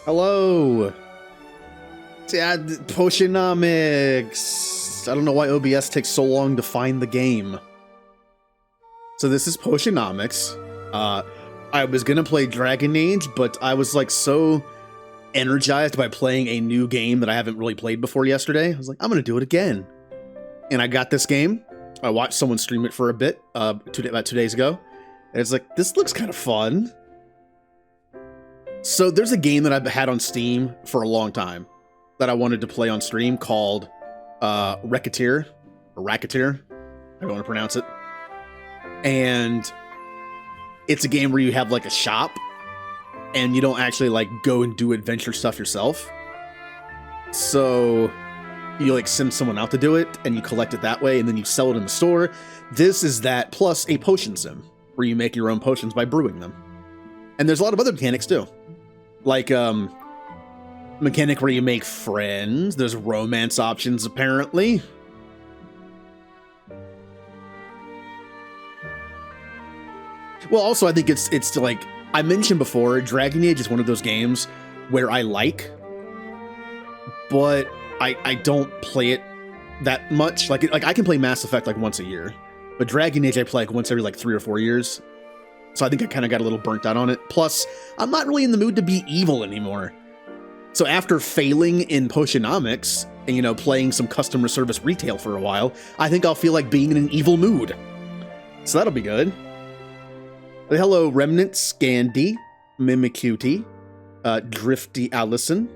Hello. Potionomics. I don't know why OBS takes so long to find the game. So this is Potionomics. I was gonna play Dragon Age, but I was like so energized by playing a new game that I haven't really played before yesterday. I was like, I'm gonna do it again. And I got this game. I watched someone stream it for a bit about 2 days ago. And it's like, this looks kind of fun. So there's a game that I've had on Steam for a long time that I wanted to play on stream called Racketeer, or Racketeer, I don't want to pronounce it. And it's a game where you have like a shop and you don't actually like go and do adventure stuff yourself. So you like send someone out to do it and you collect it that way and then you sell it in the store. This is that plus a potion sim where you make your own potions by brewing them. And there's a lot of other mechanics too. Like, mechanic where you make friends. There's romance options, apparently. Well, also, I think it's like, I mentioned before, Dragon Age is one of those games where I like, but I don't play it that much. Like I can play Mass Effect like once a year, but Dragon Age I play like once every like 3 or 4 years. So I think I kind of got a little burnt out on it. Plus, I'm not really in the mood to be evil anymore. So after failing in Potionomics and, you know, playing some customer service retail for a while, I think I'll feel like being in an evil mood. So that'll be good. But hello, Remnant, Scandy, Mimicutie, Drifty Allison.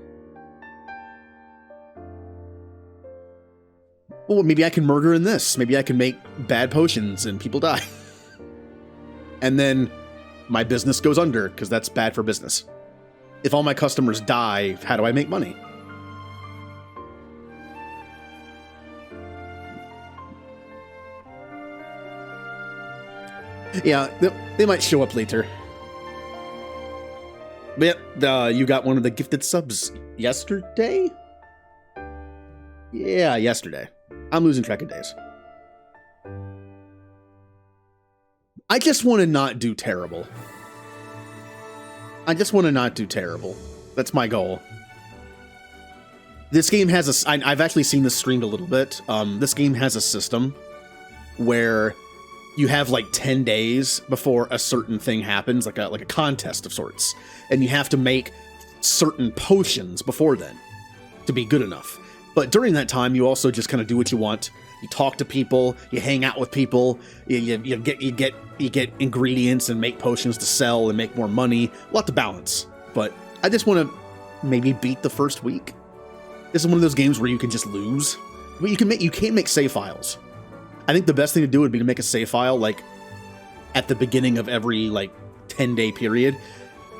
Well, maybe I can murder in this. Maybe I can make bad potions and people die. And then my business goes under, because that's bad for business. If all my customers die, how do I make money? Yeah, they might show up later. But yeah, you got one of the gifted subs yesterday? Yeah, yesterday. I'm losing track of days. I just want to not do terrible. I just want to not do terrible. That's my goal. This game has a... I've actually seen this streamed a little bit. This game has a system where you have like 10 days before a certain thing happens, like a contest of sorts. And you have to make certain potions before then to be good enough. But during that time, you also just kind of do what you want. You talk to people, you hang out with people, you get ingredients and make potions to sell and make more money. A lot to balance. But I just want to maybe beat the first week. This is one of those games where you can just lose. But you can't make save files. I think the best thing to do would be to make a save file like at the beginning of every like 10-day period.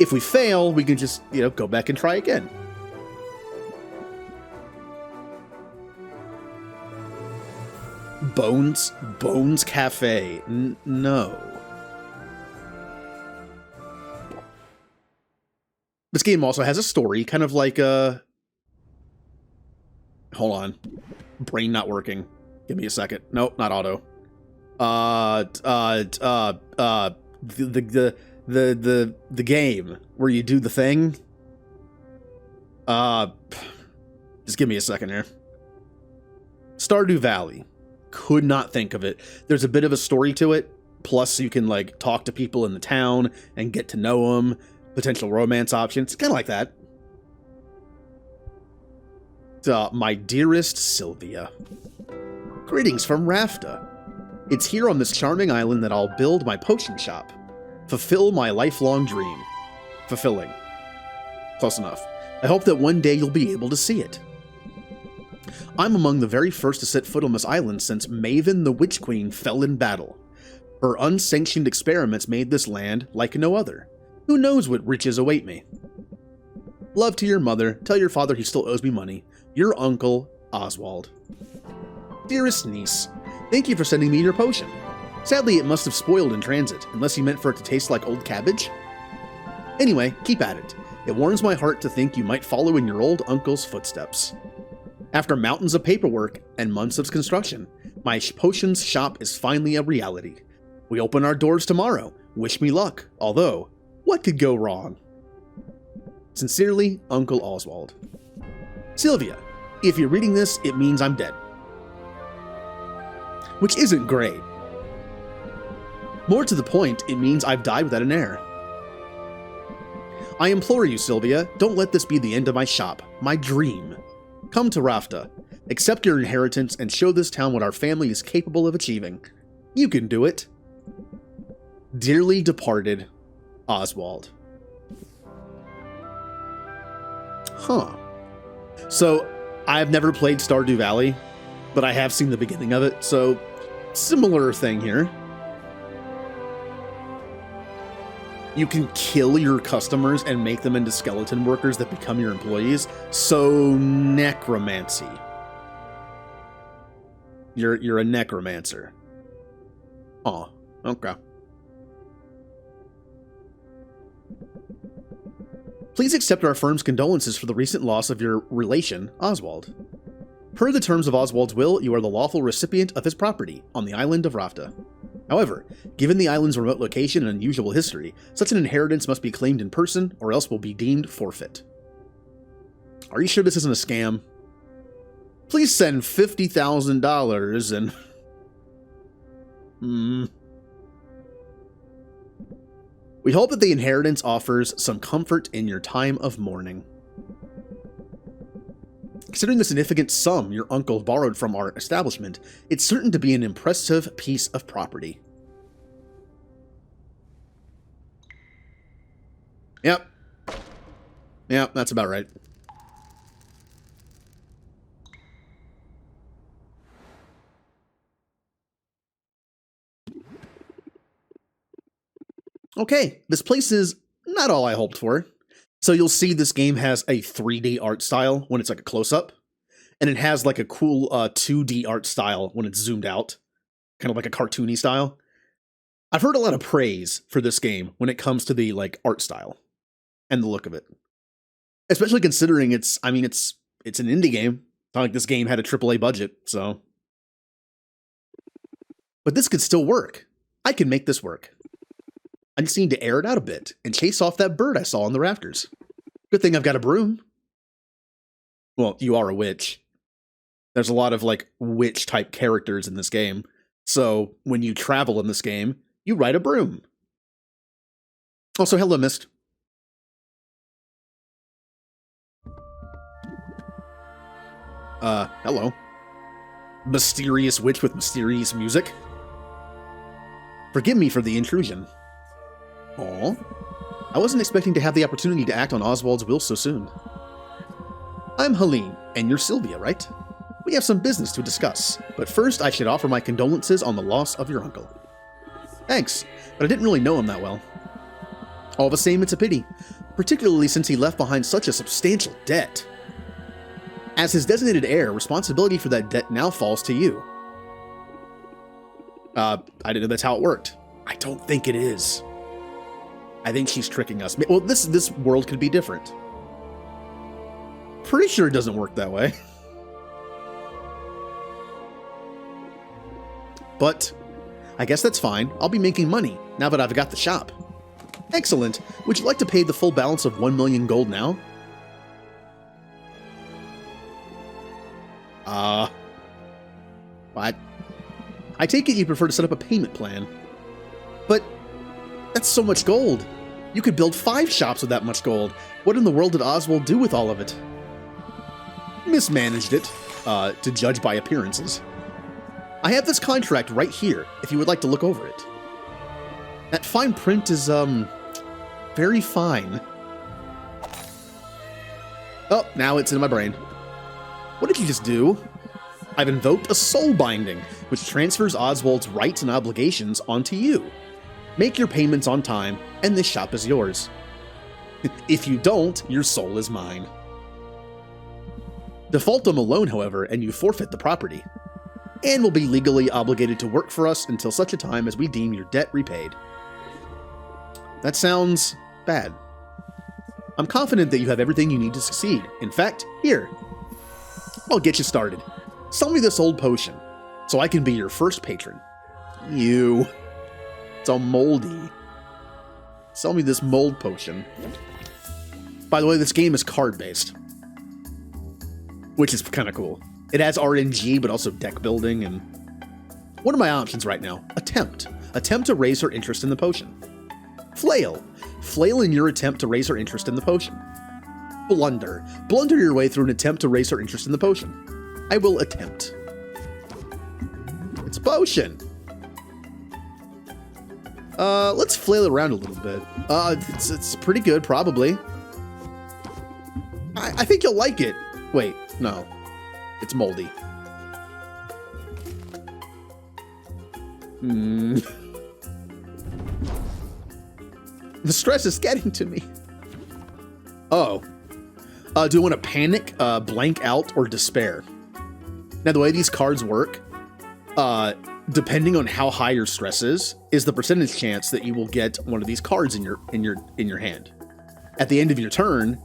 If we fail, we can just, you know, go back and try again. Bones Cafe. No. This game also has a story, kind of like hold on. Brain not working. Give me a second. Nope, not auto. The game where you do the thing. Just give me a second here. Stardew Valley. Could not think of it. There's a bit of a story to it. Plus, you can like talk to people in the town and get to know them. Potential romance options. Kind of like that. My dearest Sylvia. Greetings from Rafta. It's here on this charming island that I'll build my potion shop. Fulfill my lifelong dream. Fulfilling. Close enough. I hope that one day you'll be able to see it. I'm among the very first to set foot on this island since Maven the Witch Queen fell in battle. Her unsanctioned experiments made this land like no other. Who knows what riches await me? Love to your mother. Tell your father he still owes me money. Your uncle, Oswald. Dearest niece, thank you for sending me your potion. Sadly, it must have spoiled in transit, unless you meant for it to taste like old cabbage. Anyway, keep at it. It warms my heart to think you might follow in your old uncle's footsteps. After mountains of paperwork and months of construction, my potions shop is finally a reality. We open our doors tomorrow. Wish me luck. Although, what could go wrong? Sincerely, Uncle Oswald. Sylvia, if you're reading this, it means I'm dead. Which isn't great. More to the point, it means I've died without an heir. I implore you, Sylvia, don't let this be the end of my shop, my dream. Come to Rafta, accept your inheritance, and show this town what our family is capable of achieving. You can do it. Dearly departed, Oswald. Huh. So, I've never played Stardew Valley, but I have seen the beginning of it, so similar thing here. You can kill your customers and make them into skeleton workers that become your employees. So, necromancy. You're a necromancer. Oh, okay. Please accept our firm's condolences for the recent loss of your relation, Oswald. Per the terms of Oswald's will, you are the lawful recipient of his property on the island of Rafta. However, given the island's remote location and unusual history, such an inheritance must be claimed in person or else will be deemed forfeit. Are you sure this isn't a scam? Please send $50,000 and... We hope that the inheritance offers some comfort in your time of mourning. Considering the significant sum your uncle borrowed from our establishment, it's certain to be an impressive piece of property. Yep. Yep, that's about right. Okay, this place is not all I hoped for. So you'll see this game has a 3D art style when it's like a close-up, and it has like a cool 2D art style when it's zoomed out, kind of like a cartoony style. I've heard a lot of praise for this game when it comes to the like art style and the look of it, especially considering it's an indie game. It's not like this game had a AAA budget, so. But this could still work. I can make this work. I just need to air it out a bit and chase off that bird I saw on the rafters. Good thing I've got a broom. Well, you are a witch. There's a lot of, like, witch-type characters in this game. So, when you travel in this game, you ride a broom. Also, hello, Mist. Hello. Mysterious witch with mysterious music. Forgive me for the intrusion. Aw. I wasn't expecting to have the opportunity to act on Oswald's will so soon. I'm Helene, and you're Sylvia, right? We have some business to discuss, but first I should offer my condolences on the loss of your uncle. Thanks, but I didn't really know him that well. All the same, it's a pity, particularly since he left behind such a substantial debt. As his designated heir, responsibility for that debt now falls to you. I didn't know that's how it worked. I don't think it is. I think she's tricking us. Well, this world could be different. Pretty sure it doesn't work that way. But I guess that's fine. I'll be making money now that I've got the shop. Excellent. Would you like to pay the full balance of 1 million gold now? What? I take it you prefer to set up a payment plan. But that's so much gold. You could build 5 shops with that much gold. What in the world did Oswald do with all of it? Mismanaged it, to judge by appearances. I have this contract right here, if you would like to look over it. That fine print is, very fine. Oh, now it's in my brain. What did you just do? I've invoked a soul binding, which transfers Oswald's rights and obligations onto you. Make your payments on time, and this shop is yours. If you don't, your soul is mine. Default them alone, however, and you forfeit the property, and will be legally obligated to work for us until such a time as we deem your debt repaid. That sounds bad. I'm confident that you have everything you need to succeed. In fact, here, I'll get you started. Sell me this old potion, so I can be your first patron. You. It's all moldy. Sell me this mold potion. By the way, this game is card-based, which is kind of cool. It has RNG, but also deck building, and what are my options right now? Attempt. Attempt to raise her interest in the potion. Flail. Flail in your attempt to raise her interest in the potion. Blunder. Blunder your way through an attempt to raise her interest in the potion. I will attempt. It's a potion. Let's flail it around a little bit. It's pretty good, probably. I think you'll like it. Wait, no. It's moldy. The stress is getting to me. Oh. Do you want to panic, blank out, or despair? Now, the way these cards work, depending on how high your stress is the percentage chance that you will get one of these cards in your hand. At the end of your turn,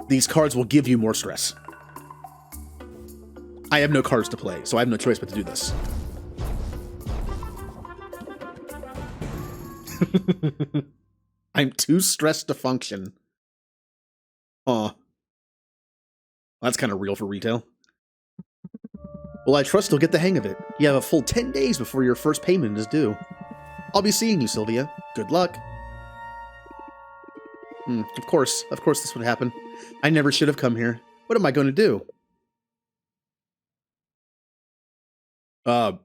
these cards will give you more stress. I have no cards to play, so I have no choice but to do this. I'm too stressed to function. Aw. That's kind of real for retail. Well, I trust you'll get the hang of it. You have a full 10 days before your first payment is due. I'll be seeing you, Sylvia. Good luck. Of course this would happen. I never should have come here. What am I going to do? Hold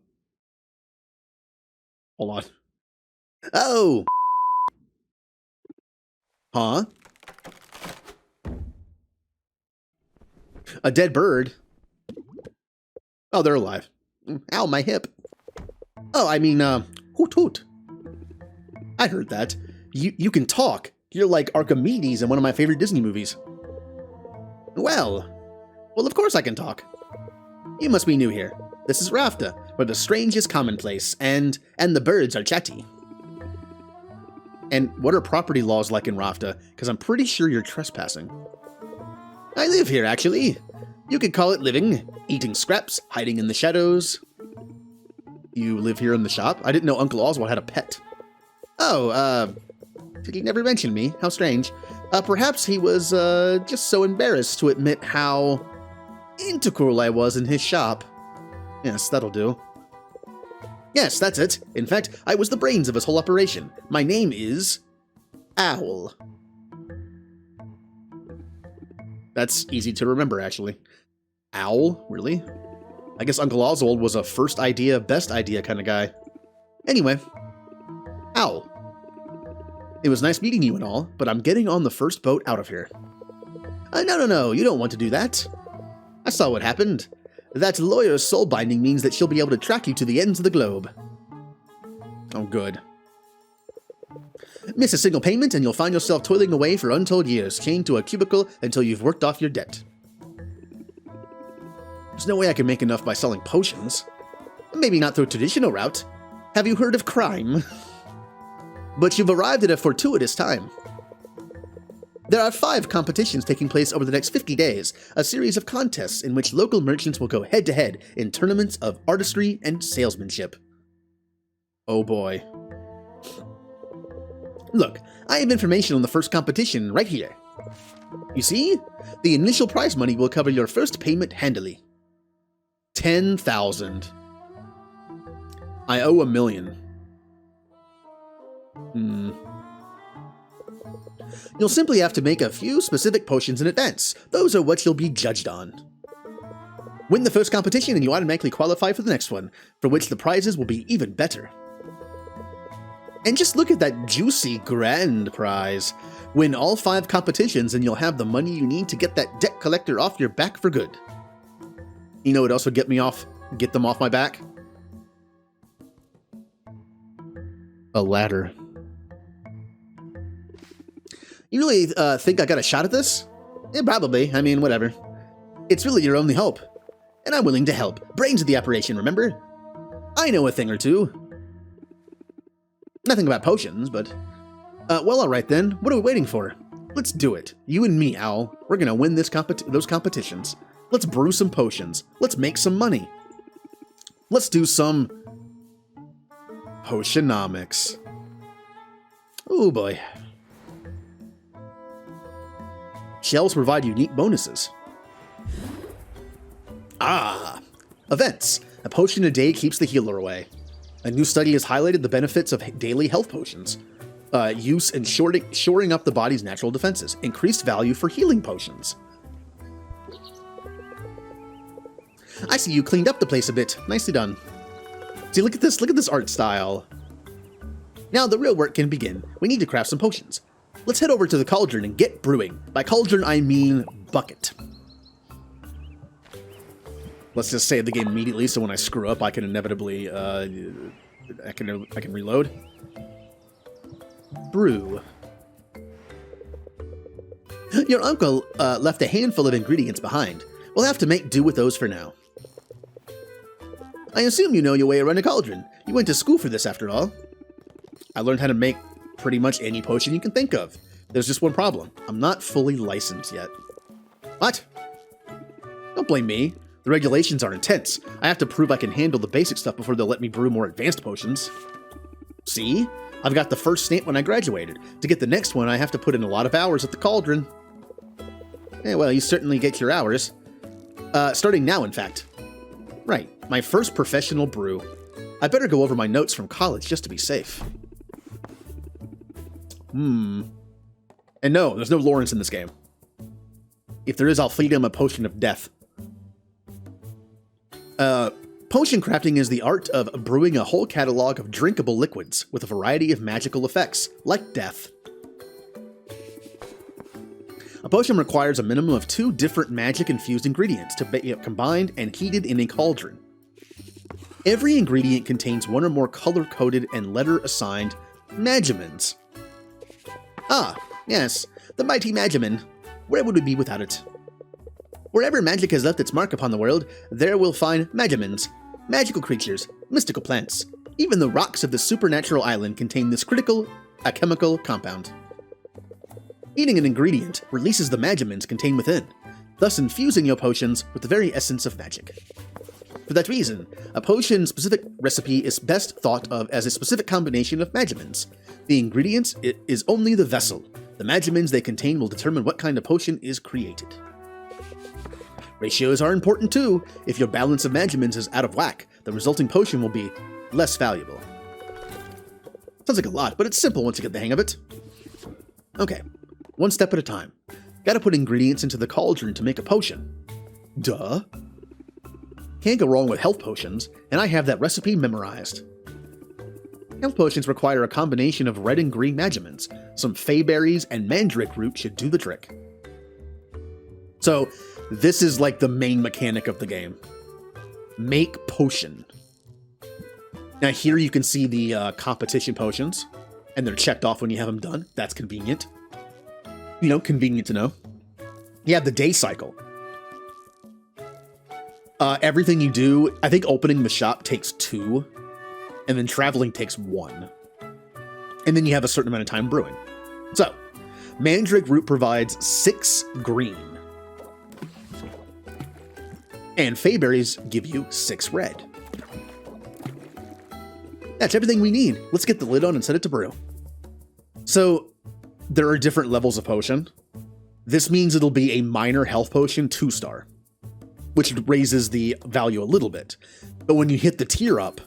on. Oh! Huh? A dead bird? Oh, they're alive. Ow, my hip. Oh, I mean, hoot hoot. I heard that. You can talk. You're like Archimedes in one of my favorite Disney movies. Well, of course I can talk. You must be new here. This is Rafta, where the strange is commonplace, and the birds are chatty. And what are property laws like in Rafta? Because I'm pretty sure you're trespassing. I live here, actually. You could call it living, eating scraps, hiding in the shadows. You live here in the shop? I didn't know Uncle Oswald had a pet. Oh, did he never mention me? How strange. Perhaps he was, just so embarrassed to admit how integral I was in his shop. Yes, that'll do. Yes, that's it. In fact, I was the brains of his whole operation. My name is Owl. That's easy to remember, actually. Owl? Really? I guess Uncle Oswald was a first idea, best idea kind of guy. Anyway, Owl. It was nice meeting you and all, but I'm getting on the first boat out of here. No, you don't want to do that. I saw what happened. That lawyer's soul binding means that she'll be able to track you to the ends of the globe. Oh, good. Miss a single payment and you'll find yourself toiling away for untold years, chained to a cubicle until you've worked off your debt. There's no way I can make enough by selling potions. Maybe not through a traditional route. Have you heard of crime? But you've arrived at a fortuitous time. There are 5 competitions taking place over the next 50 days, a series of contests in which local merchants will go head-to-head in tournaments of artistry and salesmanship. Oh boy. Look, I have information on the first competition right here. You see? The initial prize money will cover your first payment handily. 10,000. I owe $1 million. You'll simply have to make a few specific potions in advance. Those are what you'll be judged on. Win the first competition and you automatically qualify for the next one, for which the prizes will be even better. And just look at that juicy grand prize. Win all 5 competitions and you'll have the money you need to get that debt collector off your back for good. You know what else would get them off my back? A ladder. You really think I got a shot at this? Yeah, probably. I mean, whatever. It's really your only hope. And I'm willing to help. Brains of the operation, remember? I know a thing or two. Nothing about potions, but... well, alright then. What are we waiting for? Let's do it. You and me, Owl. We're gonna win those competitions. Let's brew some potions. Let's make some money. Let's do some... Potionomics. Oh boy. Shells provide unique bonuses. Ah! Events. A potion a day keeps the healer away. A new study has highlighted the benefits of daily health potions. Use in shoring up the body's natural defenses. Increased value for healing potions. I see you cleaned up the place a bit. Nicely done. See, look at this art style. Now the real work can begin. We need to craft some potions. Let's head over to the cauldron and get brewing. By cauldron, I mean bucket. Let's just save the game immediately, so when I screw up, I can inevitably, I can reload. Brew. Your uncle left a handful of ingredients behind. We'll have to make do with those for now. I assume you know your way around a cauldron. You went to school for this, after all. I learned how to make pretty much any potion you can think of. There's just one problem. I'm not fully licensed yet. What? Don't blame me. The regulations are intense. I have to prove I can handle the basic stuff before they'll let me brew more advanced potions. See? I've got the first stamp when I graduated. To get the next one, I have to put in a lot of hours at the cauldron. Yeah, well, you certainly get your hours. Starting now, in fact. Right, my first professional brew. I better go over my notes from college just to be safe. And no, there's no Lawrence in this game. If there is, I'll feed him a potion of death. Potion crafting is the art of brewing a whole catalog of drinkable liquids with a variety of magical effects, like death. A potion requires a minimum of 2 different magic-infused ingredients to be combined and heated in a cauldron. Every ingredient contains one or more color-coded and letter-assigned magimins. Ah, yes, the mighty magimin. Where would we be without it? Wherever magic has left its mark upon the world, there we'll find magimins, magical creatures, mystical plants. Even the rocks of the supernatural island contain this critical alchemical compound. Eating an ingredient releases the magimins contained within, thus infusing your potions with the very essence of magic. For that reason, a potion-specific recipe is best thought of as a specific combination of magimins. The ingredients is only the vessel. The magimins they contain will determine what kind of potion is created. Ratios are important too. If your balance of magimins is out of whack, the resulting potion will be less valuable. Sounds like a lot, but it's simple once you get the hang of it. Okay, one step at a time. Gotta put ingredients into the cauldron to make a potion. Duh. Can't go wrong with health potions, and I have that recipe memorized. Health potions require a combination of red and green magimins. Some fayberries and mandrake root should do the trick. So, this is like the main mechanic of the game. Make potion. Now here you can see the competition potions, and they're checked off when you have them done. That's convenient. You know, convenient to know. You have the day cycle. Everything you do, I think opening the shop takes 2, and then traveling takes 1. And then you have a certain amount of time brewing. So, mandrake root provides 6 green. And fayberries give you 6 red. That's everything we need. Let's get the lid on and set it to brew. So, there are different levels of potion. This means it'll be a minor health potion 2-star, which raises the value a little bit. But when you hit the tier up,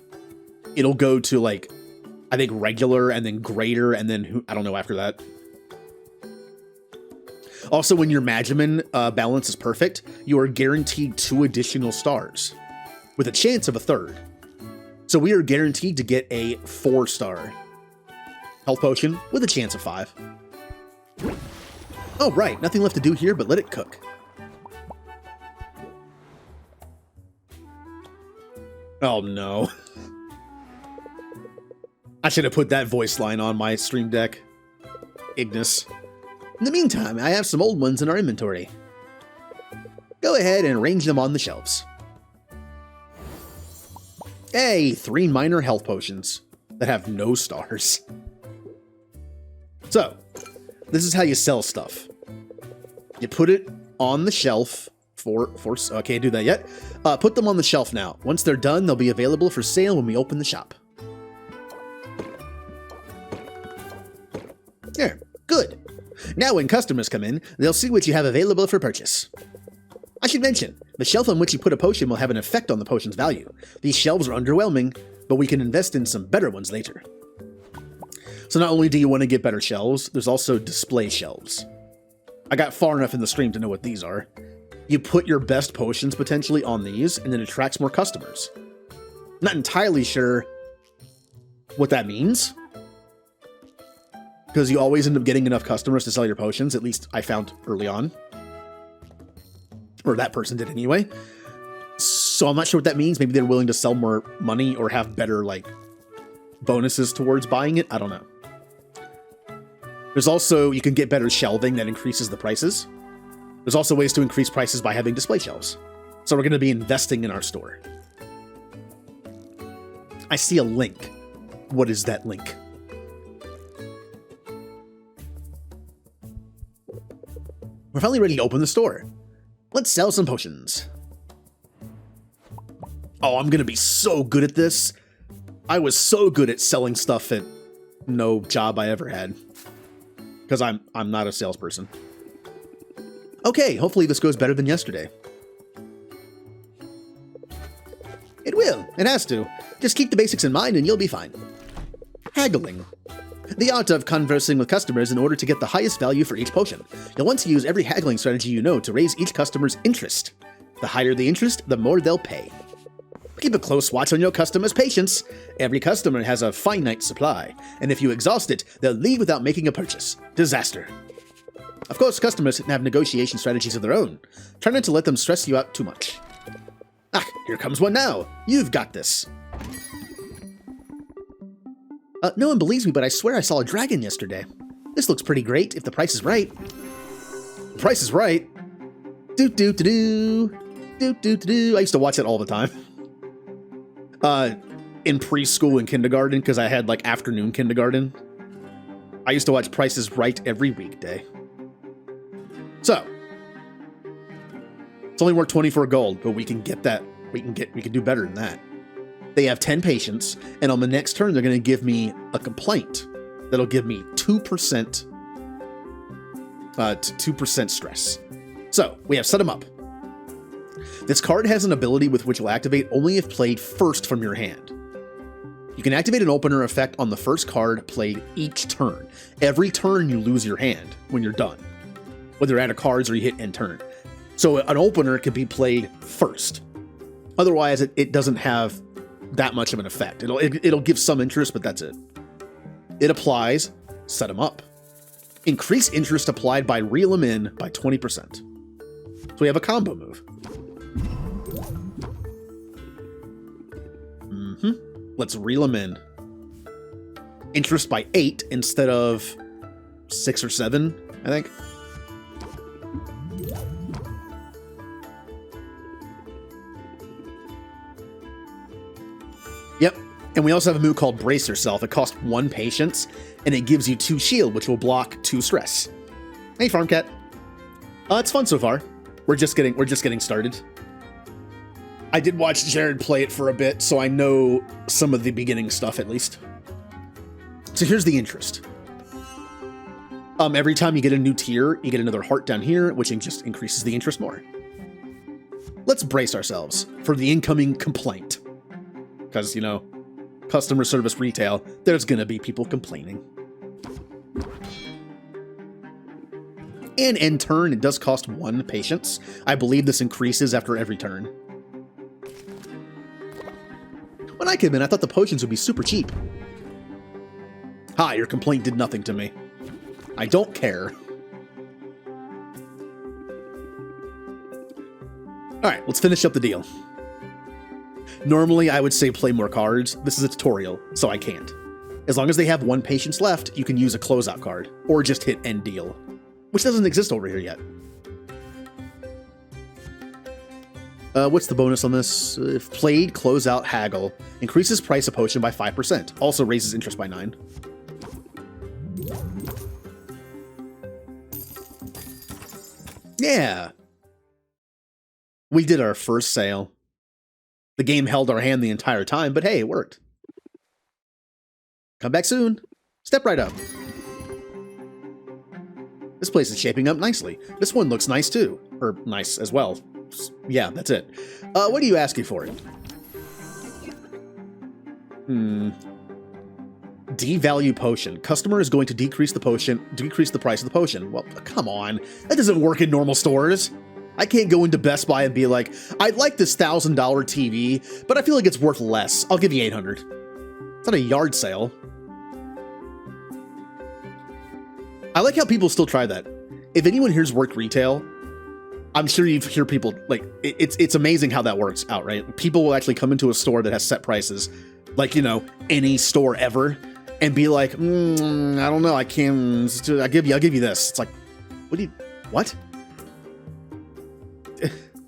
it'll go to like, I think regular and then greater and then I don't know after that. Also, when your Magimin balance is perfect, you are guaranteed 2 additional stars, with a chance of a 3rd. So we are guaranteed to get a 4-star health potion with a chance of 5. Oh right, nothing left to do here but let it cook. Oh no. I should have put that voice line on my stream deck. Ignis. In the meantime, I have some old ones in our inventory. Go ahead and arrange them on the shelves. Hey, 3 minor health potions that have no stars. So, this is how you sell stuff. You put it on the shelf I can't do that yet. Put them on the shelf now. Once they're done, they'll be available for sale when we open the shop. There, good. Now when customers come in, they'll see what you have available for purchase. I should mention, the shelf on which you put a potion will have an effect on the potion's value. These shelves are underwhelming, but we can invest in some better ones later. So not only do you want to get better shelves, there's also display shelves. I got far enough in the stream to know what these are. You put your best potions potentially on these, and it attracts more customers. Not entirely sure what that means, because you always end up getting enough customers to sell your potions, at least I found early on. Or that person did anyway. So I'm not sure what that means. Maybe they're willing to sell more money or have better, like, bonuses towards buying it. I don't know. There's also, you can get better shelving that increases the prices. There's also ways to increase prices by having display shelves. So we're going to be investing in our store. I see a link. What is that link? We're finally ready to open the store. Let's sell some potions. Oh, I'm going to be so good at this. I was so good at selling stuff at no job I ever had. Because I'm not a salesperson. Okay, hopefully this goes better than yesterday. It will. It has to. Just keep the basics in mind and you'll be fine. Haggling. The art of conversing with customers in order to get the highest value for each potion. You'll want to use every haggling strategy you know to raise each customer's interest. The higher the interest, the more they'll pay. Keep a close watch on your customers' patience. Every customer has a finite supply, and if you exhaust it, they'll leave without making a purchase. Disaster. Of course, customers have negotiation strategies of their own. Try not to let them stress you out too much. Ah, here comes one now. You've got this. No one believes me, but I swear I saw a dragon yesterday. This looks pretty great, if the price is right. The price is right? Do-do-do-do. Do-do-do-do. I used to watch it all the time. In preschool and kindergarten, because I had, like, afternoon kindergarten. I used to watch Price is Right every weekday. So, it's only worth 24 gold, but we can get that. We can do better than that. They have 10 patients, and on the next turn, they're going to give me a complaint that'll give me 2% to 2% stress. So, we have set them up. This card has an ability with which will activate only if played first from your hand. You can activate an opener effect on the first card played each turn. Every turn you lose your hand when you're done, whether you're out of cards or you hit end turn. So an opener can be played first. Otherwise, it doesn't have that much of an effect. It'll give some interest, but that's it. It applies, set them up. Increase interest applied by reel them in by 20%. So we have a combo move. Let's reel them in. Interest by 8 instead of 6 or 7, I think. Yep. And we also have a move called Brace Yourself. It costs 1 patience, and it gives you 2 shield, which will block 2 stress. Hey, Farm Cat. It's fun so far. We're just getting started. I did watch Jared play it for a bit, so I know some of the beginning stuff at least. So here's the interest. Every time you get a new tier, you get another heart down here, which just increases the interest more. Let's brace ourselves for the incoming complaint. Because, you know, customer service retail, there's gonna be people complaining. And end turn, it does cost 1 patience. I believe this increases after every turn. When I came in, I thought the potions would be super cheap. Hi, your complaint did nothing to me. I don't care. Alright, let's finish up the deal. Normally, I would say play more cards. This is a tutorial, so I can't. As long as they have 1 patience left, you can use a closeout card, or just hit end deal, which doesn't exist over here yet. What's the bonus on this? If played, close out, haggle. Increases price of potion by 5%. Also raises interest by 9. Yeah. We did our first sale. The game held our hand the entire time, but hey, it worked. Come back soon. Step right up. This place is shaping up nicely. This one looks nice too. Or nice as well. Yeah, that's it. What are you asking for? Devalue potion. Customer is going to decrease the price of the potion. Well, come on. That doesn't work in normal stores. I can't go into Best Buy and be like, I'd like this $1,000 TV, but I feel like it's worth less. I'll give you $800. It's not a yard sale. I like how people still try that. If anyone here's worked retail, I'm sure you hear people, like, it's amazing how that works out, right? People will actually come into a store that has set prices, like, you know, any store ever, and be like, I don't know, I'll give you this. It's like, what?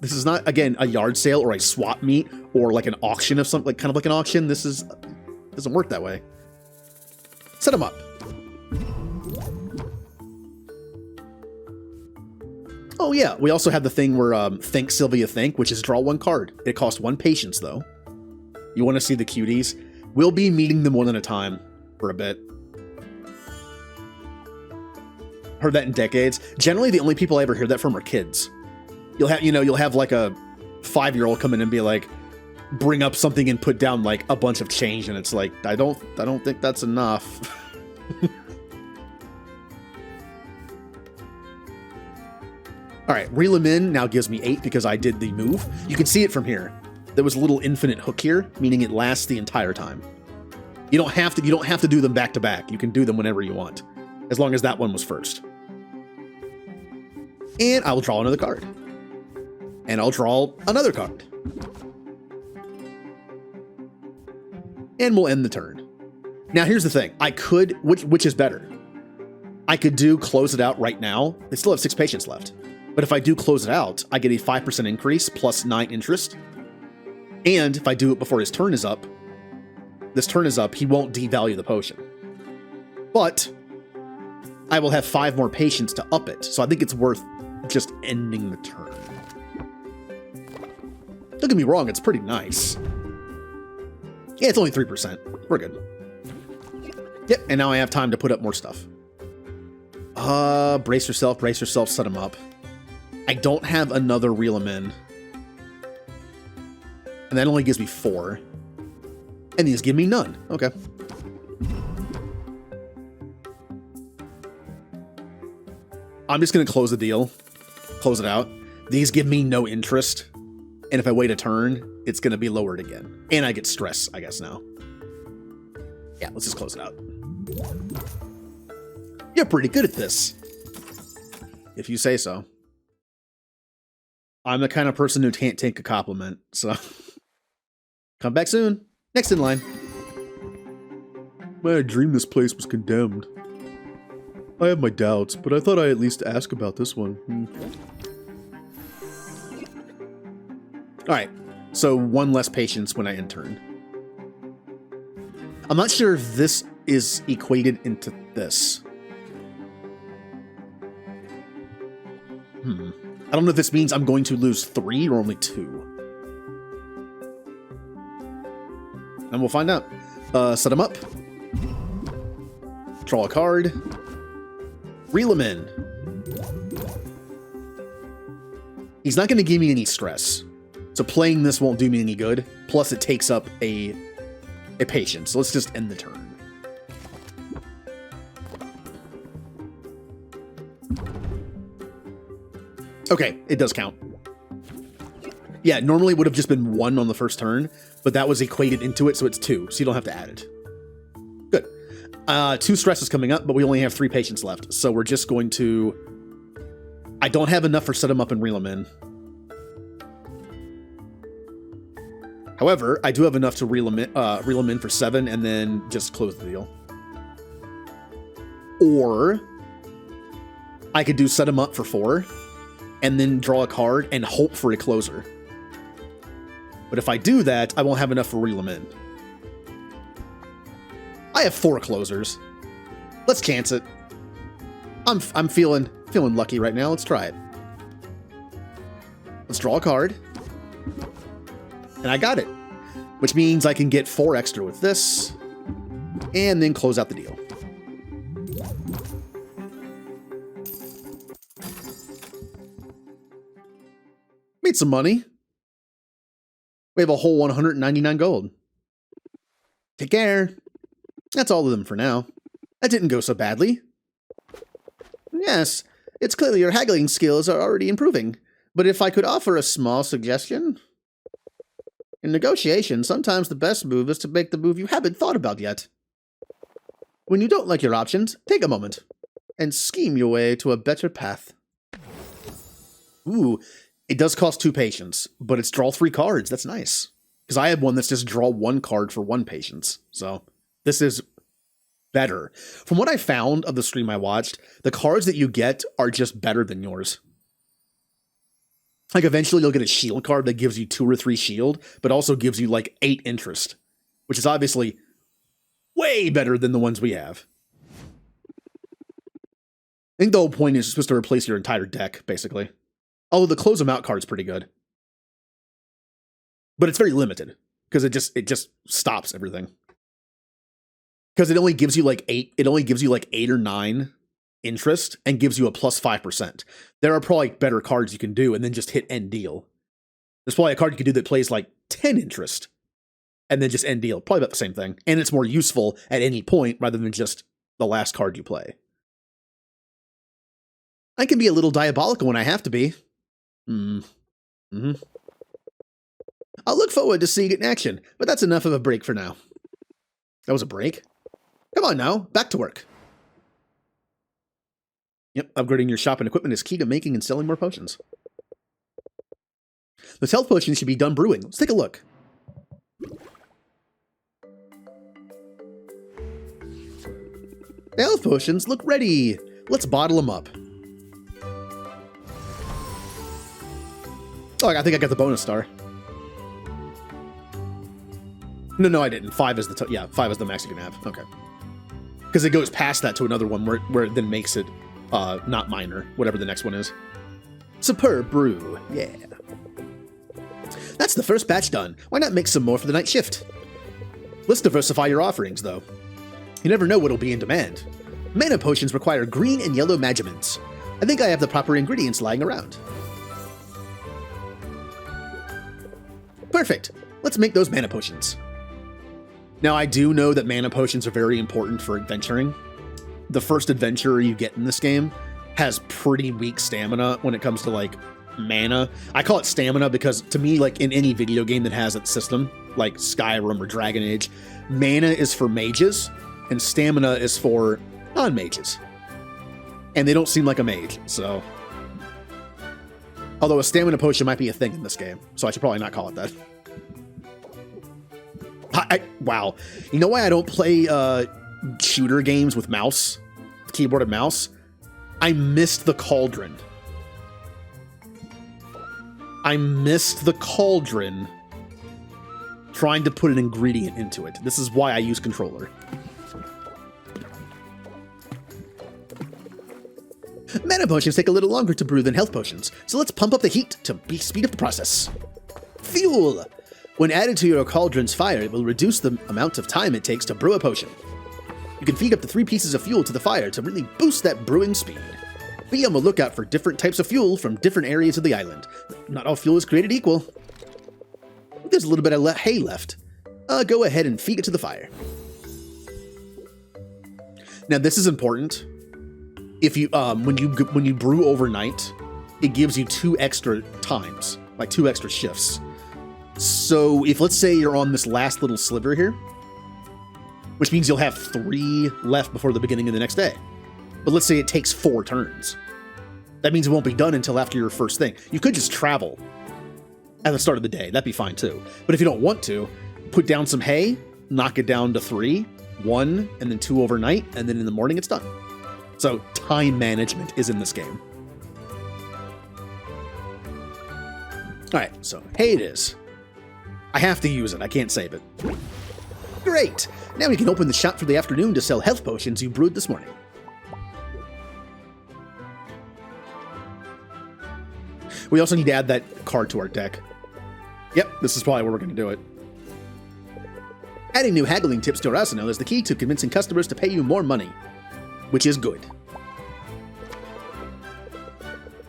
This is not, again, a yard sale or a swap meet or like an auction of something, like kind of like an auction. Doesn't work that way. Set them up. Oh yeah, we also have the thing where Think Sylvia Think, which is draw one card. It costs 1 patience though. You want to see the cuties? We'll be meeting them one at a time for a bit. Heard that in decades. Generally, the only people I ever hear that from are kids. You'll have like a 5-year-old come in and be like, bring up something and put down like a bunch of change, and it's like, I don't think that's enough. All right, reel them in now gives me 8 because I did the move. You can see it from here. There was a little infinite hook here, meaning it lasts the entire time. You don't have to do them back to back. You can do them whenever you want, as long as that one was first. And I will draw another card. And I'll draw another card. And we'll end the turn. Now here's the thing. I could, which is better? I could do close it out right now. I still have 6 patience left. But if I do close it out, I get a 5% increase plus 9 interest. And if I do it before his turn is up, he won't devalue the potion. But I will have 5 more patience to up it. So I think it's worth just ending the turn. Don't get me wrong, it's pretty nice. Yeah, it's only 3%. We're good. Yep, and now I have time to put up more stuff. Brace yourself, set them up. I don't have another reel them in. And that only gives me 4. And these give me none. Okay. I'm just going to close the deal. Close it out. These give me no interest. And if I wait a turn, it's going to be lowered again. And I get stress, I guess, now. Yeah, let's just close it out. You're pretty good at this. If you say so. I'm the kind of person who can't take a compliment, so... Come back soon. Next in line. I dreamed this place was condemned. I have my doubts, but I thought I'd at least ask about this one. Alright, so 1 less patience when I end turn. I'm not sure if this is equated into this. I don't know if this means I'm going to lose 3 or only 2. And we'll find out. Set him up. Draw a card. Reel him in. He's not going to give me any stress. So playing this won't do me any good. Plus it takes up a patience. So let's just end the turn. Okay, it does count. Yeah, normally it would have just been 1 on the first turn, but that was equated into it, so it's 2, so you don't have to add it. Good. 2 stresses coming up, but we only have 3 patience left, so we're just going to... I don't have enough for set him up and reel him in. However, I do have enough to reel him in for 7 and then just close the deal. Or I could do set him up for 4 and then draw a card and hope for a closer. But if I do that, I won't have enough for reel him in. I have 4 closers. Let's chance it. I'm feeling lucky right now. Let's try it. Let's draw a card. And I got it. Which means I can get 4 extra with this. And then close out the deal. Made some money. We have a whole 199 gold. Take care. That's all of them for now. That didn't go so badly. Yes, it's clearly your haggling skills are already improving. But if I could offer a small suggestion? In negotiation, sometimes the best move is to make the move you haven't thought about yet. When you don't like your options, take a moment and scheme your way to a better path. Ooh, it does cost 2 patience, but it's draw 3 cards. That's nice. Because I have one that's just draw 1 card for 1 patience. So this is better. From what I found of the stream I watched, the cards that you get are just better than yours. Like eventually you'll get a shield card that gives you 2 or 3 shield, but also gives you like 8 interest, which is obviously way better than the ones we have. I think the whole point is you're supposed to replace your entire deck, basically. Although the close them out card's pretty good. But it's very limited, because it just stops everything. Because it only gives you like 8 or 9 interest and gives you a plus 5%. There are probably better cards you can do and then just hit end deal. There's probably a card you can do that plays like 10 interest and then just end deal. Probably about the same thing. And it's more useful at any point rather than just the last card you play. I can be a little diabolical when I have to be. I'll look forward to seeing it in action, but that's enough of a break for now. That was a break? Come on now, back to work. Yep, upgrading your shop and equipment is key to making and selling more potions. Those health potions should be done brewing. Let's take a look. The health potions look ready. Let's bottle them up. Oh, I think I got the bonus star. No, I didn't. 5 is the 5 is the max you can have. Okay. Because it goes past that to another one where it then makes it not minor, whatever the next one is. Superb brew. Yeah. That's the first batch done. Why not make some more for the night shift? Let's diversify your offerings, though. You never know what'll be in demand. Mana potions require green and yellow magiments. I think I have the proper ingredients lying around. Perfect. Let's make those mana potions. Now, I do know that mana potions are very important for adventuring. The first adventurer you get in this game has pretty weak stamina when it comes to, like, mana. I call it stamina because, to me, like, in any video game that has that system, like Skyrim or Dragon Age, mana is for mages, and stamina is for non-mages. And they don't seem like a mage, so... Although a stamina potion might be a thing in this game, so I should probably not call it that. Wow. You know why I don't play shooter games with mouse? Keyboard and mouse? I missed the cauldron. I missed the cauldron trying to put an ingredient into it. This is why I use controller. Mana potions take a little longer to brew than health potions, so let's pump up the heat to speed up the process. Fuel! When added to your cauldron's fire, it will reduce the amount of time it takes to brew a potion. You can feed up to 3 pieces of fuel to the fire to really boost that brewing speed. Be on the lookout for different types of fuel from different areas of the island. Not all fuel is created equal. There's a little bit of hay left. Go ahead and feed it to the fire. Now this is important. If you when you brew overnight, it gives you 2 extra times, like 2 extra shifts. So if, let's say, you're on this last little sliver here, which means you'll have 3 left before the beginning of the next day. But let's say it takes 4 turns. That means it won't be done until after your first thing. You could just travel at the start of the day. That'd be fine too. But if you don't want to, put down some hay, knock it down to 3, 1, and then 2 overnight, and then in the morning it's done. So time management is in this game. Alright, so hay it is. I have to use it. I can't save it. Great! Now we can open the shop for the afternoon to sell health potions you brewed this morning. We also need to add that card to our deck. Yep, this is probably where we're going to do it. Adding new haggling tips to our arsenal is the key to convincing customers to pay you more money, which is good.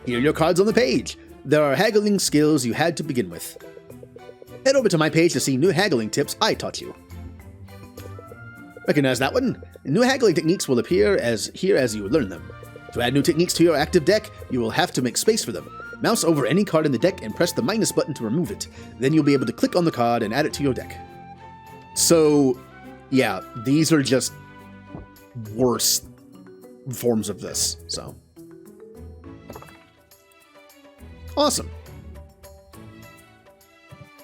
Here are your cards on the page. there are haggling skills you had to begin with. Head over to my page to see new haggling tips I taught you. Recognize that one? New haggling techniques will appear as you learn them. To add new techniques to your active deck, you will have to make space for them. Mouse over any card in the deck and press the minus button to remove it. Then you'll be able to click on the card and add it to your deck. So, yeah, these are just worse forms of this, so. Awesome.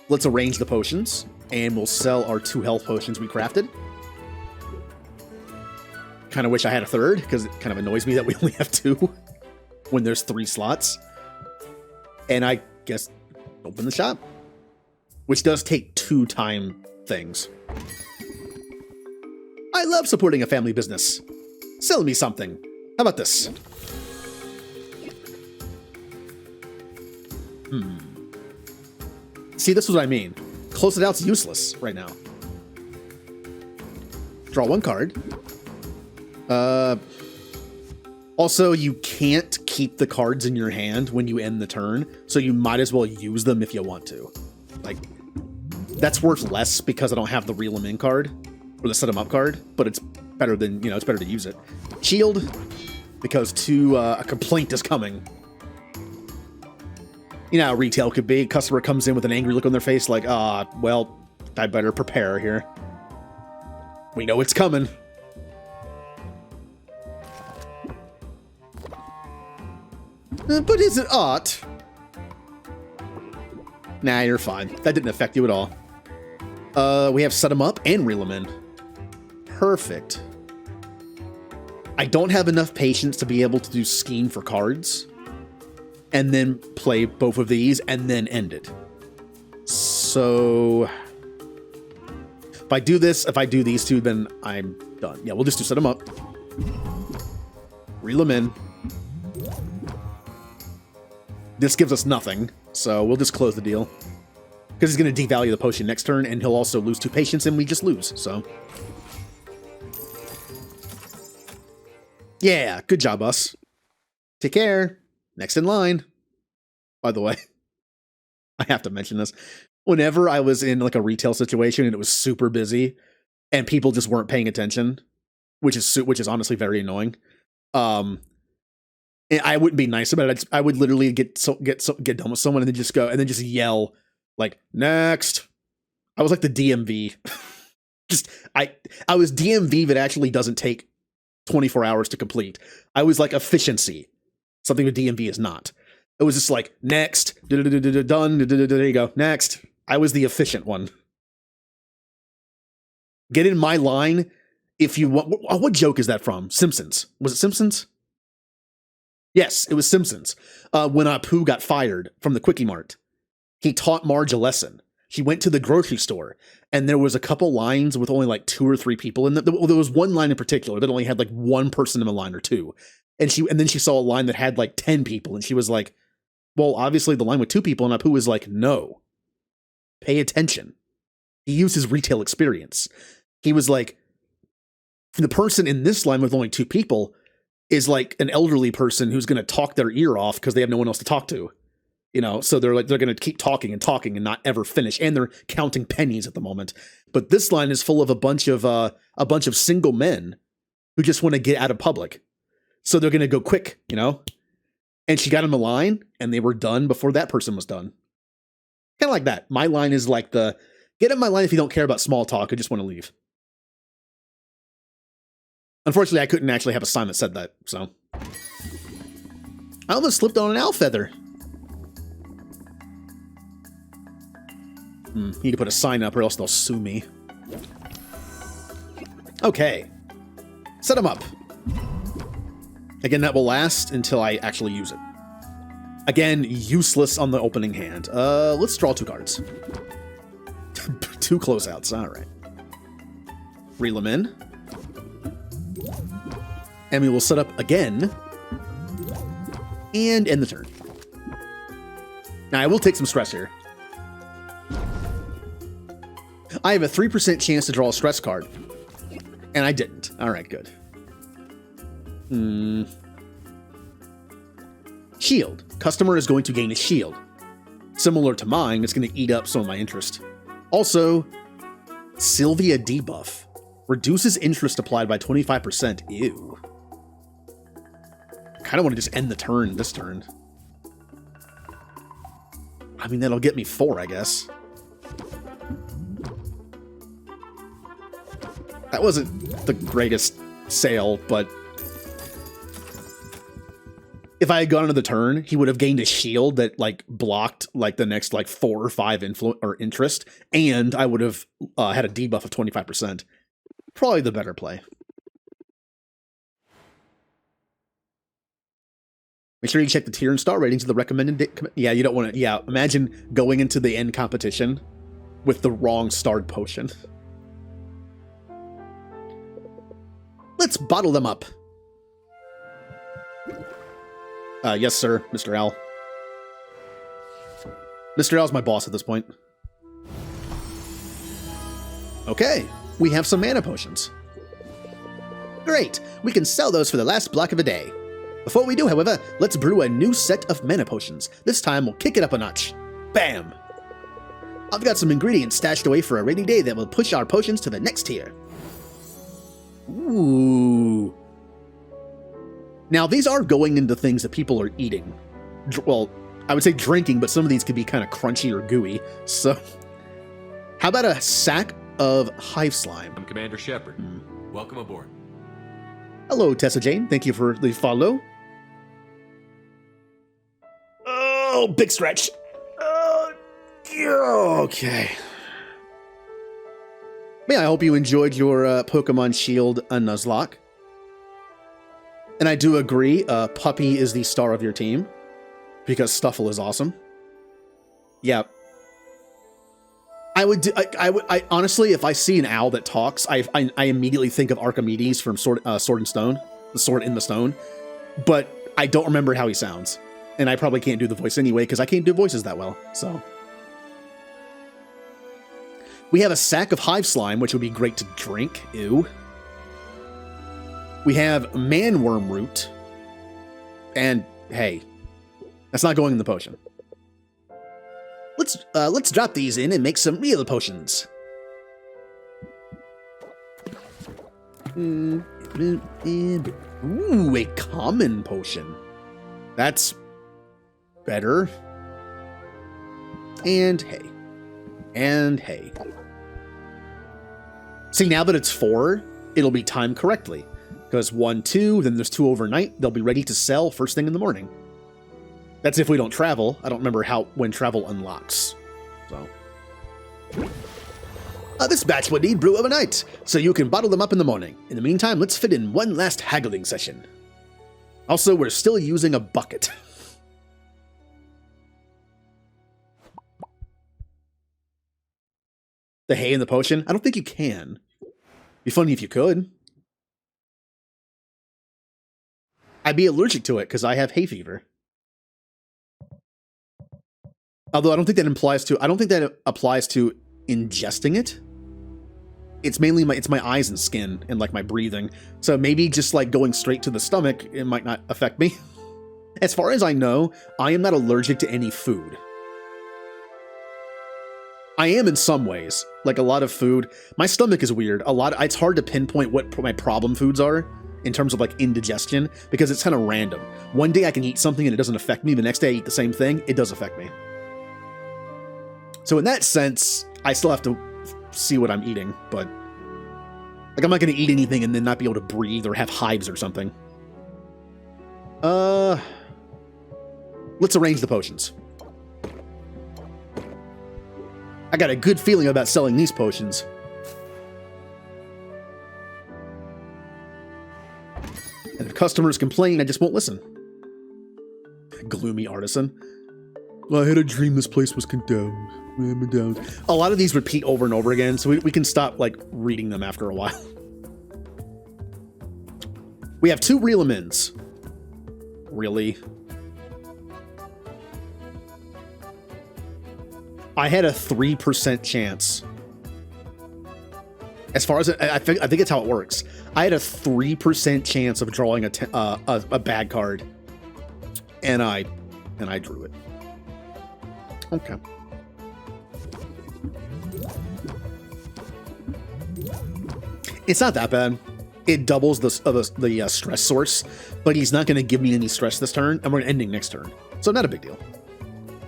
Let's arrange the potions, and we'll sell our 2 health potions we crafted. Kind of wish I had a third, because it kind of annoys me that we only have 2 when there's 3 slots. And I guess open the shop, which does take 2 time things. I love supporting a family business. Sell me something. How about this? See, this is what I mean. Close it out's useless right now. Draw 1 card. Also, you can't keep the cards in your hand when you end the turn, so you might as well use them if you want to. Like, that's worth less because I don't have the reel 'em in card, or the set 'em up card, but it's better than, it's better to use it. Shield, because a complaint is coming. You know how retail could be. Customer comes in with an angry look on their face like, well, I better prepare here. We know it's coming. But is it art? Nah, you're fine. That didn't affect you at all. We have set 'em up and reel 'em in. Perfect. I don't have enough patience to be able to do scheme for cards and then play both of these and then end it. So if I do these 2, then I'm done. Yeah, we'll just do set 'em up. Reel 'em in. This gives us nothing, so we'll just close the deal. Because he's going to devalue the potion next turn, and he'll also lose 2 patience, and we just lose, so. Yeah, good job, us. Take care. Next in line. By the way, I have to mention this. Whenever I was in like a retail situation and it was super busy, and people just weren't paying attention, which is honestly very annoying. And I wouldn't be nice about it. I would literally get done with someone and then just yell like next. I was like the DMV. I was DMV that actually doesn't take 24 hours to complete. I was like efficiency, something that DMV is not. It was just like next, done. There you go, next. I was the efficient one. Get in my line if you want. What joke is that from? Simpsons? Was it Simpsons? Yes, it was Simpsons. When Apu got fired from the Quickie Mart, he taught Marge a lesson. She went to the grocery store, and there was a couple lines with only like 2 or 3 people in them. There was one line in particular that only had like 1 person in the line or 2. And then she saw a line that had like 10 people, and she was like, well, obviously the line with 2 people, and Apu was like, no. Pay attention. He used his retail experience. He was like, the person in this line with only 2 people is like an elderly person who's going to talk their ear off because they have no one else to talk to, so they're going to keep talking and not ever finish. And they're counting pennies at the moment. But this line is full of a bunch of single men who just want to get out of public. So they're going to go quick, and she got him a line and they were done before that person was done. Kind of like that. My line is like get in my line if you don't care about small talk. I just want to leave. Unfortunately, I couldn't actually have a sign that said that, so. I almost slipped on an owl feather. Need to put a sign up or else they'll sue me. Okay. Set them up. Again, that will last until I actually use it. Again, useless on the opening hand. Let's draw 2 cards. 2 closeouts, alright. Reel them in. And we will set up again and end the turn. Now, I will take some stress here. I have a 3% chance to draw a stress card, and I didn't. shield. Customer is going to gain a shield. Similar to mine, it's going to eat up some of my interest. Also, Sylvia debuff. Reduces interest applied by 25%. Ew. I kind of want to just end the turn this turn. I mean, that'll get me 4, I guess. That wasn't the greatest sale, but if I had gone into the turn, he would have gained a shield that like blocked like the next like 4 or 5 interest, and I would have had a debuff of 25%. Probably the better play. Make sure you check the tier and star ratings of the recommended. Yeah, you don't want to. Yeah, imagine going into the end competition with the wrong starred potion. Let's bottle them up. Yes, sir, Mr. L. Mr. L's my boss at this point. Okay, we have some mana potions. Great, we can sell those for the last block of a day. Before we do, however, let's brew a new set of mana potions. This time, we'll kick it up a notch. Bam! I've got some ingredients stashed away for a rainy day that will push our potions to the next tier. Ooh. Now, these are going into things that people are eating. Well, I would say drinking, but some of these could be kind of crunchy or gooey. So, how about a sack of hive slime? I'm Commander Shepard. Welcome aboard. Hello, Tessa Jane. Thank you for the follow. Oh, big stretch. Okay. Yeah, I hope you enjoyed your Pokemon Shield Nuzlocke. And I do agree, Puppy is the star of your team, because Stuffle is awesome. Yeah. I honestly, if I see an owl that talks, I immediately think of Archimedes from Sword and Stone, the Sword in the Stone, but I don't remember how he sounds. And I probably can't do the voice anyway, because I can't do voices that well, so. We have a sack of hive slime, which would be great to drink. Ew. We have manworm root. And, hey, that's not going in the potion. Let's drop these in and make some real potions. Ooh, a common potion. That's better. And hay. And hay. See, now that it's 4, it'll be timed correctly. Because 1, 2, then there's 2 overnight. They'll be ready to sell first thing in the morning. That's if we don't travel. I don't remember when travel unlocks. So. This batch would need brew overnight, so you can bottle them up in the morning. In the meantime, let's fit in one last haggling session. Also, we're still using a bucket. The hay in the potion? I don't think you can. Be funny if you could. I'd be allergic to it because I have hay fever. Although I don't think that applies to ingesting it. It's mainly my eyes and skin and like my breathing. So maybe just like going straight to the stomach, it might not affect me. As far as I know, I am not allergic to any food. I am in some ways, like a lot of food. My stomach is weird. It's hard to pinpoint what my problem foods are in terms of like indigestion because it's kind of random. One day I can eat something and it doesn't affect me. The next day I eat the same thing, it does affect me. So in that sense, I still have to see what I'm eating, but like I'm not going to eat anything and then not be able to breathe or have hives or something. Let's arrange the potions. I got a good feeling about selling these potions. And if customers complain, I just won't listen. Gloomy artisan. I had a dream this place was condemned. A lot of these repeat over and over again, so we can stop like reading them after a while. We have 2 Realamins. Really? I had a 3% chance. As far as I think it's how it works. I had a 3% chance of drawing a bad card, and I and I drew it. Okay. It's not that bad. It doubles the stress source, but he's not going to give me any stress this turn, and we're ending next turn. So not a big deal.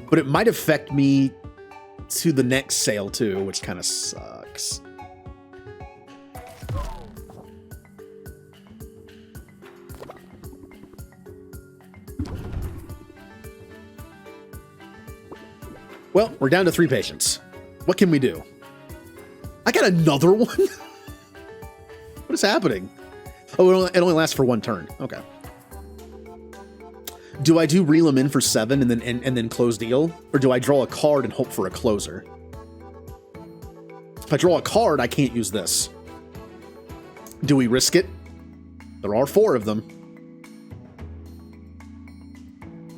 But it might affect me to the next sale too, which kind of sucks. Well, we're down to 3 patients. What can we do? I got another one? What is happening? Oh, it only lasts for 1 turn. Okay. Do I do reel him in for 7 and then close deal? Or do I draw a card and hope for a closer? If I draw a card, I can't use this. Do we risk it? There are 4 of them.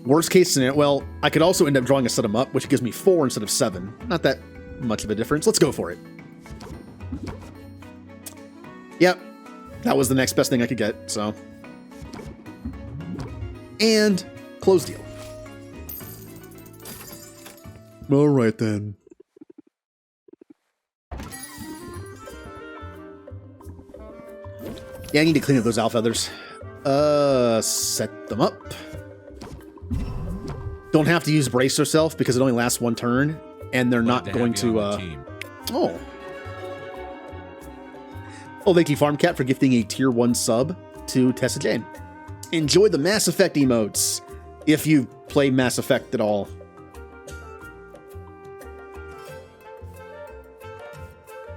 Worst case scenario, well, I could also end up drawing a set 'em up, which gives me 4 instead of 7. Not that much of a difference. Let's go for it. Yep. That was the next best thing I could get, so. And close deal. All right, then. Yeah, I need to clean up those owl feathers. Set them up. Don't have to use brace yourself because it only lasts 1 turn, and they're not going to. Oh. Oh, thank you, Farm Cat, for gifting a tier 1 sub to Tessa Jane. Enjoy the Mass Effect emotes if you play Mass Effect at all.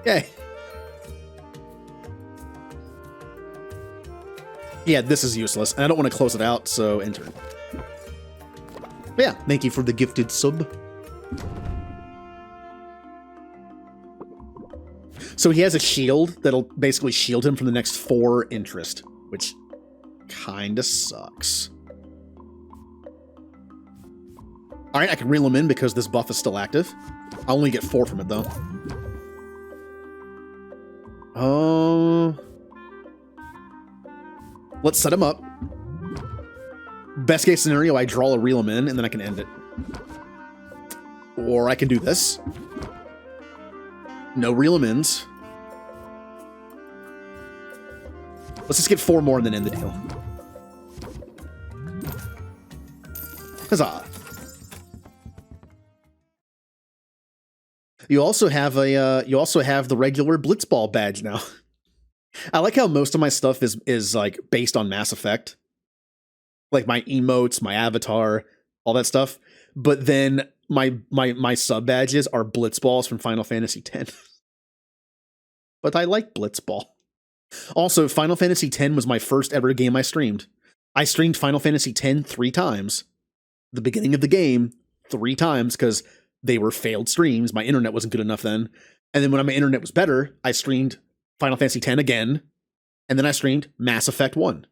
Yay. Yeah, this is useless, and I don't want to close it out, so enter. But yeah, thank you for the gifted sub. So he has a shield that'll basically shield him from the next 4 interest, which kinda sucks. Alright, I can reel him in because this buff is still active. I'll only get 4 from it, though. Let's set him up. Best case scenario, I draw a reel him in, and then I can end it. Or I can do this. No reel him ins. Let's just get 4 more and then end the deal. Huzzah. You also have the regular Blitzball badge now. I like how most of my stuff is like based on Mass Effect. Like my emotes, my avatar, all that stuff. But then my sub badges are Blitzballs from Final Fantasy X. But I like Blitzball. Also, Final Fantasy X was my first ever game I streamed. I streamed Final Fantasy X 3 times. The beginning of the game, 3 times, because they were failed streams. My internet wasn't good enough then. And then when my internet was better, I streamed Final Fantasy X again. And then I streamed Mass Effect 1.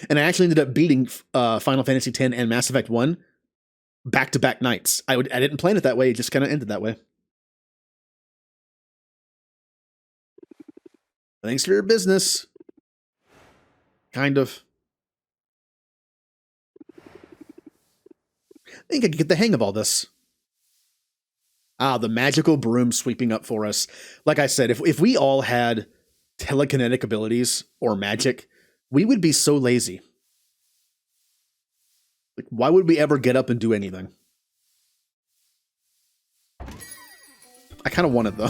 And I actually ended up beating Final Fantasy X and Mass Effect 1 back-to-back nights. I didn't plan it that way. It just kind of ended that way. Thanks for your business. Kind of. I think I can get the hang of all this. Ah, the magical broom sweeping up for us. Like I said, if we all had telekinetic abilities or magic, we would be so lazy. Like, why would we ever get up and do anything? I kind of want it, though.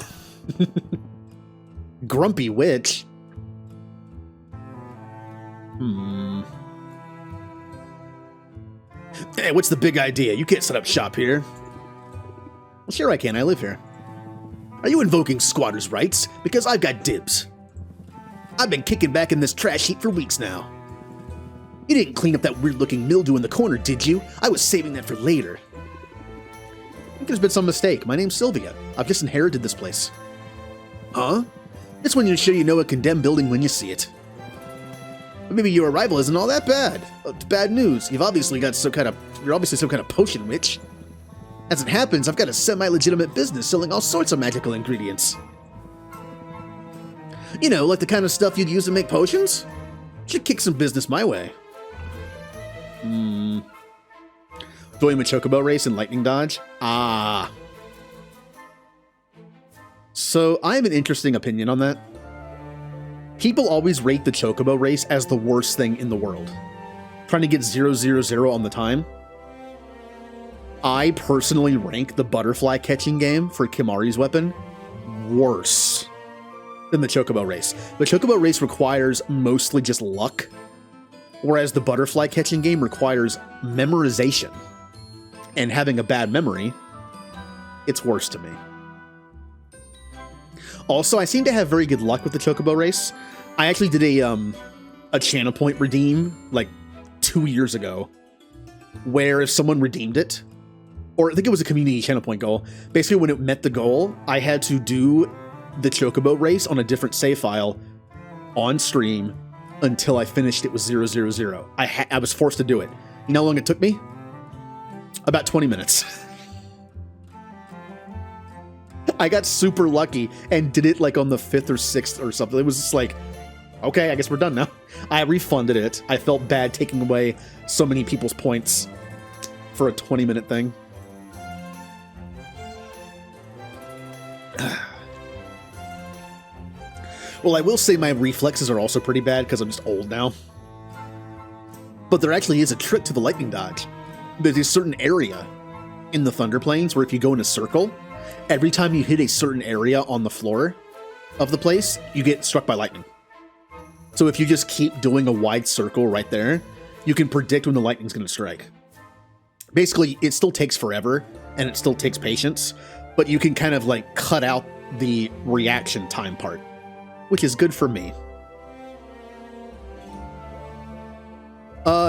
Grumpy Witch. Hey, what's the big idea? You can't set up shop here. Well, sure I can. I live here. Are you invoking squatters' rights? Because I've got dibs. I've been kicking back in this trash heap for weeks now. You didn't clean up that weird-looking mildew in the corner, did you? I was saving that for later. I think there's been some mistake. My name's Sylvia. I've just inherited this place. Huh? It's when you show you know a condemned building when you see it. But maybe your arrival isn't all that bad. It's bad news. You're obviously some kind of potion witch. As it happens, I've got a semi-legitimate business selling all sorts of magical ingredients. You know, like the kind of stuff you'd use to make potions? Should kick some business my way. Doing the Chocobo race and lightning dodge? Ah. So I have an interesting opinion on that. People always rate the Chocobo race as the worst thing in the world. Trying to get 000 on the time. I personally rank the butterfly catching game for Kimari's weapon worse than the Chocobo race. The Chocobo race requires mostly just luck, whereas the butterfly catching game requires memorization. And having a bad memory, it's worse to me. Also, I seem to have very good luck with the Chocobo race. I actually did a channel point redeem like 2 years ago, where if someone redeemed it, or I think it was a community channel point goal, basically when it met the goal, I had to do the Chocobo race on a different save file on stream until I finished it with 000. I was forced to do it. You know how long it took me? About 20 minutes. I got super lucky and did it like on the 5th or 6th or something. It was just like, okay, I guess we're done now. I refunded it. I felt bad taking away so many people's points for a 20-minute thing. Well, I will say my reflexes are also pretty bad because I'm just old now. But there actually is a trick to the lightning dodge. There's a certain area in the Thunder Plains where if you go in a circle, every time you hit a certain area on the floor of the place, you get struck by lightning. So if you just keep doing a wide circle right there, you can predict when the lightning's going to strike. Basically, it still takes forever, and it still takes patience, but you can kind of like cut out the reaction time part, which is good for me.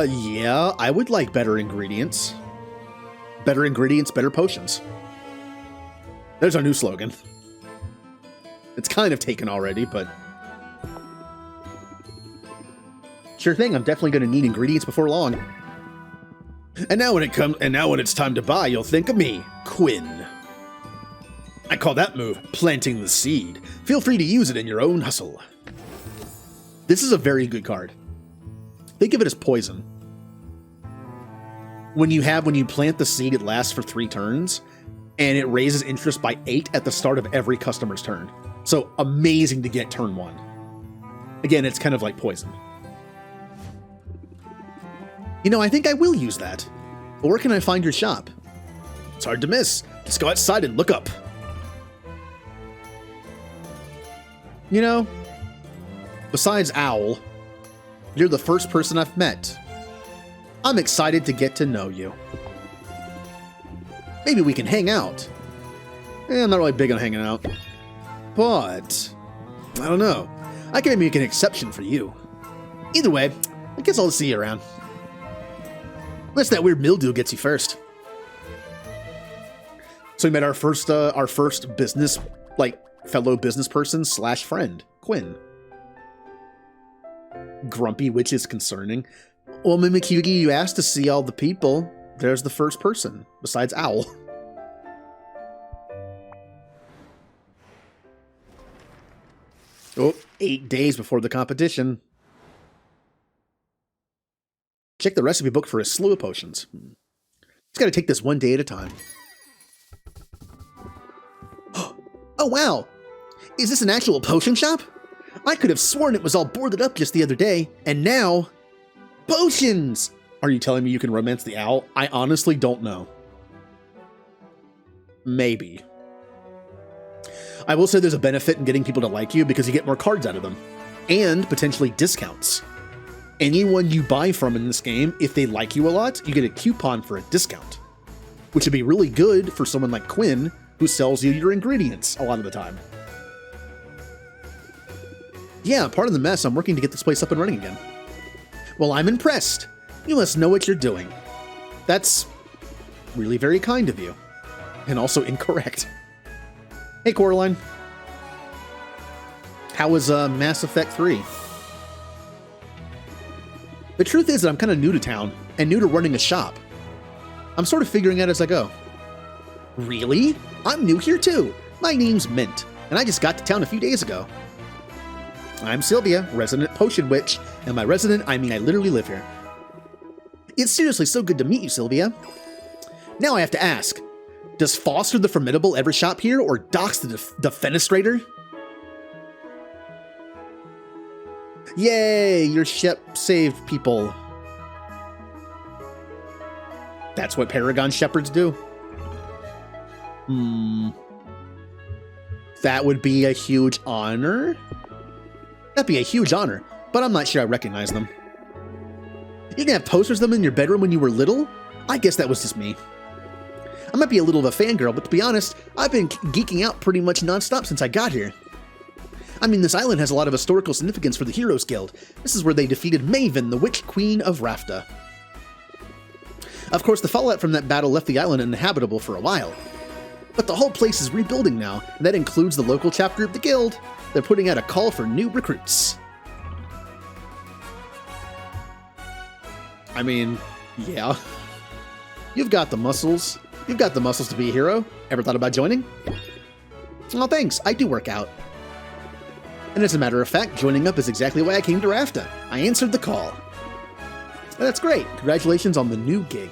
Yeah, I would like better ingredients. Better ingredients, better potions. There's our new slogan. It's kind of taken already, but sure thing, I'm definitely going to need ingredients before long. And now when it's time to buy, you'll think of me, Quinn. I call that move planting the seed. Feel free to use it in your own hustle. This is a very good card. Think of it as poison. When you plant the seed, it lasts for 3 turns, and it raises interest by 8 at the start of every customer's turn. So amazing to get turn 1. Again, it's kind of like poison. You know, I think I will use that. But where can I find your shop? It's hard to miss. Just go outside and look up. You know, besides Owl, you're the first person I've met. I'm excited to get to know you. Maybe we can hang out. I'm not really big on hanging out. But, I don't know. I can make an exception for you. Either way, I guess I'll see you around. Unless that weird mildew gets you first. So we met our first business, like, fellow business person / friend, Quinn. Grumpy, which is concerning. Well, Mimikyugi, you asked to see all the people. There's the first person, besides Owl. Oh, 8 days before the competition. Check the recipe book for a slew of potions. Just gotta take this one day at a time. Oh, wow! Is this an actual potion shop? I could have sworn it was all boarded up just the other day, and now... Potions! Are you telling me you can romance the owl? I honestly don't know. Maybe. I will say there's a benefit in getting people to like you because you get more cards out of them. And potentially discounts. Anyone you buy from in this game, if they like you a lot, you get a coupon for a discount. Which would be really good for someone like Quinn, who sells you your ingredients a lot of the time. Yeah, part of the mess, I'm working to get this place up and running again. Well, I'm impressed. You must know what you're doing. That's really very kind of you. And also incorrect. Hey, Coraline. How was Mass Effect 3? The truth is that I'm kind of new to town, and new to running a shop. I'm sort of figuring out as I go. Really? I'm new here too. My name's Mint, and I just got to town a few days ago. I'm Sylvia, resident potion witch, and by resident, I mean I literally live here. It's seriously so good to meet you, Sylvia. Now I have to ask, does Foster the Formidable ever shop here, or Dox the Defenestrator? Yay, your ship saved people. That's what Paragon Shepherds do. That would be a huge honor. That'd be a huge honor, but I'm not sure I recognize them. You didn't have posters of them in your bedroom when you were little? I guess that was just me. I might be a little of a fangirl, but to be honest, I've been geeking out pretty much nonstop since I got here. I mean, this island has a lot of historical significance for the Heroes Guild. This is where they defeated Maven, the Witch Queen of Rafta. Of course, the fallout from that battle left the island uninhabitable for a while. But the whole place is rebuilding now, and that includes the local chapter of the guild. They're putting out a call for new recruits. I mean, yeah. You've got the muscles. You've got the muscles to be a hero. Ever thought about joining? Oh, thanks. I do work out. And as a matter of fact, joining up is exactly why I came to Rafta. I answered the call. That's great. Congratulations on the new gig.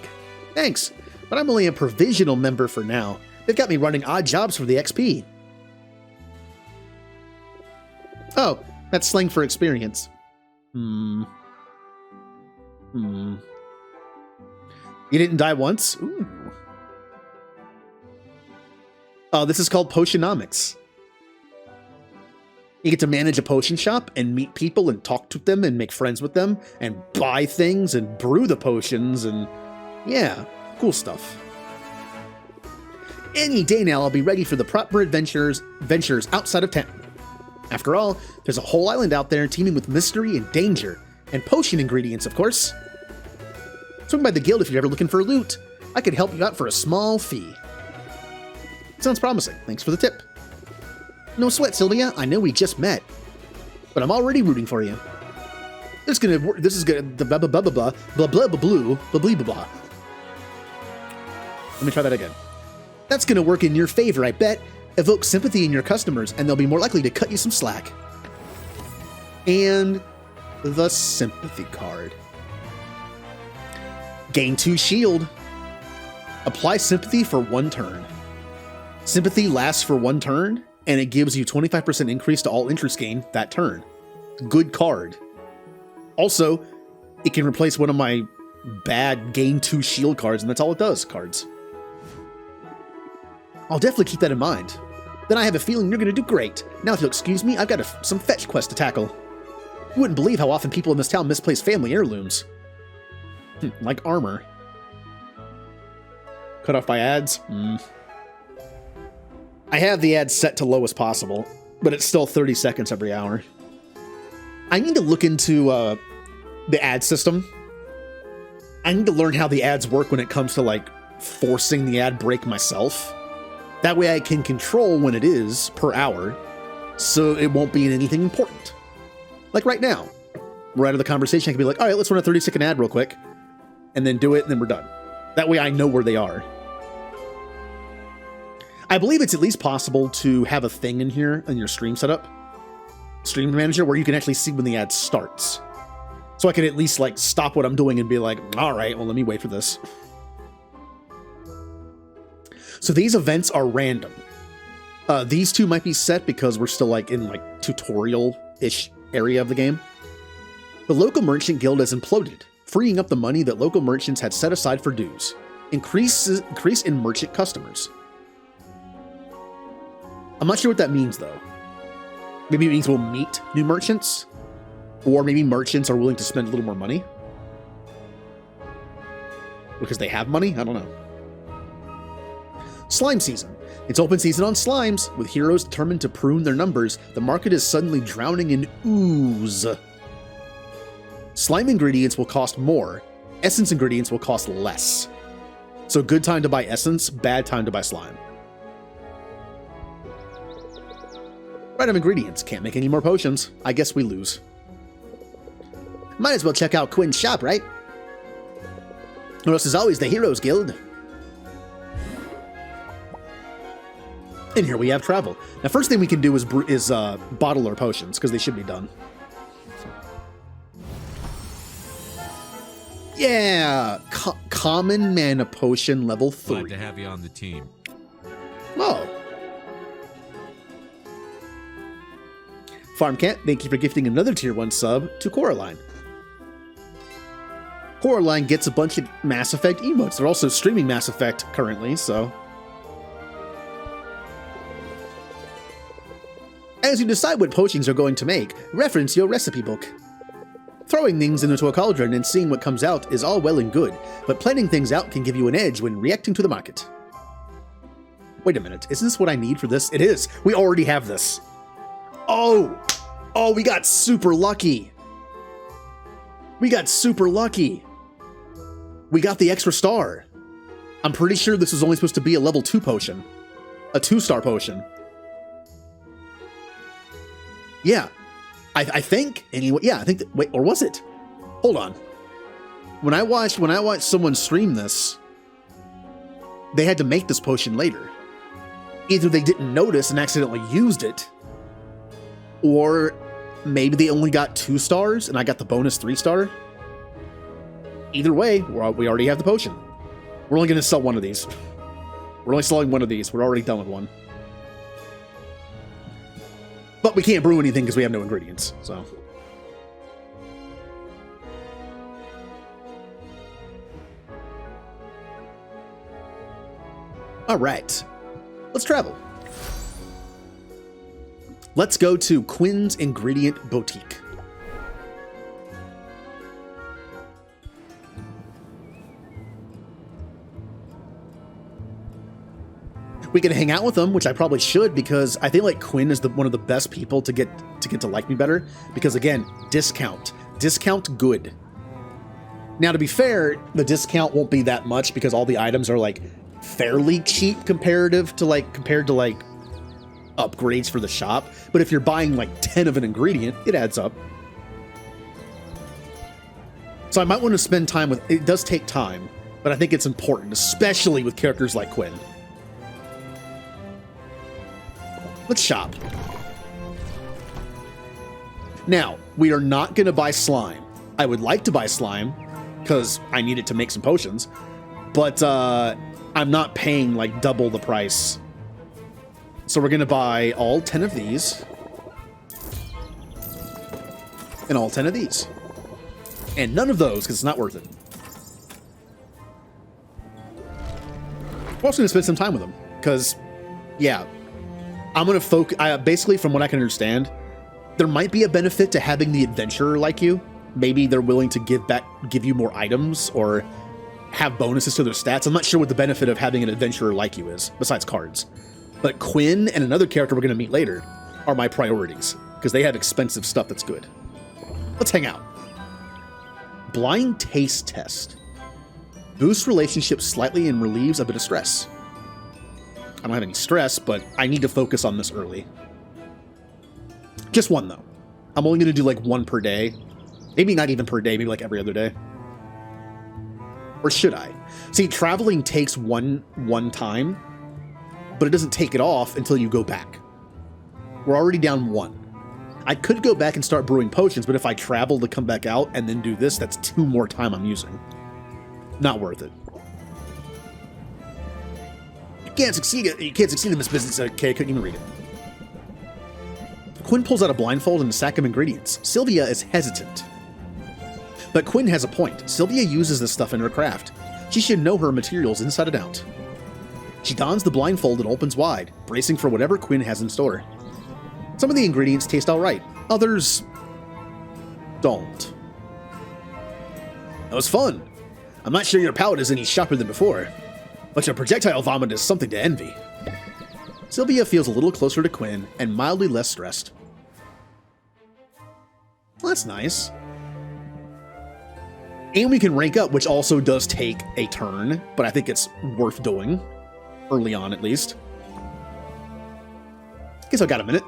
Thanks, but I'm only a provisional member for now. They've got me running odd jobs for the XP. Oh, that's slang for experience. You didn't die once? Ooh. Oh, this is called Potionomics. You get to manage a potion shop and meet people and talk to them and make friends with them and buy things and brew the potions and yeah, cool stuff. Any day now I'll be ready for the proper ventures outside of town. After all, there's a whole island out there teeming with mystery and danger, and potion ingredients, of course. Swing by the guild if you're ever looking for loot. I could help you out for a small fee. Sounds promising. Thanks for the tip. No sweat, Sylvia. I know we just met, but I'm already rooting for you. This is good. The blah blah blah blah blah blah blah blah blah blah blah blah. Let me try that again. That's gonna work in your favor, I bet. Evoke sympathy in your customers, and they'll be more likely to cut you some slack. And the sympathy card. Gain 2 shield. Apply sympathy for 1 turn. Sympathy lasts for 1 turn, and it gives you 25% increase to all interest gain that turn. Good card. Also, it can replace one of my bad gain 2 shield cards, and that's all it does, cards. I'll definitely keep that in mind. Then I have a feeling you're going to do great. Now if you'll excuse me, I've got some fetch quests to tackle. You wouldn't believe how often people in this town misplace family heirlooms. Like armor. Cut off by ads? I have the ads set to low as possible, but it's still 30 seconds every hour. I need to look into the ad system. I need to learn how the ads work when it comes to like forcing the ad break myself. That way I can control when it is per hour, so it won't be in anything important. Like right now, right out of the conversation, I can be like, all right, let's run a 30-second ad real quick, and then do it, and then we're done. That way I know where they are. I believe it's at least possible to have a thing in here in your stream setup, stream manager, where you can actually see when the ad starts. So I can at least like stop what I'm doing and be like, all right, well, let me wait for this. So these events are random. These two might be set because we're still like in like tutorial-ish area of the game. The local merchant guild has imploded, freeing up the money that local merchants had set aside for dues. Increase in merchant customers. I'm not sure what that means though. Maybe it means we'll meet new merchants, or maybe merchants are willing to spend a little more money because they have money. I don't know. Slime season. It's open season on slimes. With heroes determined to prune their numbers, the market is suddenly drowning in ooze. Slime ingredients will cost more. Essence ingredients will cost less. So good time to buy essence, bad time to buy slime. Random ingredients. Can't make any more potions. I guess we lose. Might as well check out Quinn's shop, right? Or else, as always, the Heroes Guild. And here we have travel. Now, first thing we can do is bottle our potions, because they should be done. Yeah! common mana potion level 3. Glad to have you on the team. Oh. Farm Cat, thank you for gifting another tier 1 sub to Coraline. Coraline gets a bunch of Mass Effect emotes. They're also streaming Mass Effect currently, so. As you decide what potions you're going to make, reference your recipe book. Throwing things into a cauldron and seeing what comes out is all well and good, but planning things out can give you an edge when reacting to the market. Wait a minute, is this what I need for this? It is! We already have this! Oh! Oh, we got super lucky! We got super lucky! We got the extra star! I'm pretty sure this was only supposed to be a level 2 potion. A 2-star potion. Yeah. I think, anyway, yeah, I think that, wait, or was it? Hold on. When I watched someone stream this, they had to make this potion later. Either they didn't notice and accidentally used it, or maybe they only got 2 stars and I got the bonus 3-star. Either way, we already have the potion. We're only going to sell one of these. We're only selling one of these. We're already done with one. But we can't brew anything because we have no ingredients, so. All right, let's travel. Let's go to Quinn's Ingredient Boutique. We can hang out with them, which I probably should, because I think like Quinn is one of the best people to get to like me better. Because again, discount good. Now, to be fair, the discount won't be that much because all the items are like fairly cheap compared to like upgrades for the shop. But if you're buying like 10 of an ingredient, it adds up. So I might want to spend time with. It does take time, but I think it's important, especially with characters like Quinn. Let's shop. Now, we are not going to buy slime. I would like to buy slime, because I need it to make some potions, but I'm not paying like double the price. So we're going to buy all 10 of these, and all 10 of these. And none of those, because it's not worth it. We're also going to spend some time with them, because, yeah, I'm going to focus, basically from what I can understand, there might be a benefit to having the adventurer like you. Maybe they're willing to give you more items or have bonuses to their stats. I'm not sure what the benefit of having an adventurer like you is, besides cards. But Quinn and another character we're going to meet later are my priorities, because they have expensive stuff that's good. Let's hang out. Blind Taste Test. Boosts relationships slightly and relieves a bit of stress. I don't have any stress, but I need to focus on this early. Just one, though. I'm only going to do like one per day. Maybe not even per day, maybe like every other day. Or should I? See, traveling takes one time, but it doesn't take it off until you go back. We're already down 1. I could go back and start brewing potions, but if I travel to come back out and then do this, that's 2 more time I'm using. Not worth it. You can't succeed in this business. Okay, I couldn't even read it. Quinn pulls out a blindfold and a sack of ingredients. Sylvia is hesitant. But Quinn has a point. Sylvia uses this stuff in her craft. She should know her materials inside and out. She dons the blindfold and opens wide, bracing for whatever Quinn has in store. Some of the ingredients taste alright, others don't. That was fun. I'm not sure your palate is any sharper than before, but your projectile vomit is something to envy. Sylvia feels a little closer to Quinn and mildly less stressed. Well, that's nice. And we can rank up, which also does take a turn, but I think it's worth doing. Early on, at least. Guess I got a minute.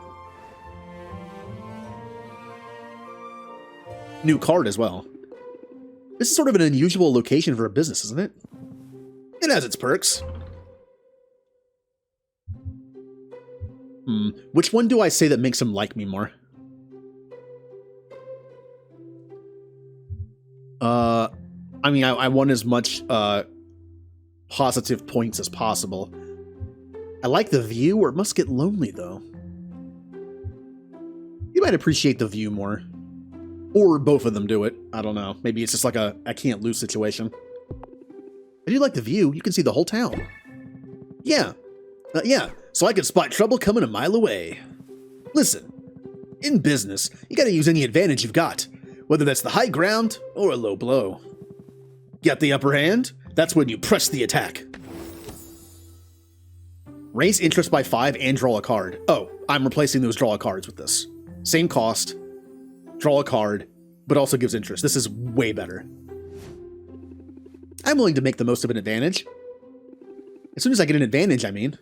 New card as well. This is sort of an unusual location for a business, isn't it? It has its perks. Which one do I say that makes him like me more? I mean, I want as much positive points as possible. I like the view, or it must get lonely, though. You might appreciate the view more. Or both of them do it. I don't know. Maybe it's just like a I can't lose situation. I do like the view. You can see the whole town. Yeah. Yeah, so I can spot trouble coming a mile away. Listen, in business, you gotta use any advantage you've got, whether that's the high ground or a low blow. Get the upper hand? That's when you press the attack. Raise interest by 5 and draw a card. Oh, I'm replacing those draw cards with this. Same cost, draw a card, but also gives interest. This is way better. I'm willing to make the most of an advantage. As soon as I get an advantage, I mean.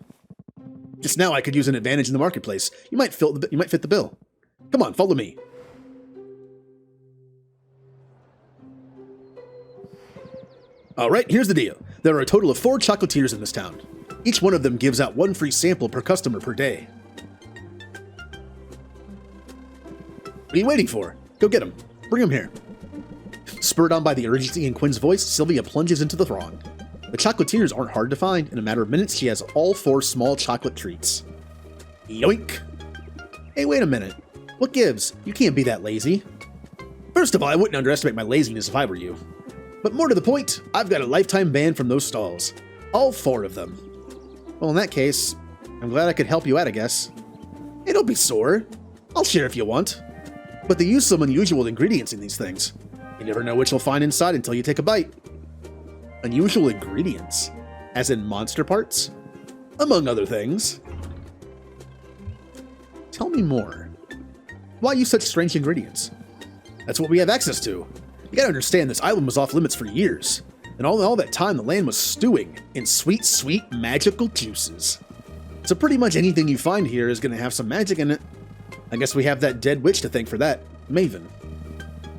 Just now I could use an advantage in the marketplace. You might fit the bill. Come on, follow me. Alright, here's the deal. There are a total of 4 chocolatiers in this town. Each one of them gives out 1 free sample per customer per day. What are you waiting for? Go get him. Bring him here. Spurred on by the urgency in Quinn's voice, Sylvia plunges into the throng. The chocolatiers aren't hard to find. In a matter of minutes, she has all 4 small chocolate treats. Yoink! Hey, wait a minute. What gives? You can't be that lazy. First of all, I wouldn't underestimate my laziness if I were you. But more to the point, I've got a lifetime ban from those stalls. All 4 of them. Well, in that case, I'm glad I could help you out, I guess. Hey, don't be sore. I'll share if you want. But they use some unusual ingredients in these things. You never know what you'll find inside until you take a bite. Unusual ingredients? As in monster parts? Among other things. Tell me more. Why use such strange ingredients? That's what we have access to. You gotta understand, this island was off limits for years. And all that time, the land was stewing in sweet, sweet, magical juices. So pretty much anything you find here is gonna have some magic in it. I guess we have that dead witch to thank for that, Maven.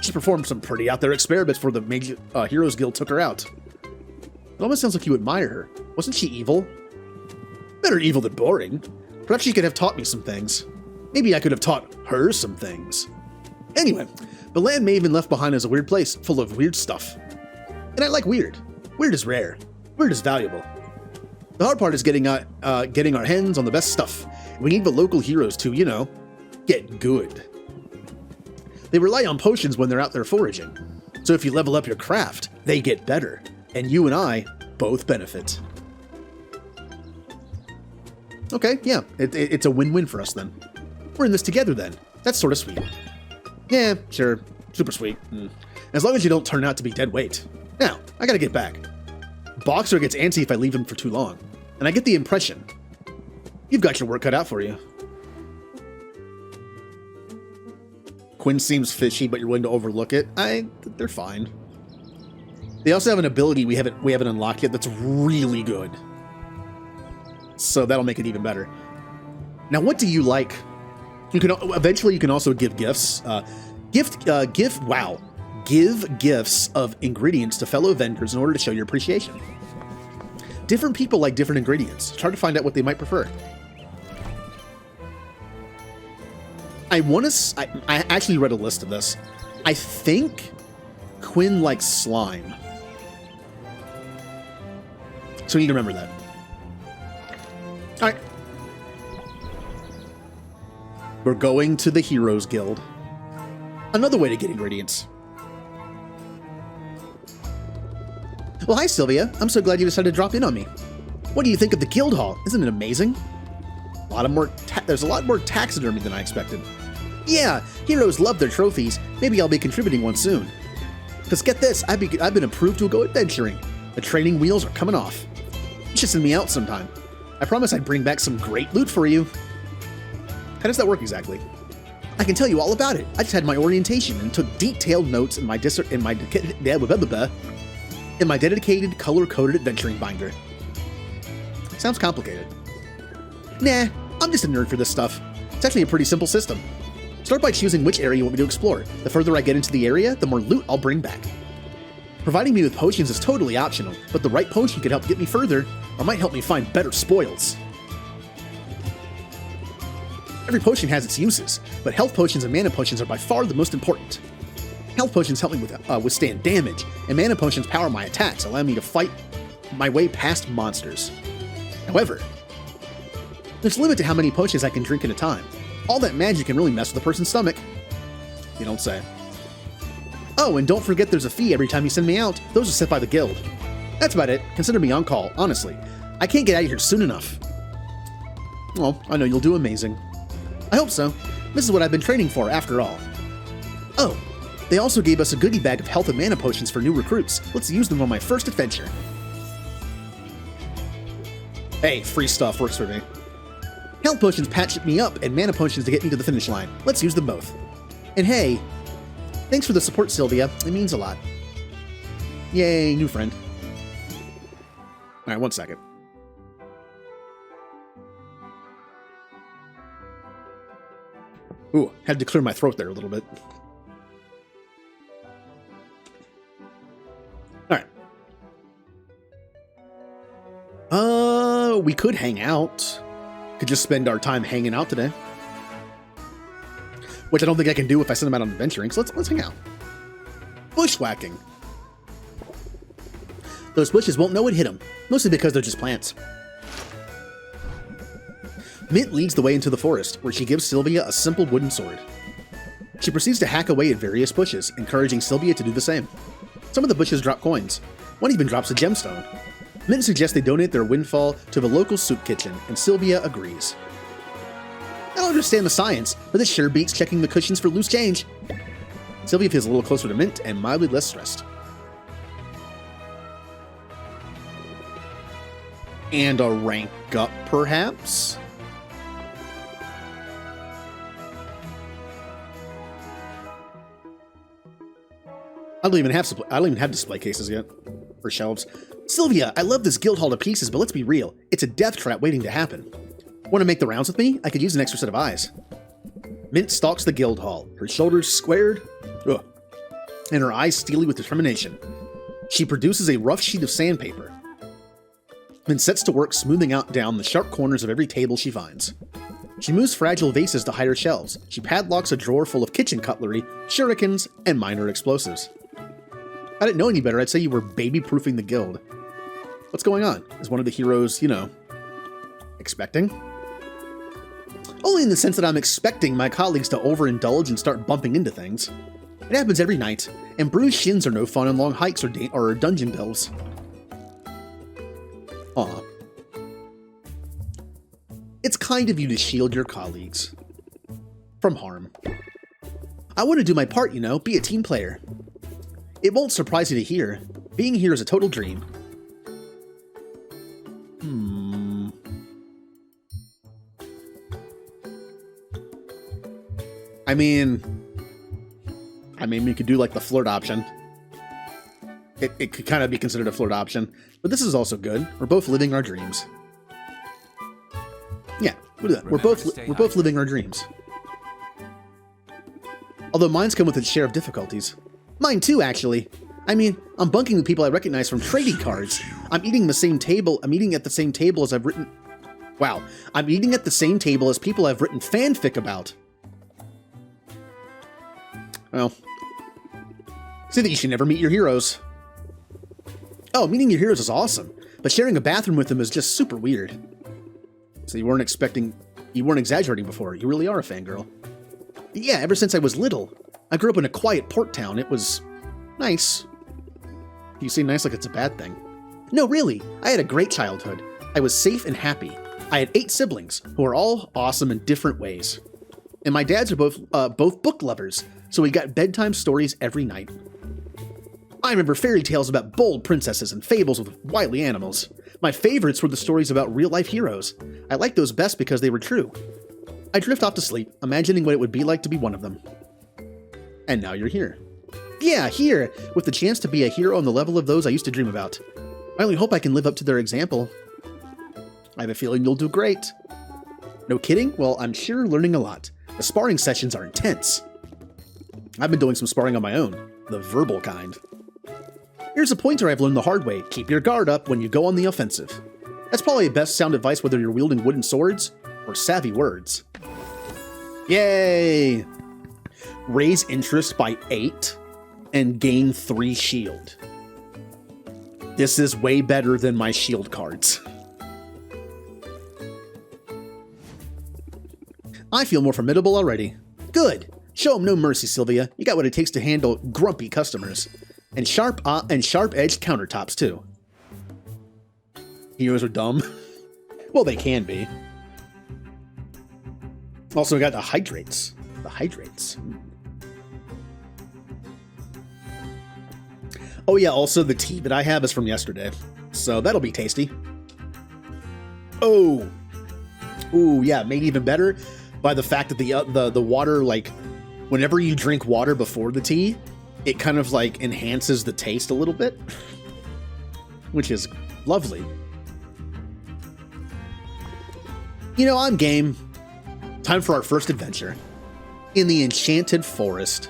She performed some pretty out there experiments before the Heroes Guild took her out. It almost sounds like you admire her. Wasn't she evil? Better evil than boring. Perhaps she could have taught me some things. Maybe I could have taught her some things. Anyway, the land Maven left behind is a weird place, full of weird stuff. And I like weird. Weird is rare. Weird is valuable. The hard part is getting our hands on the best stuff. We need the local heroes to, you know, get good. They rely on potions when they're out there foraging. So if you level up your craft, they get better. And you and I both benefit. Okay, yeah, it's a win-win for us then. We're in this together then. That's sort of sweet. Yeah, sure, super sweet. As long as you don't turn out to be dead weight. Now, I gotta get back. Boxer gets antsy if I leave him for too long. And I get the impression you've got your work cut out for you. Quinn seems fishy, but you're willing to overlook it. They're fine. They also have an ability we haven't unlocked yet that's really good. So that'll make it even better. Now, what do you like? Eventually you can also give gifts. Give gifts of ingredients to fellow vendors in order to show your appreciation. Different people like different ingredients. It's hard to find out what they might prefer. I actually read a list of this. I think Quinn likes slime. So you need to remember that. All right. We're going to the Heroes Guild. Another way to get ingredients. Well, hi, Sylvia. I'm so glad you decided to drop in on me. What do you think of the guild hall? Isn't it amazing? There's a lot more taxidermy than I expected. Yeah, heroes love their trophies. Maybe I'll be contributing one soon. Because get this, I've been approved to go adventuring. The training wheels are coming off. You should send me out sometime. I promise I'd bring back some great loot for you. How does that work exactly? I can tell you all about it. I just had my orientation and took detailed notes in my dedicated color-coded adventuring binder. Sounds complicated. Nah, I'm just a nerd for this stuff. It's actually a pretty simple system. Start by choosing which area you want me to explore. The further I get into the area, the more loot I'll bring back. Providing me with potions is totally optional, but the right potion could help get me further, or might help me find better spoils. Every potion has its uses, but health potions and mana potions are by far the most important. Health potions help me withstand damage, and mana potions power my attacks, allowing me to fight my way past monsters. However, there's a limit to how many potions I can drink at a time. All that magic can really mess with a person's stomach. You don't say. Oh, and don't forget there's a fee every time you send me out. Those are set by the guild. That's about it. Consider me on call, honestly. I can't get out of here soon enough. Well, I know you'll do amazing. I hope so. This is what I've been training for, after all. Oh, they also gave us a goodie bag of health and mana potions for new recruits. Let's use them on my first adventure. Hey, free stuff works for me. Health potions patch me up, and mana potions to get me to the finish line. Let's use them both. And hey, thanks for the support, Sylvia. It means a lot. Yay, new friend. Alright, 1 second. Ooh, had to clear my throat there a little bit. Alright. We could hang out. Could just spend our time hanging out today. Which I don't think I can do if I send them out on adventuring, so let's hang out. Bushwhacking. Those bushes won't know what hit them, mostly because they're just plants. Mint leads the way into the forest, where she gives Sylvia a simple wooden sword. She proceeds to hack away at various bushes, encouraging Sylvia to do the same. Some of the bushes drop coins. One even drops a gemstone. Mint suggests they donate their windfall to the local soup kitchen, and Sylvia agrees. I don't understand the science, but this sure beats checking the cushions for loose change. Sylvia feels a little closer to Mint and mildly less stressed. And a rank up, perhaps? I don't even have display cases yet. Or shelves. Sylvia, I love this guild hall to pieces, but let's be real. It's a death trap waiting to happen. Want to make the rounds with me? I could use an extra set of eyes. Mint stalks the guild hall, her shoulders squared, and her eyes steely with determination. She produces a rough sheet of sandpaper, then sets to work smoothing out down the sharp corners of every table she finds. She moves fragile vases to higher shelves. She padlocks a drawer full of kitchen cutlery, shurikens, and minor explosives. If I didn't know any better, I'd say you were baby-proofing the guild. What's going on? Is one of the heroes, expecting? Only in the sense that I'm expecting my colleagues to overindulge and start bumping into things. It happens every night, and bruised shins are no fun on long hikes or dungeon delves. Aw. It's kind of you to shield your colleagues from harm. I want to do my part, be a team player. It won't surprise you to hear. Being here is a total dream. I mean, we could do like the flirt option. It could kind of be considered a flirt option, but this is also good. We're both living our dreams. Yeah, we'll do that. We're both living our dreams. Although mine's come with its share of difficulties. Mine too, actually. I mean, I'm bunking with people I recognize from trading cards. I'm eating at the same table as I've written... Wow. I'm eating at the same table as people I've written fanfic about. Well, say that you should never meet your heroes. Oh, meeting your heroes is awesome, but sharing a bathroom with them is just super weird. So you weren't exaggerating before. You really are a fangirl. Yeah, ever since I was little. I grew up in a quiet port town. It was nice. You say nice like it's a bad thing. No, really. I had a great childhood. I was safe and happy. I had 8 siblings who are all awesome in different ways. And my dads are both book lovers, so we got bedtime stories every night. I remember fairy tales about bold princesses and fables with wily animals. My favorites were the stories about real-life heroes. I liked those best because they were true. I drift off to sleep, imagining what it would be like to be one of them. And now you're here. Yeah, here, with the chance to be a hero on the level of those I used to dream about. I only hope I can live up to their example. I have a feeling you'll do great. No kidding? Well, I'm sure learning a lot. The sparring sessions are intense. I've been doing some sparring on my own, the verbal kind. Here's a pointer I've learned the hard way. Keep your guard up when you go on the offensive. That's probably best sound advice whether you're wielding wooden swords or savvy words. Yay! Raise interest by 8? and gain 3 shield. This is way better than my shield cards. I feel more formidable already. Good. Show 'em no mercy, Sylvia. You got what it takes to handle grumpy customers. And sharp-edged countertops, too. Heroes are dumb. Well, they can be. Also, we got the hydrates. The hydrates. Oh yeah, also the tea that I have is from yesterday. So that'll be tasty. Oh. Ooh, yeah, made even better by the fact that the water, like, whenever you drink water before the tea, it kind of, like, enhances the taste a little bit. Which is lovely. You know, I'm game. Time for our first adventure. In the Enchanted Forest.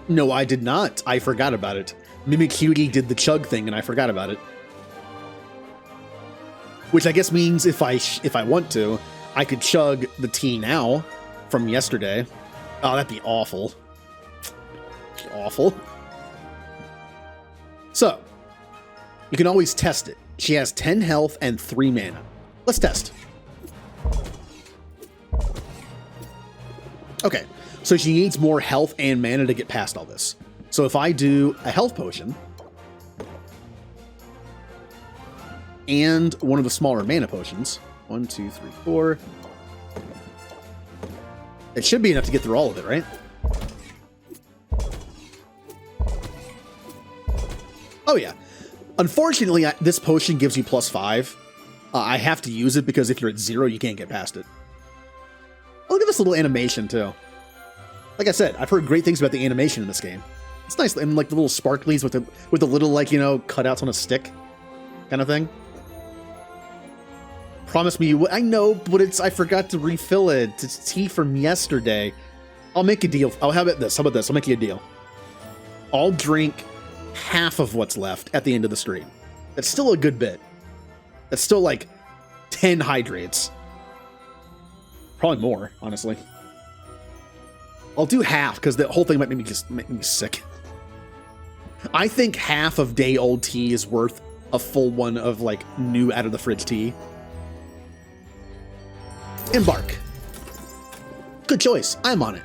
No, I did not. I forgot about it. Mimikyu did the chug thing and I forgot about it. Which I guess means if I want to, I could chug the tea now from yesterday. Oh, that'd be awful. Awful. So, you can always test it. She has 10 health and 3 mana. Let's test. Okay, so she needs more health and mana to get past all this. So if I do a health potion and one of the smaller mana potions, 1, 2, 3, 4, it should be enough to get through all of it, right? Oh yeah. Unfortunately, this potion gives you +5. I have to use it because if you're at 0, you can't get past it. Oh, look at this little animation, too. Like I said, I've heard great things about the animation in this game. It's nice, and like the little sparklies with the little, like, you know, cutouts on a stick kind of thing. Promise me you will. I know, but I forgot to refill it. It's tea from yesterday. I'll make a deal. Oh, how about this? How about this? I'll make you a deal. I'll drink half of what's left at the end of the stream. That's still a good bit. That's still like 10 hydrates. Probably more, honestly. I'll do half because the whole thing might make me sick. I think half of day-old tea is worth a full one of like new out of the fridge tea. Embark. Good choice. I'm on it.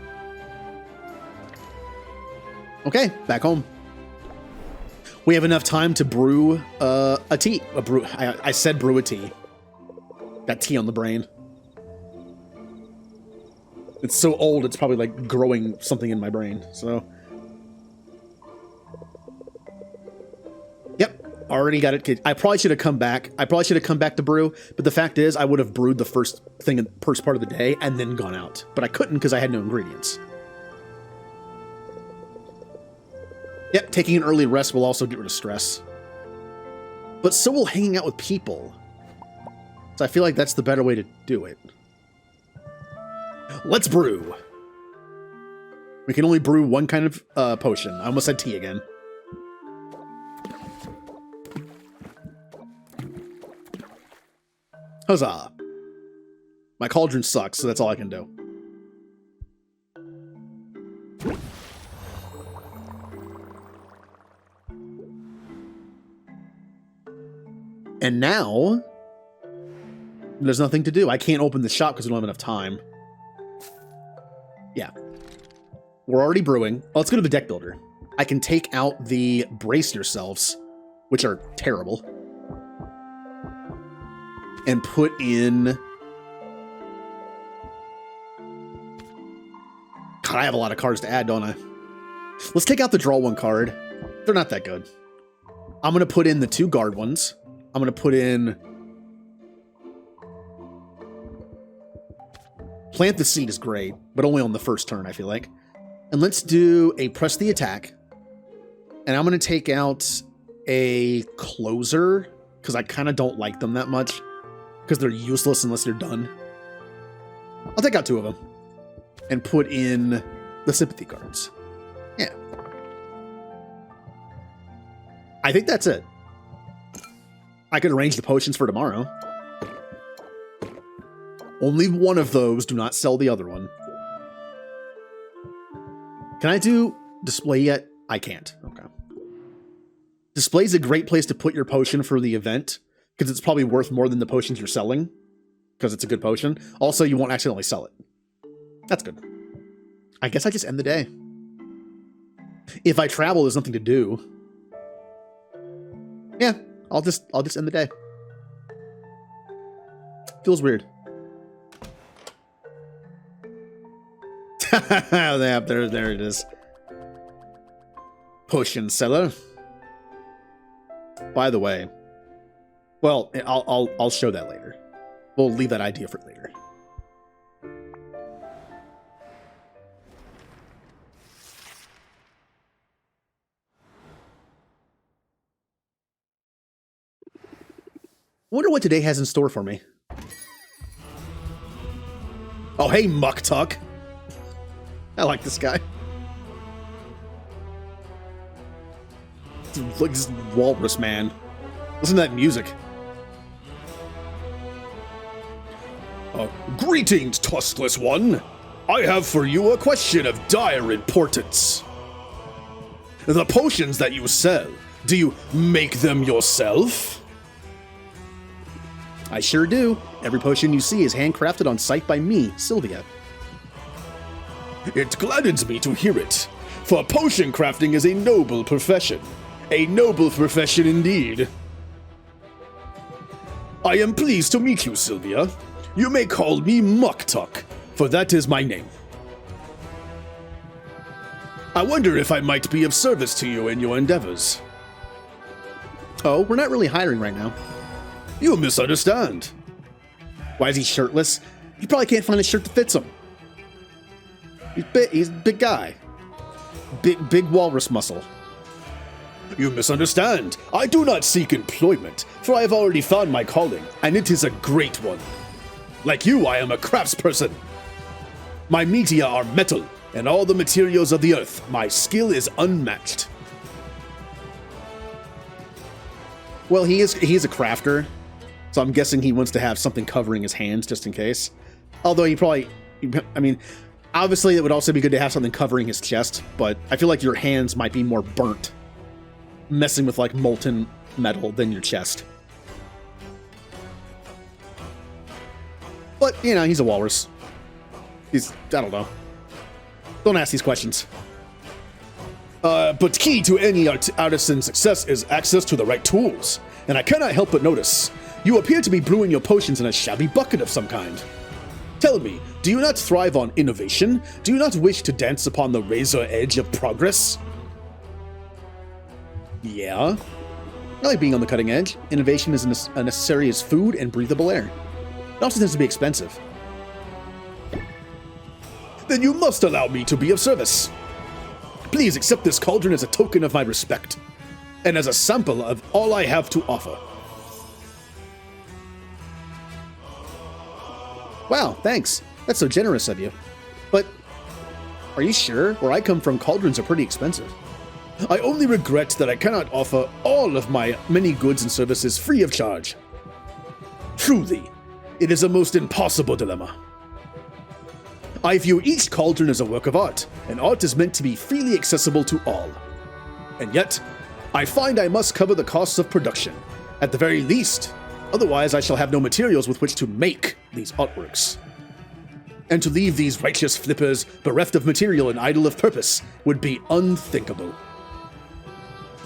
Okay, back home. We have enough time to brew a tea. I said brew a tea. Got tea on the brain. It's so old, it's probably like growing something in my brain, so. Yep, already got it. I probably should have come back. To brew, but the fact is I would have brewed the first part of the day and then gone out. But I couldn't because I had no ingredients. Yep, taking an early rest will also get rid of stress. But so will hanging out with people. So I feel like that's the better way to do it. Let's brew. We can only brew one kind of potion. I almost said tea again. Huzzah. My cauldron sucks, so that's all I can do. And now, there's nothing to do. I can't open the shop because we don't have enough time. Yeah. We're already brewing. Oh, let's go to the deck builder. I can take out the brace yourselves, which are terrible, and put in... God, I have a lot of cards to add, don't I? Let's take out the draw one card. They're not that good. I'm going to put in the 2 guard ones. I'm going to put in... Plant the Seed is great, but only on the first turn, I feel like. And let's do a press the attack. And I'm going to take out a closer, because I kind of don't like them that much. Because they're useless unless they're done. I'll take out 2 of them. And put in the sympathy cards. Yeah. I think that's it. I could arrange the potions for tomorrow. Only one of those. Do not sell the other one. Can I do display yet? I can't. Okay. Display's a great place to put your potion for the event, because it's probably worth more than the potions you're selling, because it's a good potion. Also, you won't accidentally sell it. That's good. I guess I just end the day. If I travel, there's nothing to do. Yeah, I'll just end the day. Feels weird. there it is. Potion seller. By the way, well, I'll show that later. We'll leave that idea for later. Wonder what today has in store for me. Oh, hey, Muck Tuck. I like this guy. Look, this walrus man. Listen to that music. Greetings, tuskless one. I have for you a question of dire importance. The potions that you sell, do you make them yourself? I sure do. Every potion you see is handcrafted on site by me, Sylvia. It gladdens me to hear it, for potion crafting is a noble profession. A noble profession indeed. I am pleased to meet you, Sylvia. You may call me Mucktuck, for that is my name. I wonder if I might be of service to you in your endeavors. Oh, we're not really hiring right now. You misunderstand. Why is he shirtless? You probably can't find a shirt that fits him. He's a big guy. Big walrus muscle. You misunderstand. I do not seek employment, for I have already found my calling, and it is a great one. Like you, I am a craftsperson. My media are metal, and all the materials of the earth. My skill is unmatched. Well, he is a crafter, so I'm guessing he wants to have something covering his hands just in case. Although I mean, obviously it would also be good to have something covering his chest, but I feel like your hands might be more burnt messing with like molten metal than your chest. But, you know, he's a walrus. I don't know. Don't ask these questions. But key to any artisan's success is access to the right tools. And I cannot help but notice, you appear to be brewing your potions in a shabby bucket of some kind. Tell me, do you not thrive on innovation? Do you not wish to dance upon the razor edge of progress? Yeah. I like being on the cutting edge. Innovation is as necessary as food and breathable air. It also tends to be expensive. Then you must allow me to be of service. Please accept this cauldron as a token of my respect, and as a sample of all I have to offer. Wow, thanks. That's so generous of you. But are you sure? Where I come from, cauldrons are pretty expensive. I only regret that I cannot offer all of my many goods and services free of charge. Truly, it is a most impossible dilemma. I view each cauldron as a work of art, and art is meant to be freely accessible to all. And yet, I find I must cover the costs of production, at the very least, otherwise I shall have no materials with which to make these artworks. And to leave these righteous flippers bereft of material and idle of purpose would be unthinkable.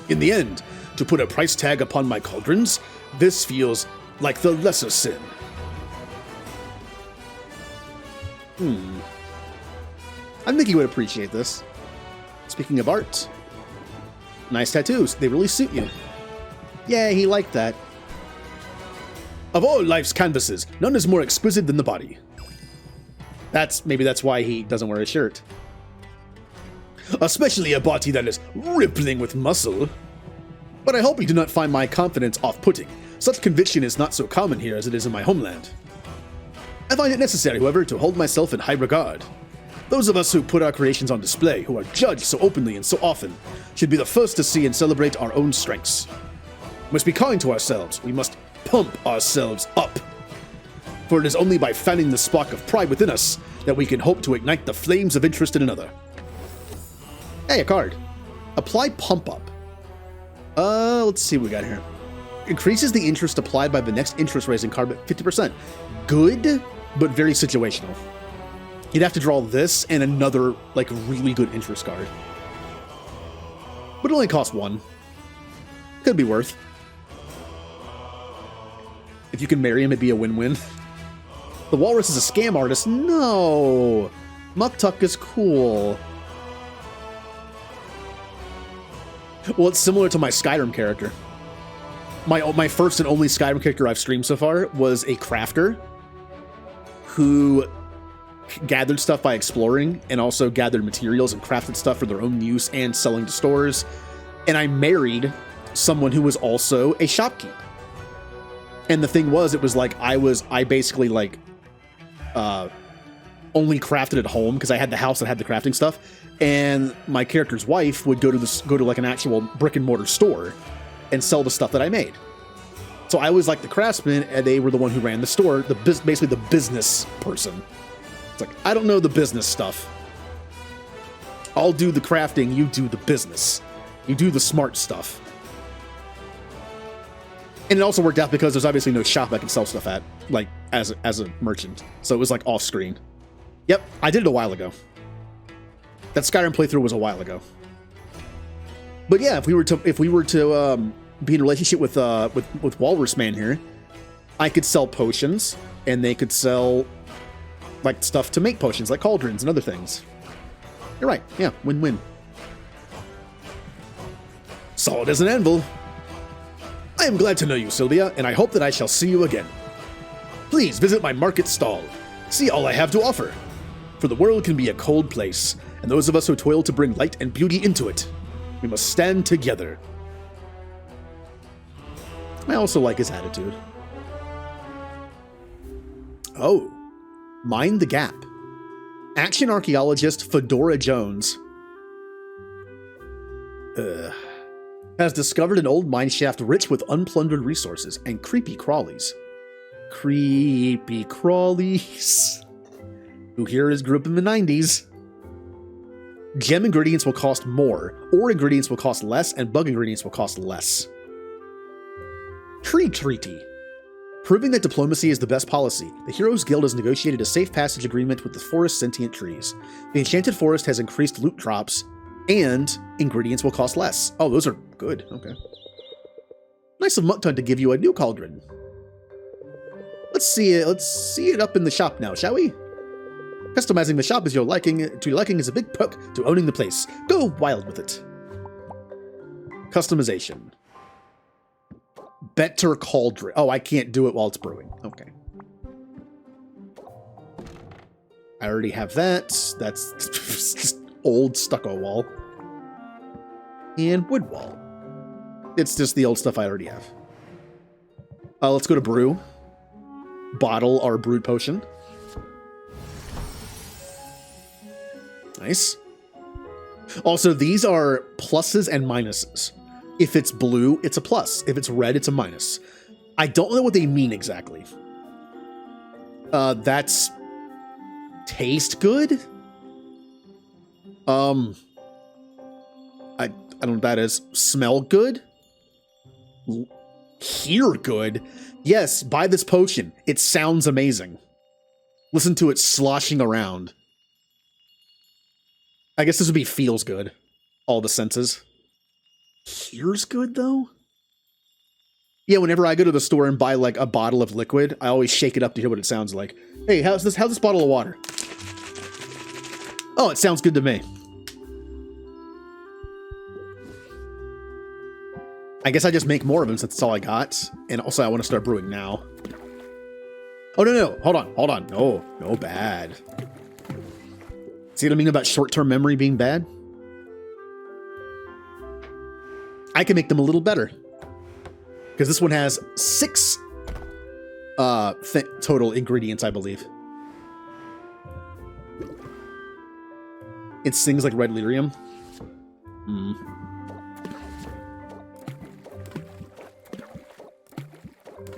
In the end, to put a price tag upon my cauldrons, this feels like the lesser sin. I think you would appreciate this. Speaking of art, nice tattoos. They really suit you. Yeah, he liked that. Of all life's canvases, none is more exquisite than the body. Maybe that's why he doesn't wear a shirt. Especially a body that is rippling with muscle. But I hope you do not find my confidence off-putting. Such conviction is not so common here as it is in my homeland. I find it necessary, however, to hold myself in high regard. Those of us who put our creations on display, who are judged so openly and so often, should be the first to see and celebrate our own strengths. We must be kind to ourselves. We must pump ourselves up. For it is only by fanning the spark of pride within us that we can hope to ignite the flames of interest in another. Hey, a card. Apply pump up. Let's see what we got here. Increases the interest applied by the next interest raising card by 50%. Good, but very situational. You'd have to draw this and another, like, really good interest card. But it only costs 1. Could be worth. If you can marry him, it'd be a win-win. The Walrus is a scam artist. No! Muktuk is cool. Well, it's similar to my Skyrim character. My first and only Skyrim character I've streamed so far was a crafter who gathered stuff by exploring and also gathered materials and crafted stuff for their own use and selling to stores. And I married someone who was also a shopkeep. And the thing was, it was like I basically like only crafted at home because I had the house that had the crafting stuff, and my character's wife would go to like an actual brick and mortar store and sell the stuff that I made. So I was like the craftsman, and they were the one who ran the store, basically the business person. It's like, I don't know the business stuff. I'll do the crafting, you do the business. You do the smart stuff. And it also worked out because there's obviously no shop I can sell stuff at, like, as a merchant. So it was like off screen. Yep, I did it a while ago. That Skyrim playthrough was a while ago. But yeah, if we were to be in a relationship with Walrus Man here, I could sell potions, and they could sell like stuff to make potions, like cauldrons and other things. You're right. Yeah, win-win. Solid as an anvil. I am glad to know you, Sylvia, and I hope that I shall see you again. Please visit my market stall. See all I have to offer. For the world can be a cold place, and those of us who toil to bring light and beauty into it, we must stand together. I also like his attitude. Oh, Mind the Gap. Action archaeologist Fedora Jones has discovered an old mineshaft rich with unplundered resources and creepy crawlies. Creepy crawlies. Who here is grew up in the 90s. Gem ingredients will cost more, ore ingredients will cost less, and bug ingredients will cost less. Tree Treaty. Proving that diplomacy is the best policy, the Heroes Guild has negotiated a safe passage agreement with the forest's sentient trees. The Enchanted Forest has increased loot drops, and ingredients will cost less. Oh, those are good. Okay. Nice of Muktuk to give you a new cauldron. Let's see it up in the shop now, shall we? Customizing the shop to your liking is a big perk to owning the place. Go wild with it. Customization. Better cauldron. Oh, I can't do it while it's brewing. Okay. I already have that. That's just old stucco wall. And wood wall. It's just the old stuff I already have. Let's go to brew. Bottle our brewed potion. Nice. Also, these are pluses and minuses. If it's blue, it's a plus. If it's red, it's a minus. I don't know what they mean exactly. That's taste good? I don't know what that is. Smell good? Hear good? Yes, buy this potion. It sounds amazing. Listen to it sloshing around. I guess this would be feels good. All the senses. Hears good, though? Yeah, whenever I go to the store and buy, like, a bottle of liquid, I always shake it up to hear what it sounds like. Hey, how's this bottle of water? Oh, it sounds good to me. I guess I just make more of them since that's all I got. And also, I want to start brewing now. Oh, no. Hold on. No, bad. See what I mean about short-term memory being bad? I can make them a little better. Because this one has 6 total ingredients, I believe. It sings like red lyrium.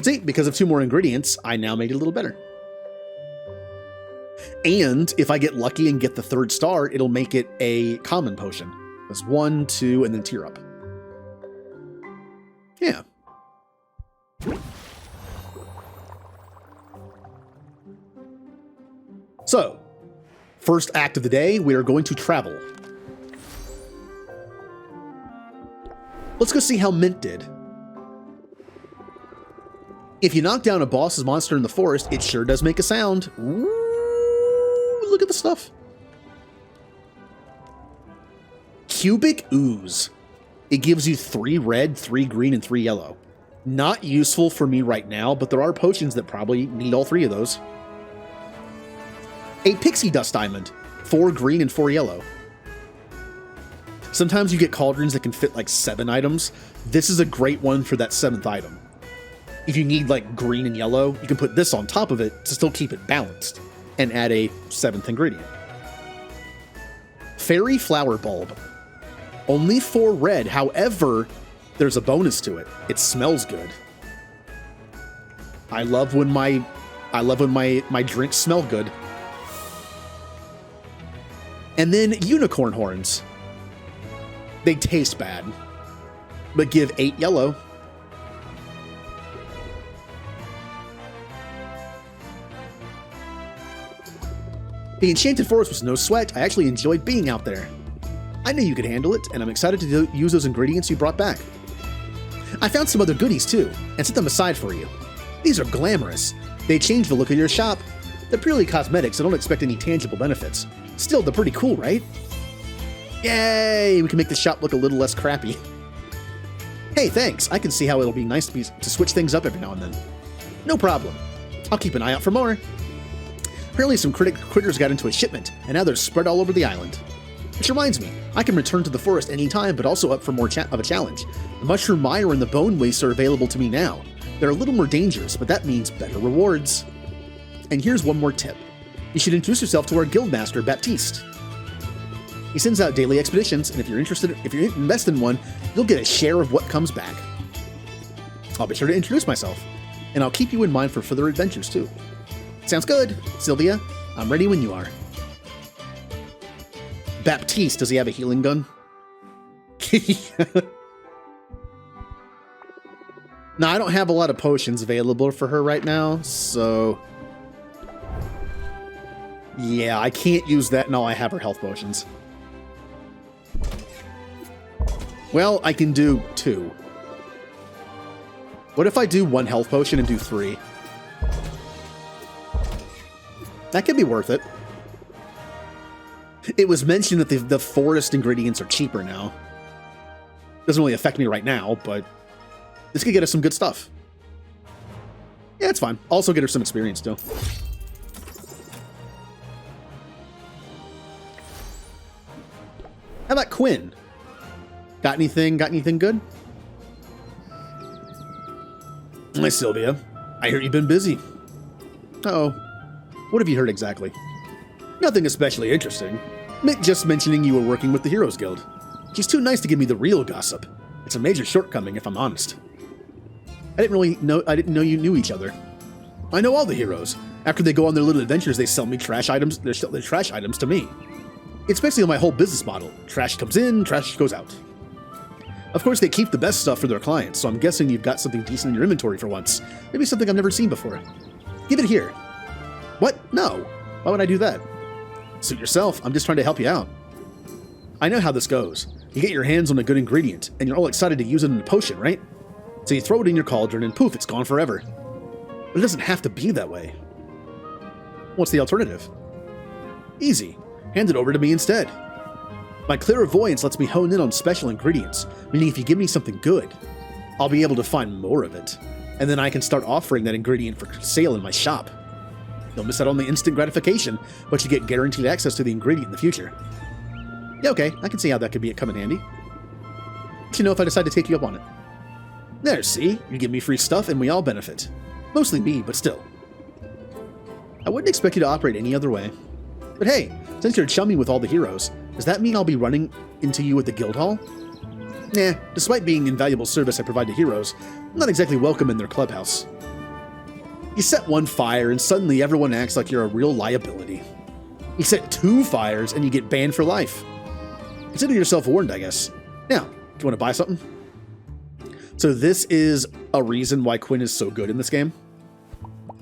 See, because of 2 more ingredients, I now made it a little better. And if I get lucky and get the 3rd star, it'll make it a common potion. There's 1, 2, and then tear up. Yeah. So, first act of the day, we are going to travel. Let's go see how Mint did. If you knock down a boss's monster in the forest, it sure does make a sound. Ooh, look at the stuff. Cubic Ooze. It gives you 3 red, 3 green, and 3 yellow. Not useful for me right now, but there are potions that probably need all 3 of those. A Pixie Dust Diamond. 4 green and 4 yellow. Sometimes you get cauldrons that can fit like 7 items. This is a great one for that 7th item. If you need like green and yellow, you can put this on top of it to still keep it balanced and add a 7th ingredient. Fairy Flower Bulb. Only 4 red, however, there's a bonus to it. It smells good. I love when my drinks smell good. And then Unicorn Horns. They taste bad, but give 8 yellow. The Enchanted Forest was no sweat. I actually enjoyed being out there. I knew you could handle it, and I'm excited to use those ingredients you brought back. I found some other goodies too, and set them aside for you. These are glamorous. They change the look of your shop. They're purely cosmetics, so don't expect any tangible benefits. Still, they're pretty cool, right? Yay! We can make the shop look a little less crappy. Hey, thanks. I can see how it'll be nice to switch things up every now and then. No problem. I'll keep an eye out for more. Apparently some critters got into a shipment, and now they're spread all over the island. Which reminds me, I can return to the forest anytime, but also up for more of a challenge. The Mushroom Mire and the Bone Waste are available to me now. They're a little more dangerous, but that means better rewards. And here's one more tip. You should introduce yourself to our guildmaster, Baptiste. He sends out daily expeditions, and if you invest in one, you'll get a share of what comes back. I'll be sure to introduce myself, and I'll keep you in mind for further adventures too. Sounds good, Sylvia. I'm ready when you are. Baptiste, does he have a healing gun? No, I don't have a lot of potions available for her right now, so... yeah, I can't use that. No, I have her health potions. Well, I can do 2. What if I do 1 health potion and do 3? That could be worth it. It was mentioned that the forest ingredients are cheaper now. Doesn't really affect me right now, but this could get us some good stuff. Yeah, it's fine. Also get her some experience, too. How about Quinn? Got anything good? Hi, Sylvia. I hear you've been busy. Uh-oh. What have you heard exactly? Nothing especially interesting. Just mentioning you were working with the Heroes Guild. She's too nice to give me the real gossip. It's a major shortcoming, if I'm honest. I didn't know you knew each other. I know all the heroes. After they go on their little adventures, they sell me trash items. They sell their trash items to me. It's basically my whole business model. Trash comes in, trash goes out. Of course, they keep the best stuff for their clients, so I'm guessing you've got something decent in your inventory for once. Maybe something I've never seen before. Give it here. What? No. Why would I do that? Suit yourself. I'm just trying to help you out. I know how this goes. You get your hands on a good ingredient, and you're all excited to use it in a potion, right? So you throw it in your cauldron, and poof, it's gone forever. But it doesn't have to be that way. What's the alternative? Easy. Hand it over to me instead. My clairvoyance lets me hone in on special ingredients, meaning if you give me something good, I'll be able to find more of it, and then I can start offering that ingredient for sale in my shop. You'll miss out on the instant gratification, but you get guaranteed access to the ingredient in the future. Yeah, okay, I can see how that could come in handy. Let you know if I decide to take you up on it. There, see? You give me free stuff and we all benefit. Mostly me, but still. I wouldn't expect you to operate any other way. But hey, since you're chummy with all the heroes, does that mean I'll be running into you at the guild hall? Nah, despite being invaluable service I provide to heroes, I'm not exactly welcome in their clubhouse. You set one fire and suddenly everyone acts like you're a real liability. You set 2 fires and you get banned for life. Consider yourself warned, I guess. Now, do you want to buy something? So this is a reason why Quinn is so good in this game,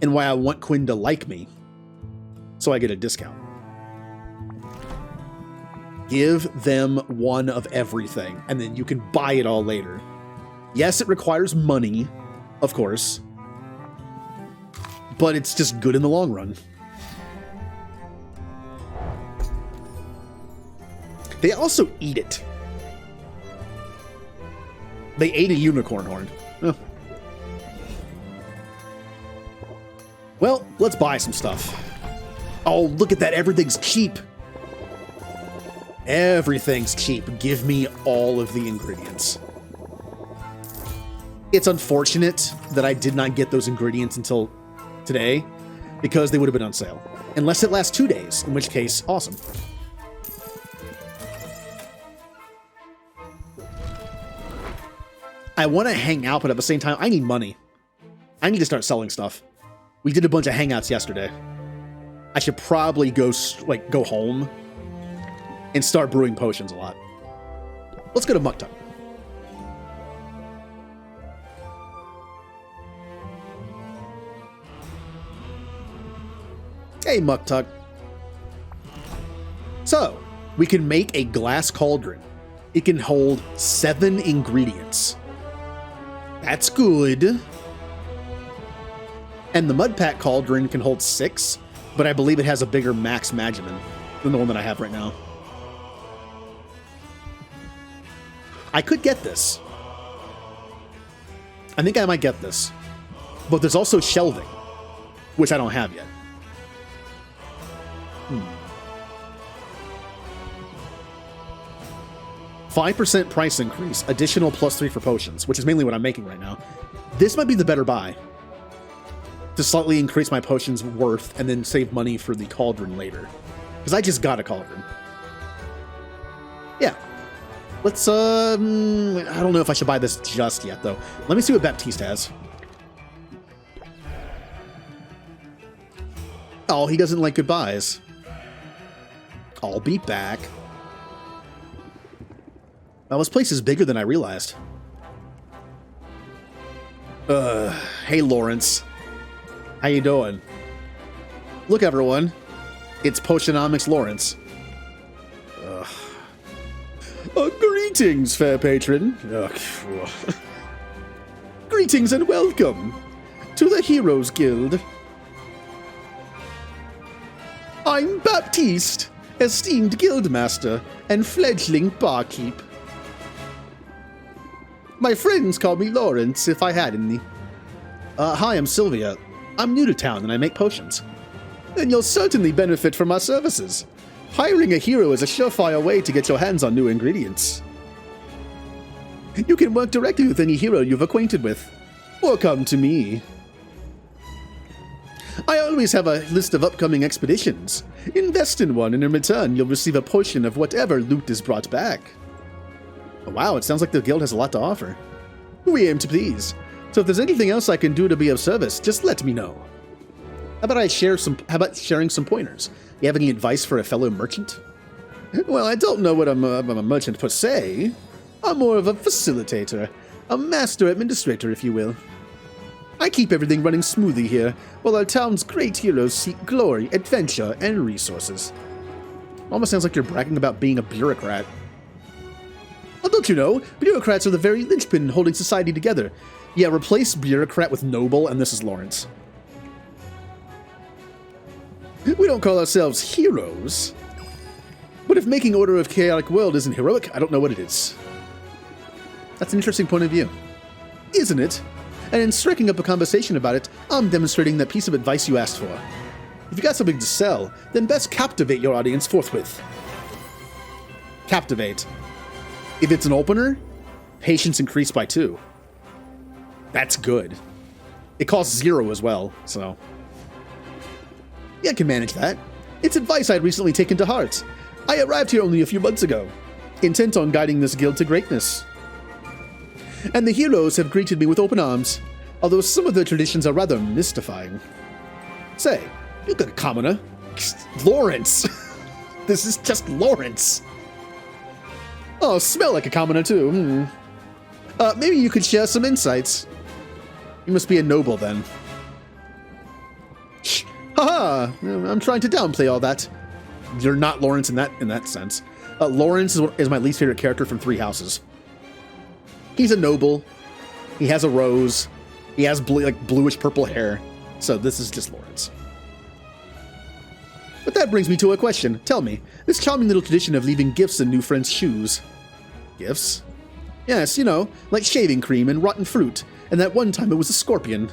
and why I want Quinn to like me, so I get a discount. Give them one of everything, and then you can buy it all later. Yes, it requires money, of course, but it's just good in the long run. They also eat it. They ate a unicorn horn. Oh. Well, let's buy some stuff. Oh, look at that. Everything's cheap. Everything's cheap. Give me all of the ingredients. It's unfortunate that I did not get those ingredients until today, because they would have been on sale. Unless it lasts 2 days, in which case, awesome. I want to hang out, but at the same time, I need money. I need to start selling stuff. We did a bunch of hangouts yesterday. I should probably go home and start brewing potions a lot. Let's go to Muktuk. Hey, Muktuk. So, we can make a glass cauldron. It can hold 7 ingredients. That's good. And the mud pack cauldron can hold 6, but I believe it has a bigger max magiman than the one that I have right now. I could get this. I think I might get this. But there's also shelving, which I don't have yet. 5% price increase, additional +3 for potions, which is mainly what I'm making right now. This might be the better buy. To slightly increase my potions worth and then save money for the cauldron later. Because I just got a cauldron. Yeah. Let's, I don't know if I should buy this just yet, though. Let me see what Baptiste has. Oh, he doesn't like goodbyes. I'll be back. Well, this place is bigger than I realized. Hey, Lawrence. How you doing? Look, everyone. It's Potionomics Lawrence. Greetings, fair patron. Greetings and welcome to the Heroes Guild. I'm Baptiste, esteemed guildmaster and fledgling barkeep. My friends call me Lawrence if I had any. Hi, I'm Sylvia. I'm new to town and I make potions. Then you'll certainly benefit from our services. Hiring a hero is a surefire way to get your hands on new ingredients. You can work directly with any hero you've acquainted with, or come to me. I always have a list of upcoming expeditions. Invest in one and in return you'll receive a portion of whatever loot is brought back. Wow, it sounds like the guild has a lot to offer. We aim to please, so if there's anything else I can do to be of service, just let me know. How about sharing some pointers? You have any advice for a fellow merchant? Well, I don't know what I'm a merchant per se. I'm more of a facilitator, a master administrator, if you will. I keep everything running smoothly here, while our town's great heroes seek glory, adventure, and resources. Almost sounds like you're bragging about being a bureaucrat. Well, don't you know, bureaucrats are the very linchpin holding society together. Yeah, replace bureaucrat with noble, and this is Lawrence. We don't call ourselves heroes. But if making order of chaotic world isn't heroic, I don't know what it is. That's an interesting point of view. Isn't it? And in striking up a conversation about it, I'm demonstrating that piece of advice you asked for. If you got something to sell, then best captivate your audience forthwith. Captivate. If it's an opener, patience increased by 2. That's good. It costs 0 as well, so... Yeah, I can manage that. It's advice I'd recently taken to heart. I arrived here only a few months ago, intent on guiding this guild to greatness. And the heroes have greeted me with open arms, although some of their traditions are rather mystifying. Say, look at a commoner. Lawrence! This is just Lawrence! Oh, smell like a commoner too. Maybe you could share some insights. You must be a noble then. Shh. Haha! I'm trying to downplay all that. You're not Lawrence in that sense. Lawrence is my least favorite character from Three Houses. He's a noble. He has a rose. He has bluish purple hair. So this is just Lawrence. But that brings me to a question. Tell me, this charming little tradition of leaving gifts in new friends' shoes. Gifts? Yes, you know, like shaving cream and rotten fruit, and that one time it was a scorpion.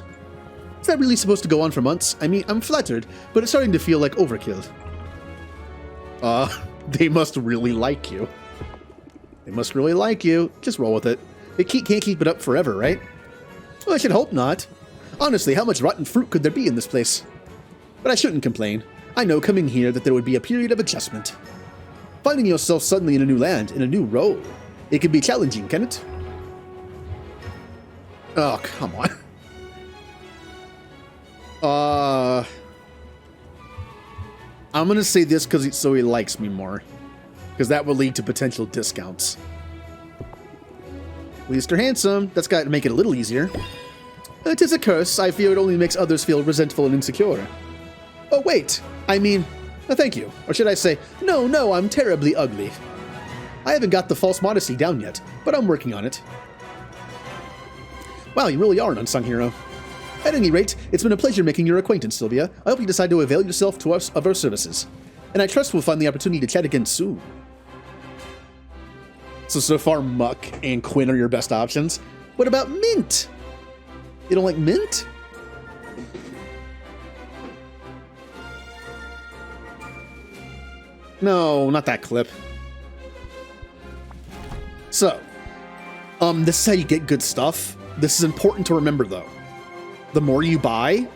Is that really supposed to go on for months? I mean, I'm flattered, but it's starting to feel like overkill. They must really like you. They must really like you. Just roll with it. They can't keep it up forever, right? Well, I should hope not. Honestly, how much rotten fruit could there be in this place? But I shouldn't complain. I know coming here that there would be a period of adjustment. Finding yourself suddenly in a new land, in a new role, it can be challenging, can it? Oh, come on. I'm gonna say this so he likes me more. Because that will lead to potential discounts. Least are handsome. That's got to make it a little easier. It is a curse. I fear it only makes others feel resentful and insecure. Oh, wait. I mean, thank you. Or should I say, no, I'm terribly ugly. I haven't got the false modesty down yet, but I'm working on it. Wow, you really are an unsung hero. At any rate, it's been a pleasure making your acquaintance, Sylvia. I hope you decide to avail yourself of our services. And I trust we'll find the opportunity to chat again soon. So far, Muck and Quinn are your best options. What about Mint? You don't like Mint? No, not that clip. So, this is how you get good stuff. This is important to remember, though. The more you buy,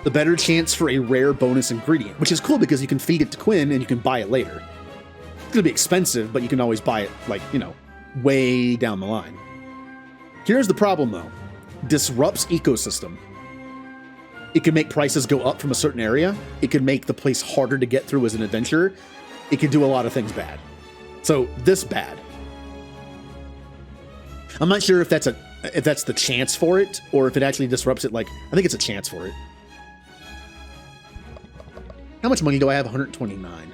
the better chance for a rare bonus ingredient, which is cool because you can feed it to Quinn and you can buy it later. It's gonna be expensive, but you can always buy it, like, you know, way down the line. Here's the problem, though. Disrupts ecosystem. It can make prices go up from a certain area. It can make the place harder to get through as an adventurer. It can do a lot of things bad. So, this bad. I'm not sure if that's the chance for it, or if it actually disrupts it. Like, I think it's a chance for it. How much money do I have? 129.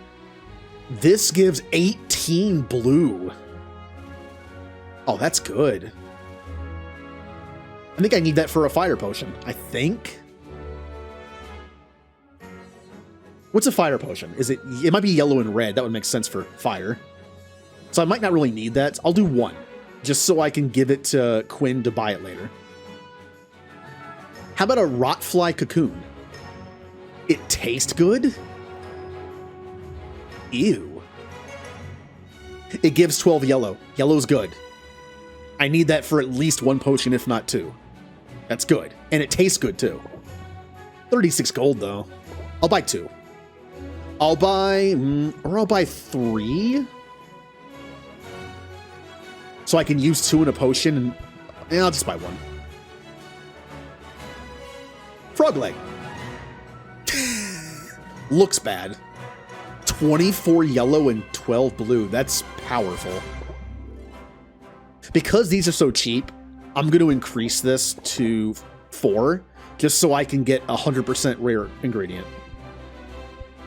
This gives 18 blue. Oh, that's good. I think I need that for a fire potion. I think. What's a fire potion? It might be yellow and red. That would make sense for fire. So I might not really need that. I'll do one, just so I can give it to Quinn to buy it later. How about a rotfly cocoon? It tastes good? Ew. It gives 12 yellow. Yellow's good. I need that for at least one potion, if not two. That's good. And it tastes good, too. 36 gold, though. I'll buy two. I'll buy 3? So I can use 2 in a potion, and I'll just buy 1. Frog leg. Looks bad. 24 yellow and 12 blue. That's powerful. Because these are so cheap, I'm going to increase this to 4, just so I can get 100% rare ingredient.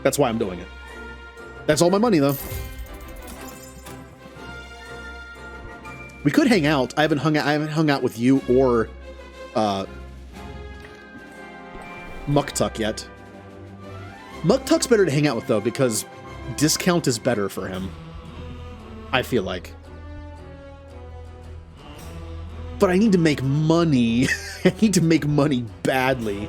That's why I'm doing it. That's all my money, though. We could hang out. I haven't hung out with you or Muktuk yet. Muktuk's better to hang out with, though, because discount is better for him. I feel like. But I need to make money. I need to make money badly.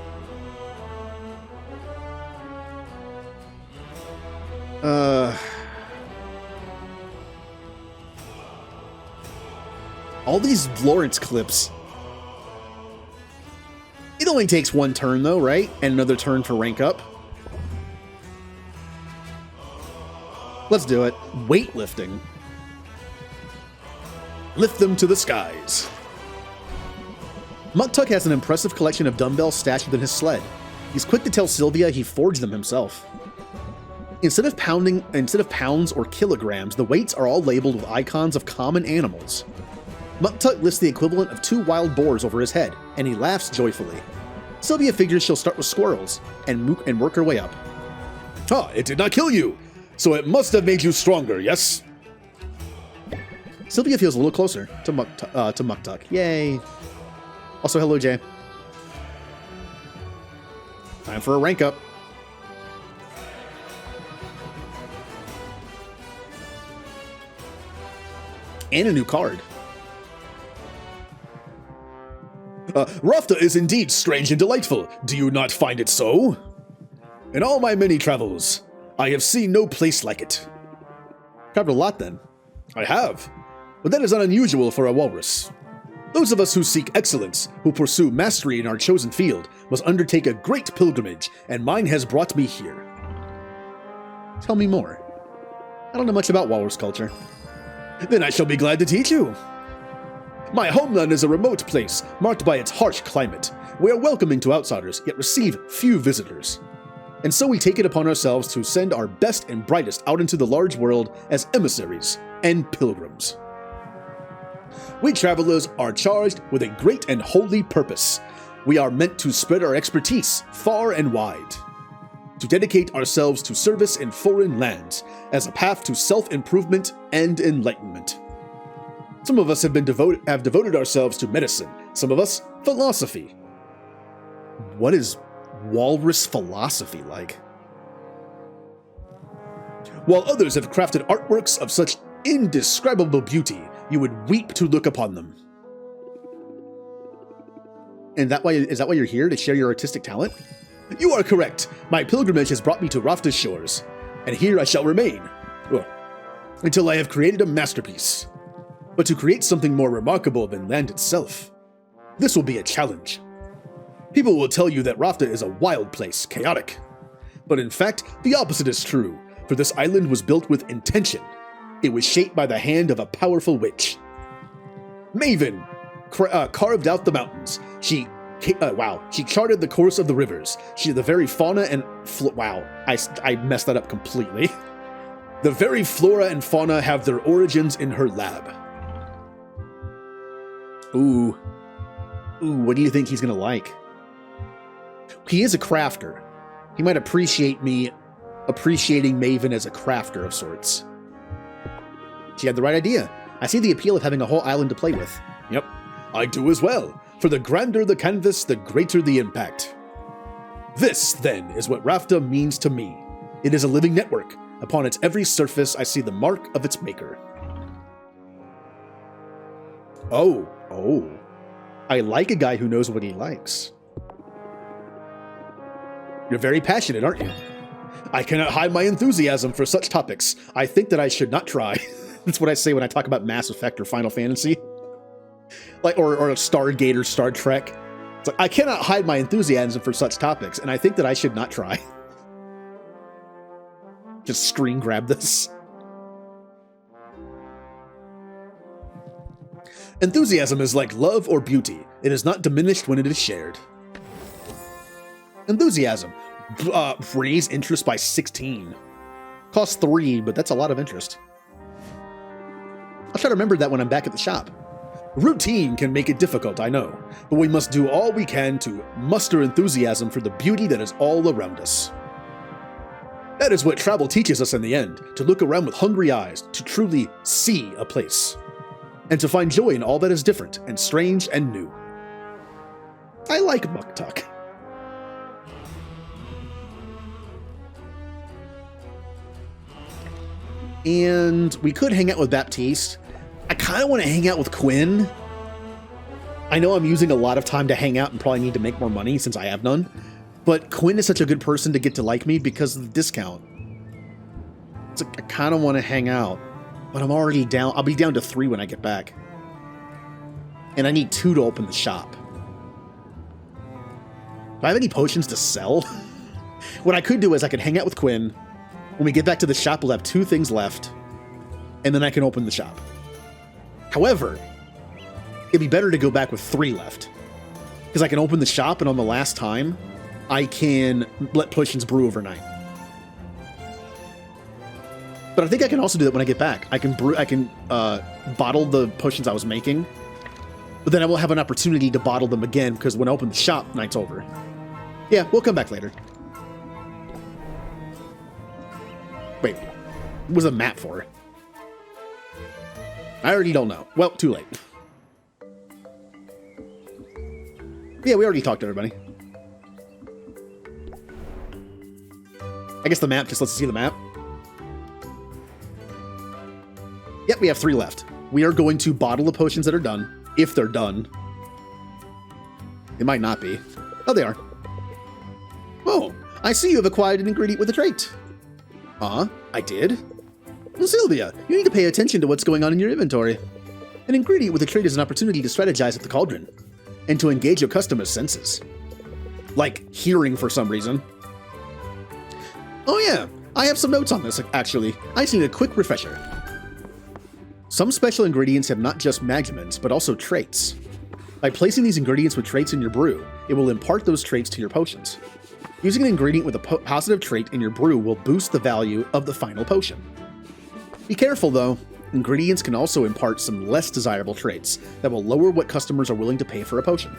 All these Lawrence clips. It only takes 1 turn, though, right? And another turn for rank up. Let's do it. Weightlifting. Lift them to the skies. Muktuk has an impressive collection of dumbbells stashed within his sled. He's quick to tell Sylvia he forged them himself. Instead of pounds or kilograms, the weights are all labeled with icons of common animals. Muktuk lists the equivalent of 2 wild boars over his head, and he laughs joyfully. Sylvia figures she'll start with squirrels and work her way up. Ah, it did not kill you, so it must have made you stronger, yes? Sylvia feels a little closer to Muktuk. Yay. Also, hello, Jay. Time for a rank up. And a new card. Rafta is indeed strange and delightful. Do you not find it so? In all my many travels, I have seen no place like it. Covered a lot, then. I have, but that is not unusual for a walrus. Those of us who seek excellence, who pursue mastery in our chosen field, must undertake a great pilgrimage, and mine has brought me here. Tell me more. I don't know much about walrus culture. Then I shall be glad to teach you. My homeland is a remote place, marked by its harsh climate. We are welcoming to outsiders, yet receive few visitors. And so we take it upon ourselves to send our best and brightest out into the large world as emissaries and pilgrims. We travelers are charged with a great and holy purpose. We are meant to spread our expertise far and wide, to dedicate ourselves to service in foreign lands as a path to self-improvement and enlightenment. Some of us have devoted ourselves to medicine, some of us philosophy. What is walrus philosophy like? While others have crafted artworks of such indescribable beauty, you would weep to look upon them. And is that why you're here, to share your artistic talent? You are correct. My pilgrimage has brought me to Rafta's shores, and here I shall remain, until I have created a masterpiece. But to create something more remarkable than land itself, this will be a challenge. People will tell you that Rafta is a wild place, chaotic. But in fact, the opposite is true, for this island was built with intention. It was shaped by the hand of a powerful witch. Maven carved out the mountains. She charted the course of the rivers. The very fauna and I messed that up completely. The very flora and fauna have their origins in her lab. Ooh, what do you think he's gonna like? He is a crafter. He might appreciate me appreciating Maven as a crafter of sorts. She had the right idea. I see the appeal of having a whole island to play with. Yep, I do as well. For the grander the canvas, the greater the impact. This, then, is what Rafta means to me. It is a living network. Upon its every surface, I see the mark of its maker. Oh. I like a guy who knows what he likes. You're very passionate, aren't you? I cannot hide my enthusiasm for such topics. I think that I should not try. That's what I say when I talk about Mass Effect or Final Fantasy. Or Stargate or Star Trek. It's like, I cannot hide my enthusiasm for such topics, and I think that I should not try. Just screen grab this. Enthusiasm is like love or beauty. It is not diminished when it is shared. Enthusiasm. Raise interest by 16. Costs 3, but that's a lot of interest. I'll try to remember that when I'm back at the shop. Routine can make it difficult, I know, but we must do all we can to muster enthusiasm for the beauty that is all around us. That is what travel teaches us in the end, to look around with hungry eyes, to truly see a place, and to find joy in all that is different and strange and new. I like Muktuk. And we could hang out with Baptiste. I kind of want to hang out with Quinn. I know I'm using a lot of time to hang out and probably need to make more money since I have none. But Quinn is such a good person to get to like me because of the discount. It's like, I kind of want to hang out. But I'm already down. I'll be down to 3 when I get back. And I need 2 to open the shop. Do I have any potions to sell? What I could do is I could hang out with Quinn. When we get back to the shop, we'll have 2 things left. And then I can open the shop. However, it'd be better to go back with 3 left. Because I can open the shop, and on the last time, I can let potions brew overnight. But I think I can also do that when I get back. I can bottle the potions I was making, but then I will have an opportunity to bottle them again because when I open the shop, night's over. Yeah, we'll come back later. Wait, what was the map for? I already don't know. Well, too late. Yeah, we already talked to everybody. I guess the map just lets us see the map. Yep, we have 3 left. We are going to bottle the potions that are done, if they're done. It might not be. Oh, they are. Oh, I see you have acquired an ingredient with a trait. I did? Well, Sylvia, you need to pay attention to what's going on in your inventory. An ingredient with a trait is an opportunity to strategize at the cauldron, and to engage your customers' senses. Like hearing for some reason. Oh yeah, I have some notes on this, actually. I just need a quick refresher. Some special ingredients have not just measurements, but also traits. By placing these ingredients with traits in your brew, it will impart those traits to your potions. Using an ingredient with a positive trait in your brew will boost the value of the final potion. Be careful though, ingredients can also impart some less desirable traits that will lower what customers are willing to pay for a potion.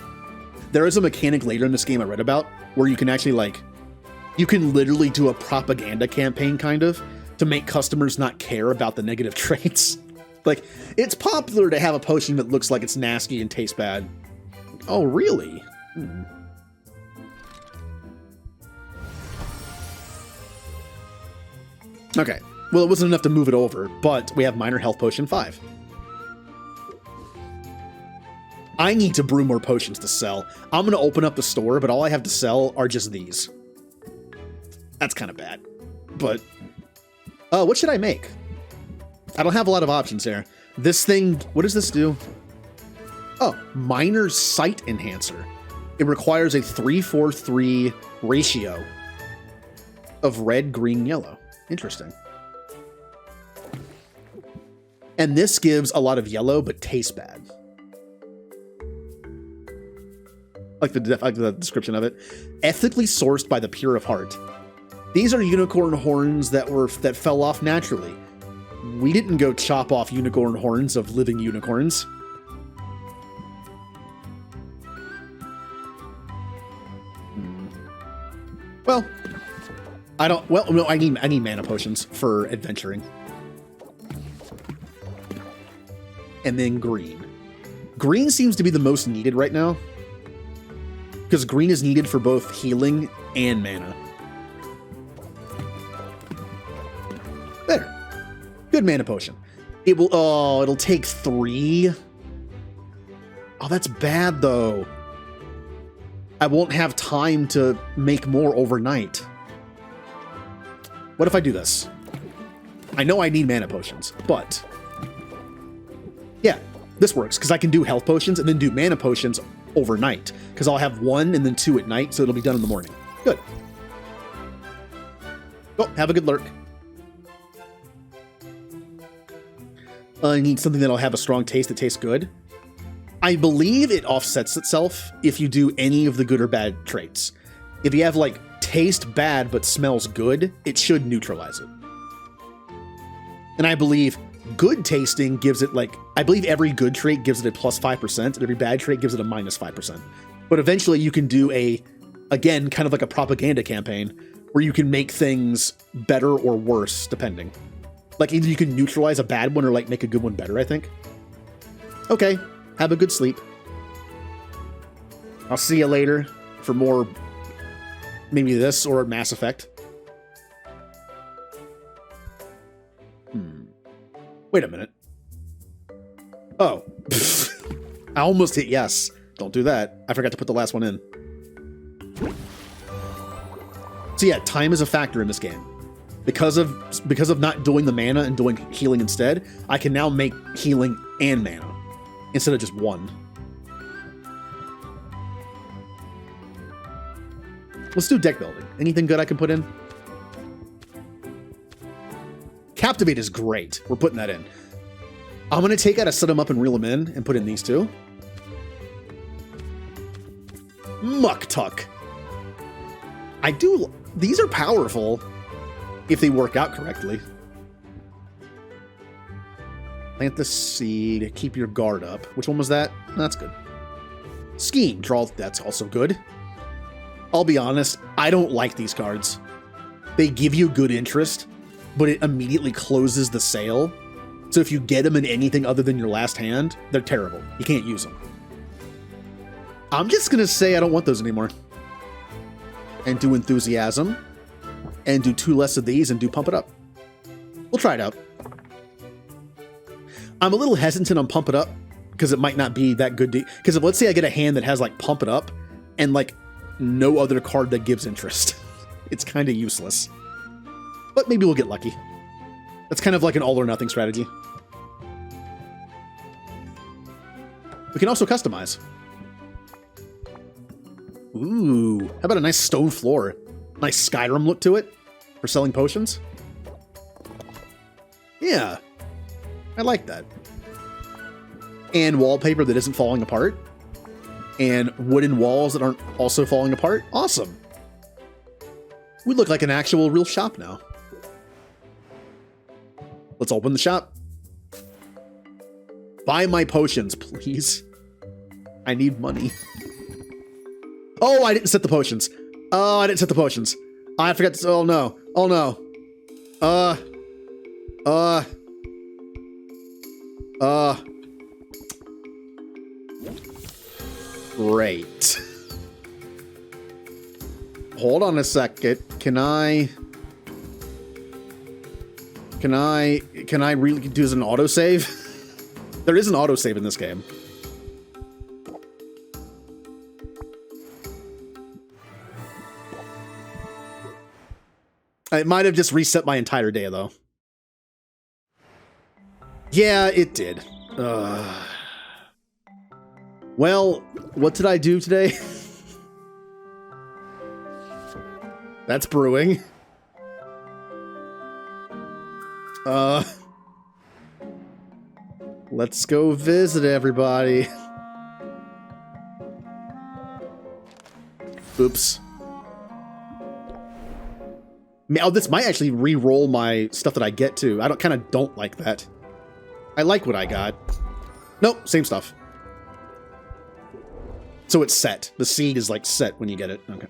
There is a mechanic later in this game I read about where you can actually you can literally do a propaganda campaign kind of to make customers not care about the negative traits. Like, it's popular to have a potion that looks like it's nasty and tastes bad. Oh, really? Okay. Well, it wasn't enough to move it over, but we have minor health potion 5. I need to brew more potions to sell. I'm going to open up the store, but all I have to sell are just these. That's kind of bad. But, what should I make? I don't have a lot of options here. This thing, what does this do? Oh, minor sight enhancer. It requires a 3-4-3 ratio of red, green, yellow. Interesting. And this gives a lot of yellow, but tastes bad. Like the description of it. Ethically sourced by the pure of heart. These are unicorn horns that fell off naturally. We didn't go chop off unicorn horns of living unicorns. Well, I need mana potions for adventuring. And then green. Green seems to be the most needed right now, because green is needed for both healing and mana. There. Good mana potion. It'll take 3. Oh, that's bad though. I won't have time to make more overnight. What if I do this? I know I need mana potions, but yeah, this works because I can do health potions and then do mana potions overnight because I'll have 1 and then 2 at night, so it'll be done in the morning. Good. Oh, have a good lurk. I need something that'll have a strong taste that tastes good. I believe it offsets itself if you do any of the good or bad traits. If you have taste bad but smells good, it should neutralize it. And I believe good tasting gives it I believe every good trait gives it a plus 5% and every bad trait gives it a minus 5%. But eventually you can do again, kind of like a propaganda campaign where you can make things better or worse depending. Either you can neutralize a bad one or make a good one better, I think. Okay, have a good sleep. I'll see you later for more, maybe this or Mass Effect. Wait a minute. Oh. I almost hit yes. Don't do that. I forgot to put the last one in. So yeah, time is a factor in this game. Because of not doing the mana and doing healing instead, I can now make healing and mana instead of just 1. Let's do deck building. Anything good I can put in? Captivate is great. We're putting that in. I'm going to take out a set them up and reel them in and put in these 2. Muck Tuck. These are powerful if they work out correctly. Plant the seed. Keep your guard up. Which one was that? That's good. Scheme. Draw. That's also good. I'll be honest. I don't like these cards. They give you good interest, but it immediately closes the sale. So if you get them in anything other than your last hand, they're terrible. You can't use them. I'm just going to say I don't want those anymore. And do Enthusiasm. And do 2 less of these and do Pump It Up. We'll try it out. I'm a little hesitant on Pump It Up because it might not be that good. Because let's say I get a hand that has like Pump It Up and like no other card that gives interest. It's kind of useless. But maybe we'll get lucky. That's kind of like an all or nothing strategy. We can also customize. Ooh, how about a nice stone floor? Nice Skyrim look to it for selling potions. Yeah, I like that. And wallpaper that isn't falling apart. And wooden walls that aren't also falling apart. Awesome. We look like an actual real shop now. Let's open the shop. Buy my potions, please. I need money. Oh, I didn't set the potions. Oh, I didn't set the potions. I forgot to... Oh, no. Oh, no. Great. Hold on a second. Can I really do as an autosave? There is an autosave in this game. It might have just reset my entire day, though. Yeah, it did. Well, what did I do today? That's brewing. Let's go visit everybody. Oops. Oh, this might actually re-roll my stuff that I get too. I kind of don't like that. I like what I got. Nope, same stuff. So it's set. The seed is like set when you get it. Okay.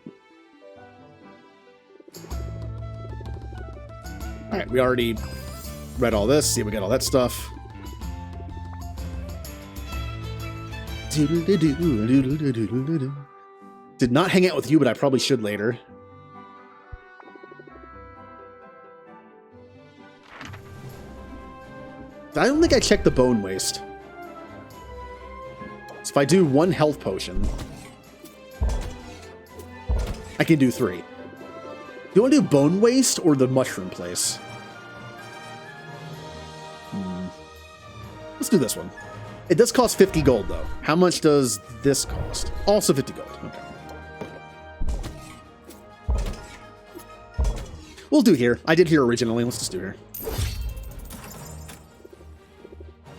All right, we already read all this. See, we got all that stuff. Did not hang out with you, but I probably should later. I don't think I checked the bone waste. So if I do 1 health potion, I can do 3. Do you want to do bone waste or the mushroom place? Let's do this one. It does cost 50 gold, though. How much does this cost? Also 50 gold. Okay. We'll do here. I did here originally. Let's just do here.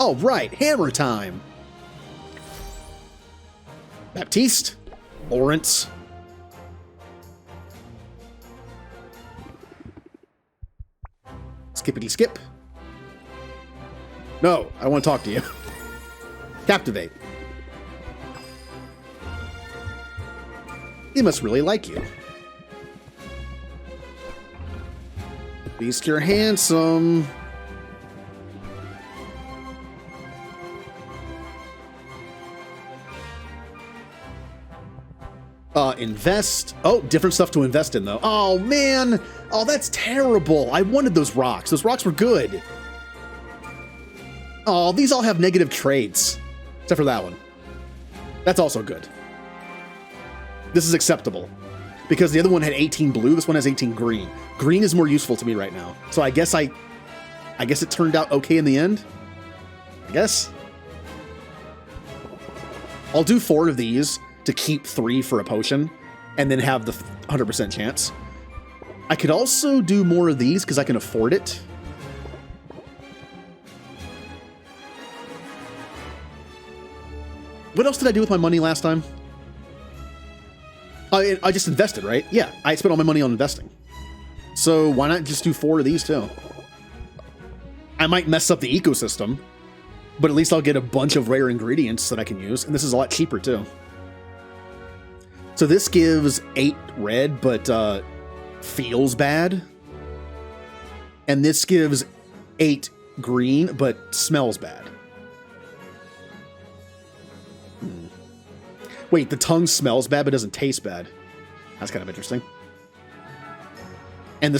Oh, right. Hammer time. Baptiste. Lawrence. Skippity skip. No, I want to talk to you. Captivate. He must really like you. Beast, you're handsome. Invest. Oh, different stuff to invest in, though. Oh, man. Oh, that's terrible. I wanted those rocks. Those rocks were good. Oh, these all have negative traits. Except for that one. That's also good. This is acceptable. Because the other one had 18 blue, this one has 18 green. Green is more useful to me right now. So I guess it turned out okay in the end. I guess. I'll do 4 of these to keep 3 for a potion, and then have the 100% chance. I could also do more of these because I can afford it. What else did I do with my money last time? I just invested, right? Yeah, I spent all my money on investing. So why not just do 4 of these too? I might mess up the ecosystem, But at least I'll get a bunch of rare ingredients that I can use, and this is a lot cheaper too. So this gives 8 red, but feels bad. And this gives 8 green, but smells bad. Wait, the tongue smells bad, but doesn't taste bad. That's kind of interesting. And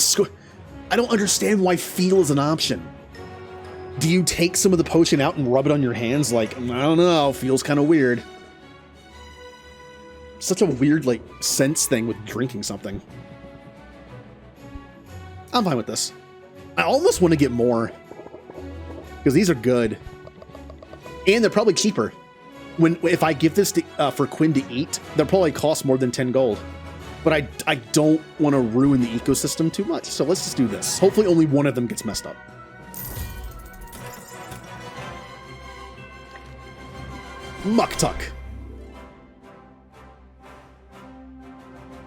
I don't understand why feel is an option. Do you take some of the potion out and rub it on your hands? Like, I don't know, feels kind of weird. Such a weird, like, sense thing with drinking something. I'm fine with this. I almost want to get more. Because these are good. And they're probably cheaper. If I give this to, for Quinn to eat, they'll probably cost more than 10 gold. But I don't want to ruin the ecosystem too much. So let's just do this. Hopefully only one of them gets messed up. Muktuk.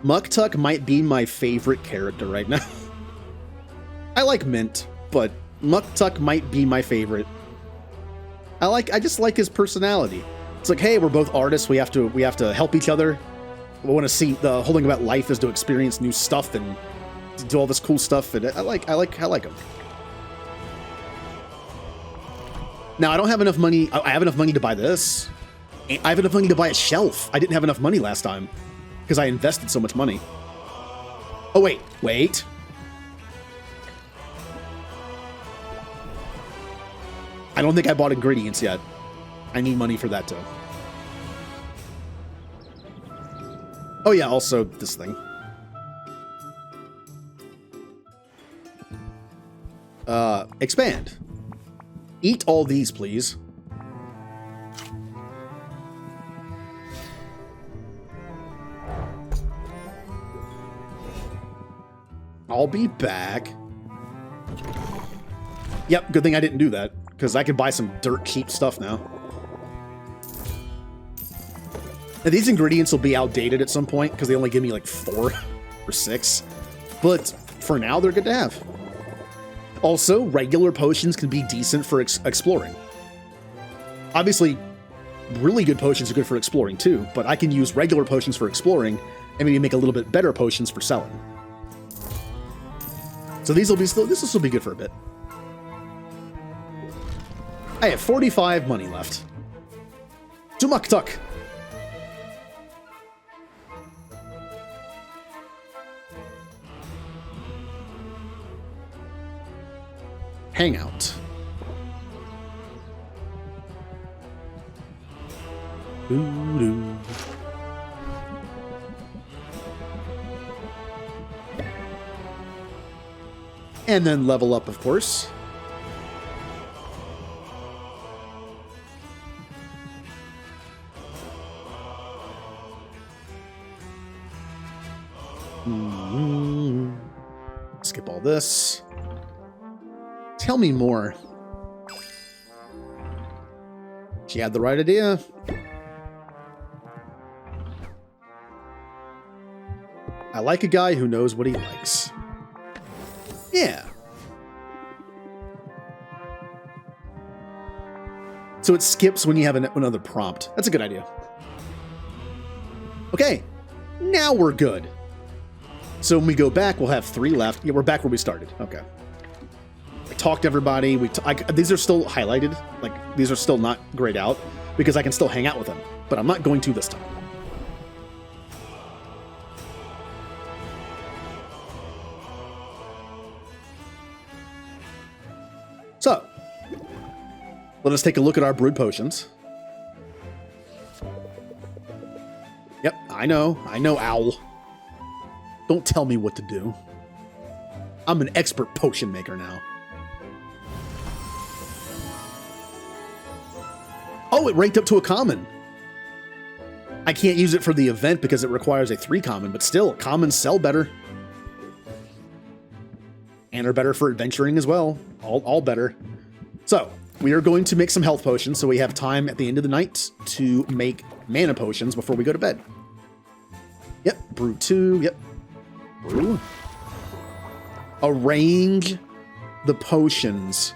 Muktuk might be my favorite character right now. I like Mint, but Muktuk might be my favorite. I just like his personality. It's like, hey, we're both artists. We have to help each other. We want to see the whole thing about life is to experience new stuff and to do all this cool stuff. And I like him. Now I don't have enough money. I have enough money to buy this. I have enough money to buy a shelf. I didn't have enough money last time because I invested so much money. Oh, wait. I don't think I bought ingredients yet. I need money for that too. Oh yeah, also this thing. Expand. Eat all these, please. I'll be back. Yep, good thing I didn't do that, because I could buy some dirt cheap stuff now. Now these ingredients will be outdated at some point, because they only give me like 4 or 6. But for now, they're good to have. Also, regular potions can be decent for exploring. Obviously, really good potions are good for exploring too, but I can use regular potions for exploring and maybe make a little bit better potions for selling. So this will still be good for a bit. I have 45 money left. Tumaktuk. Hangout. Doo-doo. And then level up, of course. Skip all this. Tell me more. She had the right idea. I like a guy who knows what he likes. Yeah. So it skips when you have another prompt. That's a good idea. Okay. Now we're good. So when we go back, we'll have 3 left. Yeah, we're back where we started. Okay. I talked to everybody. These are still highlighted. Like, these are still not grayed out because I can still hang out with them. But I'm not going to this time. So, let us take a look at our brewed potions. Yep, I know, Owl. Don't tell me what to do. I'm an expert potion maker now. Oh, it ranked up to a common. I can't use it for the event because it requires a 3 common, but still, commons sell better. And are better for adventuring as well. All better. So, we are going to make some health potions, so we have time at the end of the night to make mana potions before we go to bed. Yep, brew 2, yep. Brew. Arrange the potions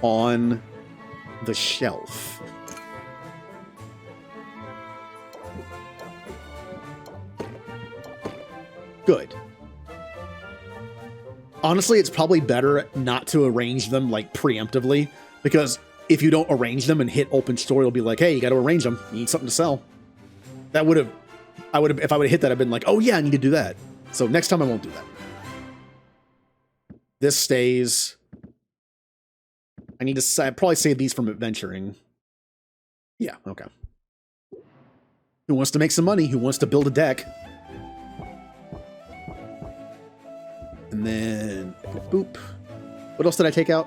on the shelf. Good. Honestly, it's probably better not to arrange them like preemptively, because if you don't arrange them and hit open store, it'll be like, hey, you got to arrange them. You need something to sell. That would have, if I would have hit that, I've been like, oh yeah, I need to do that. So next time I won't do that. This stays. I need to I'd probably save these from adventuring. Yeah, okay. Who wants to make some money? Who wants to build a deck? And then, boop. What else did I take out?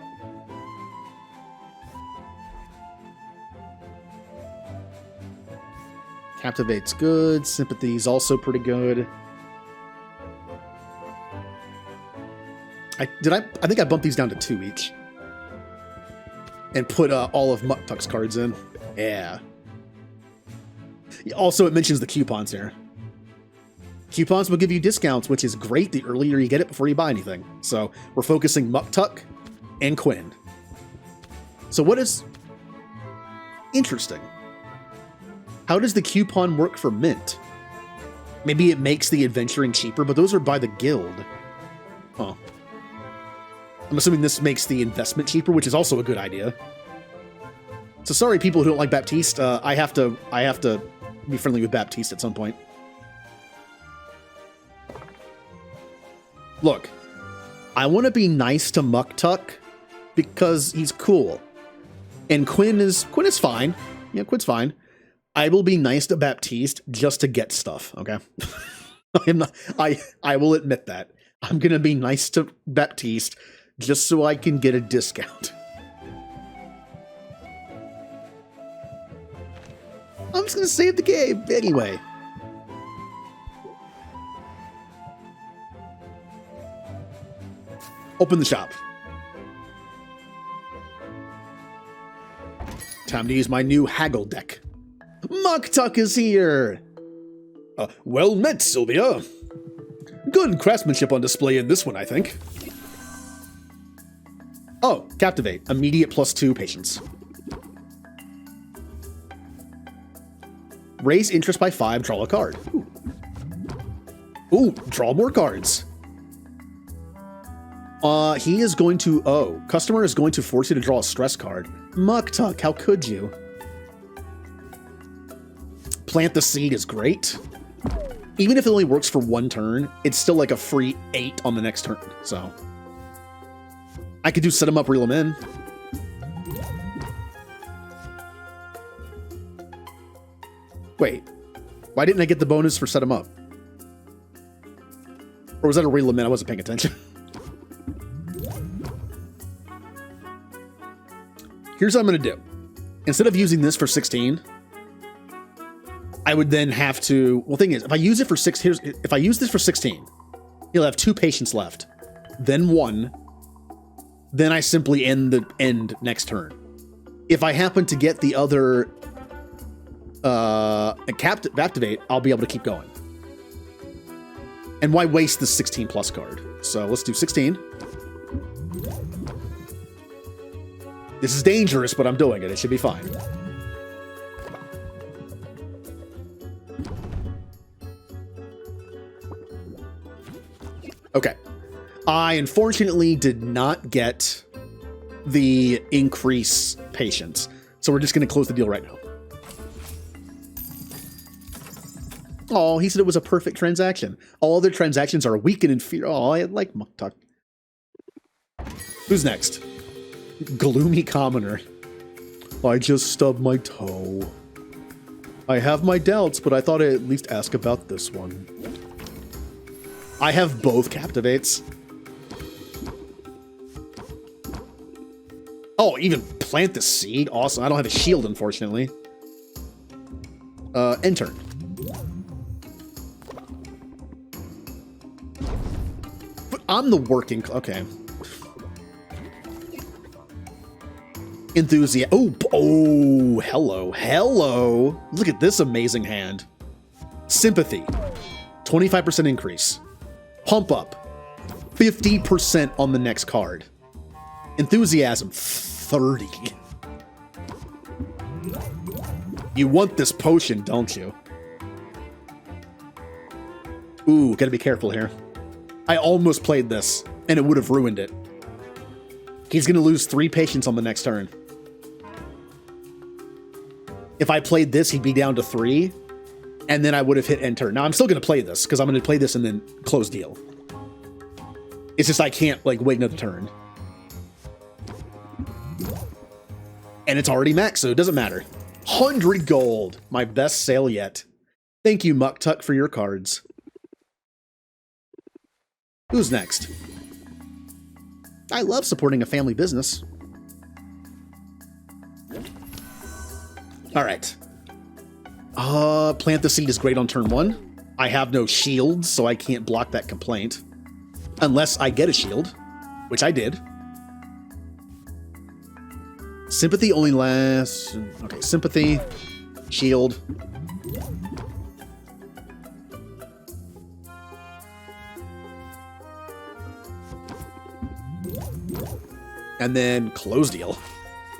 Captivate's good. Sympathy's also pretty good. I think I bumped these down to 2 each. And put all of Muktuk's cards in. Yeah. Also, it mentions the coupons here. Coupons will give you discounts, which is great the earlier you get it before you buy anything. So we're focusing Muktuk and Quinn. So what is interesting? How does the coupon work for Mint? Maybe it makes the adventuring cheaper, but those are by the guild. Huh. I'm assuming this makes the investment cheaper, which is also a good idea. So sorry, people who don't like Baptiste. I have to be friendly with Baptiste at some point. Look, I want to be nice to Muktuk because he's cool, and Quinn is fine. Yeah, Quinn's fine. I will be nice to Baptiste just to get stuff. Okay, I will admit that I'm gonna be nice to Baptiste just so I can get a discount. I'm just gonna save the game anyway. Open the shop. Time to use my new haggle deck. Muktuk is here! Well met, Sylvia. Good craftsmanship on display in this one, I think. Oh, Captivate. Immediate +2 patience. Raise interest by 5, draw a card. Ooh, draw more cards. He is going to, customer is going to force you to draw a stress card. Muktuk, how could you? Plant the seed is great. Even if it only works for 1 turn, it's still like a free 8 on the next turn, so. I could do set him up, reel him in. Wait, why didn't I get the bonus for set him up? Or was that a reel him in? I wasn't paying attention. Here's what I'm going to do. Instead of using this for 16, I would then have to... Well, the thing is, if I use it for if I use this for 16, he'll have 2 patience left. Then 1. Then I simply end the next turn. If I happen to get the other Activate, I'll be able to keep going. And why waste the 16 plus card? So let's do 16. This is dangerous, but I'm doing it. It should be fine. Okay. I unfortunately did not get the increase patience, so we're just going to close the deal right now. Oh, he said it was a perfect transaction. All other transactions are weak and inferior. Oh, I like Muktuk. Who's next? Gloomy Commoner. I just stubbed my toe. I have my doubts, but I thought I'd at least ask about this one. I have both Captivates. Oh, even plant the seed. Awesome. I don't have a shield, unfortunately. End turn. But I'm the working... Okay. Enthusiast. Oh, hello. Hello. Look at this amazing hand. Sympathy. 25% increase. Pump up. 50% on the next card. Enthusiasm. 30. You want this potion, don't you? Ooh, gotta be careful here. I almost played this, and it would have ruined it. He's gonna lose 3 patience on the next turn. If I played this, he'd be down to 3, and then I would have hit end turn. Now, I'm still gonna play this, because I'm gonna play this and then close deal. It's just I can't, like, wait another turn. And it's already maxed, so it doesn't matter. 100 gold, my best sale yet. Thank you, Muck Tuck, for your cards. Who's next? I love supporting a family business. All right. Plant the seed is great on turn 1. I have no shields, so I can't block that complaint. Unless I get a shield, which I did. Sympathy only lasts... Okay, sympathy, shield. And then close deal.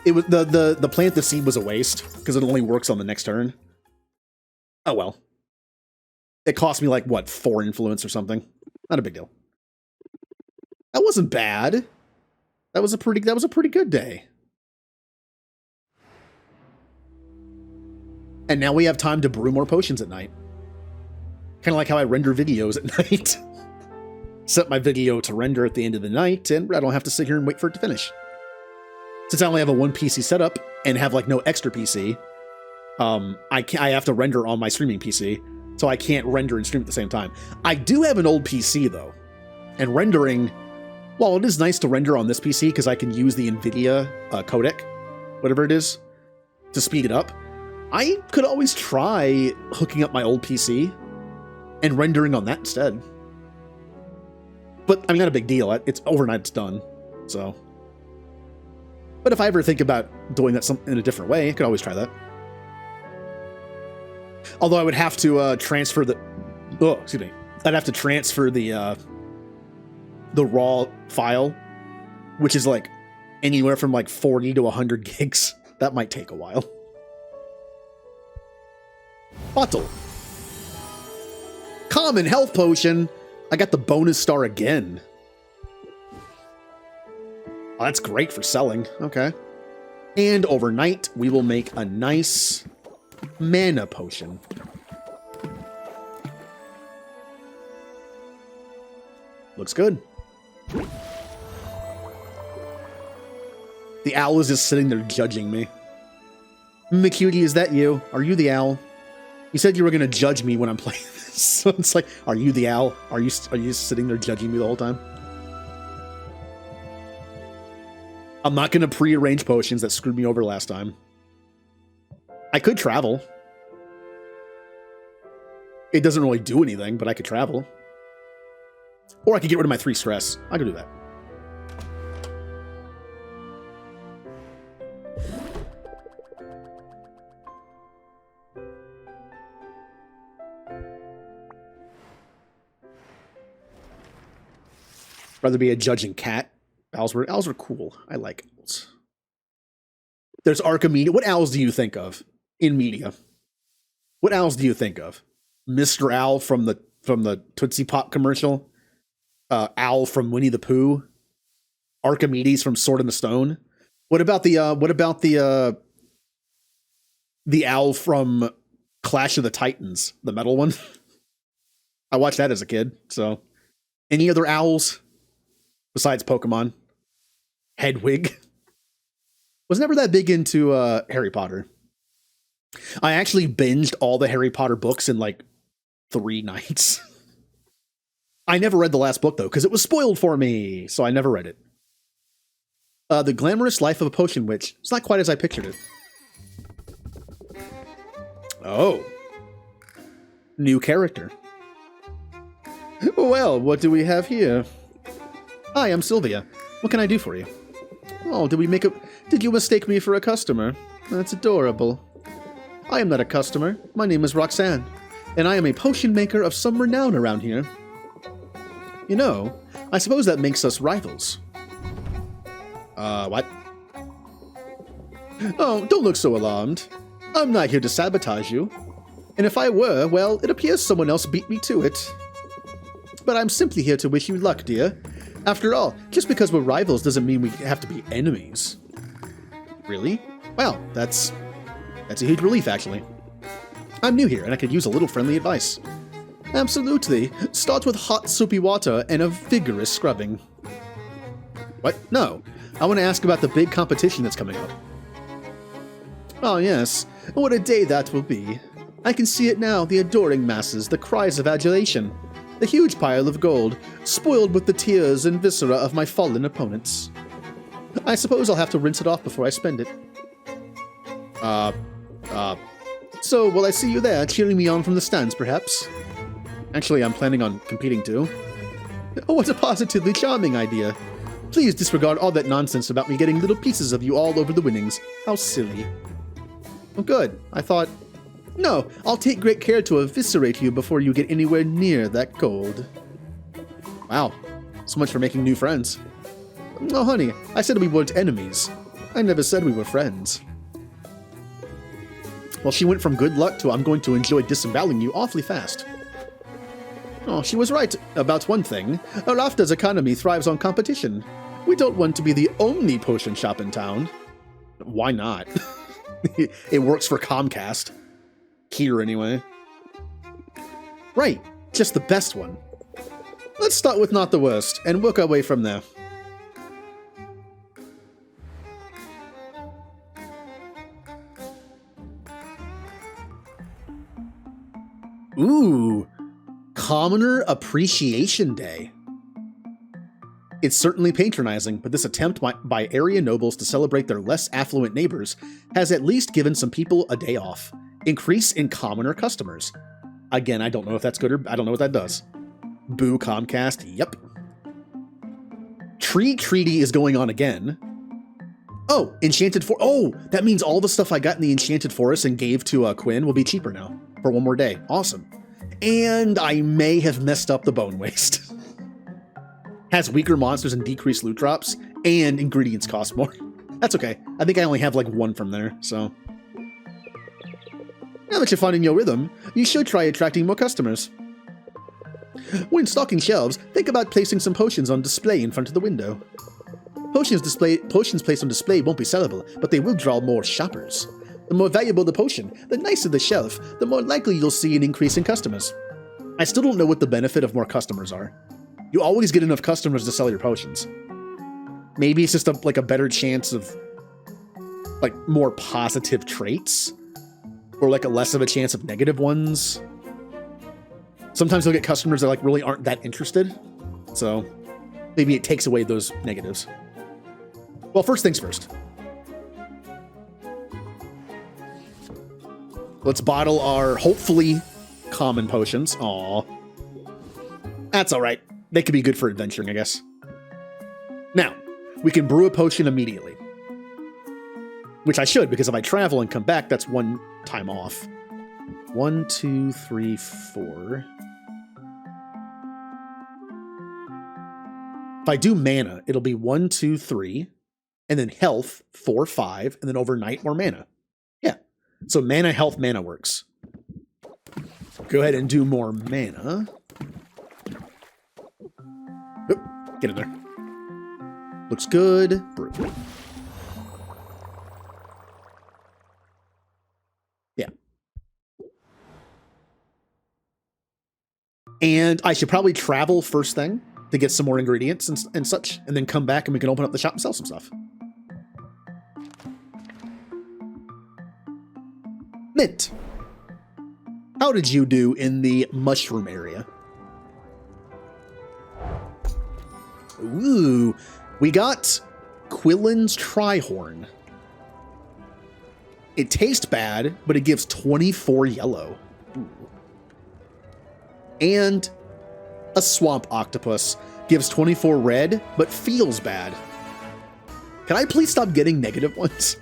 It was the plant the seed was a waste because it only works on the next turn. Oh well. It cost me like what, 4 influence or something. Not a big deal. That wasn't bad. That was a pretty good day. And now we have time to brew more potions at night. Kind of like how I render videos at night. Set my video to render at the end of the night, and I don't have to sit here and wait for it to finish. Since I only have a 1 PC setup and have like no extra PC, I have to render on my streaming PC, so I can't render and stream at the same time. I do have an old PC though, and rendering, while it is nice to render on this PC because I can use the NVIDIA codec, whatever it is, to speed it up, I could always try hooking up my old PC and rendering on that instead. But I mean, not a big deal. It's overnight, it's done. So, but if I ever think about doing that in a different way, I could always try that. Although I would have to transfer the, excuse me, I'd have to transfer the raw file, which is like anywhere from like 40 to 100 gigs. That might take a while. Bottle. Common health potion. I got the bonus star again. Oh, that's great for selling. Okay. And overnight, we will make a nice mana potion. Looks good. The owl is just sitting there judging me. McCutie, is that you? Are you the owl? You said you were going to judge me when I'm playing this. So it's like, are you the owl? Are you sitting there judging me the whole time? I'm not going to pre-arrange potions that screwed me over last time. I could travel. It doesn't really do anything, but I could travel. Or I could get rid of my 3 stress. I could do that. Rather be a judging cat. Owls were cool. I like owls. There's Archimedes. What owls do you think of in media? What owls do you think of? Mr. Owl from the Tootsie Pop commercial? Owl from Winnie the Pooh? Archimedes from Sword in the Stone? What about the owl from Clash of the Titans, the metal one? I watched that as a kid. So, any other owls besides Pokemon? Hedwig was never that big into Harry Potter. I actually binged all the Harry Potter books in like 3 nights. I never read the last book though, because it was spoiled for me, so I never read it. The Glamorous Life of a Potion Witch. It's not quite as I pictured it. Oh. New character. Well, what do we have here? Hi, I'm Sylvia. What can I do for you? Oh, did you mistake me for a customer? That's adorable. I am not a customer. My name is Roxanne, and I am a potion maker of some renown around here. You know, I suppose that makes us rivals. What? Oh, don't look so alarmed. I'm not here to sabotage you. And if I were, well, it appears someone else beat me to it. But I'm simply here to wish you luck, dear. After all, just because we're rivals doesn't mean we have to be enemies. Really? Wow, that's a huge relief, actually. I'm new here, and I could use a little friendly advice. Absolutely. Start with hot, soapy water and a vigorous scrubbing. What? No. I want to ask about the big competition that's coming up. Oh, yes. What a day that will be. I can see it now, the adoring masses, the cries of adulation. The huge pile of gold, spoiled with the tears and viscera of my fallen opponents. I suppose I'll have to rinse it off before I spend it. So, will I see you there, cheering me on from the stands, perhaps? Actually, I'm planning on competing too. Oh, what a positively charming idea. Please disregard all that nonsense about me getting little pieces of you all over the winnings. How silly. Oh, good. I thought... No, I'll take great care to eviscerate you before you get anywhere near that gold. Wow. So much for making new friends. Oh, honey, I said we weren't enemies. I never said we were friends. Well, she went from good luck to I'm going to enjoy disemboweling you awfully fast. Oh, she was right about one thing. Rafta's economy thrives on competition. We don't want to be the only potion shop in town. Why not? It works for Comcast. Here, anyway. Right, just the best one. Let's start with not the worst, and work our way from there. Ooh, Commoner Appreciation Day. It's certainly patronizing, but this attempt by area nobles to celebrate their less affluent neighbors has at least given some people a day off. Increase in commoner customers. Again, I don't know if that's good or I don't know what that does. Boo Comcast, yep. Tree Treaty is going on again. Oh, Enchanted Forest. Oh, that means all the stuff I got in the Enchanted Forest and gave to Quinn will be cheaper now for one more day. Awesome. And I may have messed up the Bone Waste. Has weaker monsters and decreased loot drops, and ingredients cost more. That's okay. I think I only have like one from there, so. Now that you're finding your rhythm, you should try attracting more customers. When stocking shelves, think about placing some potions on display in front of the window. Potions placed on display won't be sellable, but they will draw more shoppers. The more valuable the potion, the nicer the shelf, the more likely you'll see an increase in customers. I still don't know what the benefit of more customers are. You always get enough customers to sell your potions. Maybe it's just like a better chance of like more positive traits, or like a less of a chance of negative ones. Sometimes you'll get customers that like really aren't that interested, so maybe it takes away those negatives. Well, first things first. Let's bottle our, hopefully, common potions. Aw. That's alright. They could be good for adventuring, I guess. Now, we can brew a potion immediately. Which I should, because if I travel and come back, that's one time off. 1, 2, 3, 4. If I do mana, it'll be 1, 2, 3, and then health, 4, 5, and then overnight more mana. Yeah. So mana, health, mana works. Go ahead and do more mana. Oop, get in there. Looks good. Brew. Yeah. And I should probably travel first thing to get some more ingredients and such, and then come back and we can open up the shop and sell some stuff. Mint. How did you do in the mushroom area? Ooh, we got Quillen's Trihorn. It tastes bad, but it gives 24 yellow. Ooh. And a Swamp Octopus gives 24 red, but feels bad. Can I please stop getting negative ones?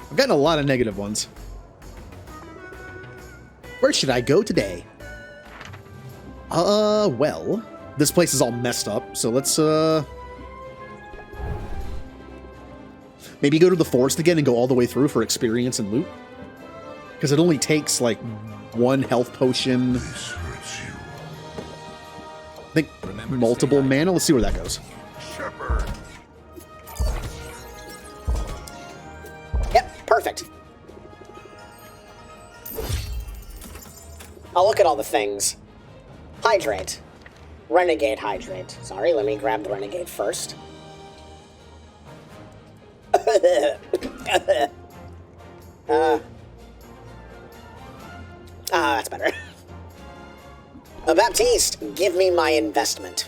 I've gotten a lot of negative ones. Where should I go today? Well, this place is all messed up, so let's, Maybe go to the forest again and go all the way through for experience and loot. Because it only takes, like, 1 health potion. This hurts you. I think multiple mana. Let's see where that goes. Shepherd. Yep, perfect. I'll look at all the things. Hydrate. Renegade hydrate. Sorry, let me grab the renegade first. That's better. Baptiste, give me my investment.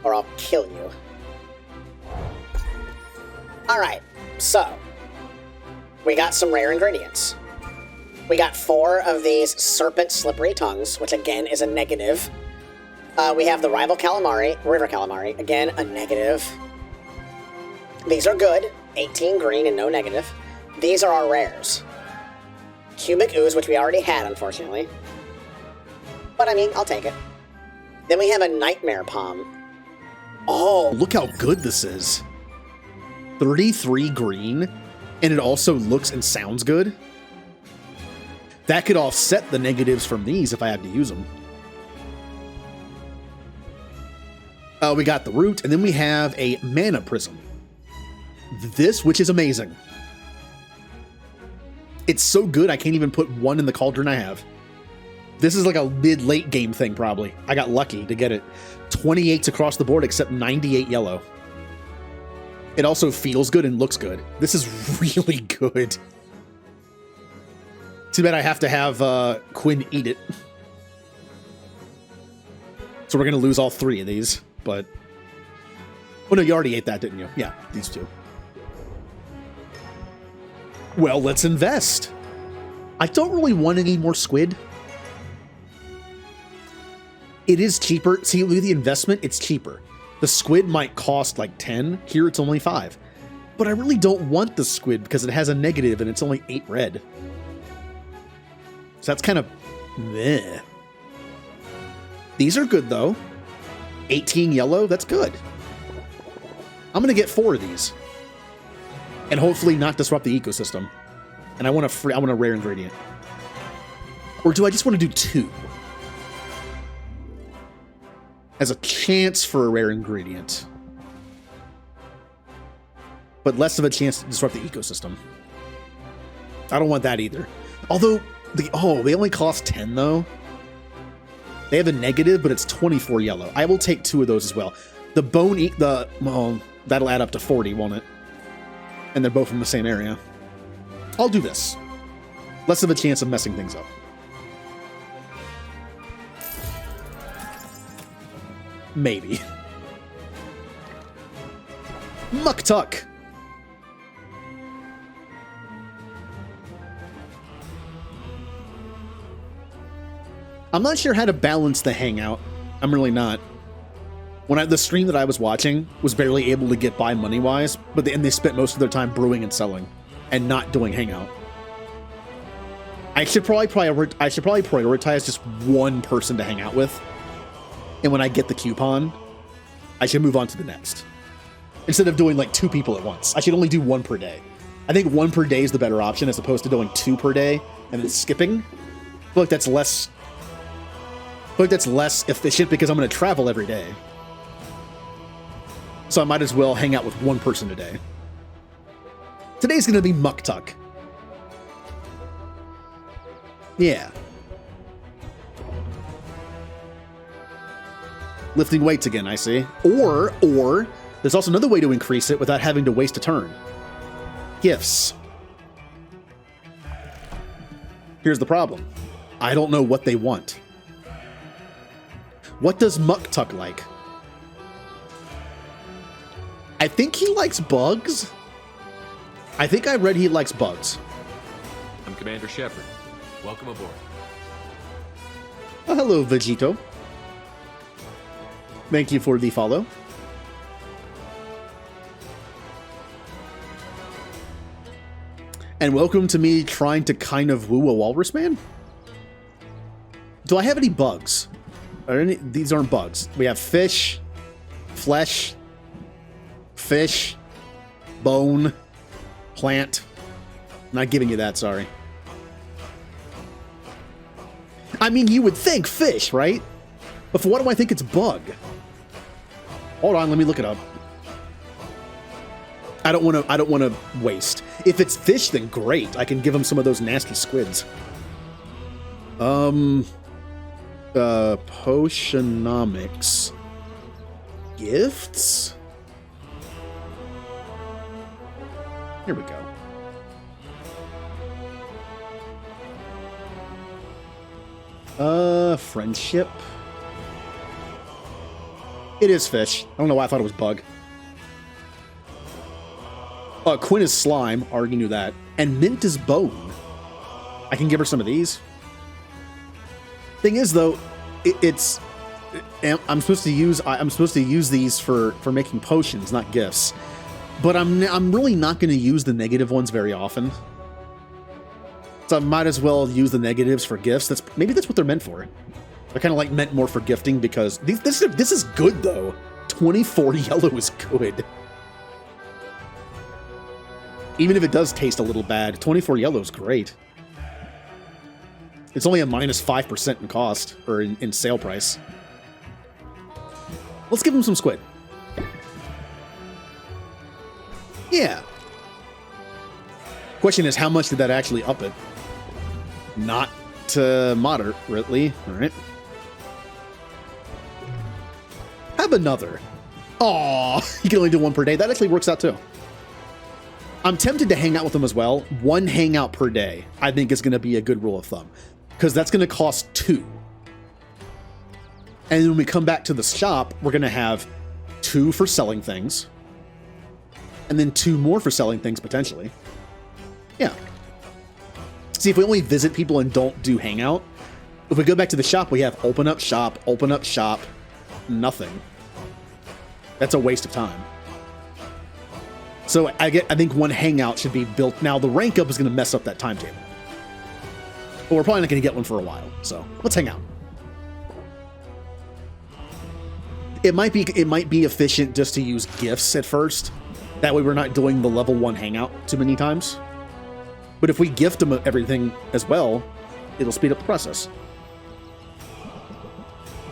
Or I'll kill you. Alright, so. We got some rare ingredients. We got 4 of these serpent slippery tongues, which again is a negative. We have the rival calamari, river calamari, again a negative. These are good, 18 green and no negative. These are our rares. Cubic ooze, which we already had, unfortunately. But I mean, I'll take it. Then we have a nightmare palm. Oh, Look how good this is. 33 green, and it also looks and sounds good. That could offset the negatives from these if I had to use them. We got the root, and then we have a mana prism. This, which is amazing. It's so good I can't even put 1 in the cauldron I have. This is like a mid-late game thing, probably. I got lucky to get it. 28s across the board, except 98 yellow. It also feels good and looks good. This is really good. Too bad I have to have Quinn eat it. So we're going to lose all 3 of these, but... Oh no, you already ate that, didn't you? Yeah, these 2. Well, let's invest. I don't really want any more squid. It is cheaper. See, with the investment, it's cheaper. The squid might cost like 10. Here, it's only 5. But I really don't want the squid because it has a negative and it's only 8 red. So that's kind of meh. These are good, though. 18 yellow, that's good. I'm going to get 4 of these. And hopefully not disrupt the ecosystem. And I want a rare ingredient. Or do I just want to do 2? As a chance for a rare ingredient. But less of a chance to disrupt the ecosystem. I don't want that either. Although, they only cost 10 though. They have a negative, but it's 24 yellow. I will take 2 of those as well. The bone, well, that'll add up to 40, won't it? And they're both in the same area. I'll do this. Less of a chance of messing things up. Maybe. Muktuk. I'm not sure how to balance the hangout. I'm really not. The stream that I was watching was barely able to get by money-wise, but they spent most of their time brewing and selling, and not doing hangout. I should probably prioritize just 1 person to hang out with, and when I get the coupon, I should move on to the next. Instead of doing like 2 people at once, I should only do 1 per day. I think 1 per day is the better option as opposed to doing 2 per day and then skipping. I feel like that's less efficient because I'm going to travel every day. So I might as well hang out with 1 person a day. Today's going to be Muktuk. Yeah. Lifting weights again, I see. Or, there's also another way to increase it without having to waste a turn. Gifts. Here's the problem. I don't know what they want. What does Muktuk like? I think he likes bugs. I think I read he likes bugs. I'm Commander Shepard. Welcome aboard. Oh, hello, Vegito. Thank you for the follow. And welcome to me trying to kind of woo a walrus man. Do I have any bugs? These aren't bugs. We have fish, flesh, fish, bone, plant. Not giving you that, sorry. I mean, you would think fish, right? But for what do I think it's bug? Hold on, let me look it up. I don't want to waste. If it's fish, then great. I can give him some of those nasty squids. Potionomics. Gifts? Here we go. Friendship. It is fish. I don't know why I thought it was bug. Quinn is slime. Already knew that. And mint is bone. I can give her some of these. Thing is, though, I'm supposed to use these for making potions, not gifts. But I'm really not going to use the negative ones very often. So I might as well use the negatives for gifts. Maybe that's what they're meant for. They're kind of like meant more for gifting because this is good though. 24 yellow is good. Even if it does taste a little bad, 24 yellow is great. It's only a minus 5% in cost, or in sale price. Let's give him some squid. Yeah. Question is, how much did that actually up it? Not moderately. All right. Have another. Aw, you can only do one per day. That actually works out too. I'm tempted to hang out with them as well. One hangout per day, I think, is going to be a good rule of thumb. Because that's going to cost 2. And then when we come back to the shop, we're going to have 2 for selling things. And then 2 more for selling things, potentially. Yeah. See, if we only visit people and don't do hangout, if we go back to the shop, we have open up shop, nothing. That's a waste of time. So I think one hangout should be built. Now, the rank up is going to mess up that timetable. But we're probably not going to get one for a while, so let's hang out. It might be efficient just to use gifts at first. That way we're not doing the level 1 hangout too many times. But if we gift them everything as well, it'll speed up the process.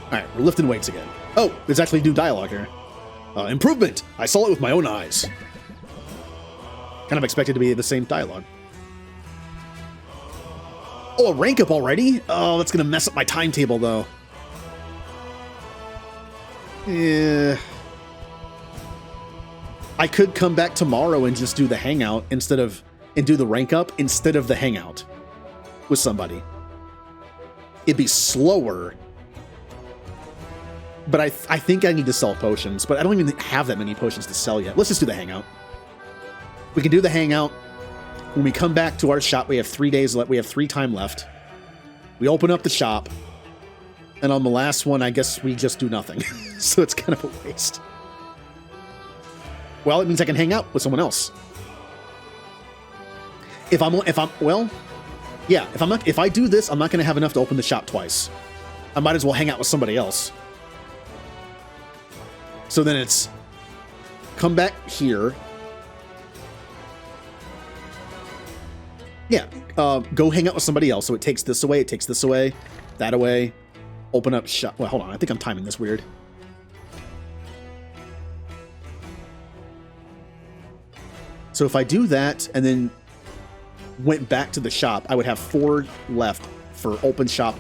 Alright, we're lifting weights again. Oh, there's actually new dialogue here. Improvement! I saw it with my own eyes. Kind of expected to be the same dialogue. Oh, a rank up already? Oh, that's going to mess up my timetable, though. Yeah. I could come back tomorrow and just do the hangout and do the rank up instead of the hangout with somebody. It'd be slower. But I think I need to sell potions, but I don't even have that many potions to sell yet. Let's just do the hangout. We can do the hangout. When we come back to our shop, we have 3 days left. We have 3 time left. We open up the shop. And on the last one, I guess we just do nothing. So it's kind of a waste. Well, it means I can hang out with someone else. If I do this, I'm not going to have enough to open the shop twice. I might as well hang out with somebody else. So then it's come back here. Yeah, go hang out with somebody else. So it takes this away, that away. Open up shop. Well, hold on. I think I'm timing this weird. So if I do that and then went back to the shop, I would have 4 left for open shop.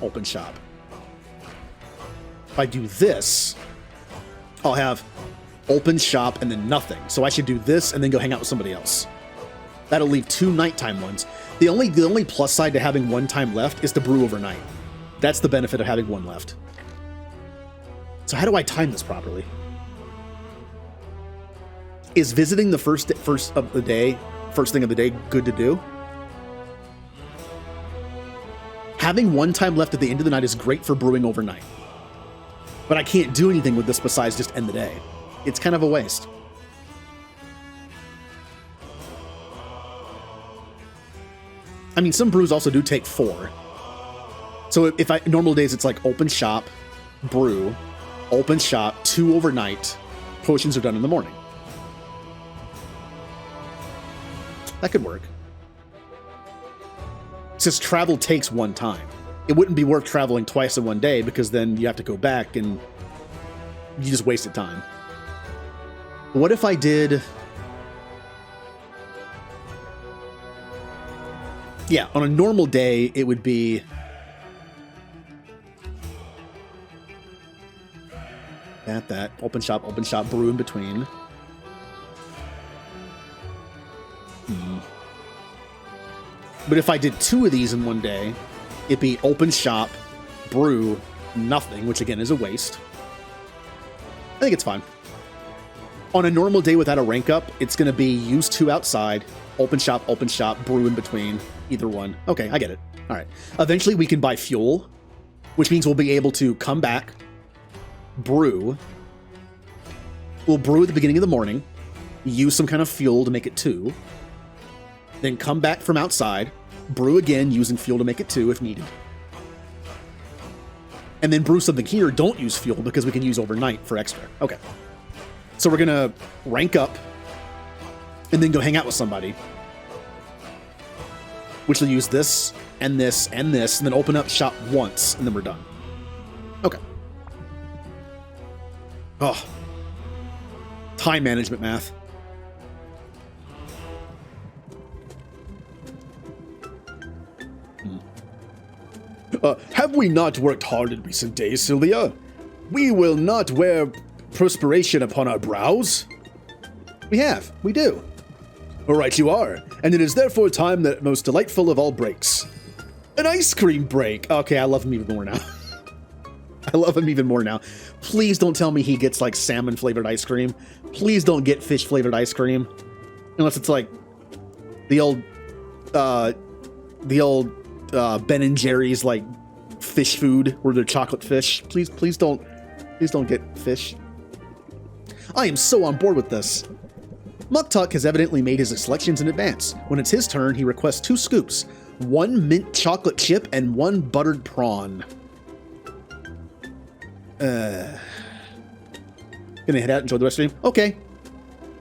If I do this, I'll have open shop and then nothing. So I should do this and then go hang out with somebody else. That'll leave 2 nighttime ones. The only plus side to having 1 time left is to brew overnight. That's the benefit of having 1 left. So how do I time this properly? Is visiting the first thing of the day, good to do? Having 1 time left at the end of the night is great for brewing overnight. But I can't do anything with this besides just end the day. It's kind of a waste. I mean, some brews also do take 4. So if normal days, it's like open shop, brew, open shop, 2 overnight, potions are done in the morning. that could work. Since travel takes one time, it wouldn't be worth traveling twice in one day because then you have to go back and you just wasted time. What if I did... Yeah, on a normal day, it would be... That. Open shop, brew in between. But if I did 2 of these in one day, it'd be open shop, brew, nothing, which again is a waste. I think it's fine. On a normal day without a rank up, it's going to be use 2 outside, open shop, brew in between, either one. Okay, I get it. All right. Eventually we can buy fuel, which means we'll be able to come back, brew. We'll brew at the beginning of the morning, use some kind of fuel to make it 2, then come back from outside, brew again using fuel to make it 2 if needed. And then brew something here, don't use fuel because we can use overnight for extra. Okay. So we're gonna rank up and then go hang out with somebody, which will use this and this and this, and then open up shop once, and then we're done. Okay. Oh. Time management math. Have we not worked hard in recent days, Sylvia? We will not wear perspiration upon our brows. We have. We do. All right, you are. And it is therefore time that most delightful of all breaks. An ice cream break. Okay, I love him even more now. I love him even more now. Please don't tell me he gets like salmon flavored ice cream. Please don't get fish flavored ice cream. Unless it's like the old Ben and Jerry's like fish food where they're chocolate fish. Please don't get fish. I am so on board with this. Muktuk has evidently made his selections in advance. When it's his turn, he requests 2 scoops, 1 mint chocolate chip and 1 buttered prawn. Gonna head out and enjoy the rest of the stream? Okay.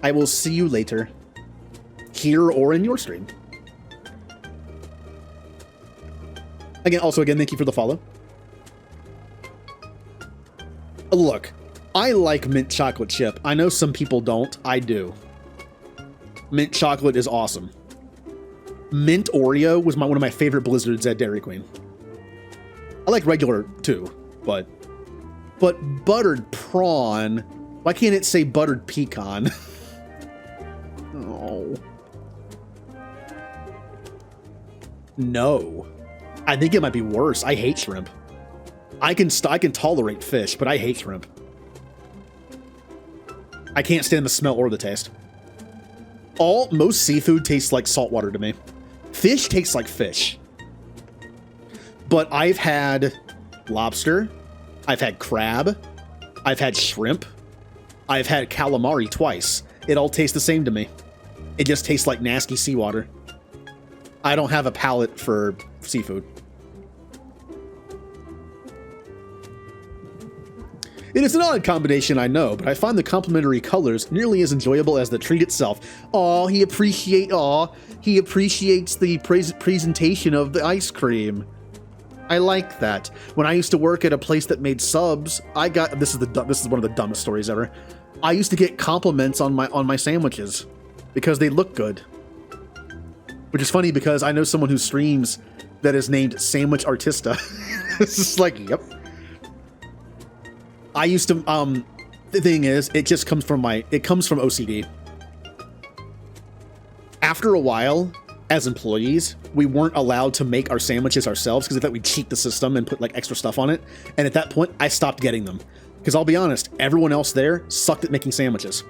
I will see you later. Here or in your stream. Again, thank you for the follow. Look, I like mint chocolate chip. I know some people don't. I do. Mint chocolate is awesome. Mint Oreo was one of my favorite blizzards at Dairy Queen. I like regular too, but buttered prawn. Why can't it say buttered pecan? Oh. No. I think it might be worse. I hate shrimp. I can tolerate fish, but I hate shrimp. I can't stand the smell or the taste. Most seafood tastes like saltwater to me. Fish tastes like fish. But I've had lobster, I've had crab, I've had shrimp, I've had calamari twice. It all tastes the same to me. It just tastes like nasty seawater. I don't have a palate for seafood. It is an odd combination, I know, but I find the complementary colors nearly as enjoyable as the treat itself. He appreciates the presentation of the ice cream. I like that. When I used to work at a place that made subs, this is one of the dumbest stories ever. I used to get compliments on my sandwiches because they look good. Which is funny because I know someone who streams that is named Sandwich Artista. It's just like, yep. I used to, the thing is, it just comes from OCD. After a while, as employees, we weren't allowed to make our sandwiches ourselves because they thought we'd cheat the system and put like extra stuff on it. And at that point, I stopped getting them. Because I'll be honest, everyone else there sucked at making sandwiches.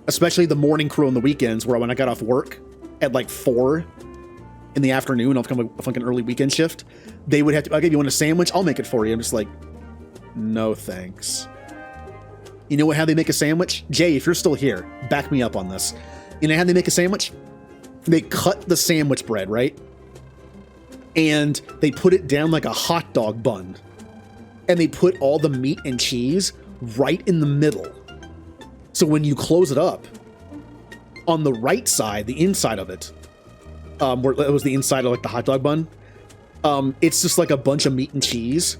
Especially the morning crew on the weekends where when I got off work at like 4 in the afternoon, I'll come a fucking early weekend shift, they would have to, okay, you want a sandwich? I'll make it for you. I'm just like, no thanks. You know how they make a sandwich? Jay, if you're still here, back me up on this. You know how they make a sandwich? They cut the sandwich bread, right? And they put it down like a hot dog bun. And they put all the meat and cheese right in the middle. So when you close it up, On the right side, the inside of it, where it was the inside of like the hot dog bun, it's just like a bunch of meat and cheese.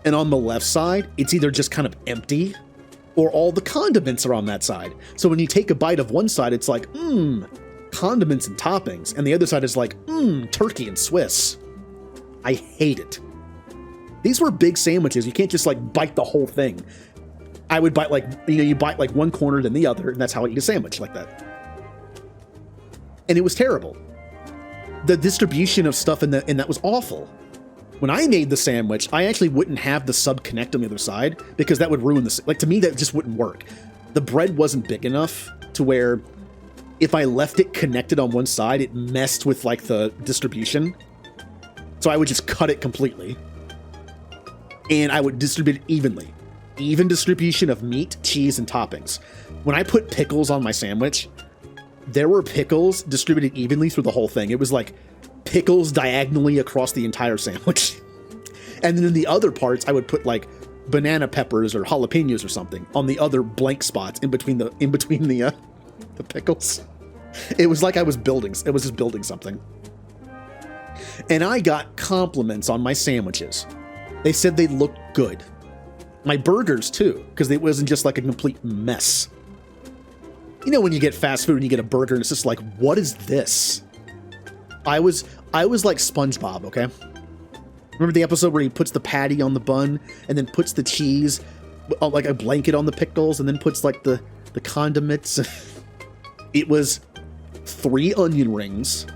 And on the left side, it's either just kind of empty or all the condiments are on that side. So when you take a bite of one side, it's like, condiments and toppings. And the other side is like, turkey and Swiss. I hate it. These were big sandwiches. You can't just like bite the whole thing. I would bite like, you bite like one corner, then the other, and that's how I eat a sandwich like that. And it was terrible. The distribution of stuff in that was awful. When I made the sandwich, I actually wouldn't have the sub connect on the other side because that would ruin the, like to me, that just wouldn't work. The bread wasn't big enough to where if I left it connected on one side, it messed with like the distribution. So I would just cut it completely. And I would distribute it evenly. Even distribution of meat, cheese, and toppings. When I put pickles on my sandwich, there were pickles distributed evenly through the whole thing. It was like pickles diagonally across the entire sandwich. And then in the other parts, I would put like banana peppers or jalapenos or something on the other blank spots in between the pickles. It was like I was just building something. And I got compliments on my sandwiches. They said they looked good. My burgers too, because it wasn't just like a complete mess. You know when you get fast food and you get a burger and it's just like, what is this? I was like SpongeBob, okay? Remember the episode where he puts the patty on the bun and then puts the cheese, like a blanket on the pickles, and then puts like the condiments? It was 3 onion rings.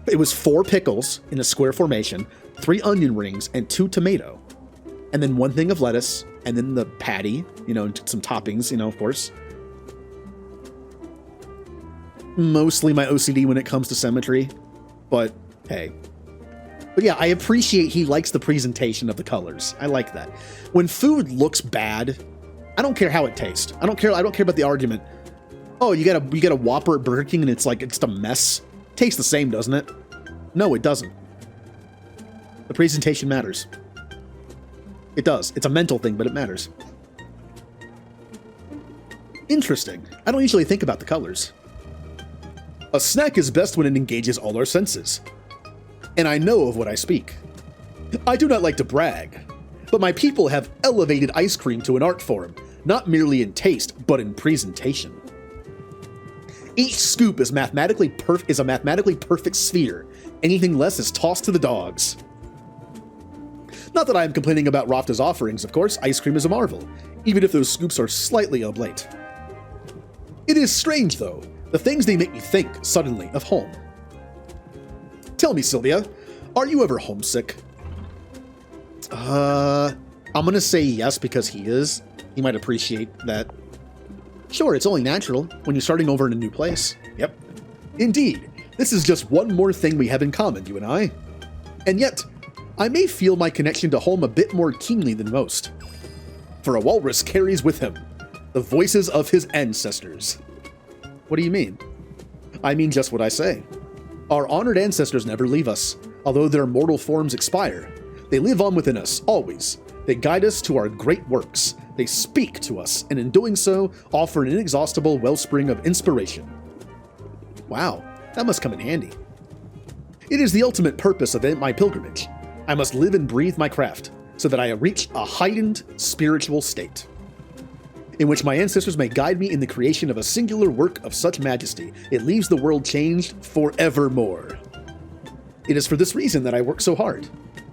It was 4 pickles in a square formation, 3 onion rings, and 2 tomato. And then 1 thing of lettuce, and then the patty, and some toppings, of course. Mostly my OCD when it comes to symmetry, but hey. But yeah, I appreciate he likes the presentation of the colors. I like that. When food looks bad, I don't care how it tastes. I don't care about the argument. Oh, you got a Whopper at Burger King and it's a mess. Tastes the same, doesn't it? No, it doesn't. The presentation matters. It does. It's a mental thing, but it matters. Interesting. I don't usually think about the colors. A snack is best when it engages all our senses. And I know of what I speak. I do not like to brag, but my people have elevated ice cream to an art form, not merely in taste, but in presentation. Each scoop is a mathematically perfect sphere. Anything less is tossed to the dogs. Not that I am complaining about Rafta's offerings, of course. Ice cream is a marvel, even if those scoops are slightly oblate. It is strange, though, the things they make me think, suddenly, of home. Tell me, Sylvia, are you ever homesick? I'm gonna say yes because he is. He might appreciate that. Sure, it's only natural when you're starting over in a new place. Yep. Indeed, this is just one more thing we have in common, you and I. And yet, I may feel my connection to home a bit more keenly than most. For a walrus carries with him the voices of his ancestors. What do you mean? I mean just what I say. Our honored ancestors never leave us, although their mortal forms expire. They live on within us, always. They guide us to our great works. They speak to us, and in doing so, offer an inexhaustible wellspring of inspiration. Wow, that must come in handy. It is the ultimate purpose of my pilgrimage. I must live and breathe my craft, so that I reach a heightened spiritual state, in which my ancestors may guide me in the creation of a singular work of such majesty, it leaves the world changed forevermore. It is for this reason that I work so hard,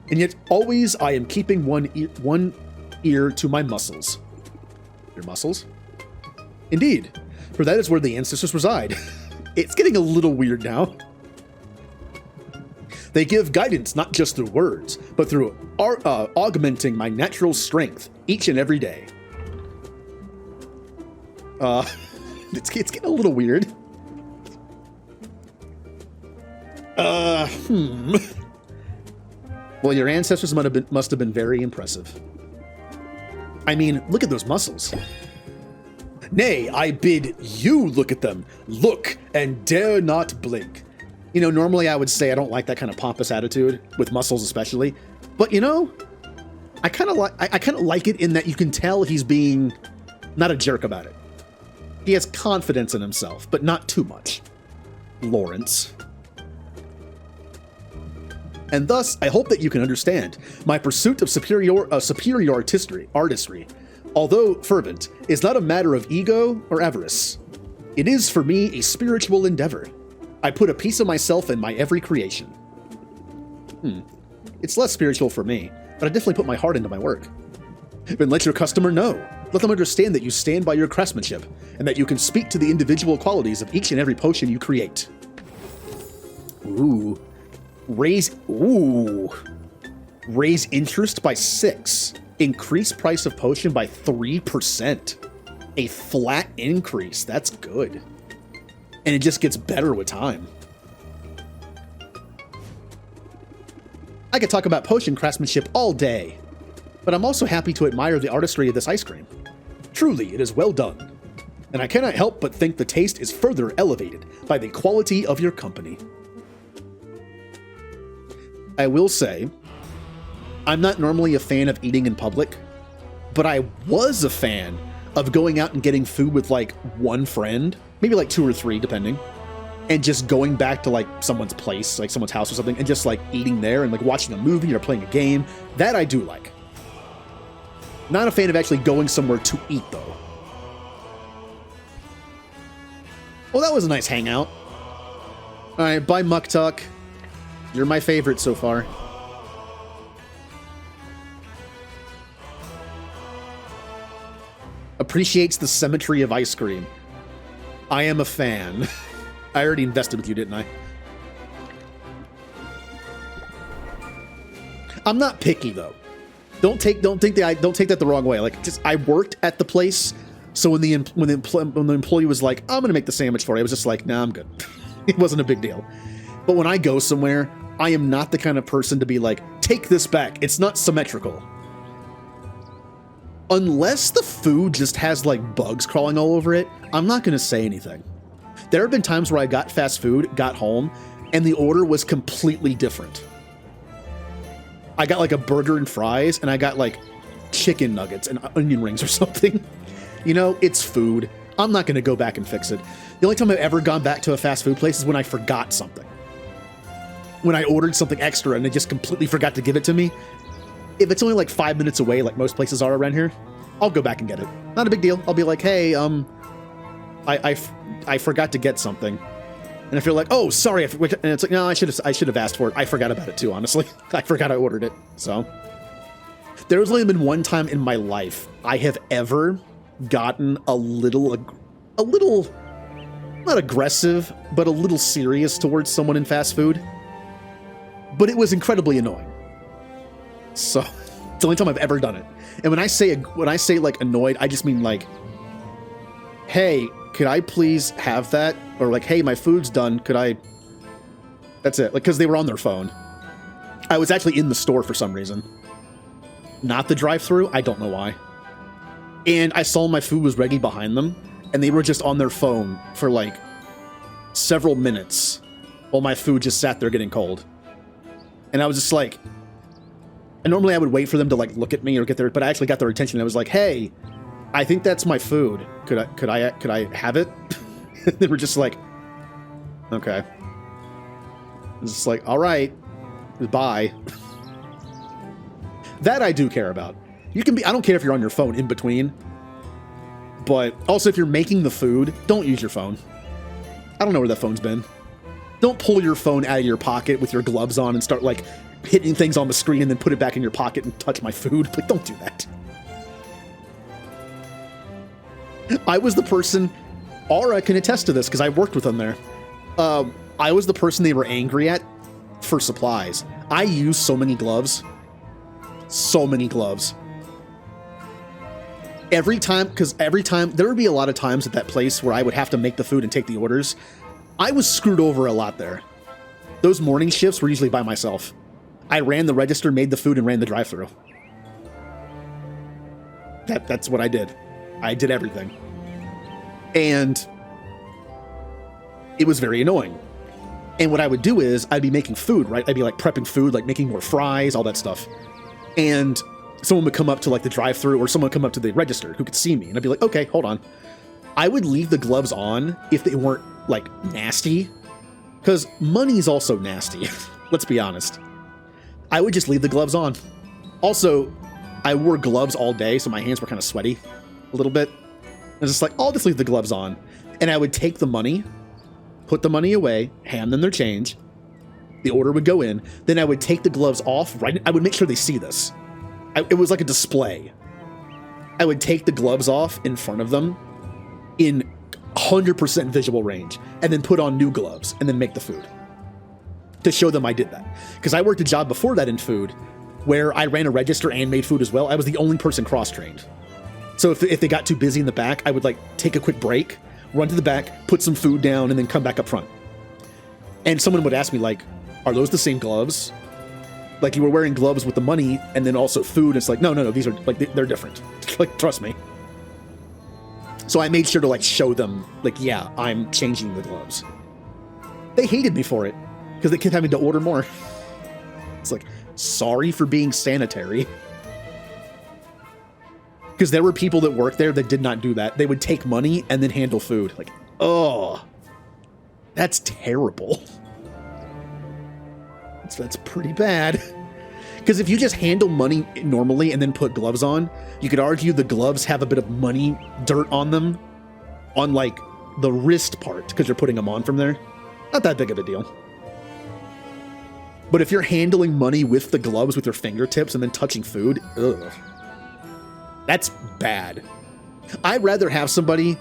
and yet always I am keeping one ear to my muscles. Your muscles? Indeed, for that is where the ancestors reside. It's getting a little weird now. They give guidance not just through words, but through augmenting my natural strength each and every day. It's getting a little weird. Well, your ancestors must have been very impressive. I mean, look at those muscles. Nay, I bid you look at them. Look and dare not blink. Normally I would say I don't like that kind of pompous attitude, with muscles especially. But I kind of like it in that you can tell he's being not a jerk about it. He has confidence in himself, but not too much. Lawrence. And thus, I hope that you can understand my pursuit of superior artistry, although fervent, is not a matter of ego or avarice. It is for me a spiritual endeavor. I put a piece of myself in my every creation. It's less spiritual for me, but I definitely put my heart into my work. Then let your customer know. Let them understand that you stand by your craftsmanship, and that you can speak to the individual qualities of each and every potion you create. Ooh. Raise interest by 6. Increase price of potion by 3%. A flat increase. That's good. And it just gets better with time. I could talk about potion craftsmanship all day, but I'm also happy to admire the artistry of this ice cream. Truly, it is well done, and I cannot help but think the taste is further elevated by the quality of your company. I will say, I'm not normally a fan of eating in public, but I was a fan of going out and getting food with like one friend, maybe like 2 or 3 depending, and just going back to like someone's place, like someone's house or something, and just like eating there and like watching a movie or playing a game. That I do like. Not a fan of actually going somewhere to eat though. Well, that was a nice hangout. Alright, bye Muktuk. You're my favorite so far. Appreciates the symmetry of ice cream. I am a fan. I already invested with you, didn't I? I'm not picky though. Don't take that the wrong way. Like, just I worked at the place, so when the employee was like, "I'm gonna make the sandwich for you," I was just like, "Nah, I'm good." It wasn't a big deal. But when I go somewhere, I am not the kind of person to be like, "Take this back." It's not symmetrical. Unless the food just has like bugs crawling all over it, I'm not gonna say anything. There have been times where I got fast food, got home, and the order was completely different. I got like a burger and fries, and I got like chicken nuggets and onion rings or something. You know, it's food. I'm not going to go back and fix it. The only time I've ever gone back to a fast food place is when I forgot something. When I ordered something extra and they just completely forgot to give it to me. If it's only like 5 minutes away, like most places are around here, I'll go back and get it. Not a big deal. I'll be like, "Hey, I forgot to get something." And if you're like, "Oh, sorry," and it's like, "No, I should have asked for it. I forgot about it too, honestly." I forgot I ordered it. So there's only been one time in my life I have ever gotten a little not aggressive, but a little serious towards someone in fast food. But it was incredibly annoying. So it's the only time I've ever done it. And when I say like annoyed, I just mean like, "Hey, could I please have that?" Or like, "Hey, my food's done. Could I?" That's it. Like, because they were on their phone. I was actually in the store for some reason. Not the drive-thru. I don't know why. And I saw my food was ready behind them, and they were just on their phone for like several minutes while my food just sat there getting cold. And I was just like, and normally I would wait for them to like look at me or get their, but I actually got their attention. I was like, "Hey, I think that's my food. Could I have it?" They were just like, "Okay." It's just like, "All right, bye." That I do care about. You can be, I don't care if you're on your phone in between, but also if you're making the food, don't use your phone. I don't know where that phone's been. Don't pull your phone out of your pocket with your gloves on and start like hitting things on the screen and then put it back in your pocket and touch my food. Like, don't do that. I was the person, Aura can attest to this because I worked with them there. I was the person they were angry at for supplies. I used so many gloves. So many gloves. Every time, there would be a lot of times at that place where I would have to make the food and take the orders. I was screwed over a lot there. Those morning shifts were usually by myself. I ran the register, made the food, and ran the drive-thru. That's what I did. I did everything. And it was very annoying. And what I would do is I'd be making food, right? I'd be like prepping food, like making more fries, all that stuff. And someone would come up to like the drive-thru or someone would come up to the register who could see me. And I'd be like, "Okay, hold on." I would leave the gloves on if they weren't, like, nasty. Because money's also nasty. Let's be honest. I would just leave the gloves on. Also, I wore gloves all day, so my hands were kind of sweaty a little bit. I was just like, I'll just leave the gloves on. And I would take the money, put the money away, hand them their change. The order would go in. Then I would take the gloves off. Right, I would make sure they see this. It was like a display. I would take the gloves off in front of them in 100% visual range, and then put on new gloves, and then make the food to show them I did that. Because I worked a job before that in food where I ran a register and made food as well. I was the only person cross-trained. So if they got too busy in the back, I would like take a quick break, run to the back, put some food down, and then come back up front. And someone would ask me, like, are those the same gloves? Like, you were wearing gloves with the money and then also food. It's like, no, these are, like, they're different. Like, trust me. So I made sure to, like, show them, like, yeah, I'm changing the gloves. They hated me for it because they kept having to order more. It's like, sorry for being sanitary. Because there were people that worked there that did not do that. They would take money and then handle food. Like, oh, that's terrible. That's pretty bad. Because if you just handle money normally and then put gloves on, you could argue the gloves have a bit of money dirt on them, on like the wrist part, because you're putting them on from there. Not that big of a deal. But if you're handling money with the gloves with your fingertips and then touching food, ugh, that's bad. I'd rather have somebody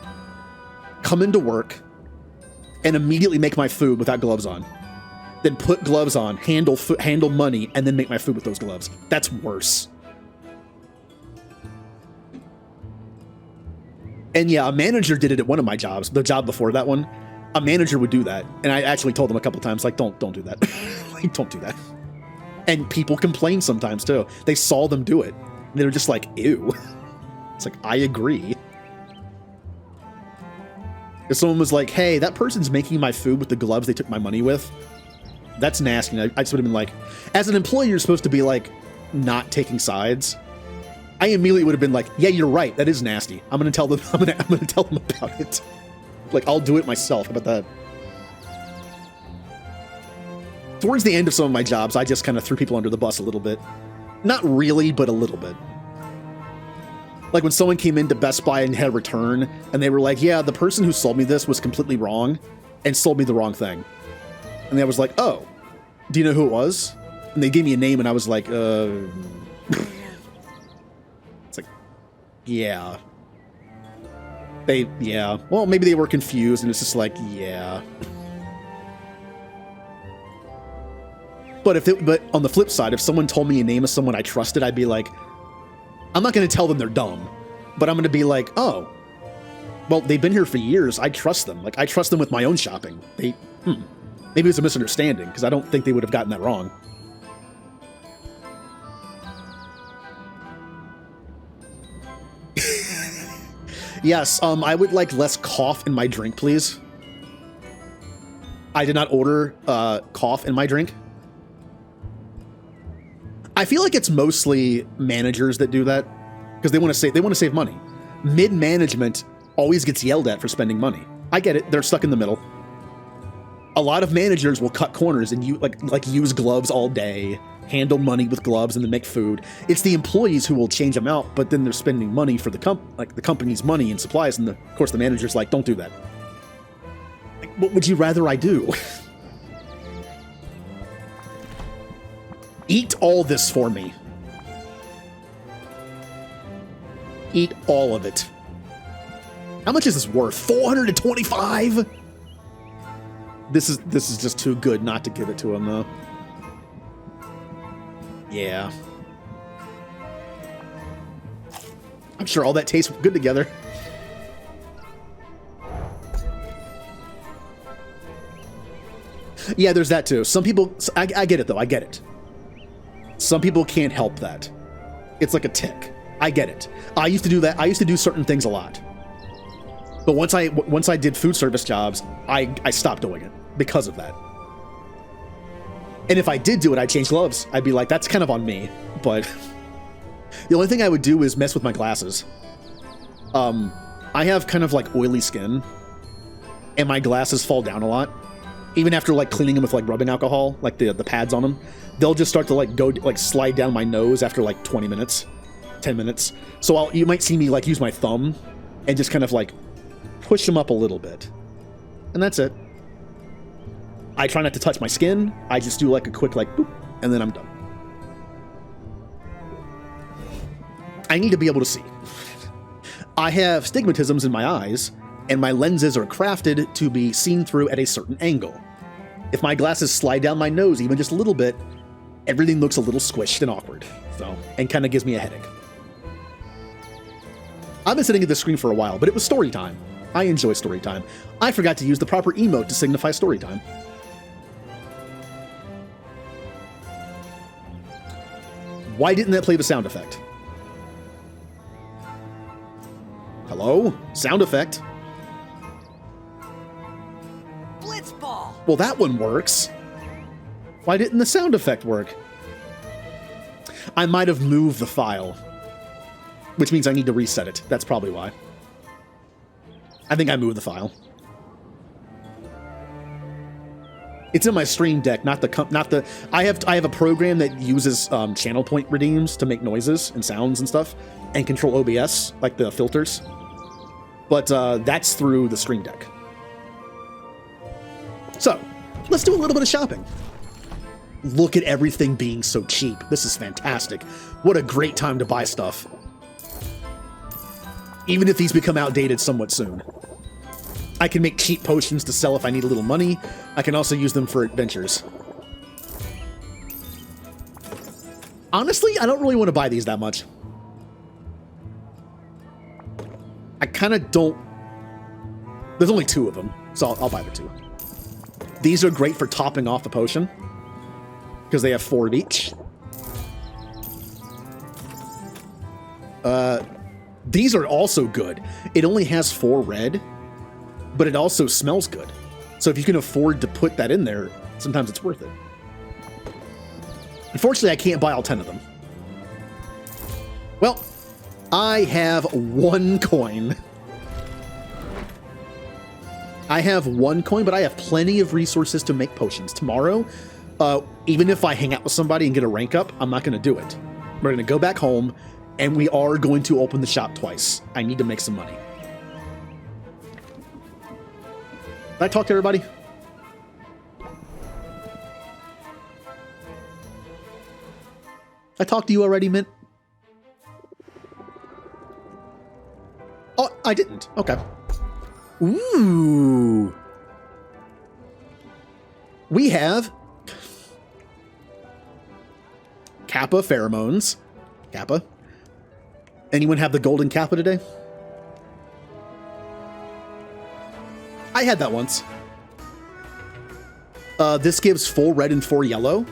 come into work and immediately make my food without gloves on than put gloves on, handle money, and then make my food with those gloves. That's worse. And yeah, a manager did it at one of my jobs, the job before that one. A manager would do that, and I actually told them a couple times, like, don't do that. Like, don't do that. And people complain sometimes too. They saw them do it, and they were just like, ew. It's like, I agree. If someone was like, hey, that person's making my food with the gloves they took my money with, that's nasty. I just would have been like, as an employee, you're supposed to be like, not taking sides. I immediately would have been like, yeah, you're right. That is nasty. I'm gonna tell them. I'm gonna tell them about it. Like, I'll do it myself. How about that? Towards the end of some of my jobs, I just kind of threw people under the bus a little bit. Not really, but a little bit. Like when someone came into Best Buy and had a return, and they were like, yeah, the person who sold me this was completely wrong and sold me the wrong thing. And I was like, oh, do you know who it was? And they gave me a name, and I was like, It's like, yeah. Yeah. Well, maybe they were confused, and it's just like, yeah. But but on the flip side, if someone told me a name of someone I trusted, I'd be like, I'm not going to tell them they're dumb, but I'm going to be like, oh, well, they've been here for years. I trust them. Like, I trust them with my own shopping. Maybe it's a misunderstanding, because I don't think they would have gotten that wrong. Yes, I would like less cough in my drink, please. I did not order cough in my drink. I feel like it's mostly managers that do that because they want to save money. Mid-management always gets yelled at for spending money. I get it. They're stuck in the middle. A lot of managers will cut corners and like use gloves all day, handle money with gloves, and then make food. It's the employees who will change them out, but then they're spending money for the company's money and supplies, and of course the manager's like, don't do that. Like, what would you rather I do? Eat all this for me. Eat all of it. How much is this worth? 425? This is just too good not to give it to him, though. Yeah. I'm sure all that tastes good together. Yeah, there's that too. Some people, I get it though, I get it. Some people can't help that. It's like a tick. I get it. I used to do that. I used to do certain things a lot. But once I did food service jobs, I stopped doing it because of that. And if I did do it, I'd change gloves. I'd be like, that's kind of on me. But the only thing I would do is mess with my glasses. I have kind of like oily skin, and my glasses fall down a lot. Even after like cleaning them with like rubbing alcohol, like the pads on them, they'll just start to like go like slide down my nose after like 20 minutes, 10 minutes. So you might see me like use my thumb and just kind of like push them up a little bit, and that's it. I try not to touch my skin. I just do like a quick like boop, and then I'm done. I need to be able to see. I have stigmatisms in my eyes, and my lenses are crafted to be seen through at a certain angle. If my glasses slide down my nose even just a little bit, everything looks a little squished and awkward, and kind of gives me a headache. I've been sitting at the screen for a while, but it was story time. I enjoy story time. I forgot to use the proper emote to signify story time. Why didn't that play the sound effect? Hello? Sound effect. Blitzball! Well, that one works. Why didn't the sound effect work? I might have moved the file, which means I need to reset it. That's probably why. I think I moved the file. It's in my Stream Deck, not the. I have a program that uses channel point redeems to make noises and sounds and stuff, and control OBS, like the filters. But that's through the Stream Deck. So, let's do a little bit of shopping. Look at everything being so cheap. This is fantastic. What a great time to buy stuff. Even if these become outdated somewhat soon. I can make cheap potions to sell if I need a little money. I can also use them for adventures. Honestly, I don't really want to buy these that much. I kind of don't... There's only 2 of them, so I'll buy the 2. These are great for topping off a potion, because they have 4 of each. These are also good. It only has 4 red, but it also smells good. So if you can afford to put that in there, sometimes it's worth it. Unfortunately, I can't buy all 10 of them. Well, I have 1 coin. I have 1 coin, but I have plenty of resources to make potions. Tomorrow, even if I hang out with somebody and get a rank up, I'm not going to do it. We're going to go back home, and we are going to open the shop twice. I need to make some money. Did I talk to everybody? I talked to you already, Mint? Oh, I didn't. Okay. Ooh. We have Kappa pheromones. Kappa. Anyone have the golden Kappa today? I had that once. This gives 4 red and 4 yellow.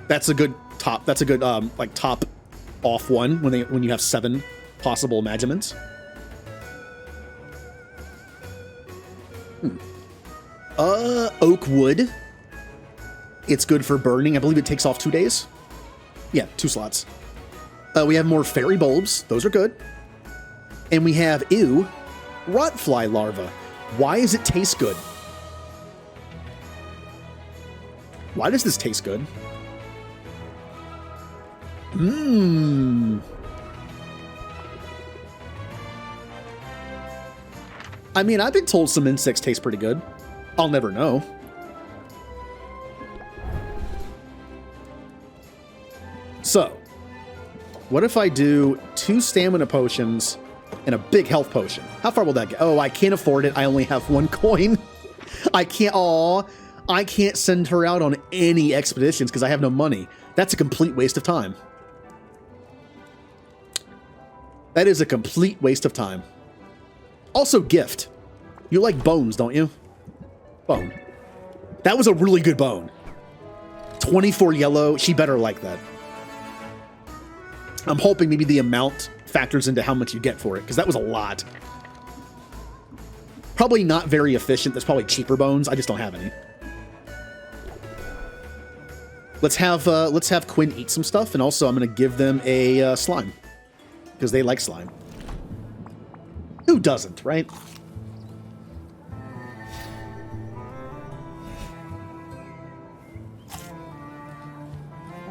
That's a good top. That's a good like top off one when you have 7 possible imaginments. Oak wood. It's good for burning. I believe it takes off 2 days. Yeah, 2 slots. We have more fairy bulbs. Those are good. And we have, ew, rotfly larva. Why does it taste good? Why does this taste good? Mmm. I mean, I've been told some insects taste pretty good. I'll never know. So, what if I do 2 stamina potions and a big health potion? How far will that get? Oh, I can't afford it. I only have 1 coin. I can't send her out on any expeditions because I have no money. That's a complete waste of time. That is a complete waste of time. Also, gift. You like bones, don't you? Bone. That was a really good bone. 24 yellow. She better like that. I'm hoping maybe the amount factors into how much you get for it, because that was a lot. Probably not very efficient. There's probably cheaper bones. I just don't have any. Let's have Quinn eat some stuff, and also I'm gonna give them a slime because they like slime. Ooh, doesn't, right?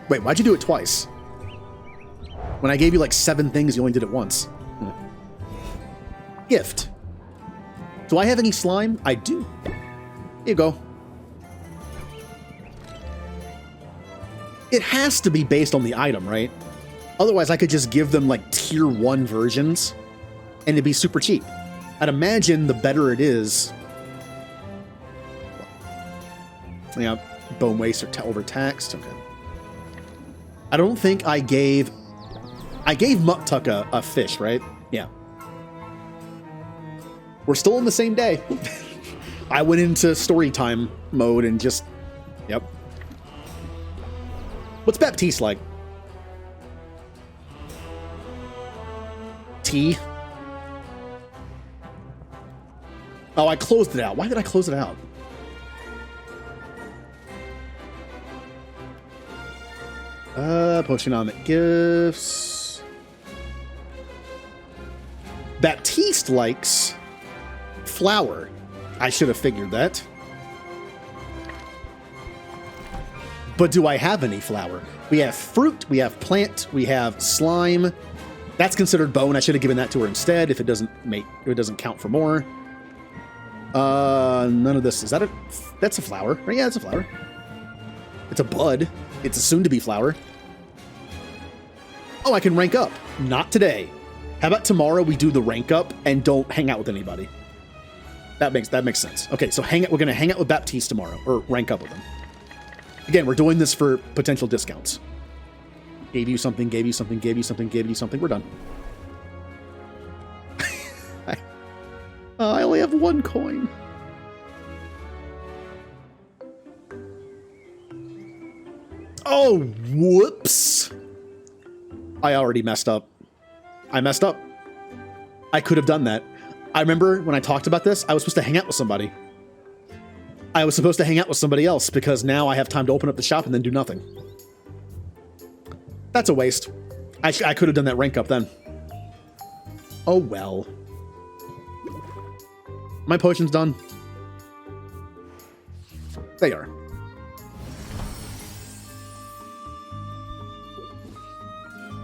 Wait, why'd you do it twice? When I gave you like 7 things, you only did it once. Gift. Do I have any slime? I do. Here you go. It has to be based on the item, right? Otherwise, I could just give them like tier 1 versions and it'd be super cheap. I'd imagine the better it is. Yeah, bone waste or overtaxed. Okay. I don't think I gave Muktuk a fish, right? Yeah. We're still in the same day. I went into story time mode and just, yep. What's Baptiste like? Tea? Oh, I closed it out. Why did I close it out? Potionomic gifts. Baptiste likes flour. I should have figured that. But do I have any flour? We have fruit, we have plant, we have slime. That's considered bone. I should have given that to her instead if it doesn't count for more. None of this. That's a flower, right? Yeah, it's a flower. It's a bud. It's a soon-to-be flower. Oh, I can rank up. Not today. How about tomorrow we do the rank up and don't hang out with anybody? That makes sense. Okay, so we're gonna hang out with Baptiste tomorrow, or rank up with him. Again, we're doing this for potential discounts. Gave you something, gave you something, gave you something, gave you something. We're done. I only have 1 coin. Oh, whoops. I already messed up. I messed up. I could have done that. I remember when I talked about this, I was supposed to hang out with somebody. I was supposed to hang out with somebody else because now I have time to open up the shop and then do nothing. That's a waste. I could have done that rank up then. Oh well. My potion's done. They are.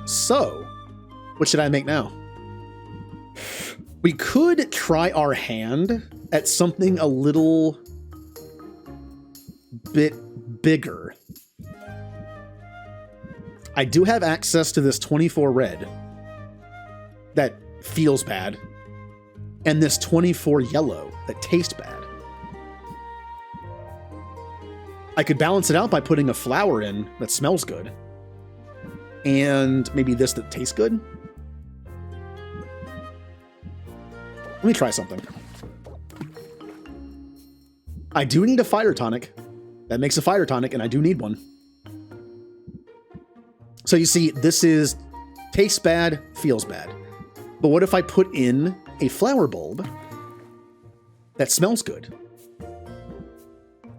So, what should I make now? We could try our hand at something a little bit bigger. I do have access to this 24 red that feels bad, and this 24 yellow that tastes bad. I could balance it out by putting a flower in that smells good, and maybe this that tastes good. Let me try something. I do need a fire tonic. That makes a fire tonic, and I do need one. So you see, this is tastes bad, feels bad. But what if I put in a flower bulb that smells good?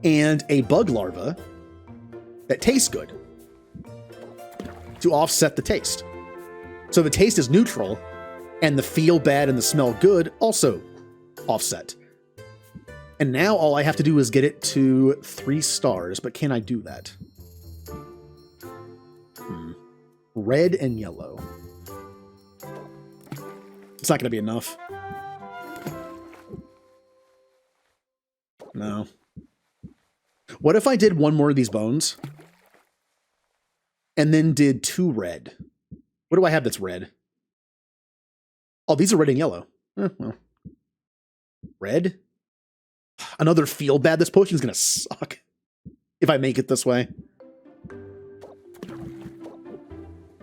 And a bug larva that tastes good to offset the taste. So the taste is neutral, and the feel bad and the smell good also offset. And now all I have to do is get it to 3 stars, but can I do that? Red and yellow. It's not going to be enough. No. What if I did 1 more of these bones? And then did 2 red? What do I have that's red? Oh, these are red and yellow. Well. Red? Another feel bad. This potion's going to suck if I make it this way.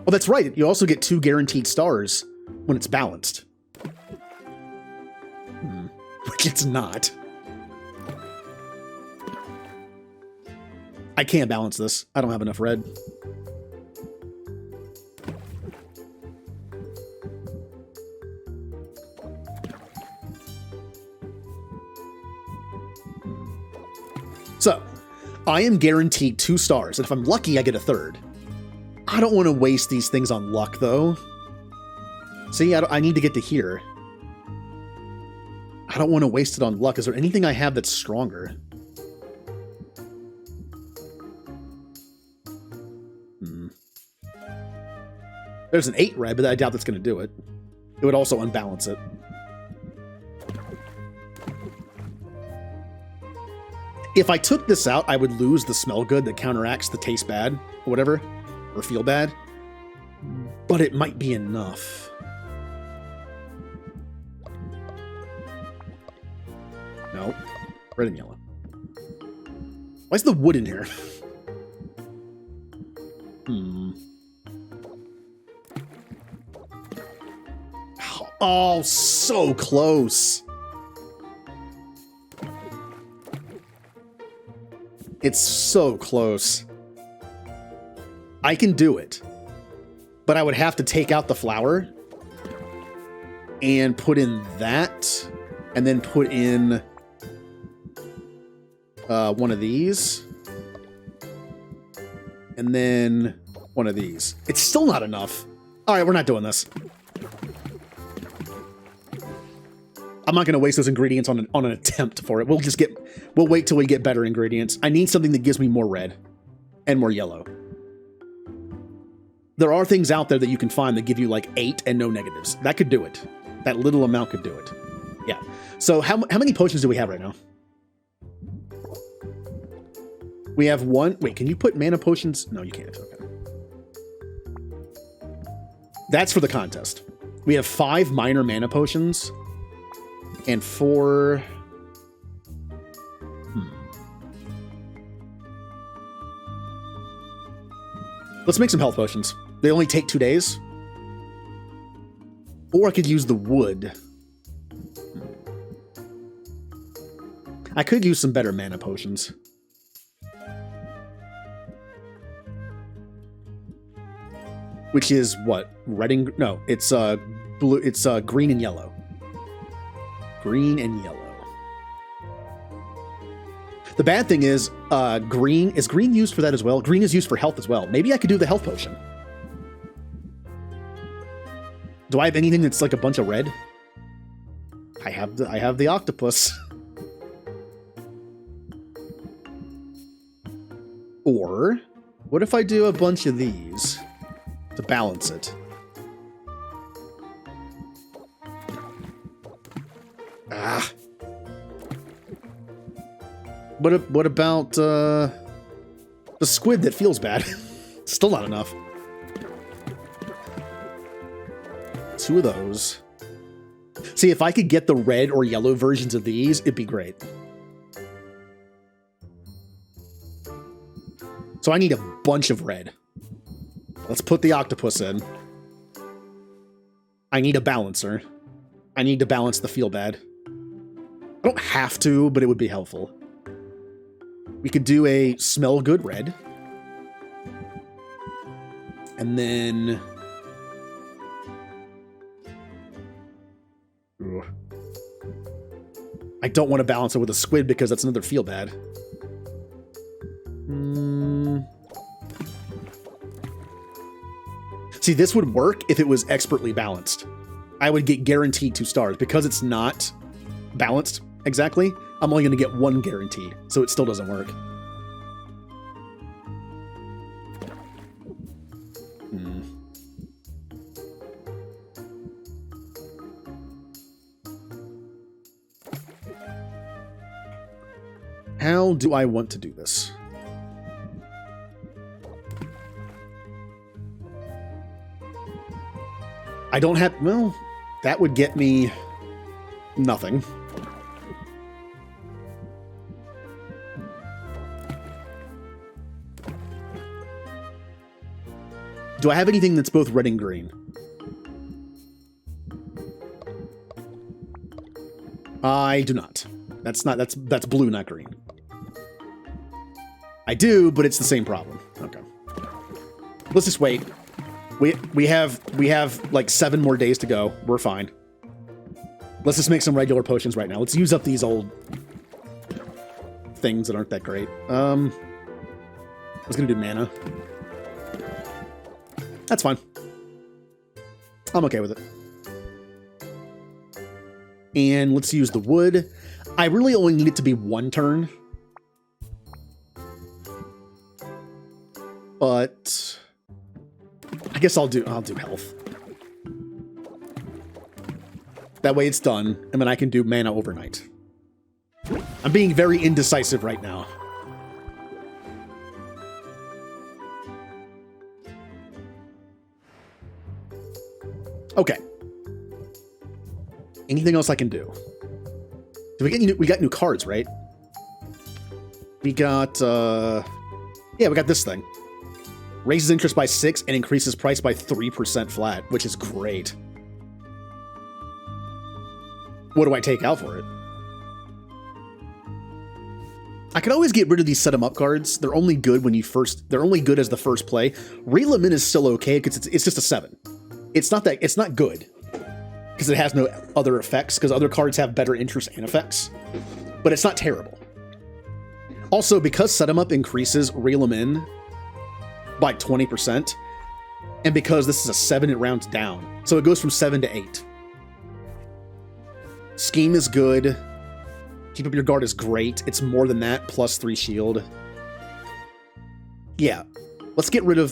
Oh, that's right. You also get 2 guaranteed stars when it's balanced. Which it's not. I can't balance this. I don't have enough red. So, I am guaranteed 2 stars, and if I'm lucky, I get a 3rd. I don't want to waste these things on luck, though. See, I need to get to here. I don't want to waste it on luck. Is there anything I have that's stronger? There's an 8 red, but I doubt that's going to do it. It would also unbalance it. If I took this out, I would lose the smell good that counteracts the taste bad, or whatever, or feel bad. But it might be enough. No. Red and yellow. Why is the wood in here? Oh, so close. It's so close. I can do it. But I would have to take out the flower and put in that and then put in one of these and then one of these. It's still not enough. All right, we're not doing this. I'm not going to waste those ingredients on an attempt for it. We'll wait till we get better ingredients. I need something that gives me more red and more yellow. There are things out there that you can find that give you like 8 and no negatives. That could do it. That little amount could do it. Yeah. So how many potions do we have right now? We have 1. Wait, can you put mana potions? No, you can't. Okay. That's for the contest. We have 5 minor mana potions. And 4... Let's make some health potions. They only take 2 days. Or I could use the wood. I could use some better mana potions. Which is what? Red and... No, it's blue. It's green and yellow. Green and yellow. The bad thing is, green... Is green used for that as well? Green is used for health as well. Maybe I could do the health potion. Do I have anything that's like a bunch of red? I have the octopus. Or, what if I do a bunch of these to balance it? Ah. What about the squid that feels bad? Still not enough. 2 of those. See, if I could get the red or yellow versions of these, it'd be great. So I need a bunch of red. Let's put the octopus in. I need a balancer. I need to balance the feel bad. I don't have to, but it would be helpful. We could do a smell good red. And then... Ugh. I don't want to balance it with a squid because that's another feel bad. See, this would work if it was expertly balanced. I would get guaranteed 2 stars. Because it's not balanced exactly, I'm only going to get 1 guaranteed, so it still doesn't work. How do I want to do this? I don't have... Well, that would get me nothing. Do I have anything that's both red and green? I do not. That's blue, not green. I do, but it's the same problem. Okay. Let's just wait. We have like 7 more days to go. We're fine. Let's just make some regular potions right now. Let's use up these old things that aren't that great. I was gonna do mana. That's fine. I'm okay with it. And let's use the wood. I really only need it to be one turn. But I guess I'll do health. That way it's done, and then I can do mana overnight. I'm being very indecisive right now. Okay. Anything else I can do? We got new cards, right? We got yeah, we got this thing. Raises interest by 6 and increases price by 3% flat, which is great. What do I take out for it? I could always get rid of these set 'em up cards. They're only good when they're only good as the first play. Reel 'em in is still okay because it's just a 7. It's not good because it has no other effects, because other cards have better interest and effects, but it's not terrible. Also, because set 'em up increases reel 'em in by 20%, and because this is a 7, it rounds down. So it goes from 7 to 8. Scheme is good. Keep up your guard is great. It's more than that, plus 3 shield. Yeah. Let's get rid of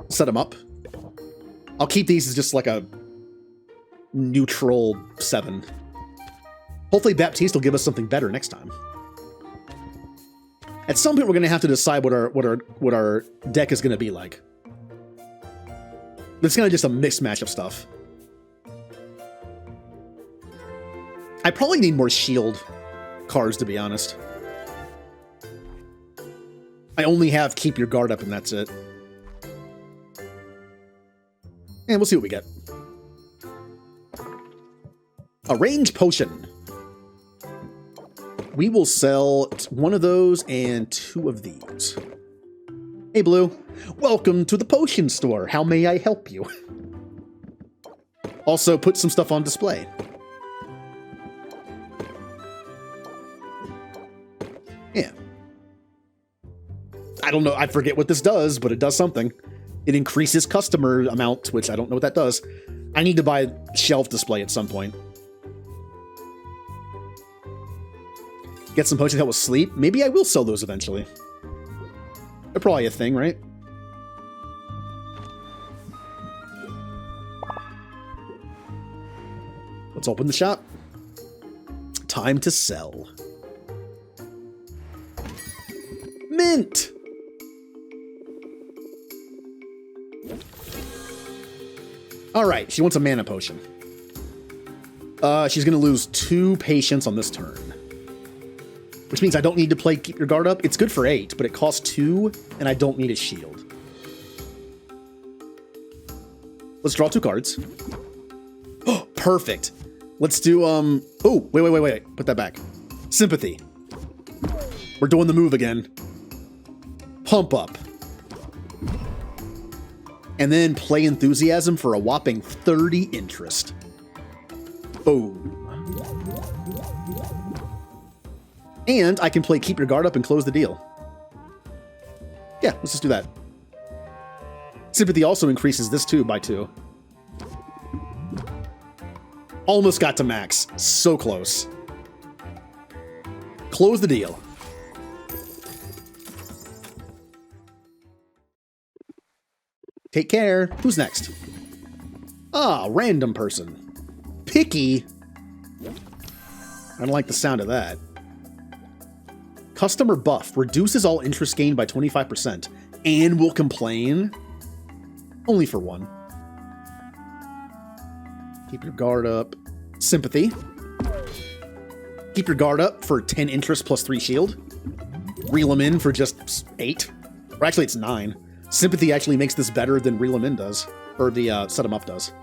set 'em up. I'll keep these as just like a neutral 7. Hopefully Baptiste will give us something better next time. At some point, we're going to have to decide what our deck is going to be like. It's kind of just a mixed match of stuff. I probably need more shield cards, to be honest. I only have keep your guard up, and that's it. And we'll see what we get. A range potion. We will sell one of those and 2 of these. Hey, Blue. Welcome to the potion store. How may I help you? Also, put some stuff on display. Yeah. I don't know. I forget what this does, but it does something. It increases customer amount, which I don't know what that does. I need to buy shelf display at some point. Get some potions to help with sleep. Maybe I will sell those eventually. They're probably a thing, right? Let's open the shop. Time to sell. Mint! Alright, she wants a mana potion. She's gonna lose 2 patience on this turn. Which means I don't need to play Keep Your Guard Up. It's good for 8, but it costs 2, and I don't need a shield. Let's draw 2 cards. Oh, perfect. Let's do, oh, wait. Put that back. Sympathy. We're doing the move again. Pump up. And then play Enthusiasm for a whopping 30 interest. Boom. And I can play Keep Your Guard Up and close the deal. Yeah, let's just do that. Sympathy also increases this too by 2. Almost got to max. So close. Close the deal. Take care. Who's next? Ah, random person. Picky. I don't like the sound of that. Customer buff reduces all interest gained by 25% and will complain. Only for 1. Keep your guard up. Sympathy. Keep your guard up for 10 interest plus 3 shield. Reel them in for just 8. Or actually, it's 9. Sympathy actually makes this better than Reel them in does. Or the set them up does.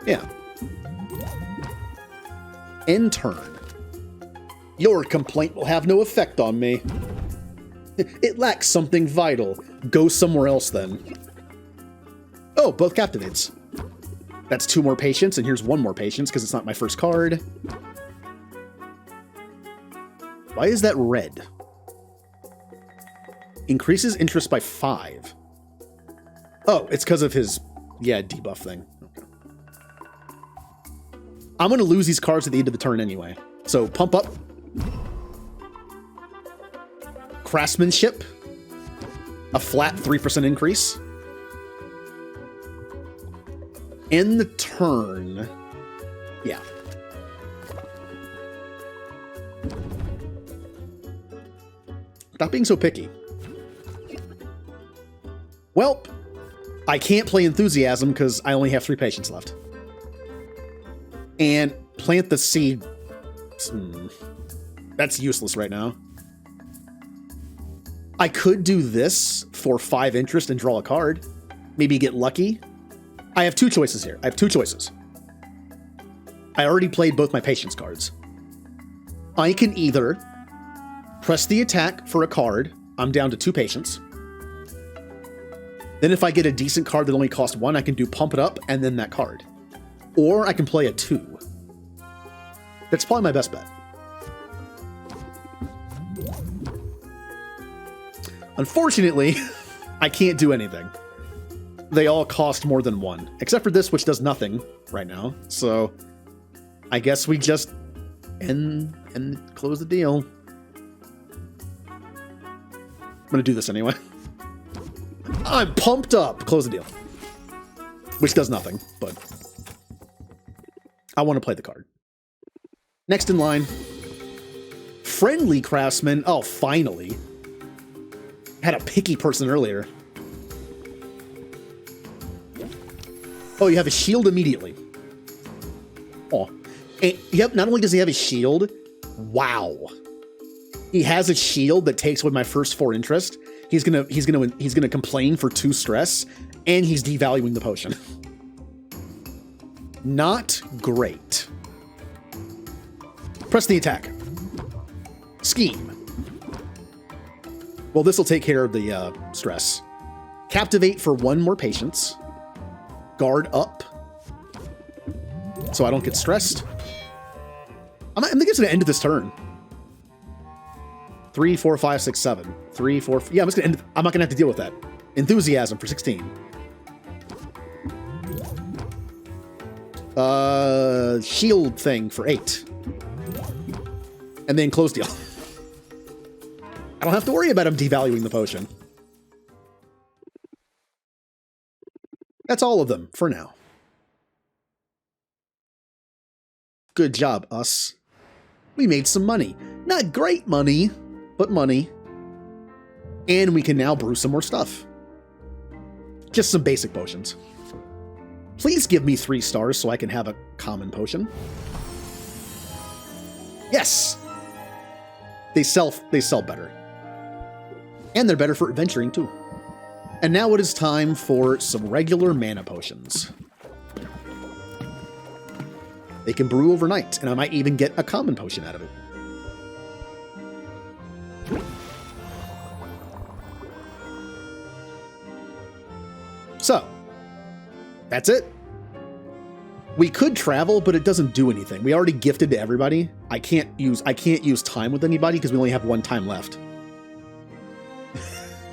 Yeah. End turn. Your complaint will have no effect on me. It lacks something vital. Go somewhere else then. Oh, both captivates. That's 2 more patience, and here's 1 more patience because it's not my first card. Why is that red? Increases interest by 5. Oh, it's because of his, yeah, debuff thing. Okay. I'm going to lose these cards at the end of the turn anyway. So pump up. Craftsmanship. A flat 3% increase. End the turn. Yeah. Stop being so picky. Welp. I can't play Enthusiasm because I only have 3 patience left. And plant the seed. That's useless right now. I could do this for 5 interest and draw a card. Maybe get lucky. I have 2 choices here. I have 2 choices. I already played both my patience cards. I can either press the attack for a card. I'm down to 2 patience. Then if I get a decent card that only costs 1, I can do pump it up and then that card. Or I can play a 2. That's probably my best bet. Unfortunately, I can't do anything. They all cost more than 1, except for this, which does nothing right now. So I guess we just end and close the deal. I'm going to do this anyway. I'm pumped up. Close the deal. Which does nothing, but I want to play the card. Next in line. Friendly Craftsman. Oh, finally. Had a picky person earlier. Oh, you have a shield immediately. Oh. And, yep, not only does he have a shield, wow. He has a shield that takes away my first 4 interest. He's gonna complain for 2 stress, and he's devaluing the potion. Not great. Press the attack. Scheme. Well, this will take care of the stress. Captivate for 1 more patience. Guard up. So I don't get stressed. I think it's going to end this turn. 3, 4, 5, 6, 7. 3, 4. Yeah, I'm just going to end. I'm not going to have to deal with that. Enthusiasm for 16. Shield thing for 8. And then close deal. I don't have to worry about him devaluing the potion. That's all of them for now. Good job, us. We made some money. Not great money, but money. And we can now brew some more stuff. Just some basic potions. Please give me 3 stars so I can have a common potion. Yes! They sell better. And they're better for adventuring too. And now it is time for some regular mana potions. They can brew overnight, and I might even get a common potion out of it. So, that's it. We could travel, but it doesn't do anything. We already gifted to everybody. I can't use time with anybody because we only have 1 time left.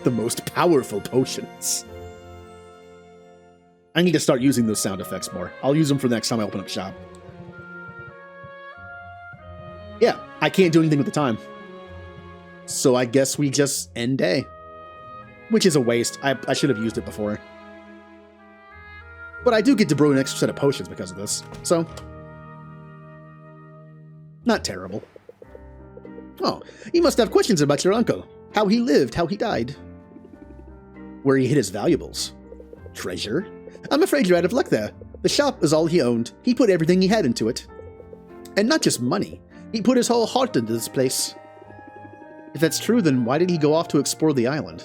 The most powerful potions. I need to start using those sound effects more. I'll use them for the next time I open up shop. Yeah, I can't do anything with the time. So I guess we just end day. Which is a waste. I should have used it before. But I do get to brew an extra set of potions because of this. So, not terrible. Oh, you must have questions about your uncle. How he lived, how he died. Where he hid his valuables. Treasure? I'm afraid you're out of luck there. The shop is all he owned. He put everything he had into it. And not just money. He put his whole heart into this place. If that's true, then why did he go off to explore the island?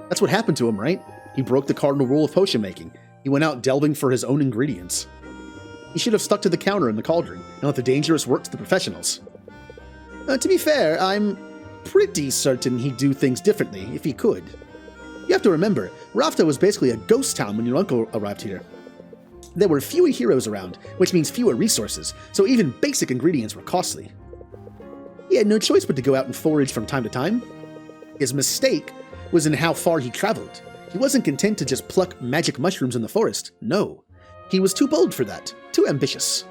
That's what happened to him, right? He broke the cardinal rule of potion making. He went out delving for his own ingredients. He should have stuck to the counter in the cauldron and let the dangerous work to the professionals. To be fair, I'm pretty certain he'd do things differently if he could. You have to remember, Rafta was basically a ghost town when your uncle arrived here. There were fewer heroes around, which means fewer resources, so even basic ingredients were costly. He had no choice but to go out and forage from time to time. His mistake was in how far he traveled. He wasn't content to just pluck magic mushrooms in the forest. No. He was too bold for that. Too ambitious.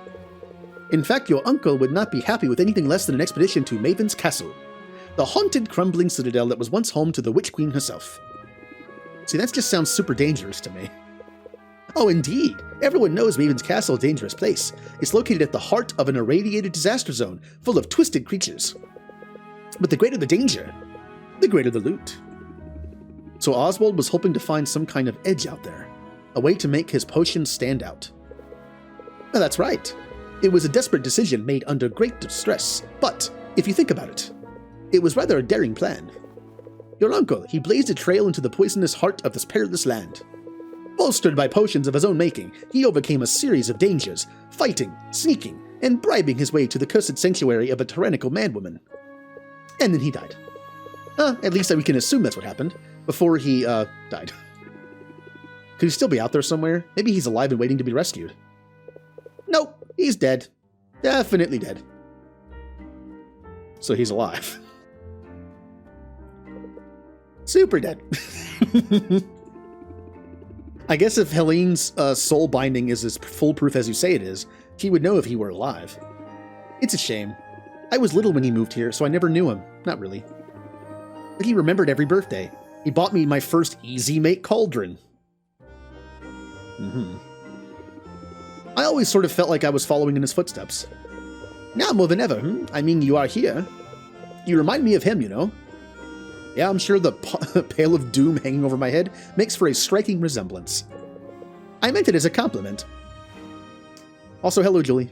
In fact, your uncle would not be happy with anything less than an expedition to Maven's Castle, the haunted, crumbling citadel that was once home to the Witch Queen herself. See, that just sounds super dangerous to me. Oh, indeed. Everyone knows Maven's Castle, a dangerous place. It's located at the heart of an irradiated disaster zone, full of twisted creatures. But the greater the danger, the greater the loot. So Oswald was hoping to find some kind of edge out there, a way to make his potions stand out. Well, that's right. It was a desperate decision made under great distress, but if you think about it, it was rather a daring plan. Your uncle, he blazed a trail into the poisonous heart of this perilous land. Bolstered by potions of his own making, he overcame a series of dangers, fighting, sneaking, and bribing his way to the cursed sanctuary of a tyrannical madwoman. And then he died. At least we can assume that's what happened, before he, died. Could he still be out there somewhere? Maybe he's alive and waiting to be rescued. Nope, he's dead. Definitely dead. So he's alive. Super dead. I guess if Helene's soul binding is as foolproof as you say it is, he would know if he were alive. It's a shame. I was little when he moved here, so I never knew him. Not really. But he remembered every birthday. He bought me my first easy make cauldron. I always sort of felt like I was following in his footsteps. Now more than ever, I mean, you are here. You remind me of him, you know. Yeah, I'm sure the Pale of Doom hanging over my head makes for a striking resemblance. I meant it as a compliment. Also, hello, Julie.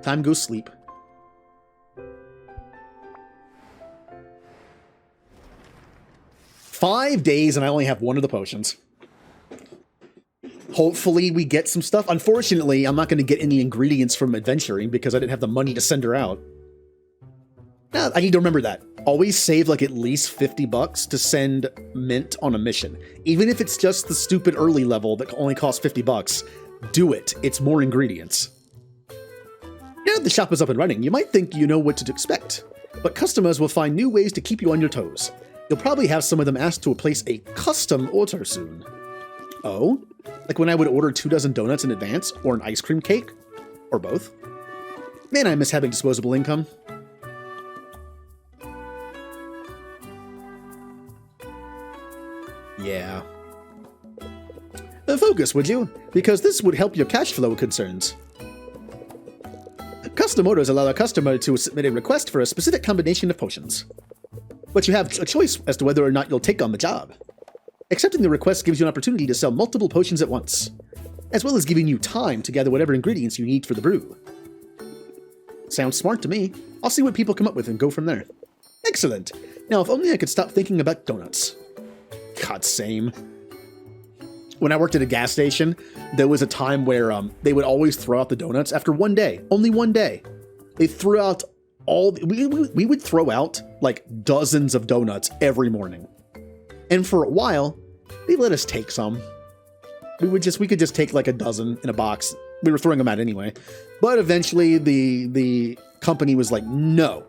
Time goes sleep. "5 days and I only have one of the potions. Hopefully we get some stuff. Unfortunately, I'm not going to get any ingredients from adventuring because I didn't have the money to send her out. Now, I need to remember that. Always save like at least $50 to send Mint on a mission. Even if it's just the stupid early level that only costs $50, do it. It's more ingredients. Now that the shop is up and running, you might think you know what to expect. But customers will find new ways to keep you on your toes. You'll probably have some of them asked to place a custom order soon. Oh? Like when I would order 24 donuts in advance, or an ice cream cake? Or both? Man, I miss having disposable income. Yeah. Focus, would you? Because this would help your cash flow concerns. Custom orders allow a customer to submit a request for a specific combination of potions. But you have a choice as to whether or not you'll take on the job. Accepting the request gives you an opportunity to sell multiple potions at once, as well as giving you time to gather whatever ingredients you need for the brew. Sounds smart to me. I'll see what people come up with and go from there. Excellent. Now, if only I could stop thinking about donuts. God, same. When I worked at a gas station, there was a time where they would always throw out the donuts after one day. Only one day. They threw out we would throw out like dozens of donuts every morning. And for a while, they let us take some. We could just take like a dozen in a box. We were throwing them out anyway. But eventually the company was like, no.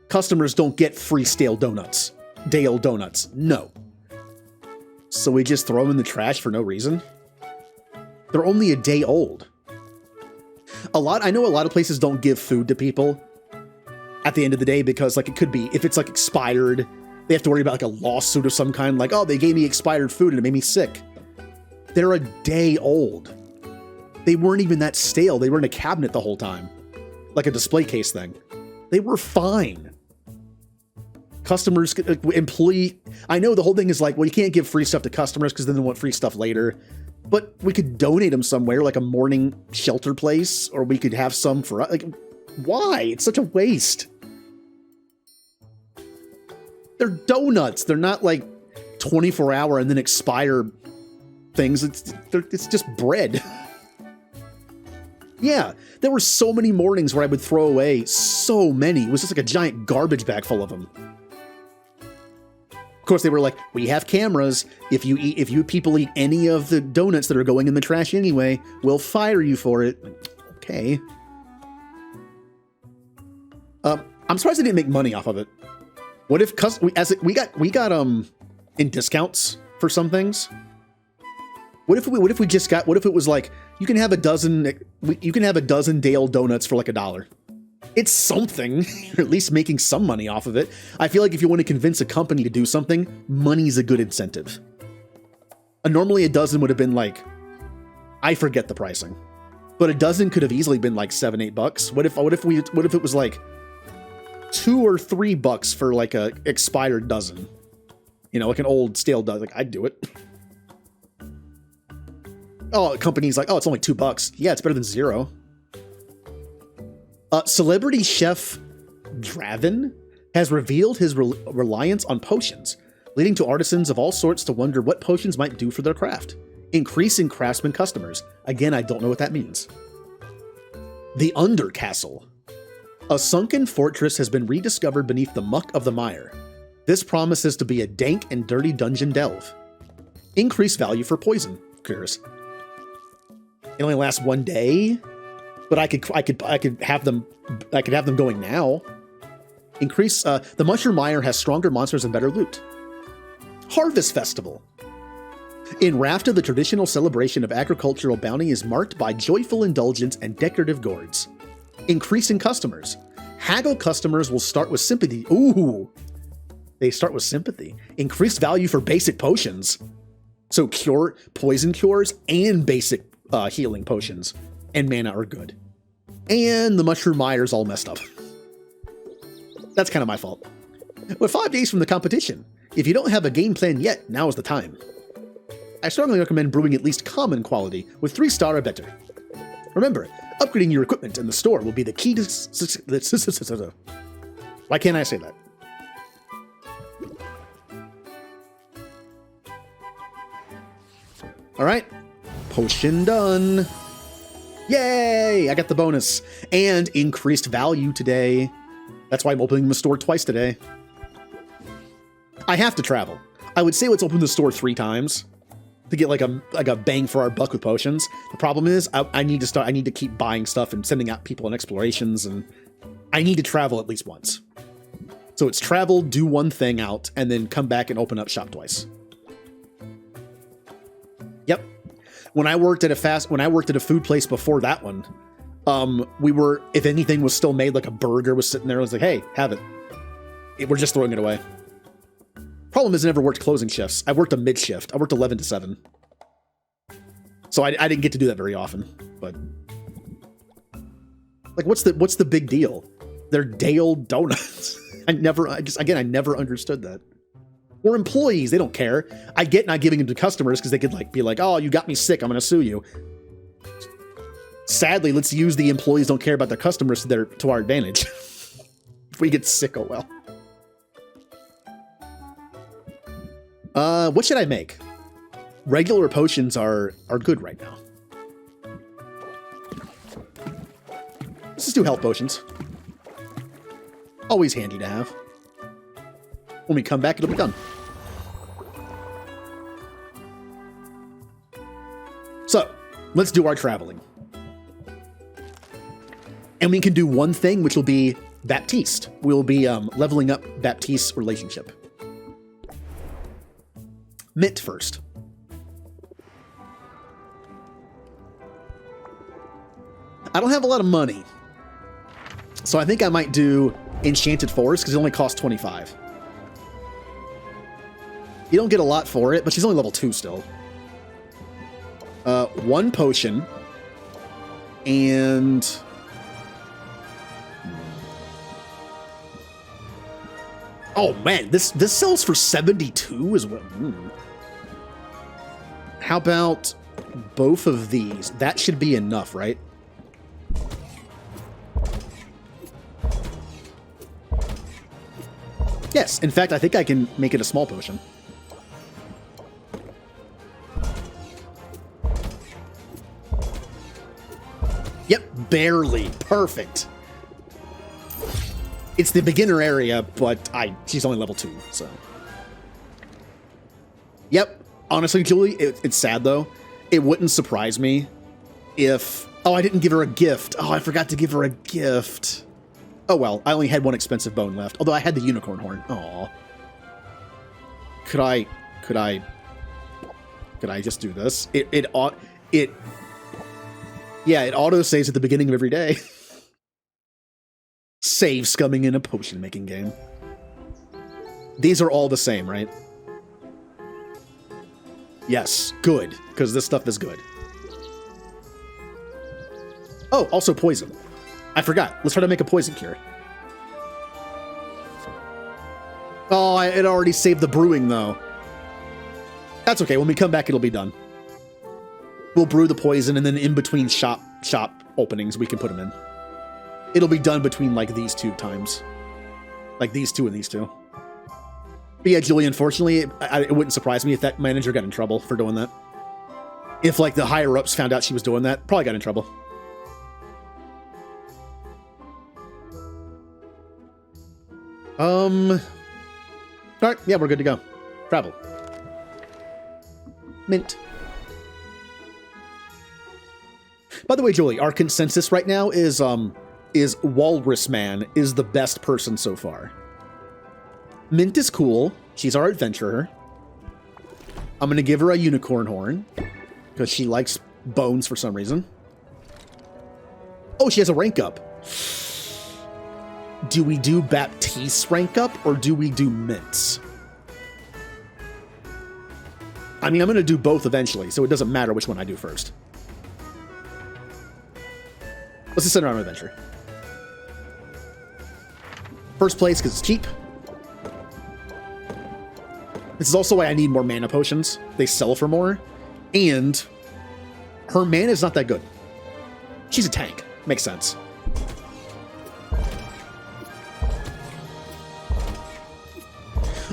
Customers don't get free stale donuts. Dale donuts. No. So we just throw them in the trash for no reason. They're only a day old. I know a lot of places don't give food to people at the end of the day because like it could be, if it's like expired, they have to worry about like a lawsuit of some kind, like, oh, they gave me expired food and it made me sick. They're a day old. They weren't even that stale. They were in a cabinet the whole time. Like a display case thing. They were fine. Customers, employee, I know the whole thing is like, well, you can't give free stuff to customers because then they want free stuff later. But we could donate them somewhere, like a morning shelter place, or we could have some for, like, why? It's such a waste. They're donuts. They're not like 24-hour and then expire things. It's just bread. Yeah, there were so many mornings where I would throw away so many. It was just like a giant garbage bag full of them. Of course, they were like, we have cameras. If you people eat any of the donuts that are going in the trash anyway, we'll fire you for it. Okay. I'm surprised they didn't make money off of it. What if we got in discounts for some things? What if we just got? What if it was like you can have a dozen Dale donuts for like $1? It's something. You're at least making some money off of it. I feel like if you want to convince a company to do something, money's a good incentive. Normally a dozen would have been like, I forget the pricing, but a dozen could have easily been like $7-8. What if it was like $2 or $3 for like a expired dozen? You know, like an old stale dozen. Like, I'd do it. Oh, a company's like, oh, it's only $2. Yeah, it's better than 0. Celebrity chef Draven has revealed his reliance on potions, leading to artisans of all sorts to wonder what potions might do for their craft, increasing craftsman customers. Again, I don't know what that means. The Undercastle. A sunken fortress has been rediscovered beneath the muck of the mire. This promises to be a dank and dirty dungeon delve. Increased value for poison cures. It only lasts 1 day, but I could have them going now. Increase the Mushroom Mire has stronger monsters and better loot. Harvest Festival. In Rafta, the traditional celebration of agricultural bounty is marked by joyful indulgence and decorative gourds. Increasing customers. Haggle customers will start with sympathy. Ooh, they start with sympathy. Increased value for basic potions. So poison cures and basic healing potions and mana are good. And the Mushroom Mire's all messed up. That's kind of my fault. We're 5 days from the competition. If you don't have a game plan yet, now is the time. I strongly recommend brewing at least common quality with 3-star or better. Remember, upgrading your equipment in the store will be the key to... Why can't I say that? Alright, potion done. Yay! I got the bonus. And increased value today. That's why I'm opening the store twice today. I have to travel. I would say let's open the store 3 times to get like a bang for our buck with potions. The problem is I need to keep buying stuff and sending out people on explorations, and I need to travel at least once. So it's travel, do one thing out, and then come back and open up shop twice. Yep. When I worked at a food place before that one, if anything was still made, like a burger was sitting there, I was like, hey, have it. We're just throwing it away. Problem is I never worked closing shifts. I worked a mid shift. I worked 11 to 7. So I didn't get to do that very often, but like, what's the big deal? They're day-old donuts. I never understood that. Or employees, they don't care. I get not giving them to customers because they could like be like, oh, you got me sick, I'm going to sue you. Sadly, let's use the employees don't care about their customers to our advantage. If we get sick, oh well. What should I make? Regular potions are good right now. Let's just do health potions. Always handy to have. When we come back, it'll be done. So, let's do our traveling. And we can do one thing, which will be Baptiste. We'll be leveling up Baptiste's relationship. Mint first. I don't have a lot of money, so I think I might do Enchanted Forest because it only costs 25. You don't get a lot for it, but she's only level 2 still. 1 potion and oh man, this sells for 72 as well. How about both of these? That should be enough, right? Yes, in fact, I think I can make it a small potion. Yep, barely. Perfect. It's the beginner area, but she's only level 2, so. Yep. Honestly, Julie, it's sad, though. It wouldn't surprise me if... Oh, I didn't give her a gift. Oh, I forgot to give her a gift. Oh, well. I only had 1 expensive bone left. Although I had the unicorn horn. Aw. Could I... Could I just do this? It auto saves at the beginning of every day. Save scumming in a potion making game. These are all the same, right? Yes, good, because this stuff is good. Oh, also poison. I forgot. Let's try to make a poison cure. Oh, it already saved the brewing, though. That's okay. When we come back, it'll be done. We'll brew the poison, and then in between shop openings, we can put them in. It'll be done between, like, these two times. Like, these two and these two. But yeah, Julie, unfortunately, it wouldn't surprise me if that manager got in trouble for doing that. If, like, the higher-ups found out she was doing that, probably got in trouble. Alright, yeah, we're good to go. Travel. Mint. By the way, Julie, our consensus right now is Walrus Man is the best person so far. Mint is cool. She's our adventurer. I'm gonna give her a unicorn horn because she likes bones for some reason. Oh, she has a rank up. Do we do Baptiste rank up or do we do Mint's? I mean, I'm going to do both eventually, so it doesn't matter which one I do first. Let's just send her on an adventure. First place because it's cheap. This is also why I need more mana potions. They sell for more. And her mana is not that good. She's a tank. Makes sense.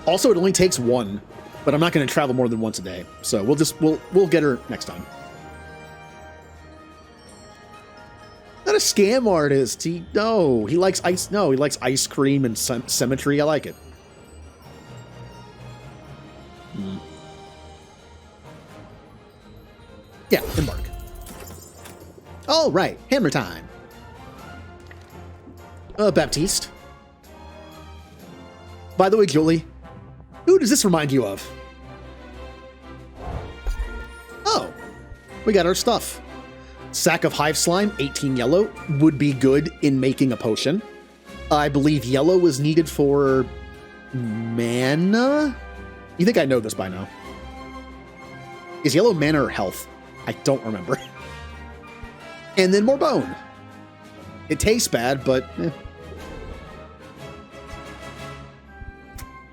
Also, it only takes one, but I'm not going to travel more than once a day. So we'll get her next time. Not a scam artist. He likes ice. No, he likes ice cream and symmetry. I like it. Yeah, embark. All right, hammer time. Baptiste. By the way, Julie, who does this remind you of? Oh, we got our stuff. Sack of hive slime, 18 yellow, would be good in making a potion. I believe yellow is needed for mana? You think I know this by now. Is yellow mana or health? I don't remember. And then more bone. It tastes bad, but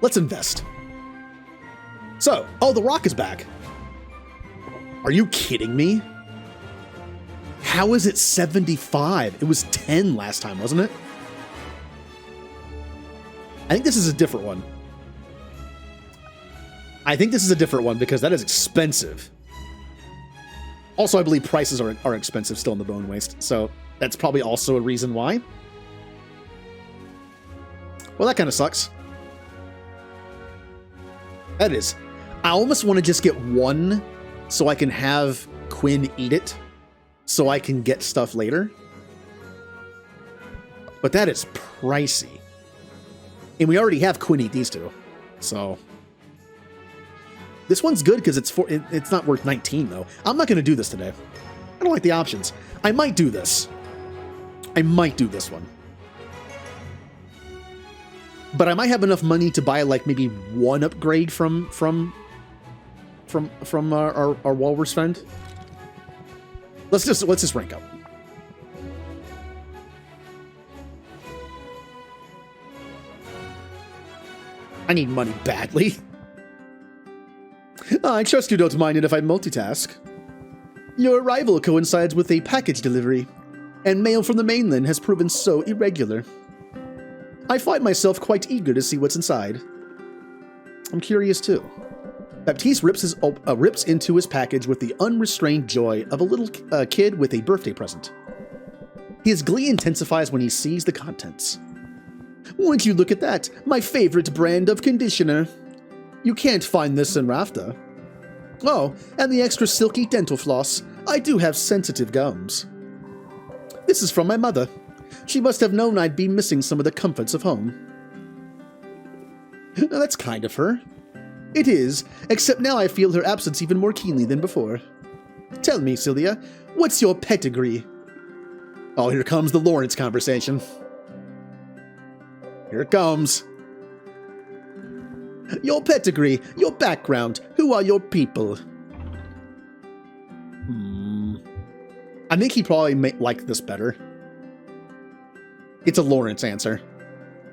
let's invest. So, oh, the rock is back. Are you kidding me? How is it 75? It was 10 last time, wasn't it? I think this is a different one. I think this is a different one because that is expensive. Also, I believe prices are expensive still in the bone waste, so that's probably also a reason why. Well, that kind of sucks. That is. I almost want to just get one so I can have Quinn eat it so I can get stuff later. But that is pricey. And we already have Quinn eat these two. So this one's good because it's not worth 19 though. I'm not going to do this today. I don't like the options. I might do this. I might do this one. But I might have enough money to buy like maybe one upgrade from our walrus friend. Let's just rank up. I need money badly. I trust you don't mind it if I multitask. Your arrival coincides with a package delivery, and mail from the mainland has proven so irregular. I find myself quite eager to see what's inside. I'm curious too. Baptiste rips into his package with the unrestrained joy of a little kid with a birthday present. His glee intensifies when he sees the contents. Would you look at that? My favorite brand of conditioner. You can't find this in Rafta. Oh, and the extra silky dental floss. I do have sensitive gums. This is from my mother. She must have known I'd be missing some of the comforts of home. That's kind of her. It is, except now I feel her absence even more keenly than before. Tell me, Sylvia, what's your pedigree? Oh, here comes the Lawrence conversation. Here it comes. Your pedigree, your background, who are your people? I think he probably might like this better. It's a Lawrence answer.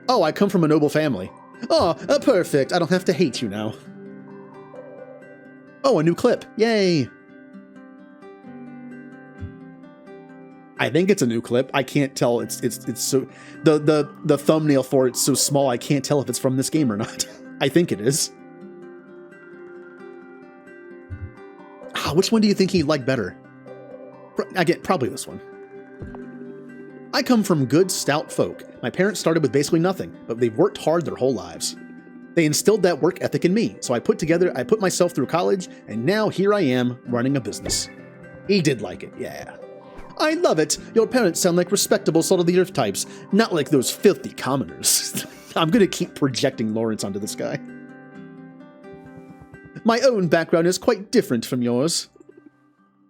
Oh, I come from a noble family. Oh, perfect. I don't have to hate you now. Oh, a new clip. Yay. I think it's a new clip. I can't tell. It's so the thumbnail for it's so small I can't tell if it's from this game or not. I think it is. Which one do you think he'd like better? Again, probably this one. I come from good, stout folk. My parents started with basically nothing, but they've worked hard their whole lives. They instilled that work ethic in me, so I put myself through college, and now here I am, running a business. He did like it, yeah. I love it. Your parents sound like respectable salt-of-the-earth types, not like those filthy commoners. I'm gonna keep projecting Lawrence onto this guy. My own background is quite different from yours.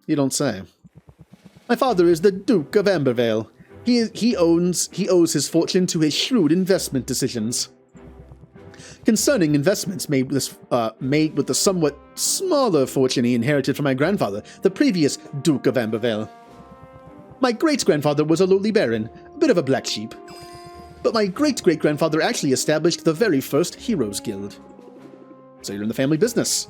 You don't say. My father is the Duke of Ambervale. He owes his fortune to his shrewd investment decisions. Concerning investments made with the somewhat smaller fortune he inherited from my grandfather, the previous Duke of Ambervale. My great-grandfather was a lowly baron, a bit of a black sheep. But my great-great-grandfather actually established the very first Heroes Guild. So you're in the family business.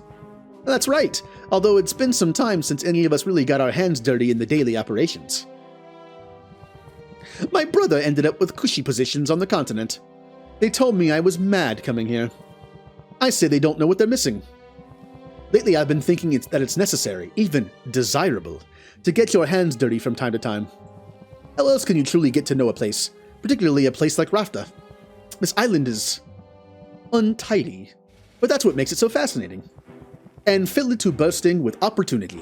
That's right, although it's been some time since any of us really got our hands dirty in the daily operations. My brother ended up with cushy positions on the continent. They told me I was mad coming here. I say they don't know what they're missing. Lately I've been thinking that it's necessary, even desirable, to get your hands dirty from time to time. How else can you truly get to know a place, particularly a place like Rafta? This island is untidy, but that's what makes it so fascinating. And fill it to bursting with opportunity.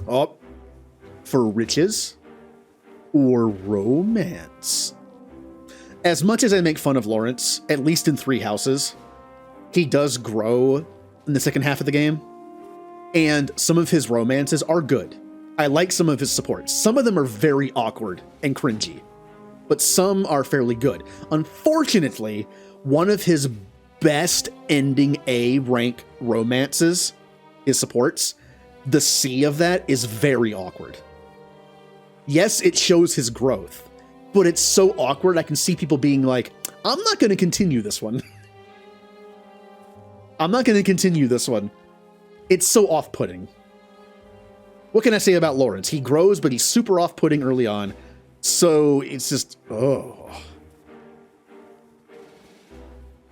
Oh, for riches or romance? As much as I make fun of Lawrence, at least in 3 Houses, he does grow in the second half of the game, and some of his romances are good. I like some of his supports. Some of them are very awkward and cringy, but some are fairly good. Unfortunately, one of his best ending A rank romances, his supports, the C of that is very awkward. Yes, it shows his growth, but it's so awkward I can see people being like, I'm not going to continue this one. I'm not going to continue this one. It's so off-putting. What can I say about Lawrence? He grows, but he's super off-putting early on. So it's just, oh.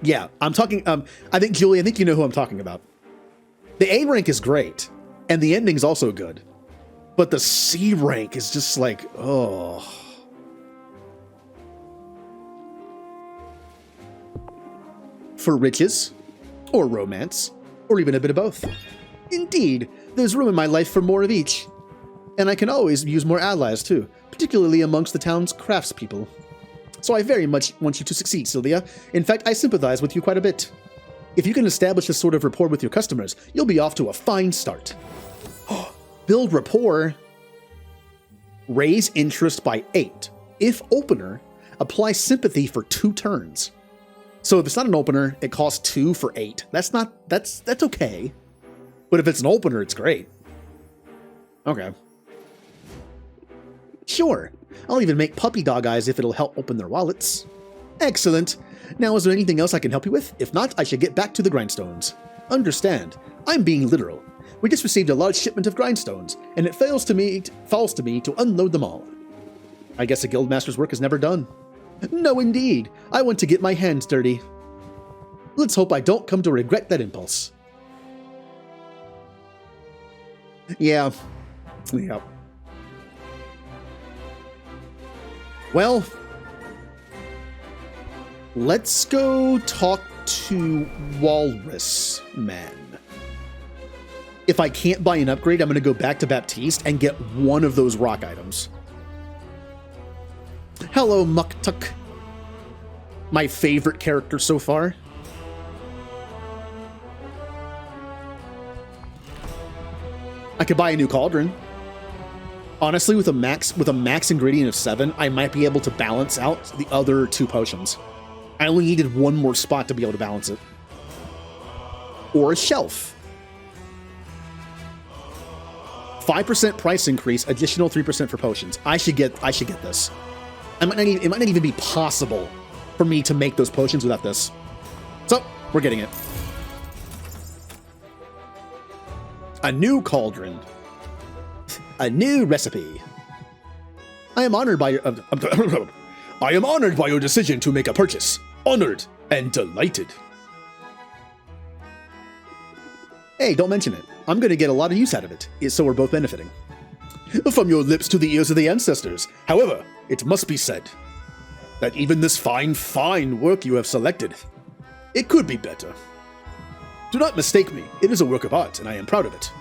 Yeah, I'm talking, I think, Julie, I think you know who I'm talking about. The A rank is great, and the ending's also good. But the C rank is just like, oh. For riches, or romance, or even a bit of both. Indeed, there's room in my life for more of each. And I can always use more allies too, particularly amongst the town's craftspeople. So I very much want you to succeed, Sylvia. In fact, I sympathize with you quite a bit. If you can establish this sort of rapport with your customers, you'll be off to a fine start. Build rapport. Raise interest by 8. If opener, apply sympathy for 2 turns. So if it's not an opener, it costs 2 for 8. That's okay. But if it's an opener, it's great. Okay. Sure. I'll even make puppy dog eyes if it'll help open their wallets. Excellent. Now, is there anything else I can help you with? If not, I should get back to the grindstones. Understand, I'm being literal. We just received a large shipment of grindstones, and it falls to me to unload them all. I guess a guildmaster's work is never done. No, indeed. I want to get my hands dirty. Let's hope I don't come to regret that impulse. Yeah. Well, let's go talk to Walrus Man. If I can't buy an upgrade, I'm going to go back to Baptiste and get one of those rock items. Hello, Muktuk. My favorite character so far. I could buy a new cauldron. Honestly, with a max ingredient of 7, I might be able to balance out the other 2 potions. I only needed 1 more spot to be able to balance it. Or a shelf. 5% price increase, additional 3% for potions. I should get this. It might not even be possible for me to make those potions without this. So, we're getting it. A new cauldron. A new recipe. I am honored by your I am honored by your decision to make a purchase. Honored and delighted. Hey, don't mention it. I'm going to get a lot of use out of it, so we're both benefiting. From your lips to the ears of the ancestors. However, it must be said that even this fine work you have selected, it could be better. Do not mistake me, it is a work of art, and I am proud of it.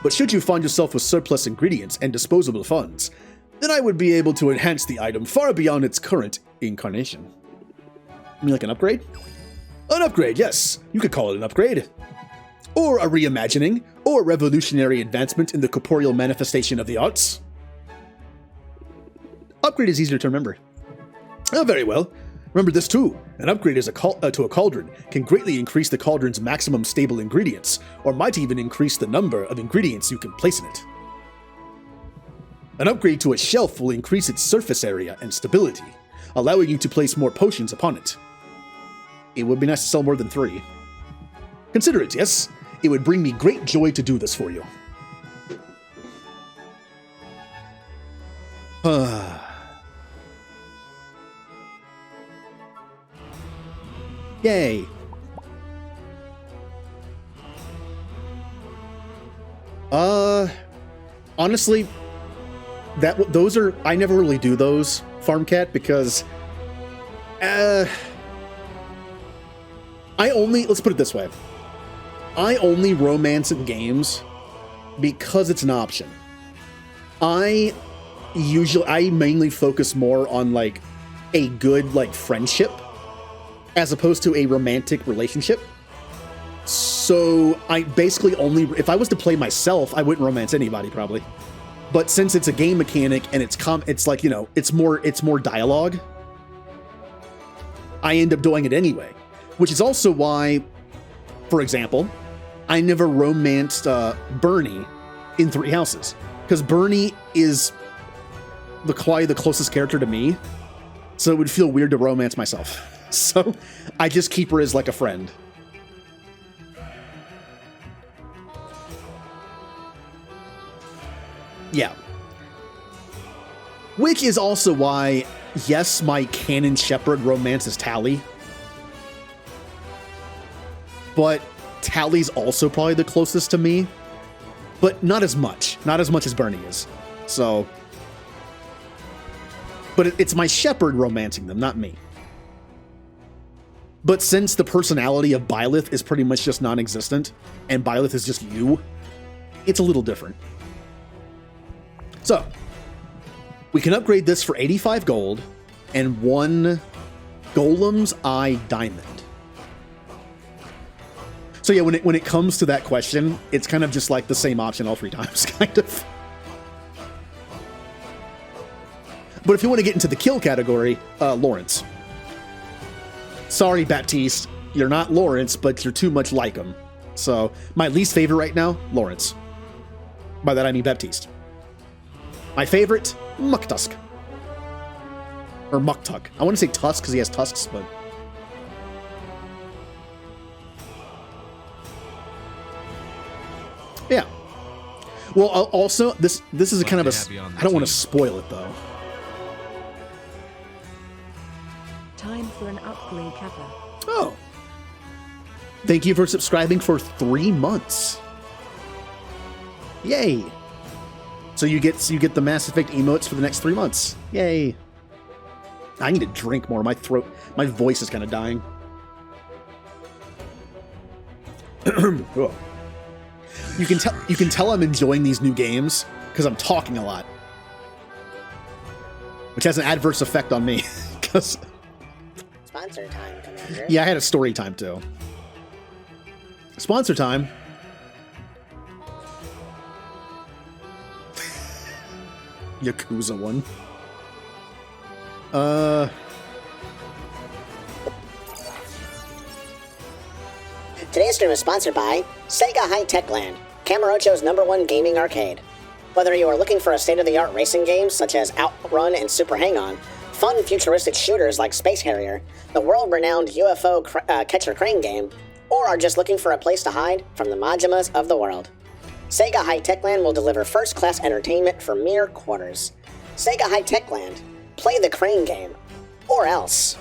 But should you find yourself with surplus ingredients and disposable funds, then I would be able to enhance the item far beyond its current incarnation. You mean like an upgrade? An upgrade, yes. You could call it an upgrade. Or a reimagining, or a revolutionary advancement in the corporeal manifestation of the arts. Upgrade is easier to remember. Oh, very well. Remember this too. An upgrade to a cauldron can greatly increase the cauldron's maximum stable ingredients, or might even increase the number of ingredients you can place in it. An upgrade to a shelf will increase its surface area and stability, allowing you to place more potions upon it. It would be nice to sell more than 3. Consider it, yes. It would bring me great joy to do this for you. Yay. Honestly, those are, I never really do those, Farm Cat, because let's put it this way. I only romance in games because it's an option. I mainly focus more on like a good like friendship as opposed to a romantic relationship. So I basically only, if I was to play myself, I wouldn't romance anybody probably. But since it's a game mechanic and it's like, you know, it's more dialogue, I end up doing it anyway. Which is also why, for example, I never romanced Bernie in 3 Houses. Because Bernie is probably the closest character to me, so it would feel weird to romance myself. So I just keep her as like a friend. Yeah. Which is also why, yes, my canon Shepherd romances Tally. But Tally's also probably the closest to me. But not as much. Not as much as Bernie is. So. But it's my Shepherd romancing them, not me. But since the personality of Byleth is pretty much just non-existent, and Byleth is just you, it's a little different. So, we can upgrade this for 85 gold and 1 Golem's Eye Diamond. So yeah, when it comes to that question, it's kind of just like the same option all 3 times, kind of. But if you want to get into the kill category, Lawrence. Sorry, Baptiste, you're not Lawrence, but you're too much like him. So, my least favorite right now, Lawrence. By that I mean Baptiste. My favorite, Muktusk. Or Muktuk. I want to say Tusk because he has tusks, but... yeah. Well, also, this is a kind of a... I don't want to spoil it, though. Time for an upgrade, Kappa. Oh. Thank you for subscribing for 3 months. Yay. So you get the Mass Effect emotes for the next 3 months. Yay. I need to drink more. My voice is kind of dying. You can tell I'm enjoying these new games because I'm talking a lot. Which has an adverse effect on me. Because Sponsor time, Commander. yeah, I had a story time too. Sponsor time. Yakuza one. Today's stream is sponsored by Sega High-Tech Land, Kamurocho's #1 gaming arcade. Whether you are looking for a state-of-the-art racing game such as Outrun and Super Hang-On, fun futuristic shooters like Space Harrier, the world-renowned UFO catcher crane game, or are just looking for a place to hide from the Majimas of the world, Sega High-Tech Land will deliver first-class entertainment for mere quarters. Sega High-Tech Land. Play the crane game. Or else.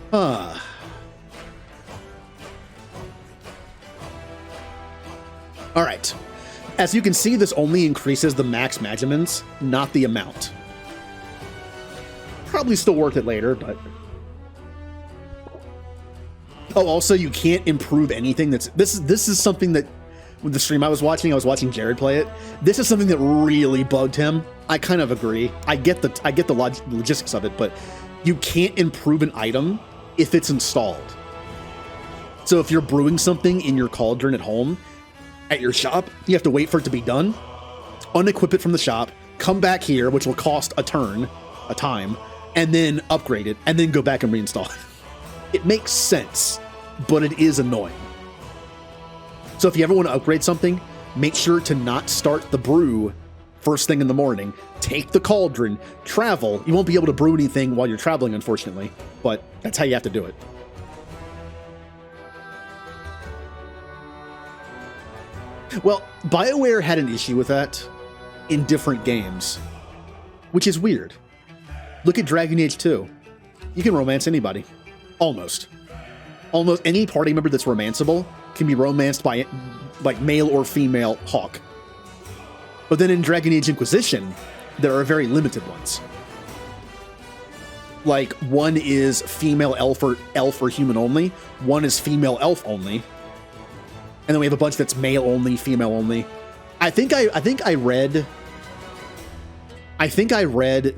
Huh. Alright. As you can see, this only increases the max Magimans, not the amount. Probably still worth it later, but... Oh, also, you can't improve anything that's... This is something that... With the stream I was watching Jared play it. This is something that really bugged him. I kind of agree. I get the logistics of it, but you can't improve an item if it's installed. So if you're brewing something in your cauldron at home, at your shop, you have to wait for it to be done, unequip it from the shop, come back here, which will cost a time, and then upgrade it, and then go back and reinstall it. It makes sense, but it is annoying. So if you ever want to upgrade something, make sure to not start the brew first thing in the morning. Take the cauldron, travel. You won't be able to brew anything while you're traveling, unfortunately, but that's how you have to do it. Well, BioWare had an issue with that in different games, which is weird. Look at Dragon Age 2. You can romance anybody. Almost. Almost any party member that's romanceable can be romanced by, like, male or female Hawk. But then in Dragon Age Inquisition, there are very limited ones. Like, one is female elf or human only, one is female elf only, and then we have a bunch that's male only, female only. I think I read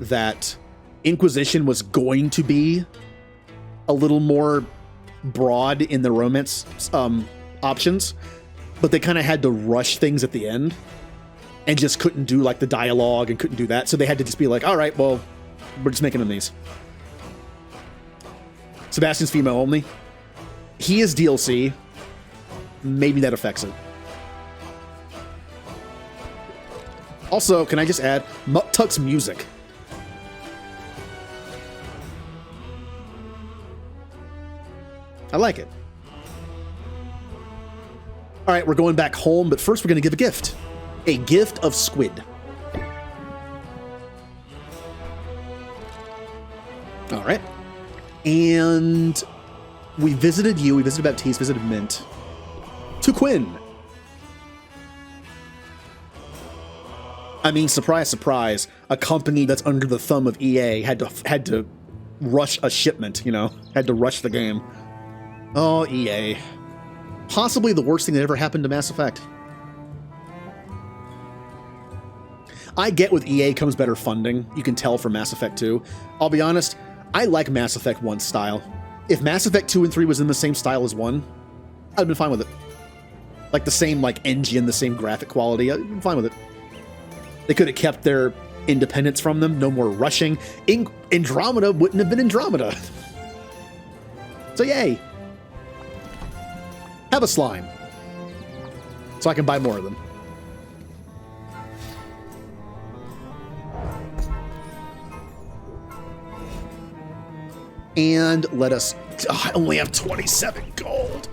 that Inquisition was going to be a little more broad in the romance options, but they kind of had to rush things at the end and just couldn't do like the dialogue and couldn't do that. So they had to just be like, all right, well, we're just making them these. Sebastian's female only. He is DLC. Maybe that affects it. Also, can I just add Muktuk's music? I like it. All right, we're going back home, but first we're going to give a gift. A gift of squid. All right. And we visited you, we visited Baptiste, visited Mint. To Quinn. I mean, surprise, surprise, a company that's under the thumb of EA had to rush a shipment, you know, had to rush the game. Oh, EA. Possibly the worst thing that ever happened to Mass Effect. I get with EA comes better funding. You can tell from Mass Effect 2. I'll be honest, I like Mass Effect 1's style. If Mass Effect 2 and 3 was in the same style as 1, I'd have been fine with it. Like the same like engine, the same graphic quality, I'd been fine with it. They could have kept their independence from them, no more rushing. Andromeda wouldn't have been Andromeda. So yay. Have a slime. So I can buy more of them. And let us... Oh, I only have 27 gold.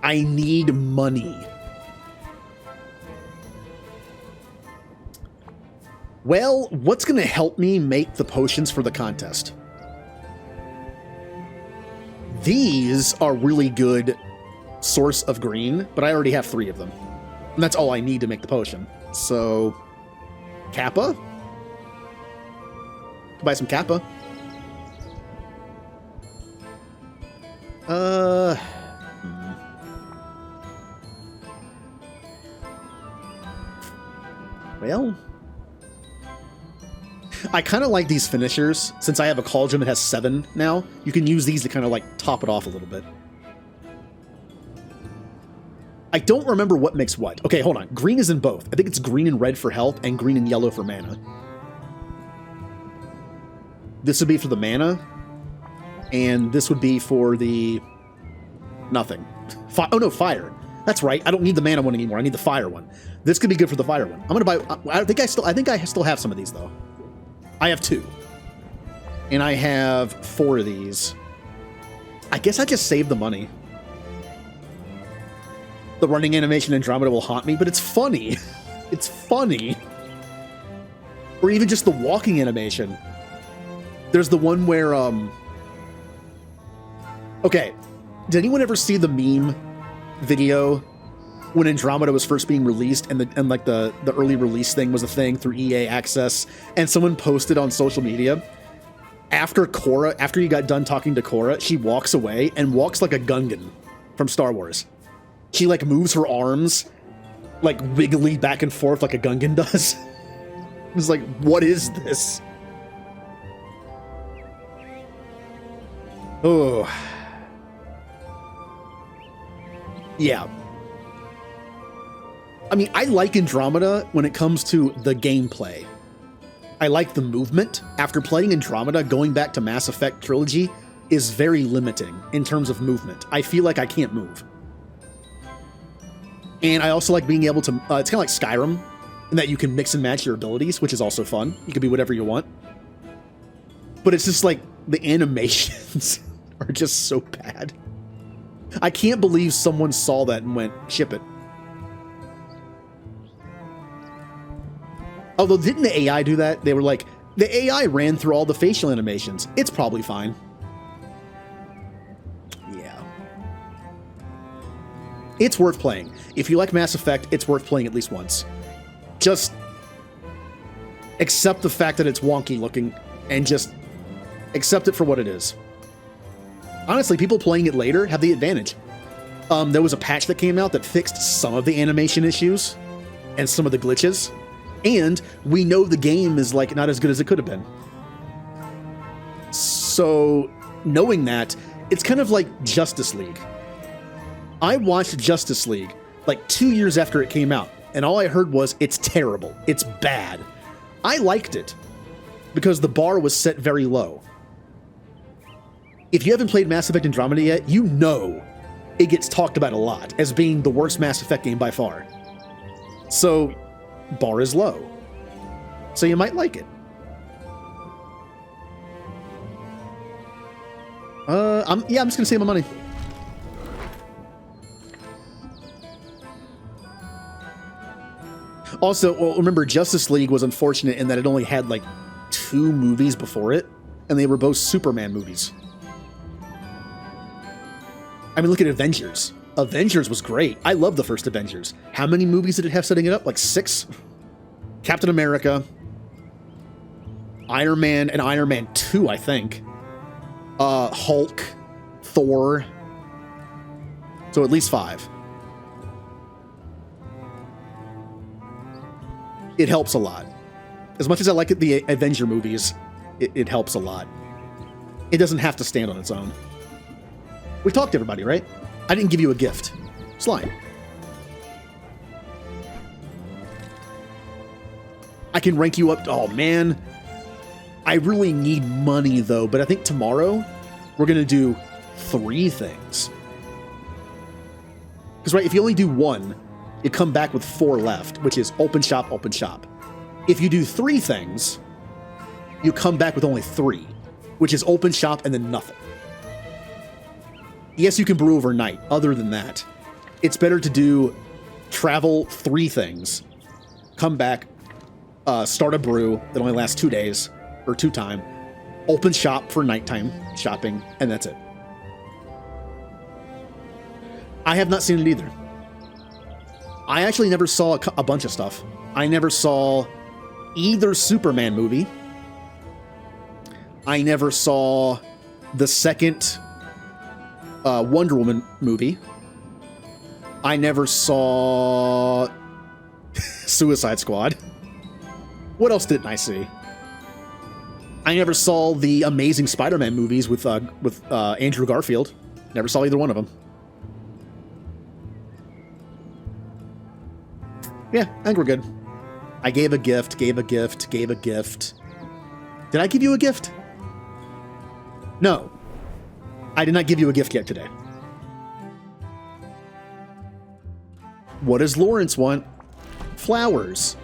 I need money. Well, what's going to help me make the potions for the contest? These are really good source of green, but I already have 3 of them. And that's all I need to make the potion. So, Kappa? Buy some Kappa. Well, I kind of like these finishers. Since I have a cauldron that has 7 now, you can use these to kind of like top it off a little bit. I don't remember what makes what. Okay, hold on. Green is in both. I think it's green and red for health and green and yellow for mana. This would be for the mana, and this would be for the nothing. Oh no, fire. That's right. I don't need the mana one anymore. I need the fire one. This could be good for the fire one. I'm gonna buy. I think I still have some of these though. I have 2, and I have 4 of these. I guess I just save the money. The running animation Andromeda will haunt me, but it's funny. It's funny. Or even just the walking animation. There's the one where, okay, did anyone ever see the meme video when Andromeda was first being released and the early release thing was a thing through EA Access, and someone posted on social media, after you got done talking to Korra, she walks away and walks like a Gungan from Star Wars. She like moves her arms like wiggly back and forth like a Gungan does. It was like, what is this? Oh. Yeah. I mean, I like Andromeda when it comes to the gameplay. I like the movement. After playing Andromeda, going back to Mass Effect Trilogy is very limiting in terms of movement. I feel like I can't move. And I also like being able to, it's kind of like Skyrim, in that you can mix and match your abilities, which is also fun. You can be whatever you want. But it's just like, the animations are just so bad. I can't believe someone saw that and went, ship it. Although, didn't the AI do that? They were like, the AI ran through all the facial animations. It's probably fine. Yeah. It's worth playing. If you like Mass Effect, it's worth playing at least once. Just accept the fact that it's wonky looking and just accept it for what it is. Honestly, people playing it later have the advantage. There was a patch that came out that fixed some of the animation issues and some of the glitches. And we know the game is like not as good as it could have been. So knowing that, it's kind of like Justice League. I watched Justice League like 2 years after it came out, and all I heard was, it's terrible. It's bad. I liked it because the bar was set very low. If you haven't played Mass Effect Andromeda yet, you know it gets talked about a lot as being the worst Mass Effect game by far. So, bar is low. So you might like it. I'm just gonna save my money. Also, well, remember, Justice League was unfortunate in that it only had like 2 movies before it, and they were both Superman movies. I mean, look at Avengers. Avengers was great. I love the first Avengers. How many movies did it have setting it up? Like 6? Captain America, Iron Man, and Iron Man 2, I think. Hulk, Thor. So at least 5. It helps a lot. As much as I like the Avenger movies, it helps a lot. It doesn't have to stand on its own. We talked to everybody, right? I didn't give you a gift. Slime. I can rank you up. Oh, man. I really need money, though. But I think tomorrow, we're going to do 3 things. Because, right, if you only do 1, you come back with 4 left, which is open shop, open shop. If you do 3 things, you come back with only 3, which is open shop and then nothing. Yes, you can brew overnight. Other than that, it's better to do travel 3 things, come back, start a brew that only lasts 2 days, or 2 time, open shop for nighttime shopping, and that's it. I have not seen it either. I actually never saw a bunch of stuff. I never saw either Superman movie. I never saw the second Wonder Woman movie. I never saw Suicide Squad. What else didn't I see? I never saw the Amazing Spider-Man movies with Andrew Garfield. Never saw either one of them. Yeah, I think we're good. I gave a gift, gave a gift, gave a gift. Did I give you a gift? No. I did not give you a gift yet today. What does Lawrence want? Flowers.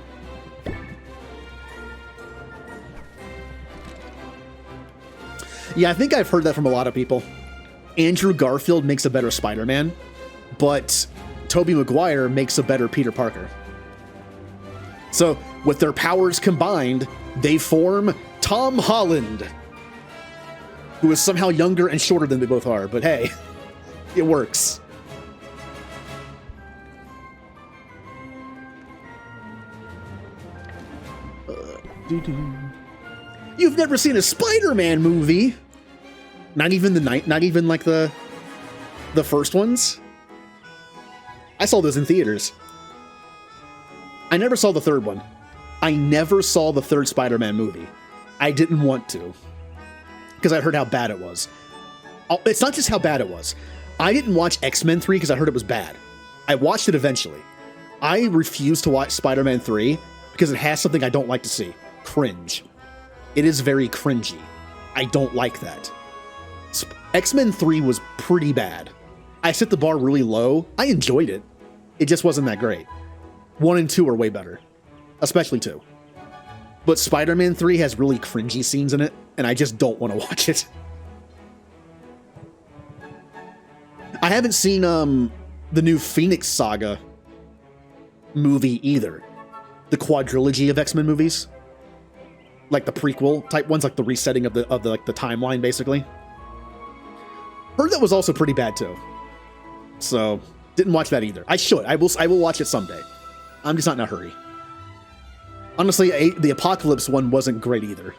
Yeah, I think I've heard that from a lot of people. Andrew Garfield makes a better Spider-Man, but Tobey Maguire makes a better Peter Parker. So, with their powers combined, they form Tom Holland, who is somehow younger and shorter than they both are, but hey, it works. You've never seen a Spider-Man movie? Not even like the first ones? I saw those in theaters. I never saw the third one. I never saw the third Spider-Man movie. I didn't want to, because I heard how bad it was. It's not just how bad it was. I didn't watch X-Men 3 because I heard it was bad. I watched it eventually. I refused to watch Spider-Man 3 because it has something I don't like to see. Cringe. It is very cringy. I don't like that. X-Men 3 was pretty bad. I set the bar really low. I enjoyed it. It just wasn't that great. 1 and 2 are way better. Especially 2. But Spider-Man 3 has really cringy scenes in it, and I just don't want to watch it. I haven't seen the new Phoenix Saga movie either. The quadrilogy of X-Men movies. Like the prequel type ones, like the resetting of the timeline, basically. Heard that was also pretty bad too. So, didn't watch that either. I should. I will watch it someday. I'm just not in a hurry. Honestly, the Apocalypse one wasn't great either.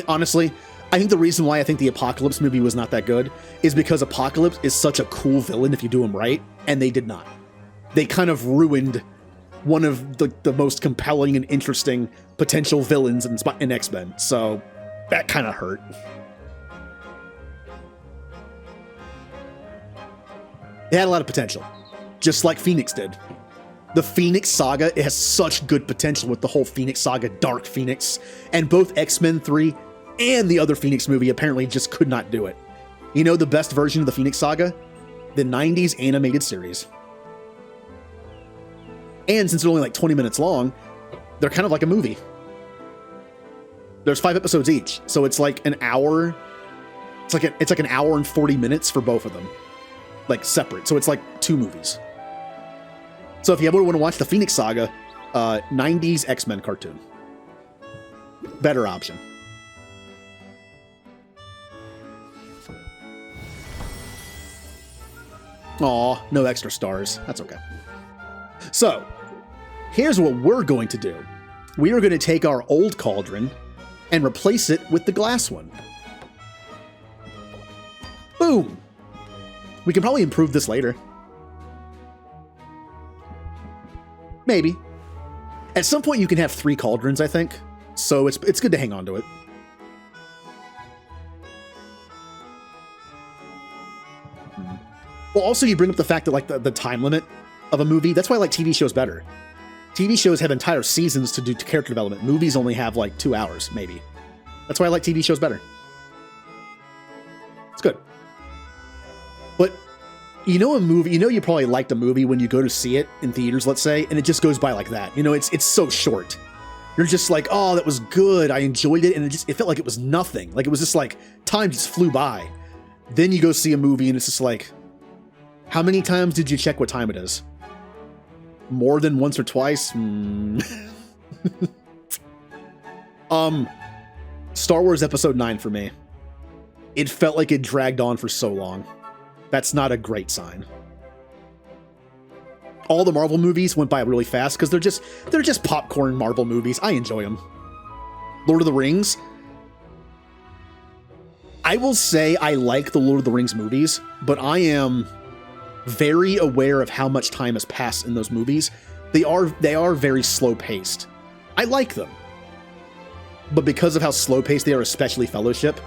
Honestly, I think the reason why I think the Apocalypse movie was not that good is because Apocalypse is such a cool villain if you do him right, and they did not. They kind of ruined one of the most compelling and interesting potential villains in X-Men, so that kind of hurt. It had a lot of potential, just like Phoenix did. The Phoenix Saga, it has such good potential with the whole Phoenix Saga, Dark Phoenix, and both X-Men 3 and the other Phoenix movie apparently just could not do it. You know the best version of the Phoenix Saga? The 90s animated series. And since they're only like 20 minutes long, they're kind of like a movie. There's 5 episodes each, so it's like an hour. It's like an hour and 40 minutes for both of them, like separate. So it's like 2 movies. So if you ever want to watch the Phoenix Saga, 90s X-Men cartoon, better option. Aw, no extra stars. That's okay. So, here's what we're going to do. We are going to take our old cauldron and replace it with the glass one. Boom! We can probably improve this later. Maybe. At some point you can have 3 cauldrons, I think. So it's good to hang on to it. Well, also you bring up the fact that like the time limit of a movie. That's why I like TV shows better. TV shows have entire seasons to do character development. Movies only have like 2 hours, maybe. That's why I like TV shows better. It's good. But you know a movie, you probably liked a movie when you go to see it in theaters, let's say, and it just goes by like that. You know, it's so short. You're just like, oh, that was good. I enjoyed it. And it felt like it was nothing. Like it was just like time just flew by. Then you go see a movie and it's just like, how many times did you check what time it is? More than once or twice? Star Wars Episode 9 for me. It felt like it dragged on for so long. That's not a great sign. All the Marvel movies went by really fast because they're just popcorn Marvel movies. I enjoy them. Lord of the Rings. I will say I like the Lord of the Rings movies, but I am very aware of how much time has passed in those movies. They are very slow paced. I like them. But because of how slow paced they are, especially Fellowship,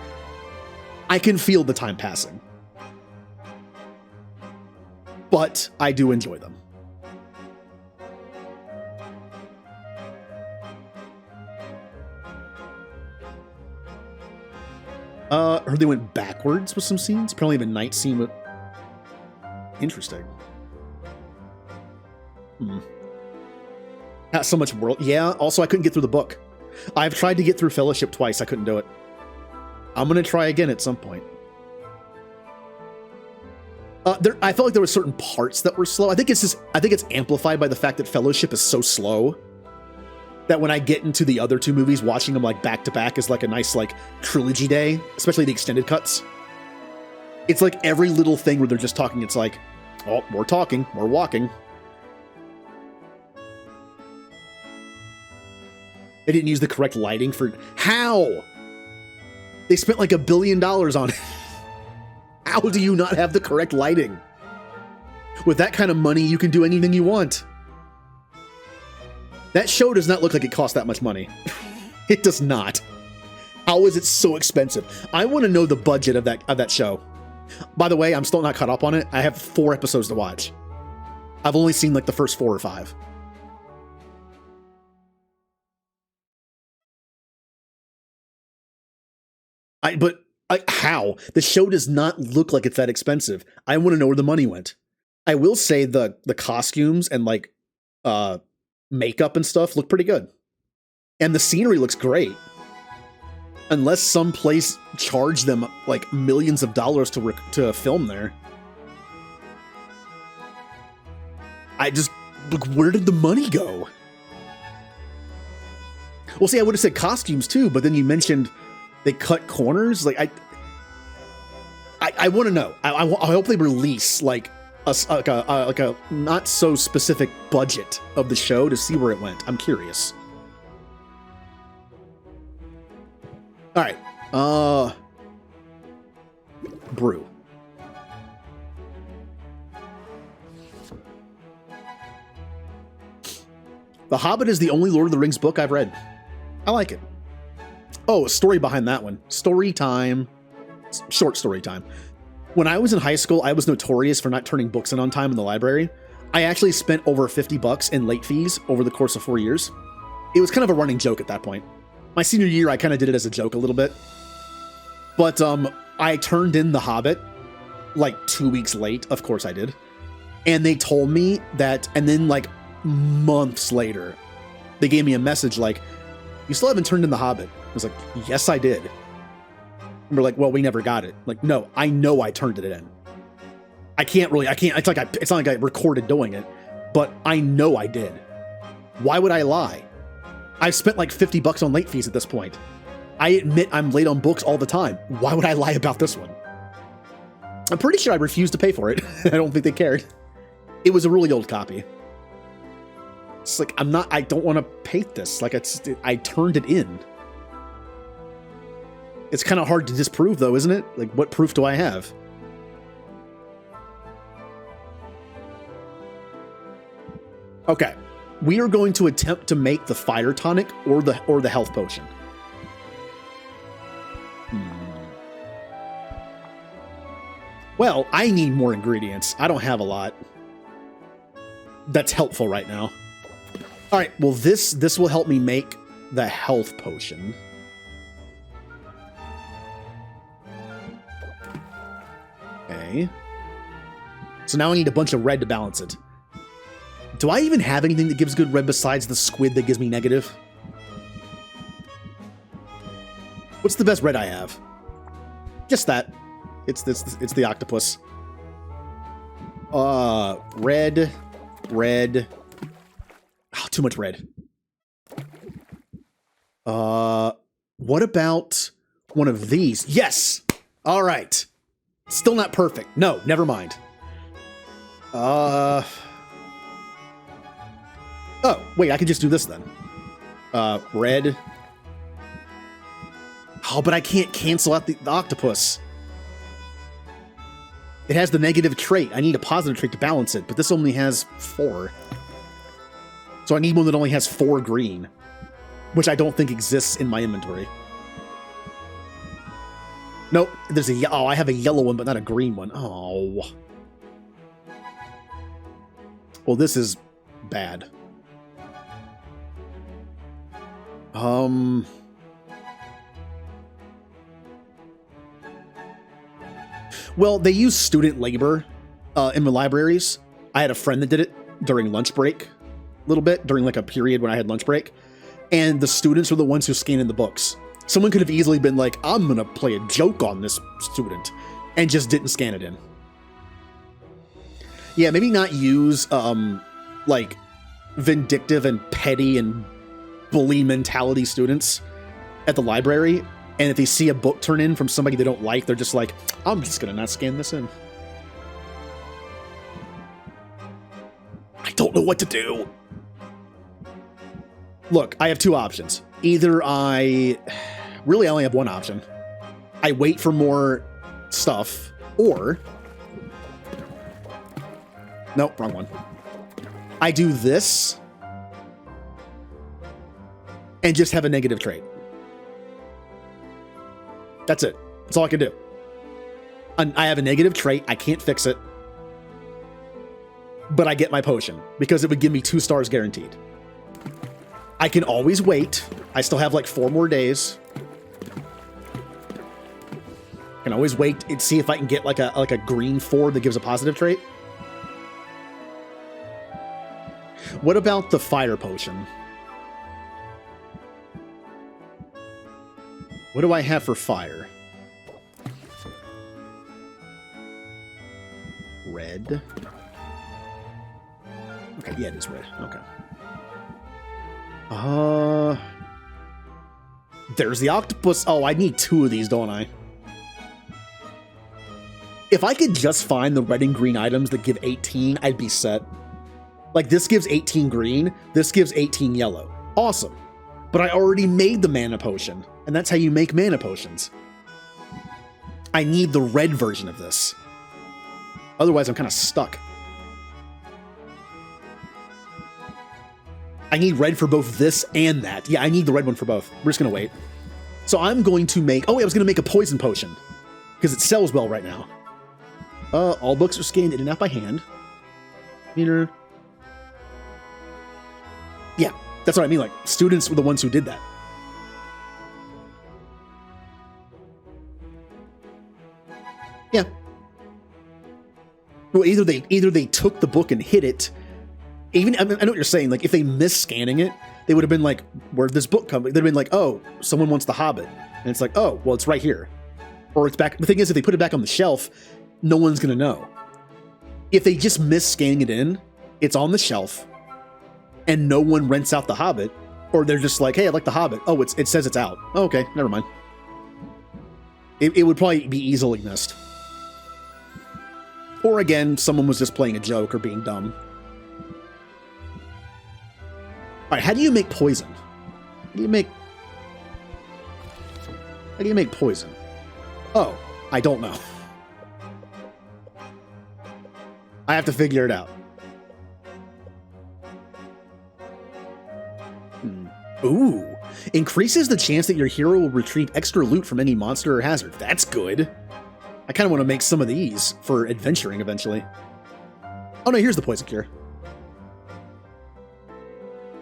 I can feel the time passing. but I do enjoy them. Heard they went backwards with some scenes. Apparently the night scene was interesting. Not so much world. Yeah, also I couldn't get through the book. I've tried to get through Fellowship twice. I couldn't do it. I'm going to try again at some point. I felt like there were certain parts that were slow. I think it's amplified by the fact that Fellowship is so slow that when I get into the other two movies, watching them like back to back is like a nice like trilogy day, especially the extended cuts. It's like every little thing where they're just talking, it's like, oh, we're talking, we're walking. They didn't use the correct lighting for... How? They spent like $1 billion on it. How do you not have the correct lighting? With that kind of money, you can do anything you want. That show does not look like it cost that much money. It does not. How is it so expensive? I want to know the budget of that show. By the way, I'm still not caught up on it. I have 4 episodes to watch. I've only seen like the first 4 or 5. How? The show does not look like it's that expensive. I want to know where the money went. I will say the costumes and like makeup and stuff look pretty good. And the scenery looks great. Unless some place charged them like millions of dollars to film there. Look, where did the money go? Well, see, I would have said costumes too, but then you mentioned they cut corners. Like I want to know. I hope they release like a not so specific budget of the show to see where it went. I'm curious. All right. Brew. The Hobbit is the only Lord of the Rings book I've read. I like it. Oh, a story behind that one. Story time. Short story time. When I was in high school, I was notorious for not turning books in on time in the library. I actually spent over $50 in late fees over the course of 4 years. It was kind of a running joke at that point. My senior year, I kind of did it as a joke a little bit. But I turned in The Hobbit like 2 weeks late. Of course I did. And they told me that, and then like months later, they gave me a message like, you still haven't turned in The Hobbit. I was like, yes, I did. And we're like, well, we never got it. Like, no, I know I turned it in. I can't, it's not like I recorded doing it, but I know I did. Why would I lie? I've spent like $50 on late fees at this point. I admit I'm late on books all the time. Why would I lie about this one? I'm pretty sure I refused to pay for it. I don't think they cared. It was a really old copy. It's like, I don't want to paint this. Like, I turned it in. It's kind of hard to disprove, though, isn't it? Like, what proof do I have? Okay. We are going to attempt to make the fire tonic or the health potion. Well, I need more ingredients. I don't have a lot. That's helpful right now. All right, well, this will help me make the health potion. Okay. So now I need a bunch of red to balance it. Do I even have anything that gives good red besides the squid that gives me negative? What's the best red I have? Just that. It's the octopus. Red. Oh, too much red. What about one of these? Yes! All right. Still not perfect. No, never mind. Oh, wait, I can just do this then. Red. Oh, but I can't cancel out the octopus. It has the negative trait. I need a positive trait to balance it, but this only has 4. So I need one that only has 4 green, which I don't think exists in my inventory. Nope, there's I have a yellow one, but not a green one. Oh. Well, this is bad. Well, they use student labor in the libraries. I had a friend that did it during lunch break, a little bit, during like a period when I had lunch break. And the students were the ones who scanned in the books. Someone could have easily been like, I'm going to play a joke on this student, and just didn't scan it in. Yeah, maybe not use, like, vindictive and petty and bully mentality students at the library. And if they see a book turn in from somebody they don't like, they're just like, I'm just going to not scan this in. I don't know what to do. Look, I have two options. Either really, I only have one option. I wait for more stuff, or... Nope, wrong one. I do this, and just have a negative trait. That's it. That's all I can do. I have a negative trait. I can't fix it. But I get my potion, because it would give me 2 stars guaranteed. I can always wait. I still have like 4 more days. I can always wait and see if I can get like a green 4 that gives a positive trait. What about the fire potion? What do I have for fire? Red. Okay, yeah, it is red. Okay. There's the octopus. Oh, I need 2 of these, don't I? If I could just find the red and green items that give 18, I'd be set. Like, this gives 18 green, this gives 18 yellow. Awesome. But I already made the mana potion, and that's how you make mana potions. I need the red version of this. Otherwise, I'm kind of stuck. I need red for both this and that. Yeah, I need the red one for both. We're just going to wait. So I'm going to make... Oh, wait, I was going to make a poison potion. Because it sells well right now. All books are scanned in and out by hand. Meter. Yeah, that's what I mean. Like, students were the ones who did that. Yeah. Well, either they took the book and hid it. Even I know what you're saying. Like, if they missed scanning it, they would have been like, "Where'd this book come?" They'd have been like, "Oh, someone wants The Hobbit," and it's like, "Oh, well, it's right here," or it's back. The thing is, if they put it back on the shelf, no one's gonna know. If they just miss scanning it in, it's on the shelf, and no one rents out The Hobbit, or they're just like, "Hey, I like The Hobbit." Oh, it says it's out. Oh, okay, never mind. It would probably be easily missed. Or again, someone was just playing a joke or being dumb. All right, how do you make poison? How do you make poison? Oh, I don't know. I have to figure it out. Ooh, increases the chance that your hero will retrieve extra loot from any monster or hazard. That's good. I kind of want to make some of these for adventuring eventually. Oh no, here's the poison cure.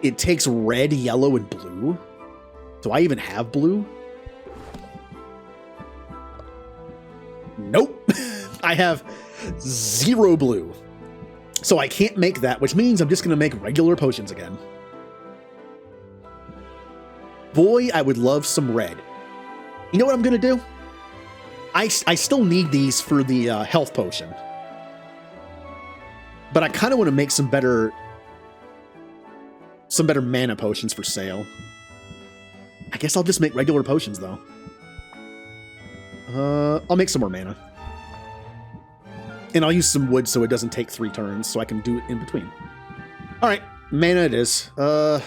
It takes red, yellow, and blue. Do I even have blue? Nope. I have 0 blue. So I can't make that, which means I'm just going to make regular potions again. Boy, I would love some red. You know what I'm going to do? I still need these for the health potion. But I kind of want to make some better mana potions for sale. I guess I'll just make regular potions, though. I'll make some more mana. And I'll use some wood so it doesn't take 3 turns, so I can do it in between. Alright, mana it is. I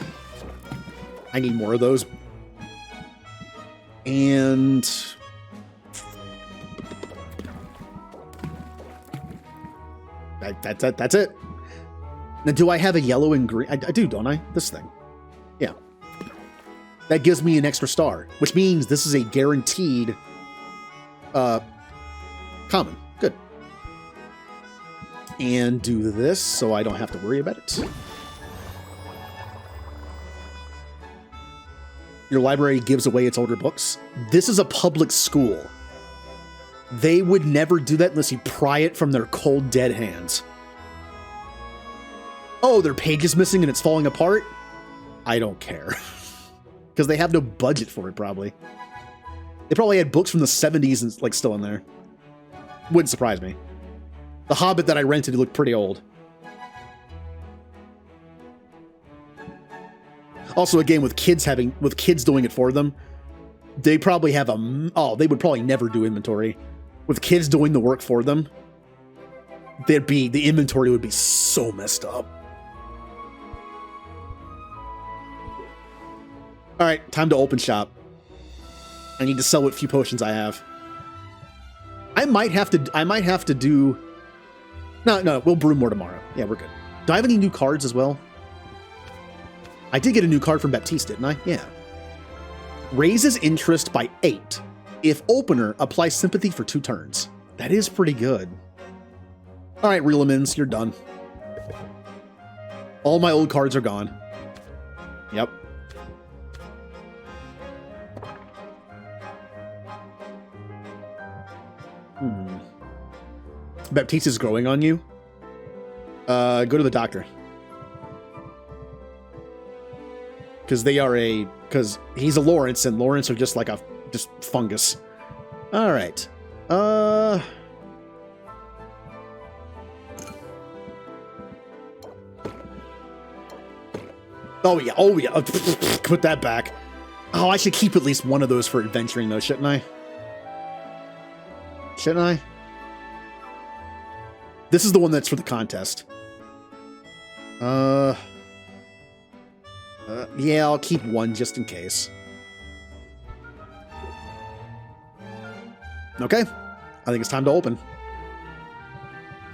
need more of those. And... That's it. Now, do I have a yellow and green? I do, don't I? This thing. Yeah. That gives me an extra star, which means this is a guaranteed common. Good. And do this so I don't have to worry about it. Your library gives away its older books. This is a public school. They would never do that unless you pry it from their cold, dead hands. Oh, their page is missing and it's falling apart? I don't care. Because they have no budget for it, probably. They probably had books from the 70s and like still in there. Wouldn't surprise me. The Hobbit that I rented looked pretty old. Also, again, with kids doing it for them, they probably have they would probably never do inventory. With kids doing the work for them, the inventory would be so messed up. All right, time to open shop. I need to sell what few potions I have. I might have to do. No, we'll brew more tomorrow. Yeah, we're good. Do I have any new cards as well? I did get a new card from Baptiste, didn't I? Yeah. Raises interest by 8 if opener applies sympathy for 2 turns. That is pretty good. All right, Reelemans, you're done. All my old cards are gone. Yep. Baptiste is growing on you. Go to the doctor. Because he's a Lawrence, and Lawrence are just like just fungus. All right. Oh yeah. Put that back. Oh, I should keep at least one of those for adventuring, though, shouldn't I? Shouldn't I? This is the one that's for the contest. Yeah, I'll keep one just in case. Okay, I think it's time to open.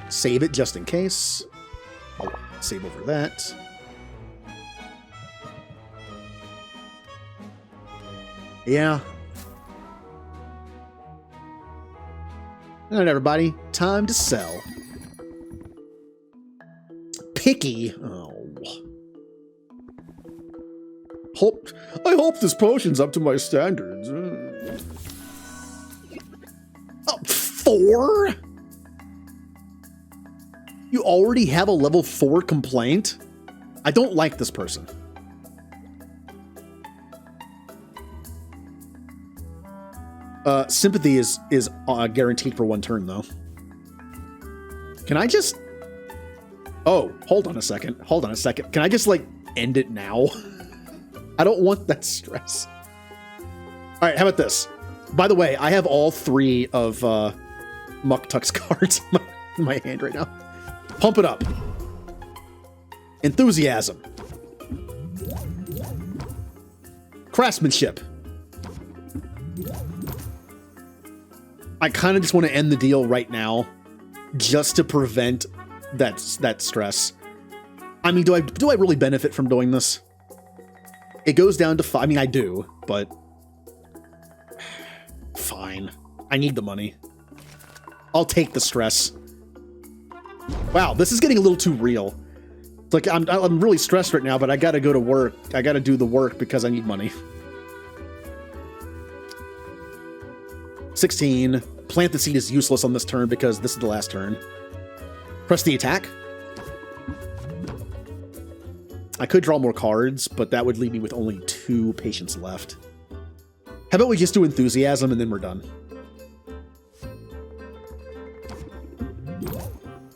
Save it just in case. I'll save over that. Yeah. All right, everybody, time to sell. Picky. Oh. I hope this potion's up to my standards. 4? You already have a level 4 complaint? I don't like this person. Sympathy is guaranteed for 1 turn, though. Can I just... Oh, hold on a second. Can I just, like, end it now? I don't want that stress. All right, how about this? By the way, I have all 3 of Muktuk's cards in my hand right now. Pump it up. Enthusiasm. Craftsmanship. I kind of just want to end the deal right now, just to prevent that stress. I mean, do I really benefit from doing this? It goes down to 5. I mean, I do, but fine. I need the money. I'll take the stress. Wow, this is getting a little too real. It's like I'm really stressed right now, but I gotta go to work. I gotta do the work because I need money. 16. Plant the seed is useless on this turn because this is the last turn. Press the attack. I could draw more cards, but that would leave me with only 2 patience left. How about we just do enthusiasm and then we're done?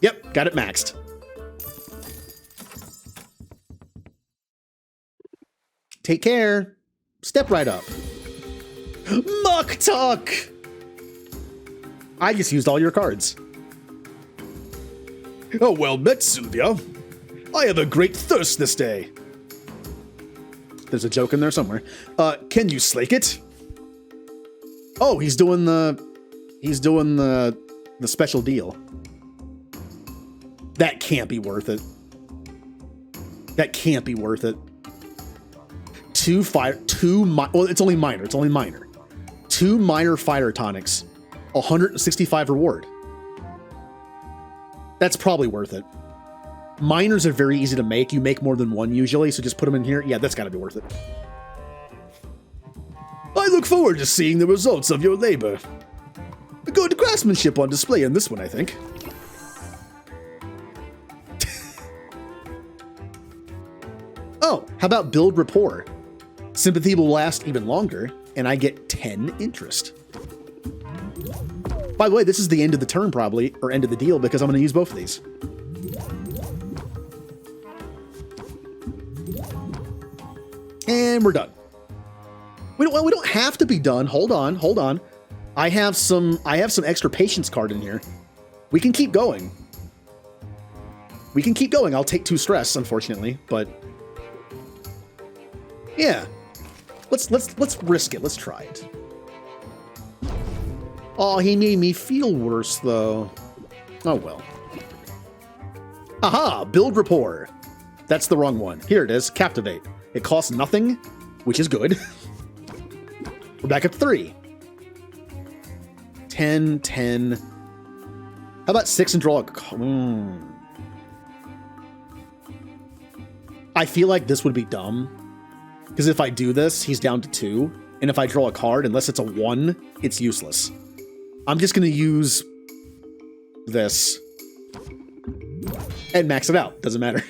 Yep, got it maxed. Take care. Step right up. Muktuk! I just used all your cards. Oh, well met, Sylvia. I have a great thirst this day. There's a joke in there somewhere. Can you slake it? Oh, he's doing the special deal. That can't be worth it. That can't be worth it. Well, it's only minor. 2 minor fire tonics. 165 reward. That's probably worth it. Miners are very easy to make. You make more than one usually, so just put them in here. Yeah, that's got to be worth it. I look forward to seeing the results of your labor. Good craftsmanship on display in this one, I think. Oh, how about build rapport? Sympathy will last even longer, and I get 10 interest. By the way, this is the end of the turn probably, or end of the deal, because I'm going to use both of these. And we're done. We don't have to be done. Hold on. I have some extra patience card in here. We can keep going. I'll take 2 stress, unfortunately, but yeah. Let's risk it. Let's try it. Oh, he made me feel worse though. Oh well. Aha! Build rapport. That's the wrong one. Here it is. Captivate. It costs nothing, which is good. We're back at 3. 10, 10. How about 6 and draw a... I feel like this would be dumb. Because if I do this, he's down to 2. And if I draw a card, unless it's a 1, it's useless. I'm just going to use this and max it out. Doesn't matter.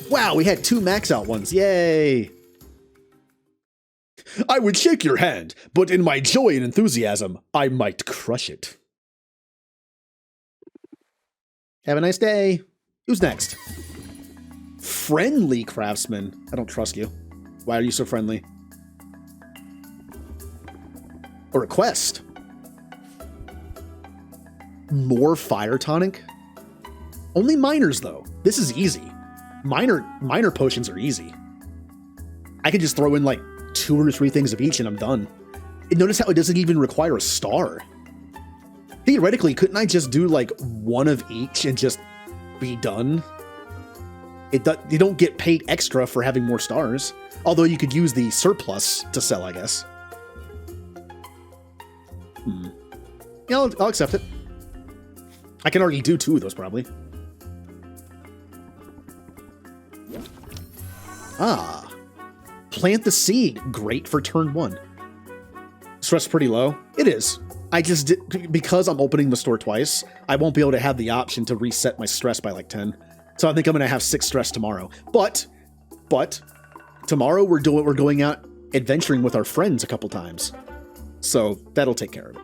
Wow, we had 2 max out ones. Yay! I would shake your hand, but in my joy and enthusiasm, I might crush it. Have a nice day. Who's next? Friendly craftsman. I don't trust you. Why are you so friendly? A request. More fire tonic? Only miners, though. This is easy. Minor potions are easy. I could just throw in like 2 or 3 things of each and I'm done. And notice how it doesn't even require a star. Theoretically, couldn't I just do like 1 of each and just be done? You don't get paid extra for having more stars. Although you could use the surplus to sell, I guess. Yeah, I'll accept it. I can already do 2 of those, probably. Ah. Plant the seed. Great for turn 1. Stress pretty low? It is. I just did, because I'm opening the store twice, I won't be able to have the option to reset my stress by like 10. So I think I'm going to have 6 stress tomorrow. But tomorrow we're going out adventuring with our friends a couple times. So that'll take care of it.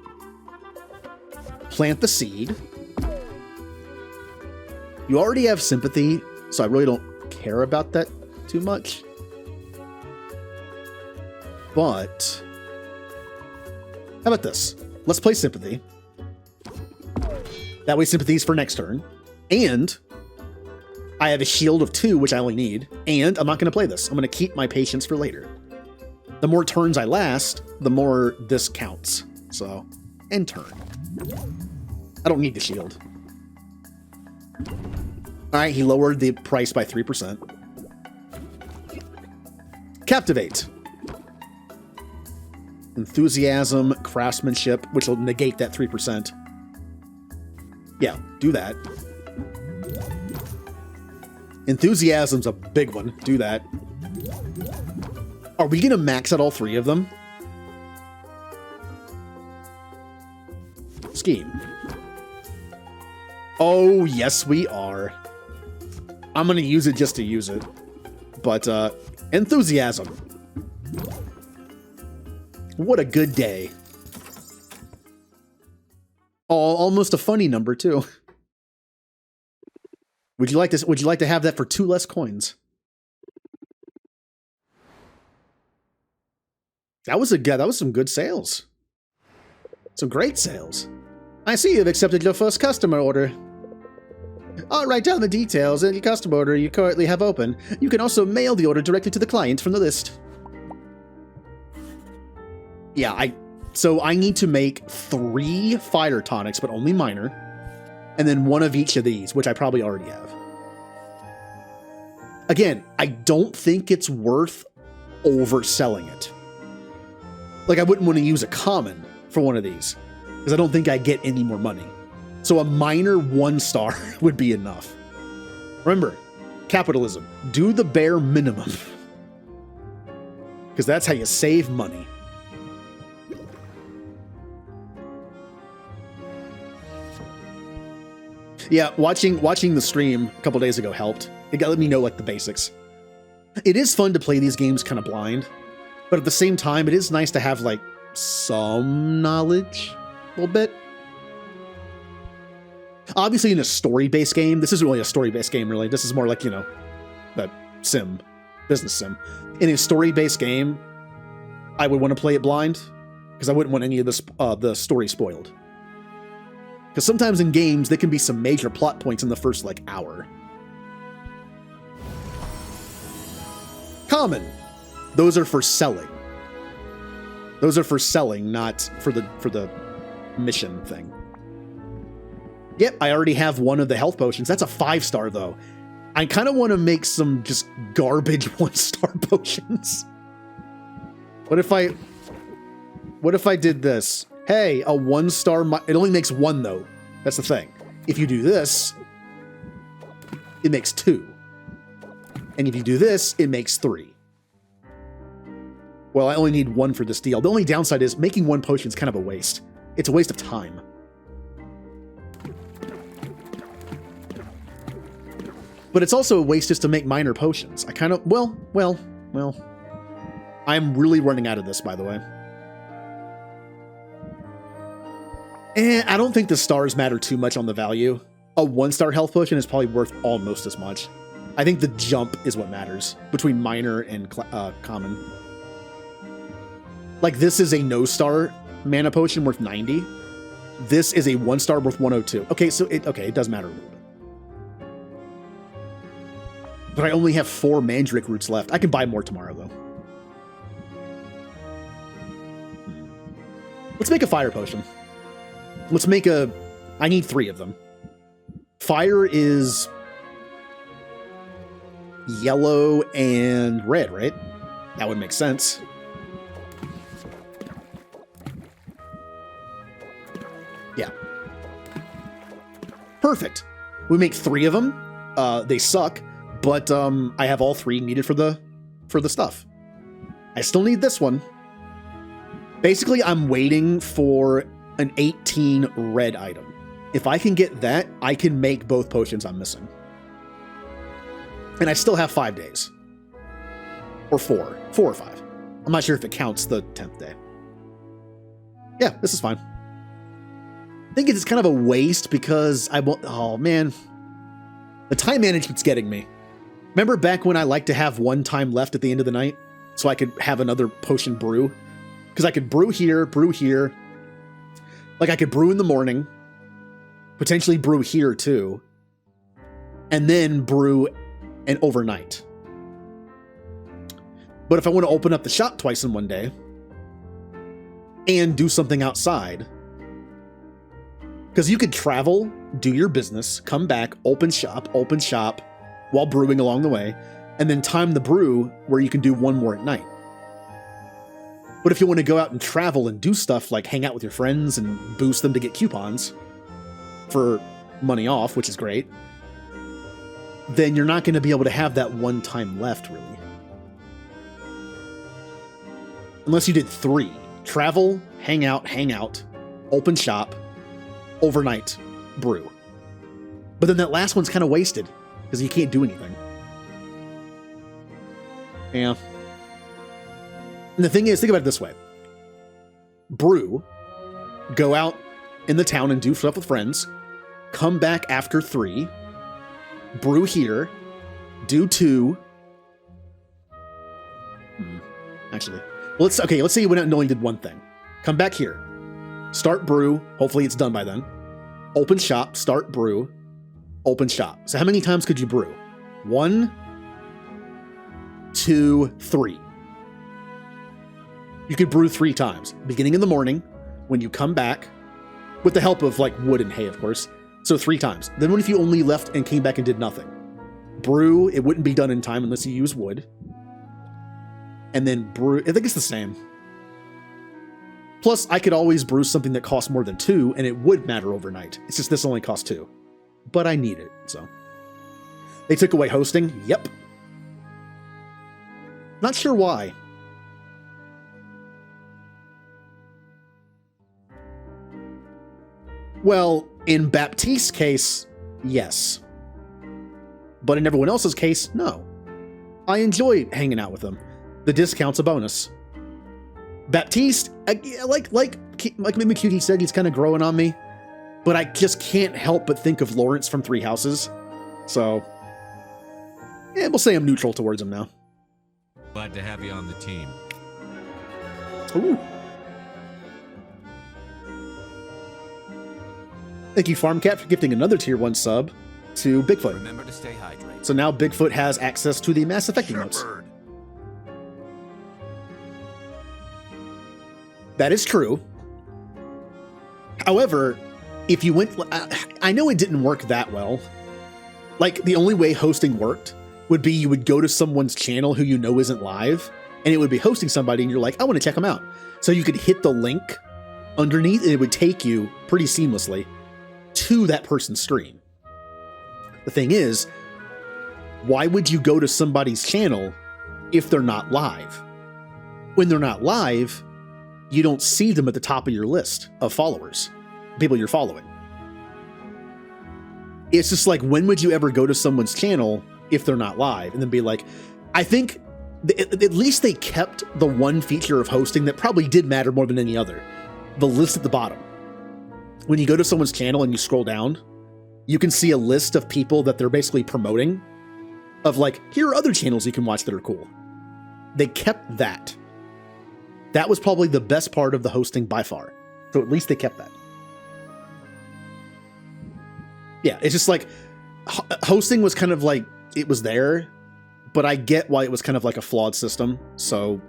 Plant the seed. You already have sympathy, so I really don't care about that too much. But how about this? Let's play sympathy. That way sympathy's for next turn. And I have a shield of 2, which I only need. And I'm not going to play this. I'm going to keep my patience for later. The more turns I last, the more this counts. So, end turn. I don't need the shield. Alright, he lowered the price by 3%. Captivate. Enthusiasm, craftsmanship, which will negate that 3%. Yeah, do that. Enthusiasm's a big one. Do that. Are we going to max out all 3 of them? Scheme. Oh, yes, we are. I'm going to use it just to use it. But, enthusiasm. What a good day. Oh, almost a funny number, too. Would you like to have that for 2 less coins? That was some good sales. Some great sales. I see you've accepted your first customer order. I'll write down the details and your customer order you currently have open. You can also mail the order directly to the client from the list. Yeah, so I need to make 3 fire tonics, but only minor. And then 1 of each of these, which I probably already have. Again, I don't think it's worth overselling it. Like, I wouldn't want to use a common for one of these, because I don't think I get any more money. So a minor 1 star would be enough. Remember, capitalism. Do the bare minimum. Because that's how you save money. Yeah, watching the stream a couple days ago helped. It let me know like the basics. It is fun to play these games kind of blind, but at the same time, it is nice to have like some knowledge, a little bit. Obviously, in a story-based game, this isn't really a story-based game, really. This is more like, you know, a sim, business sim. In a story-based game, I would want to play it blind because I wouldn't want any of the story spoiled. Because sometimes in games, there can be some major plot points in the first, like, hour. Common. Those are for selling. Those are for selling, not for the mission thing. Yep, I already have one of the health potions. That's a 5-star, though. I kind of want to make some just garbage 1-star potions. What if I did this? Hey, a 1-star... It only makes 1, though. That's the thing. If you do this, it makes 2. And if you do this, it makes 3. Well, I only need 1 for this deal. The only downside is making 1 potion is kind of a waste. It's a waste of time. But it's also a waste just to make minor potions. I kind of... Well. I'm really running out of this, by the way. And I don't think the stars matter too much on the value. A 1-star health potion is probably worth almost as much. I think the jump is what matters between minor and common. Like, this is a no-star mana potion worth 90. This is a 1-star worth 102. Okay, so it does matter a little bit. But I only have 4 Mandrake roots left. I can buy more tomorrow, though. Let's make a fire potion. Let's make a... I need 3 of them. Fire is... yellow and red, right? That would make sense. Yeah. Perfect. We make 3 of them. They suck. But I have all 3 needed for the stuff. I still need this one. Basically, I'm waiting for an 18 red item. If I can get that, I can make both potions I'm missing. And I still have 5 days. Or 4. 4 or 5. I'm not sure if it counts the 10th day. Yeah, this is fine. I think it's kind of a waste because I won't... Oh, man. The time management's getting me. Remember back when I liked to have 1 time left at the end of the night? So I could have another potion brew? Because I could brew here. Like I could brew in the morning. Potentially brew here too. And then brew an overnight. But if I want to open up the shop twice in one day and do something outside, because you could travel, do your business, come back, open shop while brewing along the way, and then time the brew where you can do 1 more at night. But if you want to go out and travel and do stuff like hang out with your friends and boost them to get coupons for money off, which is great, then you're not going to be able to have that 1 time left, really. Unless you did 3. Travel, hang out, open shop, overnight, brew. But then that last one's kind of wasted, because you can't do anything. Yeah. And the thing is, think about it this way. Brew, go out in the town and do stuff with friends, come back after 3, brew here, do 2. Actually, let's say you went out and only did 1 thing. Come back here, start brew, hopefully it's done by then. Open shop, start brew, open shop. So how many times could you brew? 1, 2, 3. You could brew 3 times. Beginning in the morning, when you come back, with the help of like wood and hay, of course. So 3 times. Then what if you only left and came back and did nothing? Brew, it wouldn't be done in time unless you use wood. And then brew, I think it's the same. Plus, I could always brew something that costs more than 2, and it would matter overnight. It's just this only costs 2. But I need it, so. They took away hosting? Yep. Not sure why. Well, in Baptiste's case, yes. But in everyone else's case, no. I enjoy hanging out with them. The discount's a bonus. Baptiste, like McCutie said, he's kind of growing on me. But I just can't help but think of Lawrence from Three Houses. So, yeah, we'll say I'm neutral towards him now. Glad to have you on the team. Ooh. Thank you, FarmCat, for gifting another Tier 1 sub to Bigfoot. Remember to stay hydrated. So now Bigfoot has access to the Mass Effect emotes. Shepherd. That is true. However, if you went... I know it didn't work that well. Like, the only way hosting worked would be you would go to someone's channel who you know isn't live, and it would be hosting somebody, and you're like, I want to check them out. So you could hit the link underneath, and it would take you pretty seamlessly to that person's stream. The thing is, why would you go to somebody's channel if they're not live? When they're not live, you don't see them at the top of your list of followers, people you're following. It's just like, when would you ever go to someone's channel if they're not live? And then be like, I think at least they kept the one feature of hosting that probably did matter more than any other. The list at the bottom. When you go to someone's channel and you scroll down, you can see a list of people that they're basically promoting of like, here are other channels you can watch that are cool. They kept that. That was probably the best part of the hosting by far. So at least they kept that. Yeah, it's just like, hosting was kind of like, it was there, but I get why it was kind of like a flawed system, so...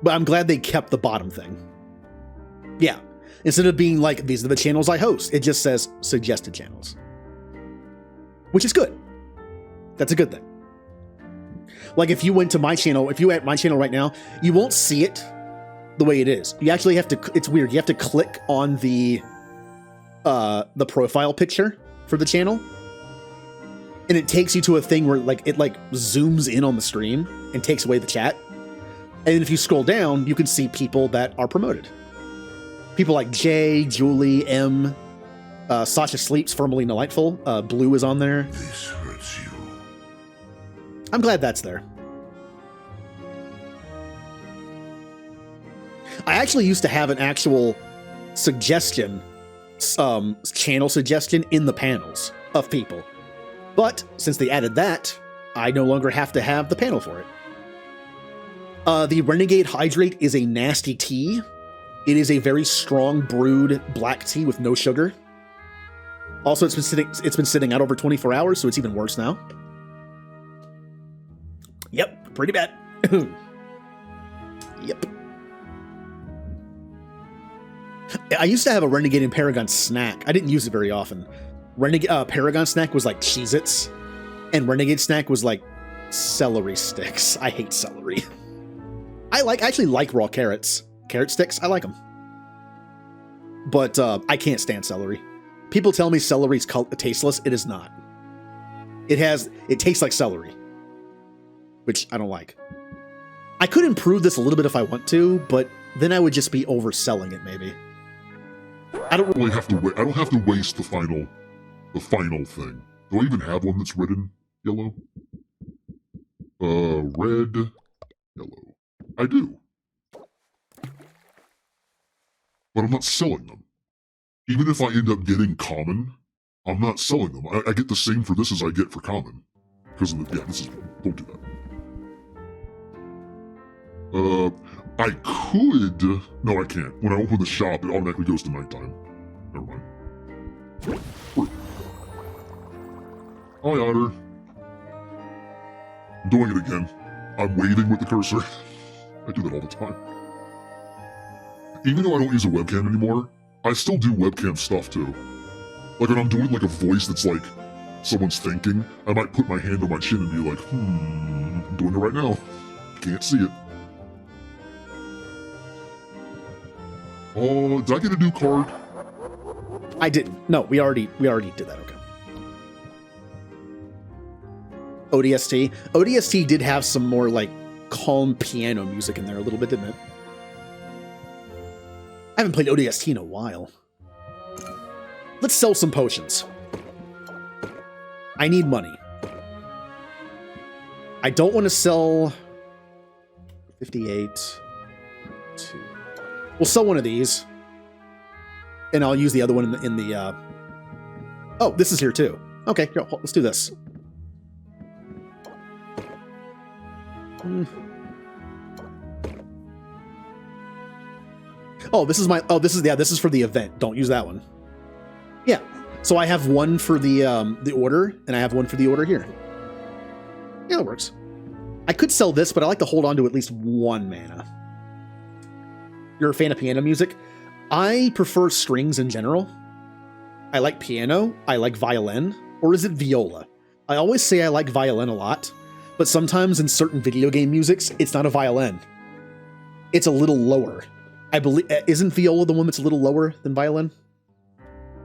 But I'm glad they kept the bottom thing. Yeah, instead of being like, these are the channels I host, it just says, suggested channels. Which is good. That's a good thing. Like, if you went to my channel, if you were at my channel right now, you won't see it the way it is. You actually have to, it's weird, you have to click on the profile picture for the channel, and it takes you to a thing where it zooms in on the stream and takes away the chat. And if you scroll down, you can see people that are promoted. People like Jay, Julie, M, Sasha Sleeps, formerly Delightful, Blue is on there. This hurts you. I'm glad that's there. I actually used to have an actual suggestion, channel suggestion in the panels of people. But since they added that, I no longer have to have the panel for it. The Renegade Hydrate is a nasty tea. It is a very strong brewed black tea with no sugar. Also, it's been sitting out over 24 hours, so it's even worse now. Yep, pretty bad. Yep. I used to have a Renegade and Paragon snack. I didn't use it very often. Paragon snack was like Cheez-Its, and Renegade snack was like celery sticks. I hate celery. I actually like raw carrots. Carrot sticks, I like them. But I can't stand celery. People tell me celery's tasteless. It is not. It tastes like celery, which I don't like. I could improve this a little bit if I want to, but then I would just be overselling it maybe. I don't really have to I don't have to waste the final thing. Do I even have one that's red and yellow? Red, yellow. I do. But I'm not selling them. Even if I end up getting common, I'm not selling them. I get the same for this as I get for common. Because of the, don't do that. I could, no I can't. When I open the shop, it automatically goes to nighttime. Never mind. Hi, Otter. I'm doing it again. I'm waving with the cursor. I do that all the time. Even though I don't use a webcam anymore, I still do webcam stuff too. Like when I'm doing like a voice that's like someone's thinking, I might put my hand on my chin and be like, I'm doing it right now. Can't see it. Oh, did I get a new card? I didn't. No, we already did that. Okay. ODST. ODST did have some more like calm piano music in there a little bit, didn't it? I haven't played ODST in a while. Let's sell some potions. I need money. I don't want to sell 58. 2. We'll sell one of these. And I'll use the other one in the Oh, this is here too. Okay, here, let's do this. Oh, this is my. Oh, this is for the event. Don't use that one. Yeah. So I have one for the order, and I have one for the order here. Yeah, that works. I could sell this, but I like to hold on to at least one mana. You're a fan of piano music? I prefer strings in general. I like piano. I like violin. Or is it viola? I always say I like violin a lot, but sometimes in certain video game musics, it's not a violin. It's a little lower. I believe, isn't viola the one that's a little lower than violin?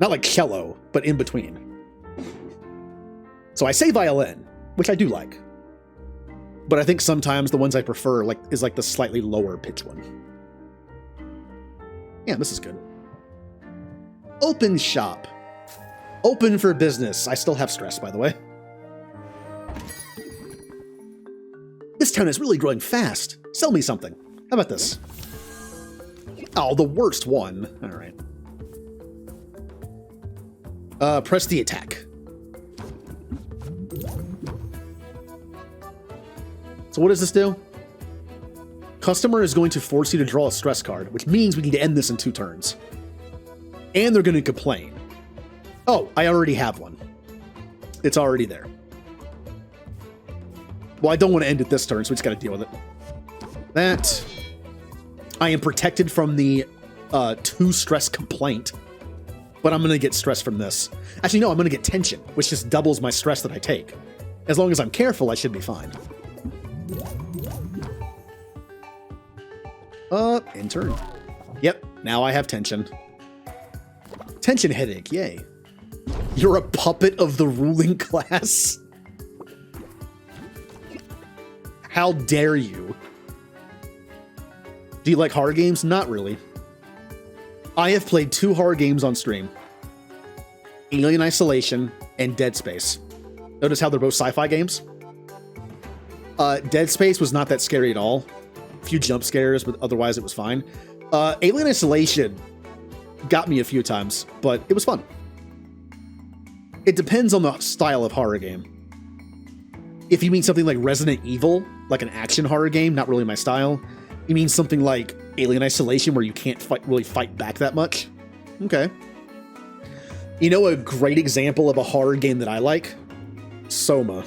Not like cello, but in between. So I say violin, which I do like. But I think sometimes the ones I prefer is the slightly lower pitch one. Yeah, this is good. Open shop. Open for business. I still have stress, by the way. This town is really growing fast. Sell me something. How about this? Oh, the worst one. All right. Press the attack. So what does this do? Customer is going to force you to draw a stress card, which means we need to end this in 2 turns. And they're going to complain. Oh, I already have one. It's already there. Well, I don't want to end it this turn, so we just got to deal with it. That. I am protected from the 2 stress complaint, but I'm going to get stress from this. Actually, no, I'm going to get tension, which just doubles my stress that I take. As long as I'm careful, I should be fine. In turn. Yep, now I have tension. Tension headache, yay. You're a puppet of the ruling class? How dare you? Do you like horror games? Not really. I have played 2 horror games on stream. Alien Isolation and Dead Space. Notice how they're both sci-fi games? Dead Space was not that scary at all. A few jump scares, but otherwise it was fine. Alien Isolation got me a few times, but it was fun. It depends on the style of horror game. If you mean something like Resident Evil, like an action horror game, not really my style. You mean something like Alien Isolation where you can't really fight back that much? Okay. You know a great example of a horror game that I like? Soma.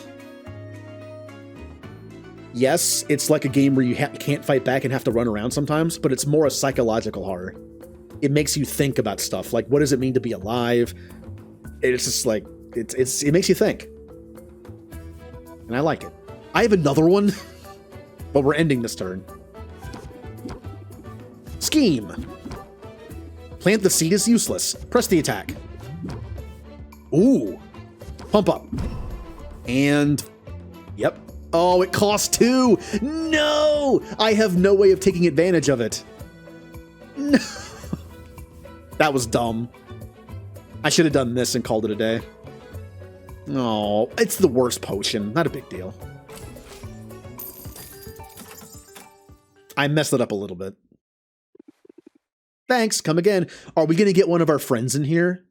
Yes, it's like a game where you can't fight back and have to run around sometimes, but it's more a psychological horror. It makes you think about stuff, like what does it mean to be alive? It's just like, it makes you think. And I like it. I have another one, but we're ending this turn. Scheme. Plant the seed is useless. Press the attack. Ooh. Pump up. And, yep. Oh, it costs 2. No! I have no way of taking advantage of it. No. That was dumb. I should have done this and called it a day. Oh, it's the worst potion. Not a big deal. I messed it up a little bit. Thanks, come again. Are we going to get one of our friends in here?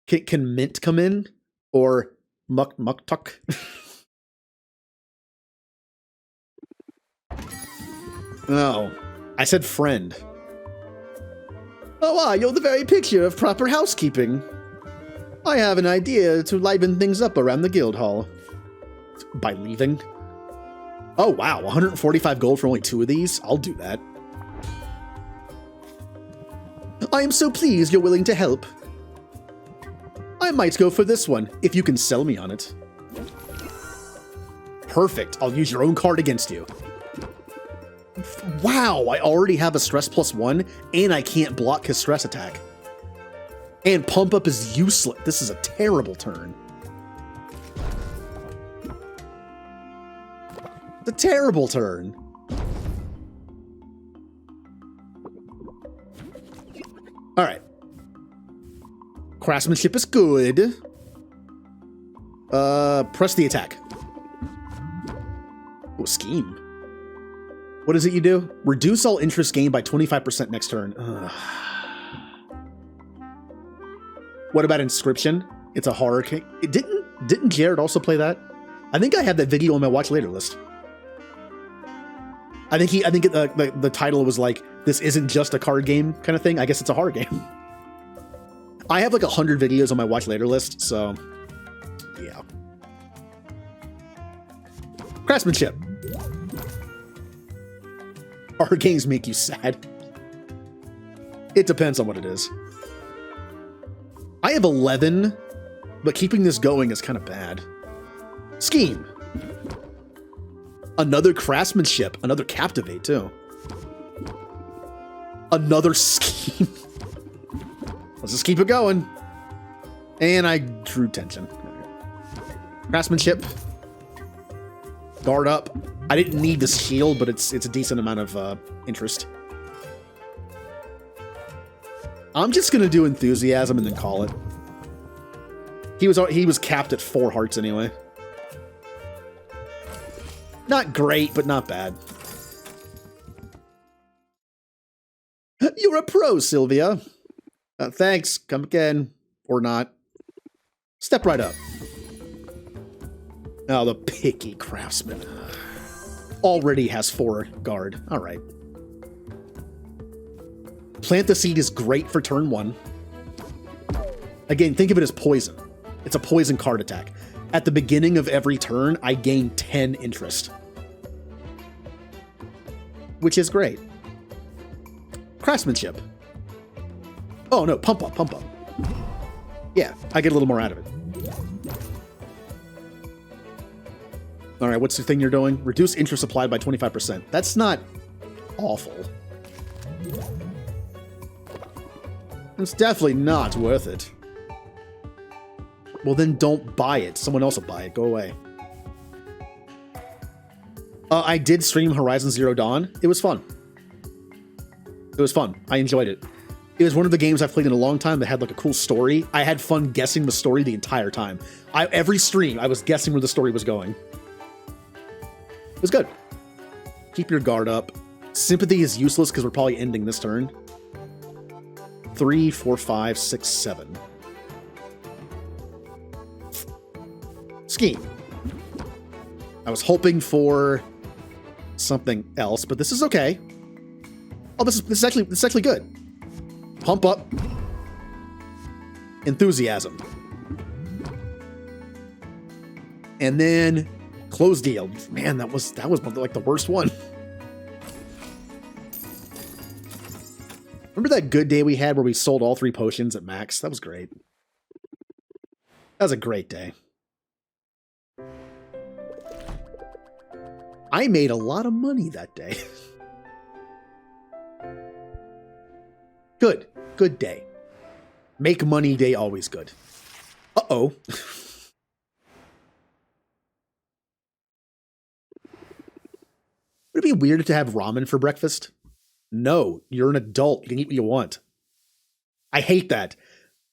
Can Mint come in? Or Muck Tuck? No, I said friend. Oh, you're the very picture of proper housekeeping. I have an idea to liven things up around the guild hall. By leaving? Oh, wow, 145 gold for only 2 of these? I'll do that. I am so pleased you're willing to help. I might go for this one, if you can sell me on it. Perfect, I'll use your own card against you. Wow, I already have a stress +1, and I can't block his stress attack. And pump up is useless. This is a terrible turn. It's a terrible turn. All right. Craftsmanship is good. Press the attack. Oh, scheme. What is it you do? Reduce all interest gained by 25% next turn. Ugh. What about Inscription? It's a horror king. Didn't Jared also play that? I think I have that video on my watch later list. I think the title was like, this isn't just a card game kind of thing. I guess it's a horror game. I have like 100 videos on my watch later list, so yeah. Craftsmanship. Horror games make you sad. It depends on what it is. I have 11, but keeping this going is kind of bad. Scheme. Another craftsmanship. Another captivate, too. Another scheme. Let's just keep it going. And I drew tension. Craftsmanship. Guard up. I didn't need this shield, but it's a decent amount of interest. I'm just gonna do enthusiasm and then call it. He was capped at 4 hearts anyway. Not great, but not bad. You're a pro, Sylvia. Thanks. Come again. Or not. Step right up. Oh, the picky craftsman. Already has 4 guard. All right. Plant the Seed is great for turn 1. Again, think of it as poison. It's a poison card attack. At the beginning of every turn, I gain 10 interest. Which is great. Craftsmanship. Oh no, pump up, pump up. Yeah, I get a little more out of it. Alright, what's the thing you're doing? Reduce interest applied by 25%. That's not awful. It's definitely not worth it. Well, then don't buy it. Someone else will buy it. Go away. I did stream Horizon Zero Dawn. It was fun. It was fun. I enjoyed it. It was one of the games I've played in a long time that had like a cool story. I had fun guessing the story the entire time. Every stream, I was guessing where the story was going. It was good. Keep your guard up. Sympathy is useless because we're probably ending this turn. 3, 4, 5, 6, 7. Scheme. I was hoping for something else, but this is okay. Oh, this is actually good. Pump up. Enthusiasm. And then close deal. Man, that was like the worst one. Remember that good day we had where we sold all 3 potions at max? That was great. That was a great day. I made a lot of money that day. Good. Good day. Make money day always good. Uh-oh. Would it be weird to have ramen for breakfast? No, you're an adult. You can eat what you want. I hate that.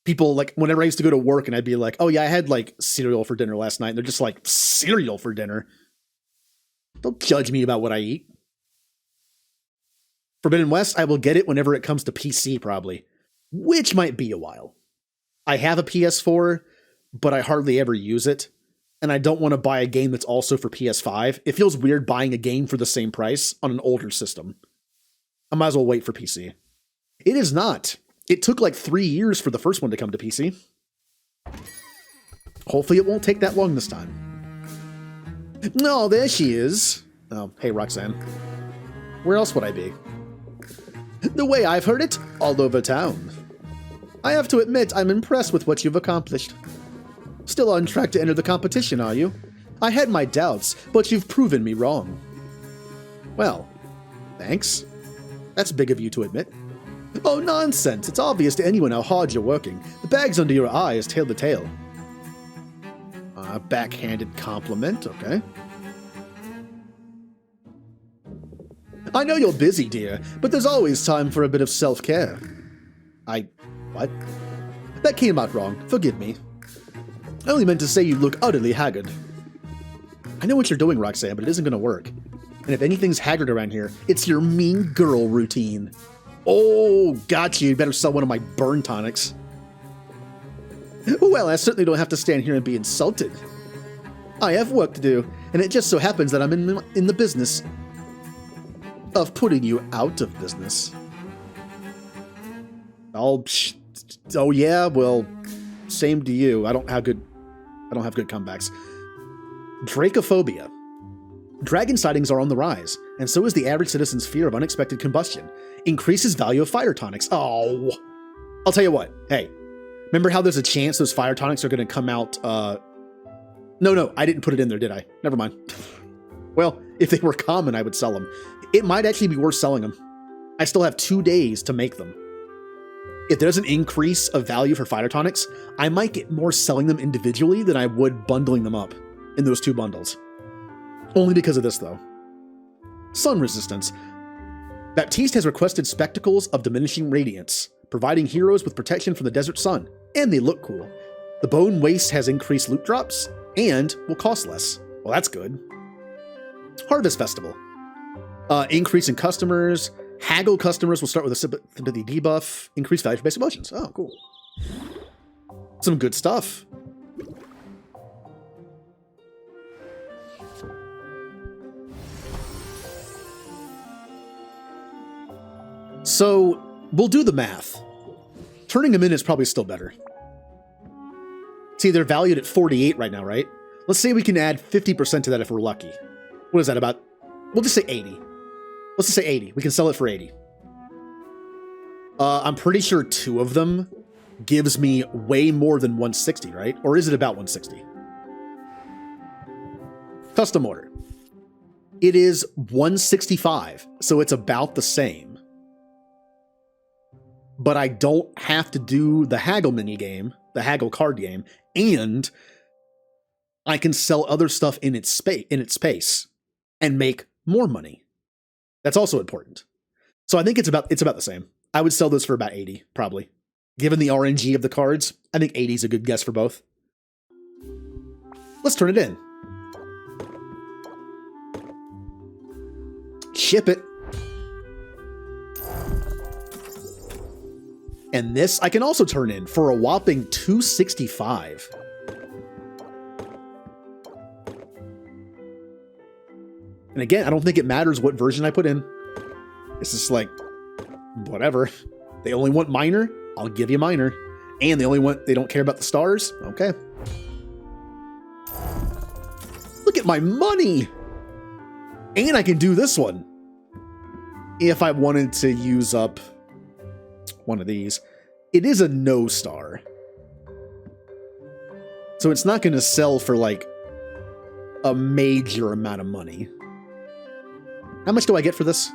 People, like, whenever I used to go to work and I'd be like, oh yeah, I had, like, cereal for dinner last night. And they're just like, cereal for dinner? Don't judge me about what I eat. Forbidden West, I will get it whenever it comes to PC, probably. Which might be a while. I have a PS4, but I hardly ever use it. And I don't want to buy a game that's also for PS5. It feels weird buying a game for the same price on an older system. I might as well wait for PC. It is not. It took like 3 years for the first one to come to PC. Hopefully it won't take that long this time. No, there she is. Oh, hey, Roxanne. Where else would I be? The way I've heard it, all over town. I have to admit, I'm impressed with what you've accomplished. Still on track to enter the competition, are you? I had my doubts, but you've proven me wrong. Well, Thanks. That's big of you to admit. Oh, nonsense. It's obvious to anyone how hard you're working. The bags under your eyes tail the tale. Backhanded compliment, okay. I know you're busy, dear, but there's always time for a bit of self-care. What? That came out wrong. Forgive me. I only meant to say you look utterly haggard. I know what you're doing, Roxanne, but it isn't going to work. And if anything's haggard around here, it's your mean girl routine. Oh, gotcha. You better sell one of my burn tonics. Well, I certainly don't have to stand here and be insulted. I have work to do, and it just so happens that I'm in the business of putting you out of business. Oh yeah, well, same to you. I don't have good comebacks. Dracophobia. Dragon sightings are on the rise, and so is the average citizen's fear of unexpected combustion. Increases value of fire tonics. Oh, I'll tell you what. Hey, remember how there's a chance those fire tonics are going to come out? No, I didn't put it in there, did I? Never mind. Well, if they were common, I would sell them. It might actually be worth selling them. I still have 2 days to make them. If there's an increase of value for fire tonics, I might get more selling them individually than I would bundling them up in those 2 bundles. Only because of this, though. Sun resistance. Baptiste has requested spectacles of diminishing radiance, providing heroes with protection from the desert sun, and they look cool. The bone waste has increased loot drops, and will cost less. Well, that's good. Harvest Festival. Increase in customers. Haggle customers will start with a sympathy debuff. Increased value for basic emotions. Oh, cool. Some good stuff. So, we'll do the math. Turning them in is probably still better. See, they're valued at 48 right now, right? Let's say we can add 50% to that if we're lucky. What is that about? We'll just say 80. Let's just say 80. We can sell it for 80. I'm pretty sure 2 of them gives me way more than 160, right? Or is it about 160? Custom order. It is 165, so it's about the same. But I don't have to do the haggle mini game, the haggle card game, and I can sell other stuff in its space and make more money. That's also important. So I think it's about the same. I would sell those for about 80, probably. Given the RNG of the cards, I think 80 is a good guess for both. Let's turn it in. Ship it. And this I can also turn in for a whopping 265. And again, I don't think it matters what version I put in. It's just like, whatever. They only want minor, I'll give you minor. And they don't care about the stars? Okay. Look at my money! And I can do this one. If I wanted to use up one of these. It is a no star. So it's not going to sell for like a major amount of money. How much do I get for this?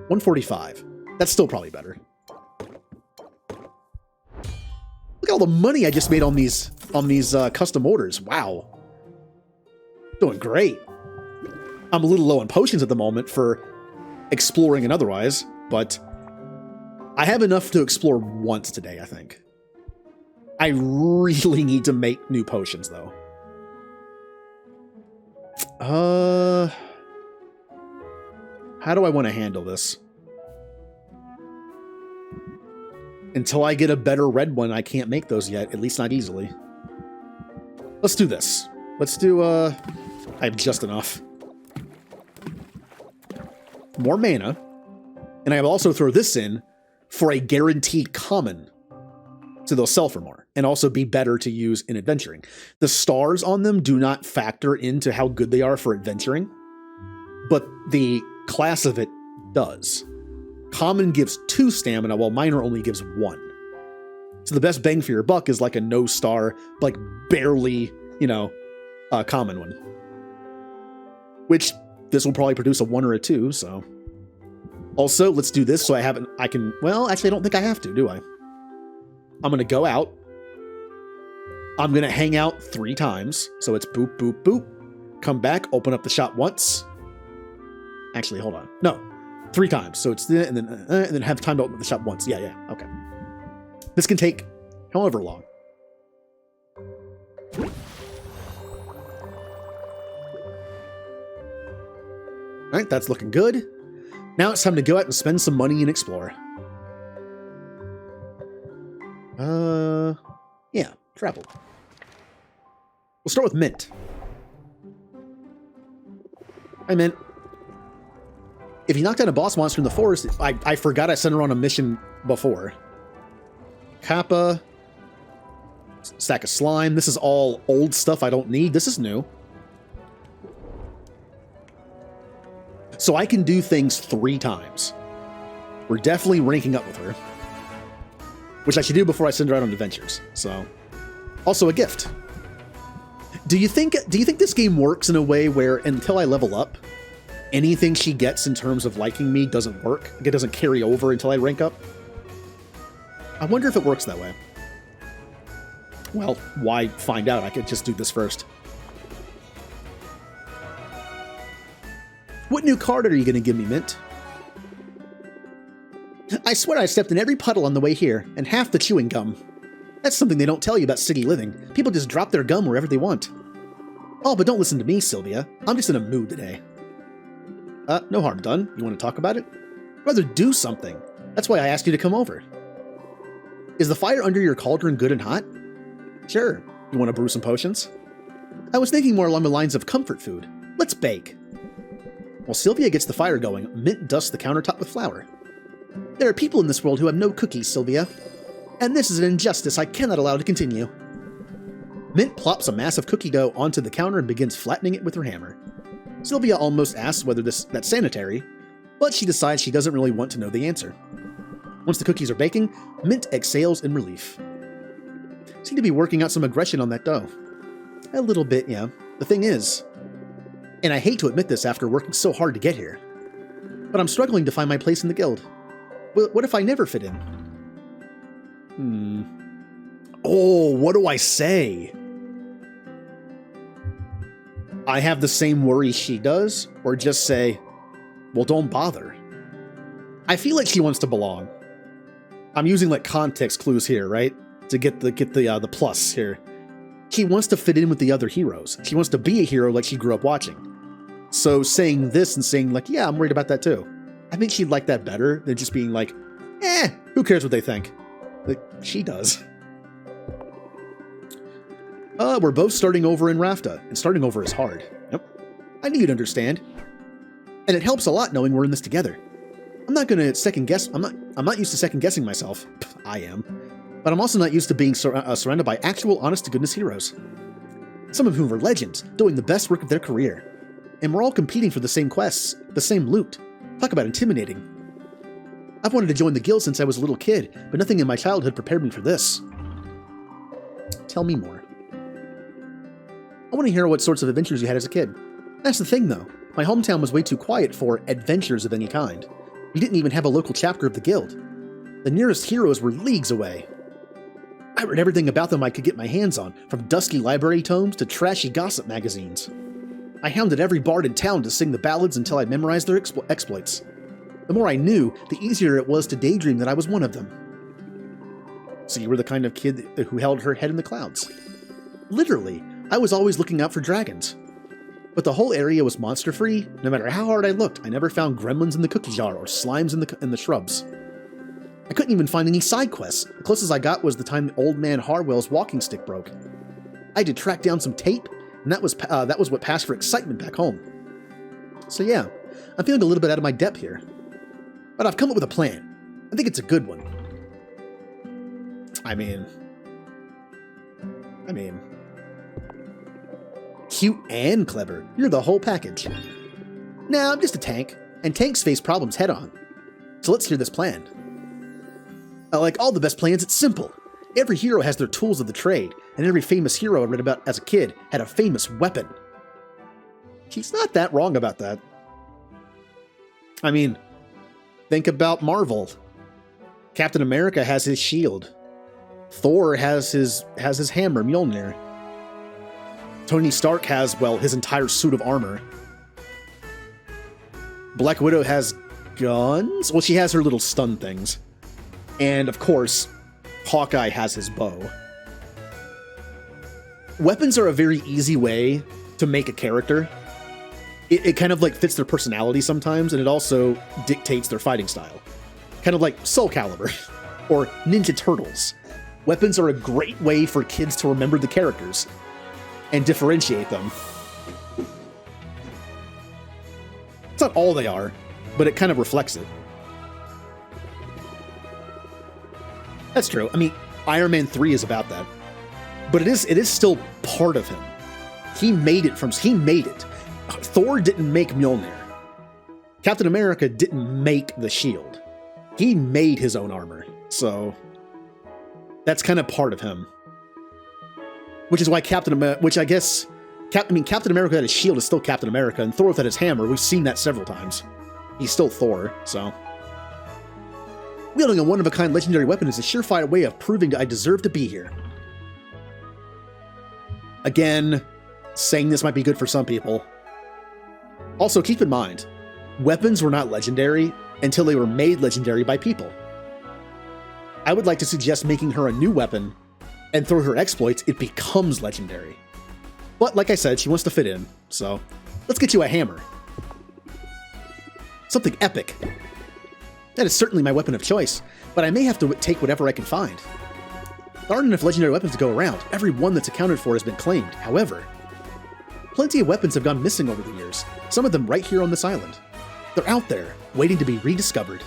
145. That's still probably better. Look at all the money I just made on these custom orders. Wow. Doing great. I'm a little low on potions at the moment for exploring and otherwise, but I have enough to explore once today, I think. I really need to make new potions, though. How do I want to handle this? Until I get a better red one, I can't make those yet, at least not easily. Let's do this. Let's do, I have just enough. More mana. And I will also throw this in for a guaranteed common. So they'll sell for more and also be better to use in adventuring. The stars on them do not factor into how good they are for adventuring, but the class of it does. Common gives 2 stamina while minor only gives 1. So the best bang for your buck is like a no star, like barely, common one. Which this will probably produce a 1 or a 2, so. Also, let's do this so I can, well, actually I don't think I have to, do I? I'm going to go out. I'm going to hang out 3 times. So it's boop, boop, boop. Come back, open up the shop once. Actually, hold on. No, 3 times. So it's and then have time to open the shop once. Yeah, okay. This can take however long. All right, that's looking good. Now it's time to go out and spend some money and explore. Yeah, travel. We'll start with Mint. Hi, Mint. If you knock down a boss monster in the forest, I forgot I sent her on a mission before. Kappa. Stack of slime. This is all old stuff I don't need. This is new. So I can do things 3 times. We're definitely ranking up with her. Which I should do before I send her out on adventures. So, also a gift. Do you think this game works in a way where until I level up, anything she gets in terms of liking me doesn't work? Like it doesn't carry over until I rank up? I wonder if it works that way. Well, why find out? I could just do this first. What new card are you going to give me, Mint? I swear I stepped in every puddle on the way here, and half the chewing gum. That's something they don't tell you about city living. People just drop their gum wherever they want. Oh, but don't listen to me, Sylvia. I'm just in a mood today. No harm done. You want to talk about it? I'd rather do something. That's why I asked you to come over. Is the fire under your cauldron good and hot? Sure. You want to brew some potions? I was thinking more along the lines of comfort food. Let's bake. While Sylvia gets the fire going, Mint dusts the countertop with flour. There are people in this world who have no cookies, Sylvia. And this is an injustice I cannot allow to continue. Mint plops a mass of cookie dough onto the counter and begins flattening it with her hammer. Sylvia almost asks whether that's sanitary, but she decides she doesn't really want to know the answer. Once the cookies are baking, Mint exhales in relief. Seem to be working out some aggression on that dough. A little bit, yeah. The thing is, and I hate to admit this after working so hard to get here, but I'm struggling to find my place in the guild. What if I never fit in? Oh, what do I say? I have the same worry she does, or just say, well, don't bother. I feel like she wants to belong. I'm using like context clues here, right? To get the plus here. She wants to fit in with the other heroes. She wants to be a hero like she grew up watching. So saying this and saying like, yeah, I'm worried about that too. I think she'd like that better than just being like, who cares what they think? Like, she does. We're both starting over in Rafta, and starting over is hard. Yep. I knew you'd understand. And it helps a lot knowing we're in this together. I'm not gonna second guess, I'm not used to second guessing myself. I am. But I'm also not used to being surrounded by actual honest-to-goodness heroes. Some of whom are legends, doing the best work of their career. And we're all competing for the same quests, the same loot. Talk about intimidating. I've wanted to join the guild since I was a little kid, but nothing in my childhood prepared me for this. Tell me more. I want to hear what sorts of adventures you had as a kid. That's the thing, though. My hometown was way too quiet for adventures of any kind. We didn't even have a local chapter of the guild. The nearest heroes were leagues away. I read everything about them I could get my hands on, from dusky library tomes to trashy gossip magazines. I hounded every bard in town to sing the ballads until I memorized their exploits. The more I knew, the easier it was to daydream that I was one of them. So you were the kind of kid who held her head in the clouds. Literally, I was always looking out for dragons. But the whole area was monster-free. No matter how hard I looked, I never found gremlins in the cookie jar or slimes in the shrubs. I couldn't even find any side quests. The closest I got was the time old man Harwell's walking stick broke. I had to track down some tape, and that was what passed for excitement back home. So yeah, I'm feeling a little bit out of my depth here. But I've come up with a plan. I think it's a good one. I mean... Cute and clever. You're the whole package. Nah, I'm just a tank, and tanks face problems head-on. So let's hear this plan. Like all the best plans, it's simple. Every hero has their tools of the trade, and every famous hero I read about as a kid had a famous weapon. She's not that wrong about that. I mean, think about Marvel. Captain America has his shield. Thor has his hammer, Mjolnir. Tony Stark has, well, his entire suit of armor. Black Widow has guns? Well, she has her little stun things. And, of course, Hawkeye has his bow. Weapons are a very easy way to make a character. It kind of like fits their personality sometimes, and it also dictates their fighting style. Kind of like Soul Calibur or Ninja Turtles. Weapons are a great way for kids to remember the characters and differentiate them. It's not all they are, but it kind of reflects it. That's true. I mean, Iron Man 3 is about that. But it is still part of him. He made it. Thor didn't make Mjolnir. Captain America didn't make the shield. He made his own armor. So that's kind of part of him. Which is why Captain America, Captain America had his shield is still Captain America, and Thor had his hammer. We've seen that several times. He's still Thor, so. Wielding a one-of-a-kind legendary weapon is a surefire way of proving I deserve to be here. Again, saying this might be good for some people. Also, keep in mind, weapons were not legendary until they were made legendary by people. I would like to suggest making her a new weapon, and through her exploits, it becomes legendary. But like I said, she wants to fit in, so let's get you a hammer. Something epic. That is certainly my weapon of choice, but I may have to take whatever I can find. There aren't enough legendary weapons to go around. Every one that's accounted for has been claimed. However, plenty of weapons have gone missing over the years, some of them right here on this island. They're out there, waiting to be rediscovered.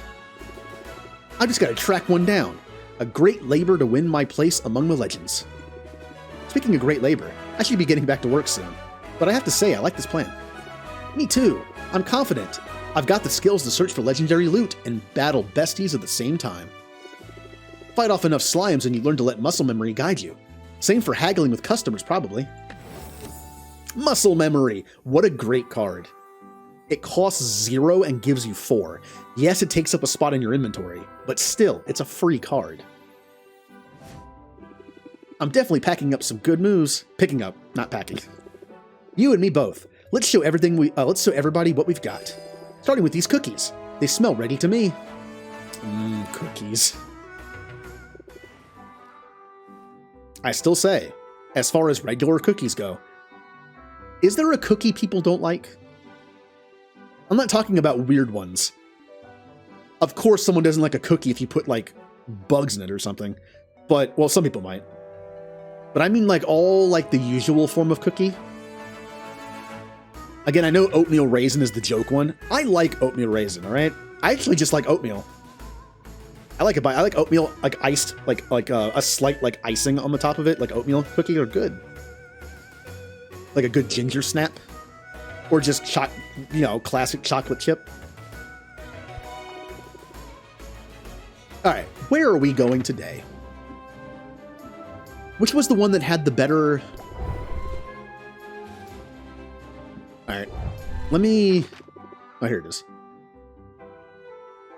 I just gotta track one down. A great labor to win my place among the legends. Speaking of great labor, I should be getting back to work soon, but I have to say I like this plan. Me too. I'm confident. I've got the skills to search for legendary loot and battle besties at the same time. Fight off enough slimes and you learn to let muscle memory guide you. Same for haggling with customers, probably. Muscle memory! What a great card. It costs 0 and gives you 4. Yes, it takes up a spot in your inventory, but still, it's a free card. I'm definitely packing up some good moves. Picking up, not packing. You and me both. Let's show everybody what we've got. Starting with these cookies. They smell ready to me. Cookies. I still say, as far as regular cookies go, is there a cookie people don't like? I'm not talking about weird ones. Of course someone doesn't like a cookie if you put, like, bugs in it or something. But, well, some people might. But I mean, like, all, like, the usual form of cookie. Again, I know oatmeal raisin is the joke one. I like oatmeal raisin, alright? I actually just like oatmeal. I like oatmeal, like, iced, like a slight, like, icing on the top of it, like oatmeal cookie are good. Like a good ginger snap. Or just, classic chocolate chip. Alright, where are we going today? Which was the one that had the better... Alright, let me... Oh, here it is.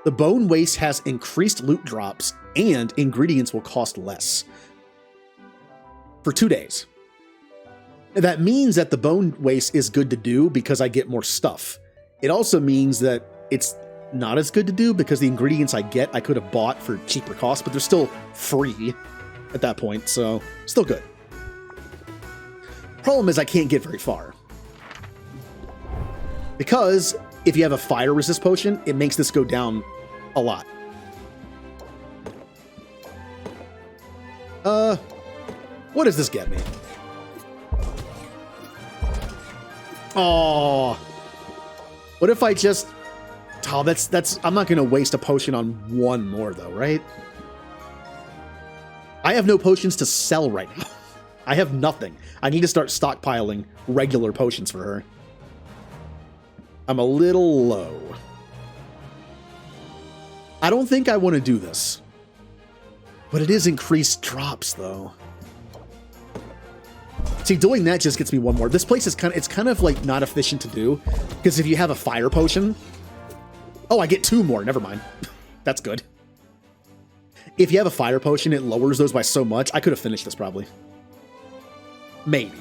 The Bone Waste has increased loot drops, and ingredients will cost less. For 2 days. That means that the Bone Waste is good to do because I get more stuff. It also means that it's not as good to do because the ingredients I get I could have bought for cheaper costs, but they're still free at that point, so still good. Problem is I can't get very far. Because if you have a fire resist potion, it makes this go down a lot. What does this get me? Oh, what if I just... Oh, that's... I'm not going to waste a potion on one more, though, right? I have no potions to sell right now. I have nothing. I need to start stockpiling regular potions for her. I'm a little low. I don't think I want to do this. But it is increased drops, though. See, doing that just gets me one more. This place is kind of like not efficient to do, because if you have a fire potion, Oh, I get 2 more. Never mind. That's good. If you have a fire potion, it lowers those by so much. I could have finished this probably. Maybe.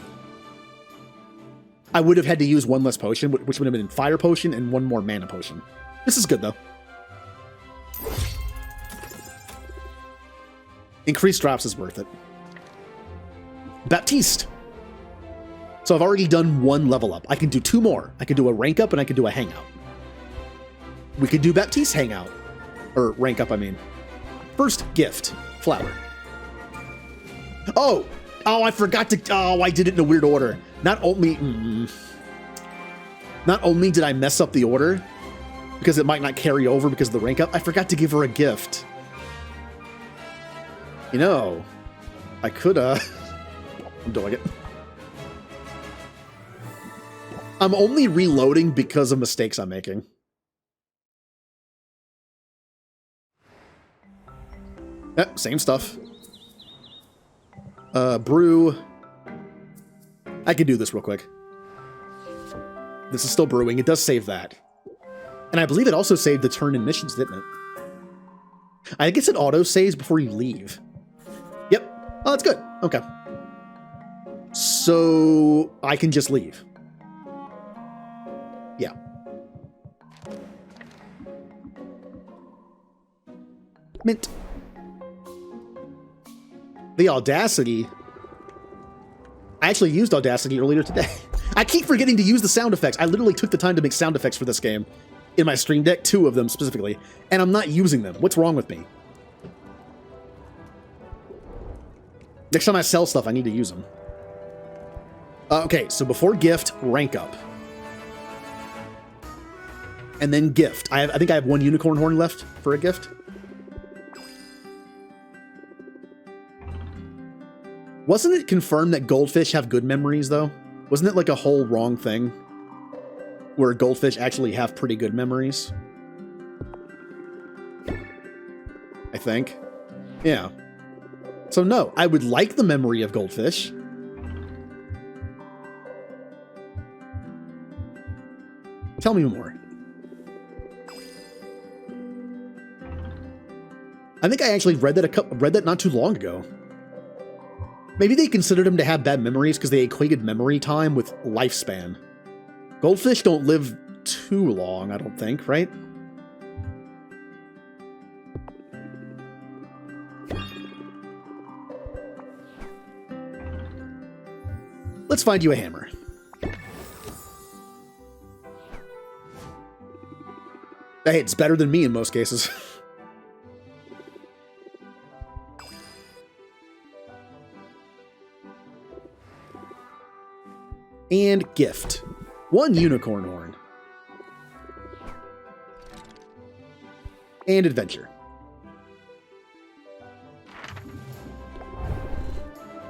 I would have had to use 1 less potion, which would have been fire potion and 1 more mana potion. This is good, though. Increased drops is worth it. Baptiste. So I've already done 1 level up. I can do 2 more. I can do a rank up and I can do a hangout. We could do Baptiste hangout. Or rank up, I mean. First, gift. Flower. Oh! Oh, I forgot to... Oh, I did it in a weird order. Not only did I mess up the order, because it might not carry over because of the rank up, I forgot to give her a gift. You know, I could, I'm doing it. I'm only reloading because of mistakes I'm making. Same stuff. Brew. I can do this real quick. This is still brewing. It does save that. And I believe it also saved the turn in missions, didn't it? I think it's an auto saves before you leave. Yep. Oh, that's good. Okay. So I can just leave. Yeah. Mint. The Audacity. I actually used Audacity earlier today. I keep forgetting to use the sound effects. I literally took the time to make sound effects for this game in my Stream Deck, 2 of them specifically, and I'm not using them. What's wrong with me? Next time I sell stuff, I need to use them. Okay, so before gift, rank up. And then gift. I think I have 1 unicorn horn left for a gift. Wasn't it confirmed that goldfish have good memories, though? Wasn't it like a whole wrong thing? Where goldfish actually have pretty good memories? I think. Yeah. So no, I would like the memory of goldfish. Tell me more. I think I actually read that not too long ago. Maybe they considered him to have bad memories because they equated memory time with lifespan. Goldfish don't live too long, I don't think, right? Let's find you a hammer. Hey, it's better than me in most cases. And gift. 1 unicorn horn. And adventure.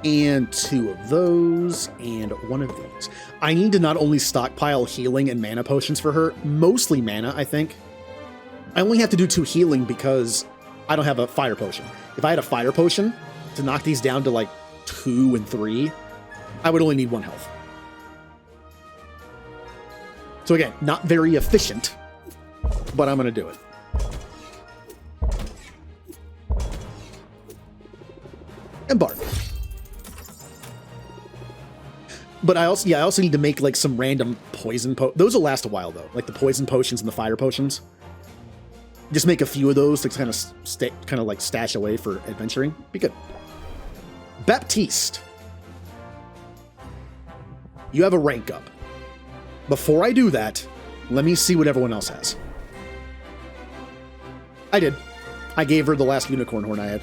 And 2 of those, and 1 of these. I need to not only stockpile healing and mana potions for her, mostly mana, I think. I only have to do 2 healing because I don't have a fire potion. If I had a fire potion to knock these down to like 2 and 3, I would only need 1 health. So again, not very efficient, but I'm going to do it. Embark. But I also need to make like some random poison those will last a while though, like the poison potions and the fire potions. Just make a few of those to kind of like stash away for adventuring. Be good. Baptiste. You have a rank up. Before I do that, let me see what everyone else has. I did. I gave her the last unicorn horn I had.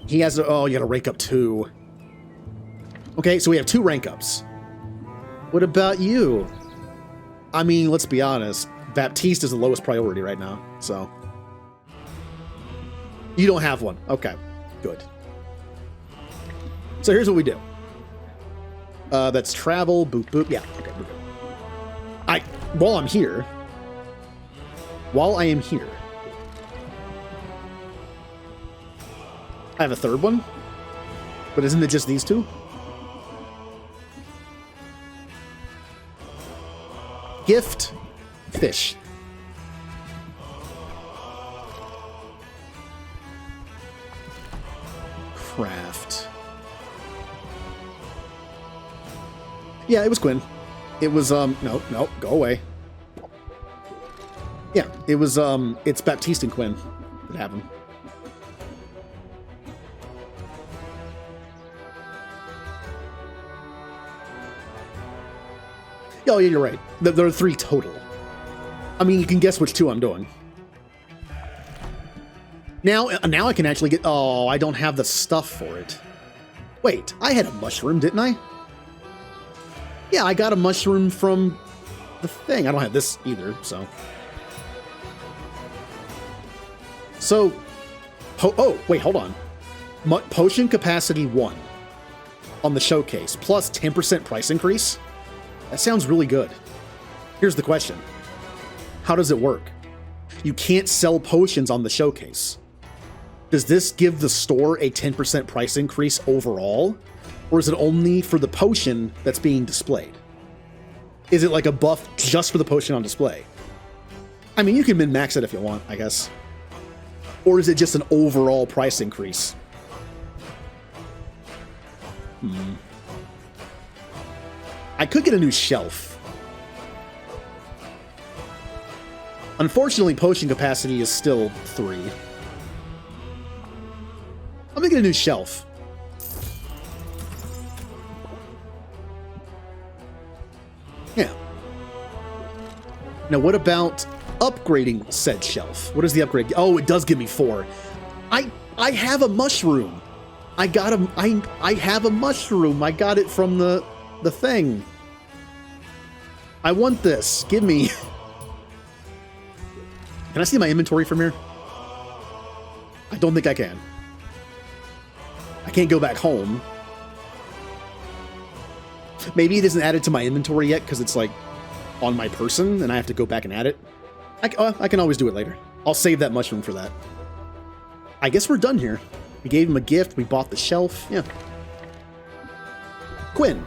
He has oh, you gotta rank up 2. Okay, so we have 2 rank ups. What about you? I mean, let's be honest. Baptiste is the lowest priority right now, so. You don't have one. Okay, good. So here's what we do. That's travel, boop, boop. Yeah, okay, boop. While I am here, I have a 3rd one, but isn't it just these 2? Gift, Fish. Craft. Yeah, it was Quinn. It was, no, go away. Yeah, it was, it's Baptiste and Quinn that have him. Oh, yeah, you're right. There are 3 total. I mean, you can guess which 2 I'm doing. Now I can actually get... Oh, I don't have the stuff for it. Wait, I had a mushroom, didn't I? Yeah, I got a mushroom from the thing. I don't have this either, so... So... oh, wait, hold on. Potion capacity 1 on the showcase, plus 10% price increase? That sounds really good. Here's the question. How does it work? You can't sell potions on the showcase. Does this give the store a 10% price increase overall? Or is it only for the potion that's being displayed? Is it like a buff just for the potion on display? I mean, you can min-max it if you want, I guess. Or is it just an overall price increase? I could get a new shelf. Unfortunately, potion capacity is still 3. I'm gonna get a new shelf. Yeah. Now, what about upgrading said shelf? What is the upgrade? Oh, it does give me 4. I have a mushroom. I have a mushroom. I got it from the thing. I want this. Give me. Can I see my inventory from here? I don't think I can. I can't go back home. Maybe it isn't added to my inventory yet because it's like on my person and I have to go back and add it. I can always do it later. I'll save that mushroom for that. I guess we're done here. We gave him a gift. We bought the shelf. Yeah. Quinn.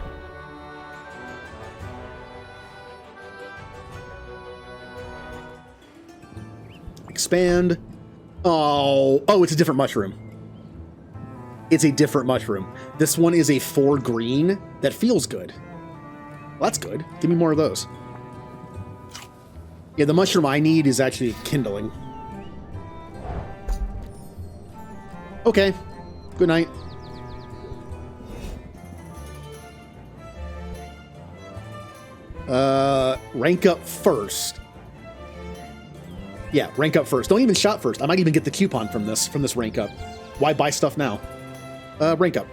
Expand. Oh, it's a different mushroom. It's a different mushroom. This one is a 4 green that feels good. Well, that's good. Give me more of those. Yeah, the mushroom I need is actually kindling. Okay. Good night. Rank up first. Yeah, rank up first. Don't even shop first. I might even get the coupon from this rank up. Why buy stuff now? Rank up.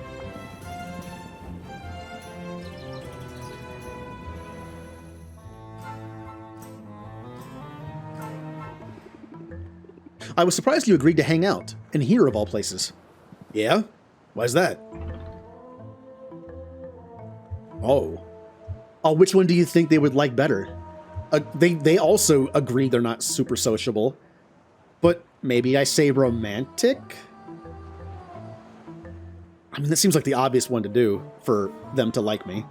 I was surprised you agreed to hang out, and here of all places. Yeah? Why's that? Oh. Oh, which one do you think they would like better? They also agree they're not super sociable, but maybe I say romantic? I mean, that seems like the obvious one to do for them to like me.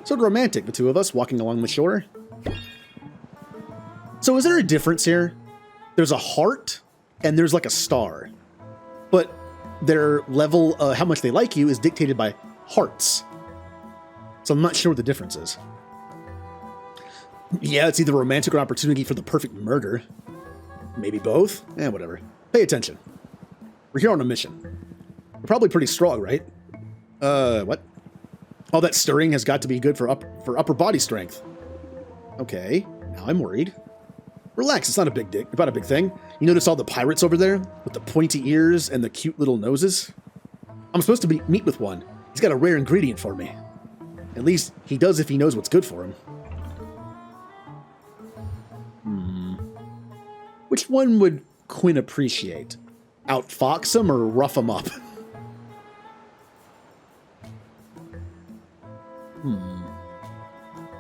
So romantic, the 2 of us walking along the shore. So is there a difference here? There's a heart and there's like a star, but their level, how much they like you is dictated by hearts. So I'm not sure what the difference is. Yeah, it's either romantic or opportunity for the perfect murder. Maybe both? Whatever. Pay attention. We're here on a mission. We're probably pretty strong, right? What? All that stirring has got to be good for upper body strength. Okay, now I'm worried. Relax, it's not a big thing. You notice all the pirates over there with the pointy ears and the cute little noses? I'm supposed to meet with one. He's got a rare ingredient for me. At least he does if he knows what's good for him. Which one would Quinn appreciate? Outfox him or rough him up?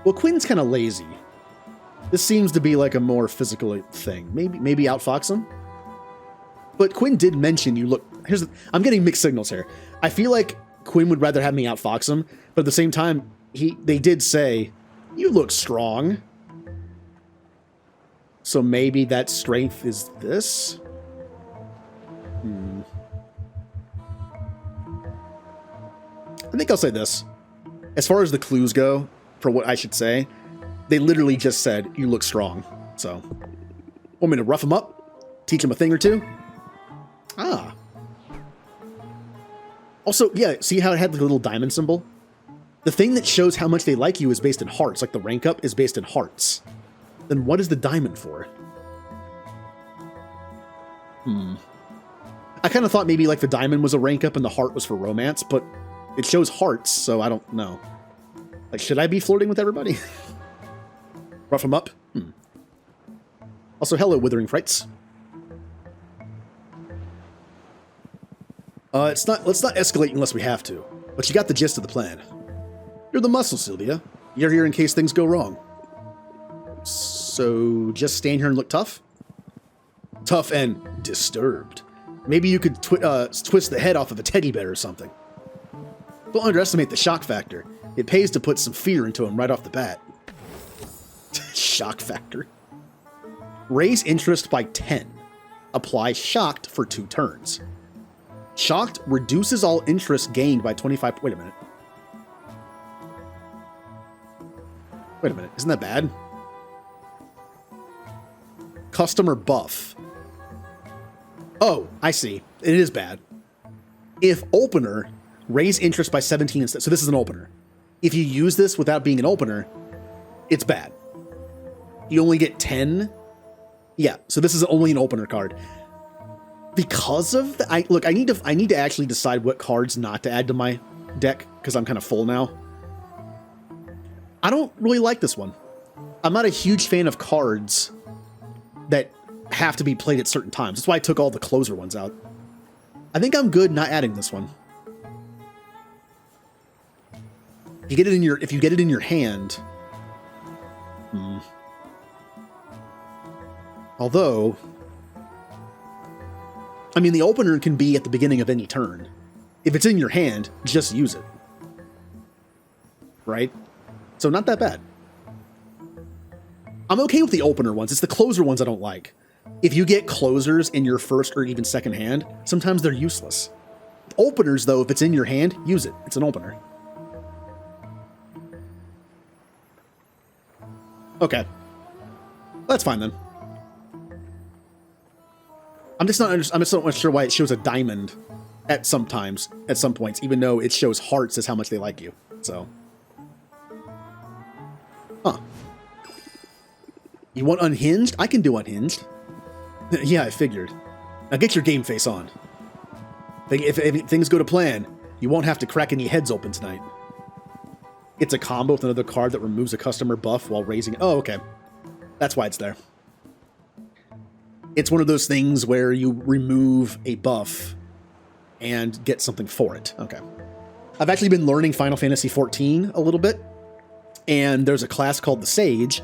Well, Quinn's kind of lazy. This seems to be like a more physical thing. Maybe outfox him? But Quinn did mention you look... I'm getting mixed signals here. I feel like Quinn would rather have me outfox him, but at the same time, they did say You look strong. So maybe that strength is this? I think I'll say this. As far as the clues go, for what I should say, they literally just said, you look strong. So, want me to rough them up? Teach them a thing or two? Ah. Also, yeah, see how it had the little diamond symbol? The thing that shows how much they like you is based in hearts, like the rank up is based in hearts. Then what is the diamond for? I kind of thought maybe like the diamond was a rank up and the heart was for romance, but it shows hearts, so I don't know. Like, should I be flirting with everybody? Rough them up? Also, hello, Withering Frights. Let's not escalate unless we have to, but you got the gist of the plan. You're the muscle, Sylvia. You're here in case things go wrong. So, just stand here and look tough? Tough and disturbed. Maybe you could twist the head off of a teddy bear or something. Don't underestimate the shock factor. It pays to put some fear into him right off the bat. Shock factor. Raise interest by 10. Apply shocked for 2 turns. Shocked reduces all interest gained by 25... Wait a minute. Wait a minute. Isn't that bad? Customer buff. Oh, I see. It is bad. If opener, raise interest by 17 instead. So this is an opener. If you use this without being an opener, it's bad. You only get 10. Yeah, so this is only an opener card. Because of the, look, I need to actually decide what cards not to add to my deck because I'm kind of full now. I don't really like this one. I'm not a huge fan of cards that have to be played at certain times. That's why I took all the closer ones out. I think I'm good not adding this one. If you get it in your hand. Although, I mean, the opener can be at the beginning of any turn. If it's in your hand, just use it. Right? So not that bad. I'm okay with the opener ones. It's the closer ones I don't like. If you get closers in your first or even second hand, sometimes they're useless. Openers, though, if it's in your hand, use it. It's an opener. Okay. That's fine then. I'm just not sure why it shows a diamond at some points, even though it shows hearts as how much they like you. So. Huh. You want unhinged? I can do unhinged. Yeah, I figured. Now get your game face on. If things go to plan, you won't have to crack any heads open tonight. It's a combo with another card that removes a customer buff while raising... Oh, okay. That's why it's there. It's one of those things where you remove a buff and get something for it. Okay. I've actually been learning Final Fantasy XIV a little bit, and there's a class called the Sage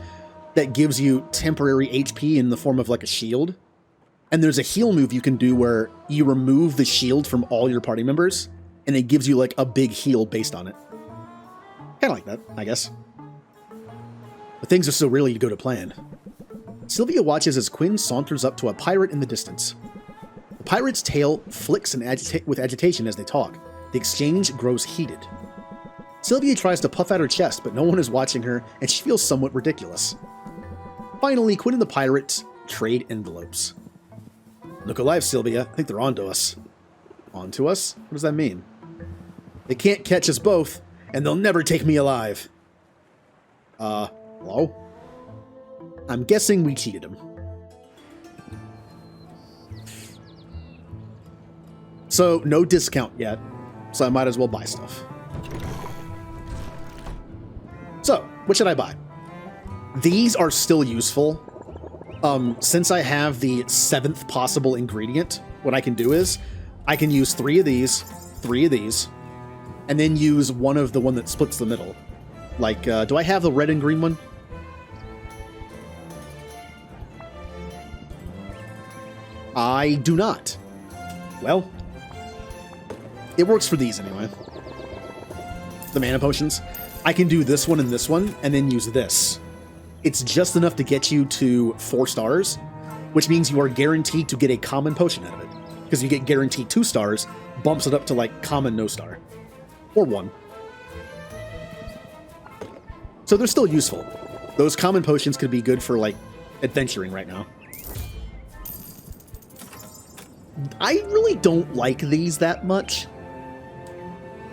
that gives you temporary HP in the form of like a shield. And there's a heal move you can do where you remove the shield from all your party members, and it gives you like a big heal based on it. Kind of like that, I guess. But things are so rarely to go to plan. Sylvia watches as Quinn saunters up to a pirate in the distance. The pirate's tail flicks with agitation as they talk. The exchange grows heated. Sylvia tries to puff out her chest, but no one is watching her, and she feels somewhat ridiculous. Finally, Quinn and the pirate trade envelopes. Look alive, Sylvia. I think they're onto us. Onto us? What does that mean? They can't catch us both, and they'll never take me alive. Hello? I'm guessing we cheated him. So, no discount yet, so I might as well buy stuff. So, what should I buy? These are still useful. Since I have the 7th possible ingredient, what I can do is, I can use 3 of these, and then use one of the one that splits the middle. Like, do I have the red and green one? I do not. Well, it works for these anyway. The mana potions. I can do this one and then use this. It's just enough to get you to 4 stars, which means you are guaranteed to get a common potion out of it. Because you get guaranteed 2 stars, bumps it up to like common no star. Or 1. So they're still useful. Those common potions could be good for like adventuring right now. I really don't like these that much.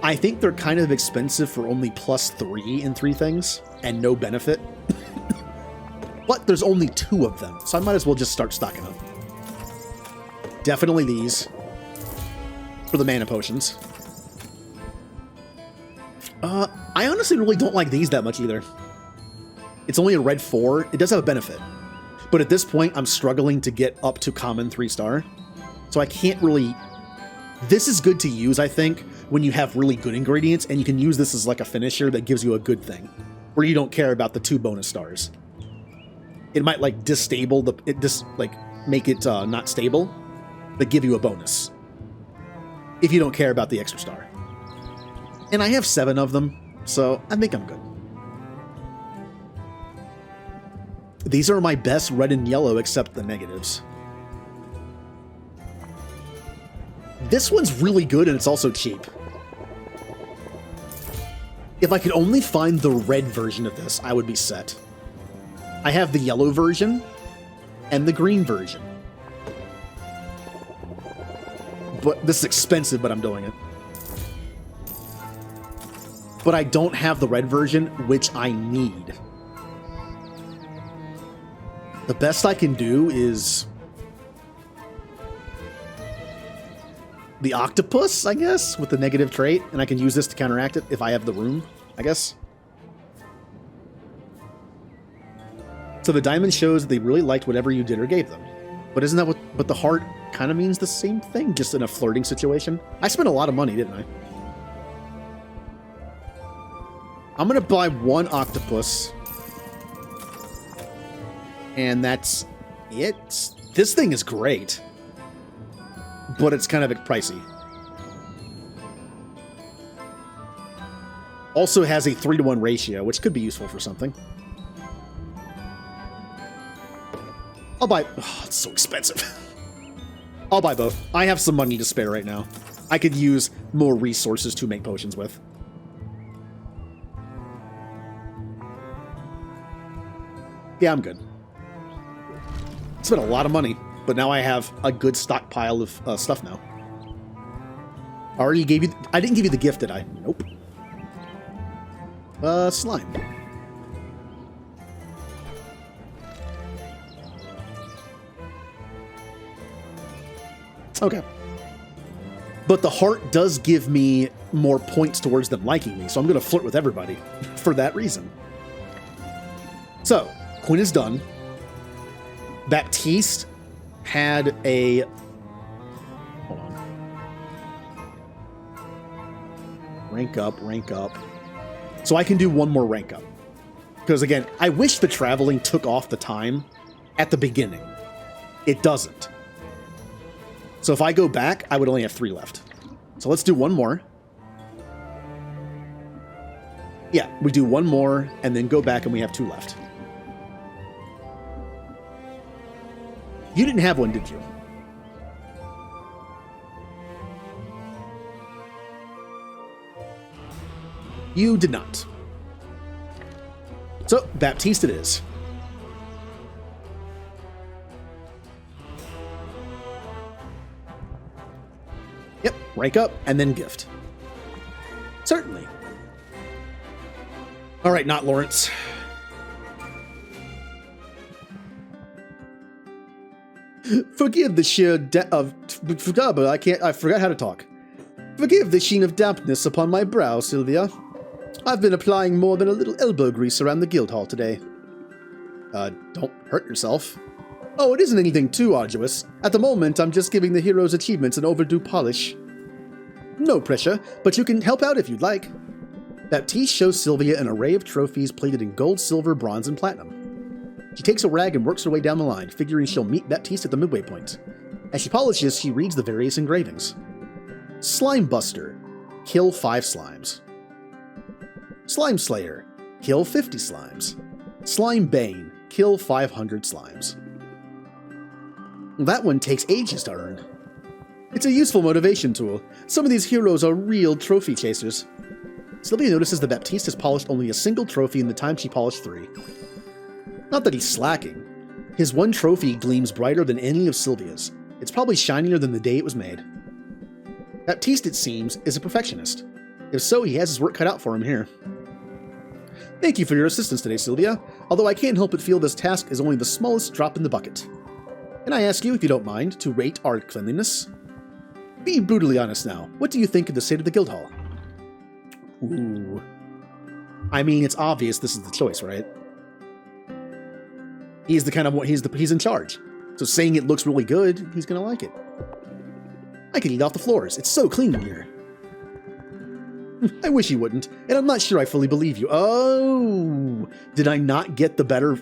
I think they're kind of expensive for only +3 in 3 things and no benefit. But there's only 2 of them, so I might as well just start stocking up. Definitely these for the mana potions. I honestly really don't like these that much either. It's only a red 4. It does have a benefit. But at this point, I'm struggling to get up to common 3-star. So I can't really... This is good to use, I think, when you have really good ingredients, and you can use this as like a finisher that gives you a good thing, where you don't care about the 2 bonus stars. It might like disable the... make it not stable, but give you a bonus. If you don't care about the extra star. And I have 7 of them, so I think I'm good. These are my best red and yellow except the negatives. This one's really good and it's also cheap. If I could only find the red version of this, I would be set. I have the yellow version and the green version. But this is expensive, but I'm doing it. But I don't have the red version, which I need. The best I can do is the octopus, I guess, with the negative trait, and I can use this to counteract it if I have the room, I guess. So the diamond shows that they really liked whatever you did or gave them. But isn't that what... But the heart kind of means the same thing, just in a flirting situation. I spent a lot of money, didn't I? I'm going to buy 1 octopus. And that's it. This thing is great. But it's kind of pricey. Also has a 3-to-1 ratio, which could be useful for something. I'll buy... Oh, it's so expensive. I'll buy both. I have some money to spare right now. I could use more resources to make potions with. Yeah, I'm good. Spent a lot of money, but now I have a good stockpile of stuff now. I already gave you... I didn't give you the gift, did I? Nope. Slime. Okay. But the heart does give me more points towards them liking me, so I'm going to flirt with everybody for that reason. So, Quinn is done. Baptiste had a... Hold on. Rank up, rank up. So I can do 1 more rank up. Because again, I wish the traveling took off the time at the beginning. It doesn't. So if I go back, I would only have 3 left. So let's do 1 more. Yeah, we do 1 more, and then go back and we have 2 left. You didn't have one, did you? You did not. So, Baptiste it is. Yep, rank up, and then gift. Certainly. All right, not Lawrence. Forgive the sheer but I forgot how to talk. Forgive the sheen of dampness upon my brow, Sylvia. I've been applying more than a little elbow grease around the guild hall today. Don't hurt yourself. Oh, it isn't anything too arduous. At the moment, I'm just giving the hero's achievements an overdue polish. No pressure, but you can help out if you'd like. Baptiste shows Sylvia an array of trophies plated in gold, silver, bronze, and platinum. She takes a rag and works her way down the line, figuring she'll meet Baptiste at the midway point. As she polishes, she reads the various engravings. Slime Buster. Kill 5 slimes. Slime Slayer, kill 50 slimes. Slime Bane, kill 500 slimes. That one takes ages to earn. It's a useful motivation tool. Some of these heroes are real trophy chasers. Sylvia notices that Baptiste has polished only a single trophy in the time she polished 3. Not that he's slacking. His one trophy gleams brighter than any of Sylvia's. It's probably shinier than the day it was made. Baptiste, it seems, is a perfectionist. If so, he has his work cut out for him here. Thank you for your assistance today, Sylvia, although I can't help but feel this task is only the smallest drop in the bucket. Can I ask you, if you don't mind, to rate our cleanliness? Be brutally honest now. What do you think of the state of the guild hall? Ooh. I mean, it's obvious this is the choice, right? He's the kind of he's in charge. So saying it looks really good, he's gonna like it. I can eat off the floors. It's so clean in here. I wish you wouldn't, and I'm not sure I fully believe you. Oh, did I not get the better?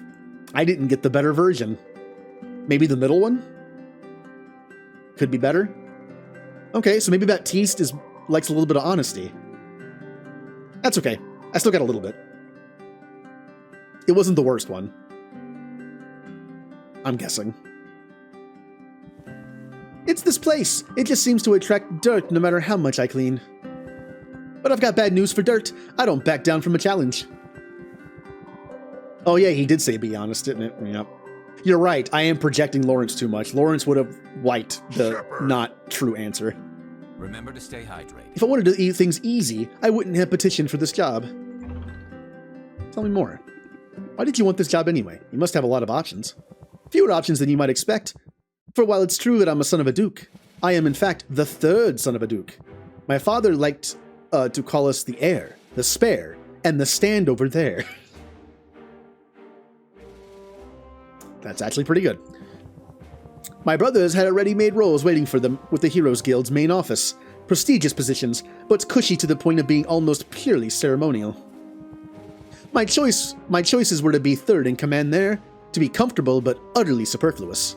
I didn't get the better version. Maybe the middle one? Could be better? Okay, so maybe Baptiste likes a little bit of honesty. That's okay. I still got a little bit. It wasn't the worst one. I'm guessing. It's this place. It just seems to attract dirt no matter how much I clean. But I've got bad news for dirt. I don't back down from a challenge. Oh yeah, he did say be honest, didn't it? Yep. You're right, I am projecting Lawrence too much. Lawrence would have liked the not true answer. Remember to stay hydrated. If I wanted to eat things easy, I wouldn't have petitioned for this job. Tell me more. Why did you want this job anyway? You must have a lot of options. Fewer options than you might expect. For while it's true that I'm a son of a duke, I am in fact the 3rd son of a duke. My father liked to call us the heir, the spare, and the stand over there. That's actually pretty good. My brothers had ready-made roles waiting for them with the Heroes Guild's main office. Prestigious positions, but cushy to the point of being almost purely ceremonial. My choices were to be 3rd in command there, to be comfortable but utterly superfluous.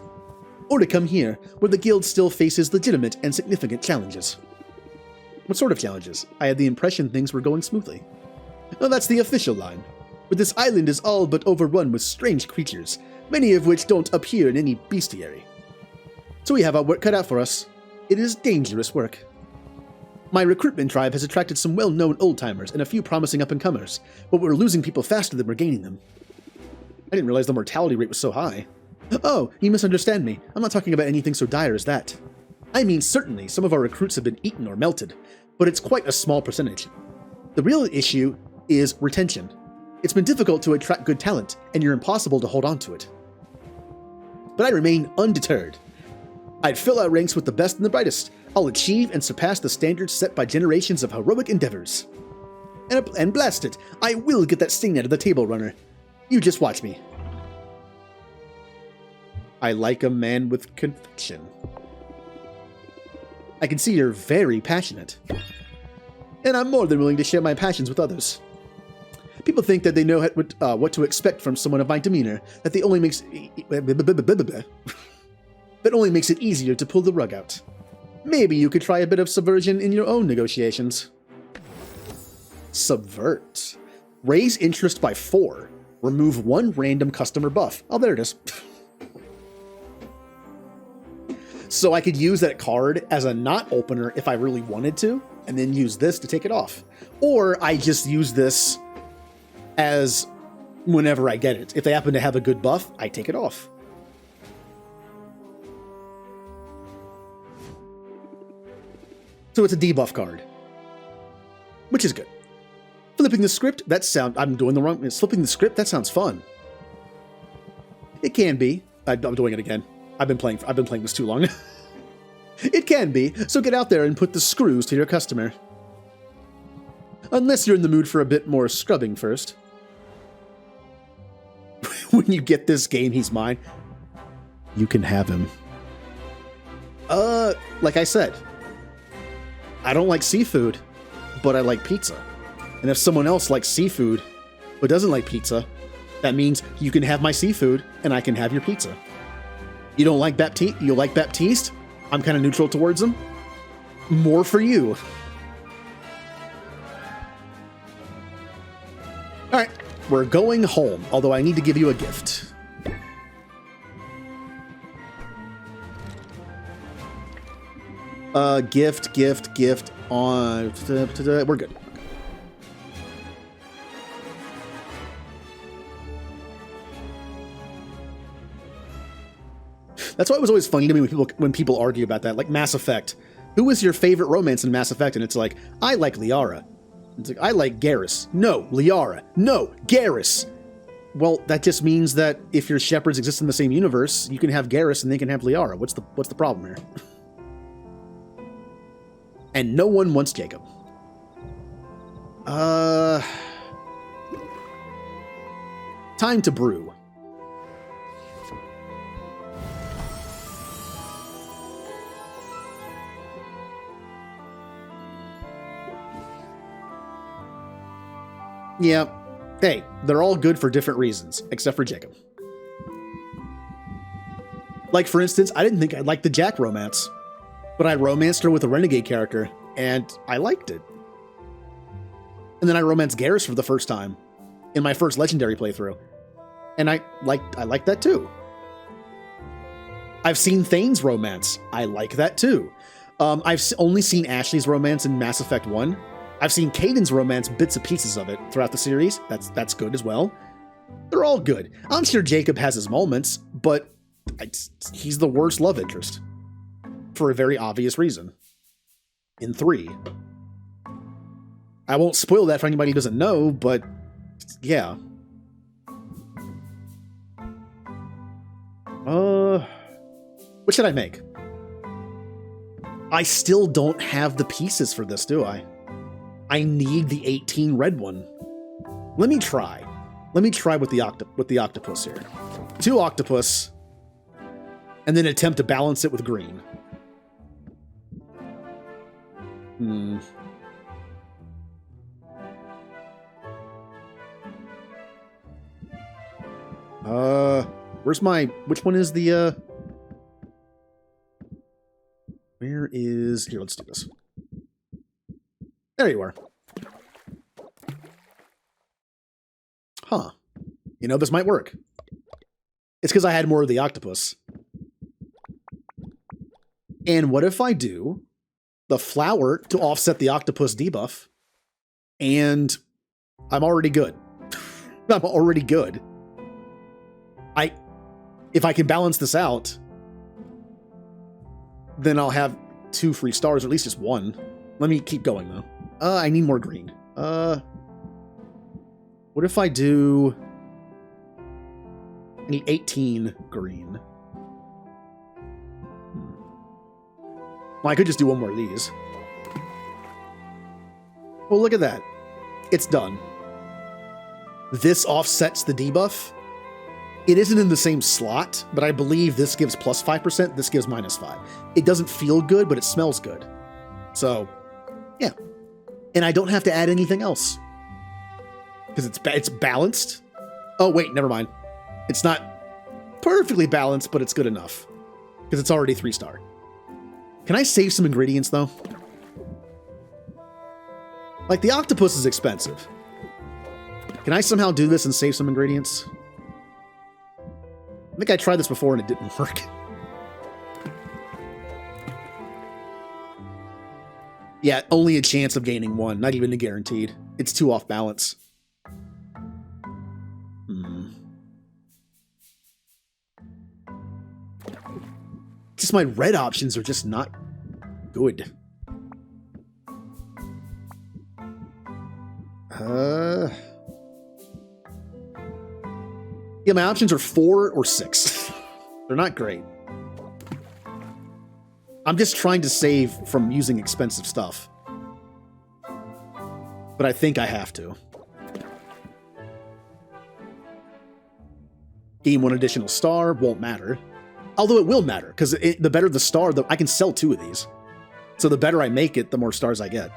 Or to come here, where the guild still faces legitimate and significant challenges. What sort of challenges? I had the impression things were going smoothly. Well, that's the official line. But this island is all but overrun with strange creatures, many of which don't appear in any bestiary. So we have our work cut out for us. It is dangerous work. My recruitment drive has attracted some well-known old-timers and a few promising up-and-comers, but we're losing people faster than we're gaining them. I didn't realize the mortality rate was so high. Oh, you misunderstand me. I'm not talking about anything so dire as that. I mean, certainly, some of our recruits have been eaten or melted, but it's quite a small percentage. The real issue is retention. It's been difficult to attract good talent, and you're impossible to hold on to it. But I remain undeterred. I'd fill our ranks with the best and the brightest. I'll achieve and surpass the standards set by generations of heroic endeavors. And blast it, I will get that sting out of the table runner. You just watch me. I like a man with conviction. I can see you're very passionate. And I'm more than willing to share my passions with others. People think that they know what to expect from someone of my demeanor, that they only makes that only makes it easier to pull the rug out. Maybe you could try a bit of subversion in your own negotiations. Subvert. Raise interest by 4. Remove 1 random customer buff. Oh, there it is. So I could use that card as a knot opener if I really wanted to, and then use this to take it off. Or I just use this as whenever I get it. If they happen to have a good buff, I take it off. So it's a debuff card, which is good. Flipping the script, I'm doing the wrong, flipping the script, that sounds fun. It can be. I'm doing it again. I've been playing this too long. It can be, so get out there and put the screws to your customer. Unless you're in the mood for a bit more scrubbing first. When you get this game, he's mine. You can have him. Like I said, I don't like seafood, but I like pizza. And if someone else likes seafood, but doesn't like pizza, that means you can have my seafood, and I can have your pizza. You don't like Baptiste? You like Baptiste? I'm kind of neutral towards him. More for you. We're going home, although I need to give you a gift. Gift on... We're good. That's why it was always funny to me when people argue about that, like Mass Effect. Who was your favorite romance in Mass Effect? And it's like, I like Liara. It's like, I like Garrus. No, Liara. No, Garrus. Well, that just means that if your Shepherds exist in the same universe, you can have Garrus and they can have Liara. What's the problem here? And no one wants Jacob. Time to brew. Yeah. Hey, they're all good for different reasons, except for Jacob. Like, for instance, I didn't think I'd like the Jack romance, but I romanced her with a renegade character, and I liked it. And then I romanced Garrus for the first time in my first legendary playthrough, and I liked that too. I've seen Thane's romance. I like that too. I've only seen Ashley's romance in Mass Effect 1. I've seen Caden's romance, bits and pieces of it throughout the series. That's good as well. They're all good. I'm sure Jacob has his moments, but he's the worst love interest. For a very obvious reason. In 3. I won't spoil that for anybody who doesn't know, but yeah. What should I make? I still don't have the pieces for this, do I? I need the 18 red one. Let me try. Let me try with the octopus here. 2 octopus, and then attempt to balance it with green. Where's my... Which one is the, Where is... Here, let's do this. There you are. Huh. You know, this might work. It's because I had more of the octopus. And what if I do the flower to offset the octopus debuff, and I'm already good. I'm already good. If I can balance this out, then I'll have 2 free stars, or at least just 1. Let me keep going, though. I need more green. What if I do... I need 18 green. Well, I could just do 1 more of these. Well, look at that. It's done. This offsets the debuff. It isn't in the same slot, but I believe this gives plus 5%, this gives minus 5. It doesn't feel good, but it smells good. So, yeah. And I don't have to add anything else. Because it's balanced. Oh, wait, never mind. It's not perfectly balanced, but it's good enough. Because it's already 3-star. Can I save some ingredients, though? Like, the octopus is expensive. Can I somehow do this and save some ingredients? I think I tried this before and it didn't work. Yeah, only a chance of gaining 1, not even a guaranteed. It's too off balance. Just my red options are just not good. Yeah, my options are 4 or 6. They're not great. I'm just trying to save from using expensive stuff. But I think I have to. Gain 1 additional star, won't matter. Although it will matter, because the better the star, I can sell 2 of these. So the better I make it, the more stars I get.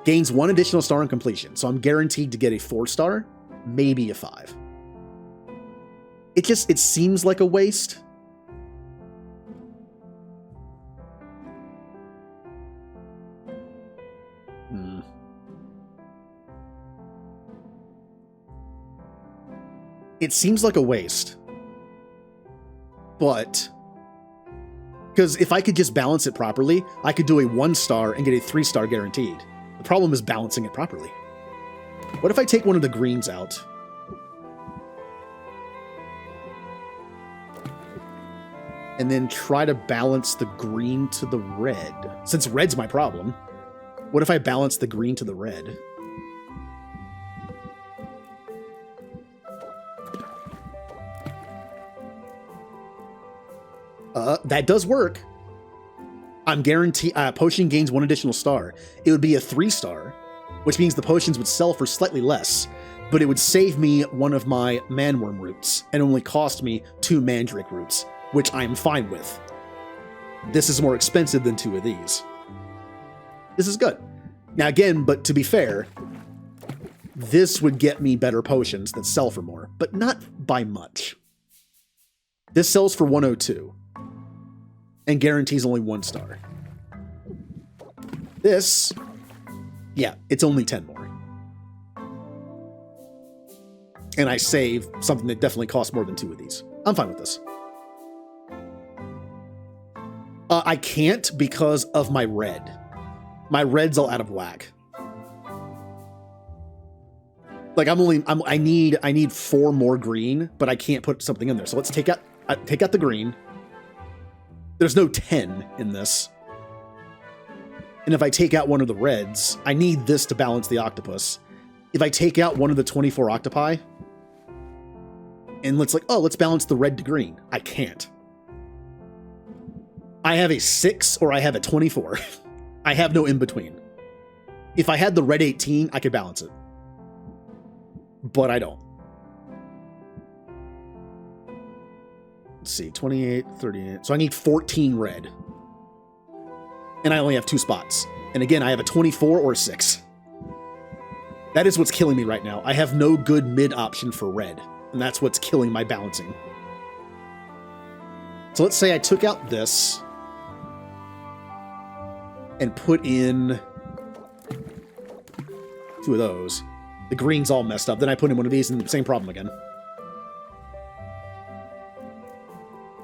Gains 1 additional star on completion, so I'm guaranteed to get a 4-star, maybe a 5. It seems like a waste. It seems like a waste. But... because if I could just balance it properly, I could do a 1-star and get a 3-star guaranteed. The problem is balancing it properly. What if I take one of the greens out? And then try to balance the green to the red. Since red's my problem, what if I balance the green to the red? That does work. I'm guaranteed potion gains 1 additional star. It would be a 3-star, which means the potions would sell for slightly less, but it would save me one of my manworm roots and only cost me 2 mandrake roots, which I'm fine with. This is more expensive than 2 of these. This is good. Now again, but to be fair, this would get me better potions that sell for more, but not by much. This sells for 102 and guarantees only 1 star. This, yeah, it's only 10 more. And I save something that definitely costs more than 2 of these. I'm fine with this. I can't because of my red. My red's all out of whack. Like I need 4 more green, but I can't put something in there. So let's take out the green. There's no 10 in this. And if I take out one of the reds, I need this to balance the octopus. If I take out one of the 24 octopi, and let's balance the red to green. I can't. I have a 6 or I have a 24. I have no in between. If I had the red 18, I could balance it. But I don't. Let's see, 28, 38. So I need 14 red. And I only have 2 spots. And again, I have a 24 or a 6. That is what's killing me right now. I have no good mid option for red. And that's what's killing my balancing. So let's say I took out this and put in 2 of those. The green's all messed up. Then I put in one of these and same problem again.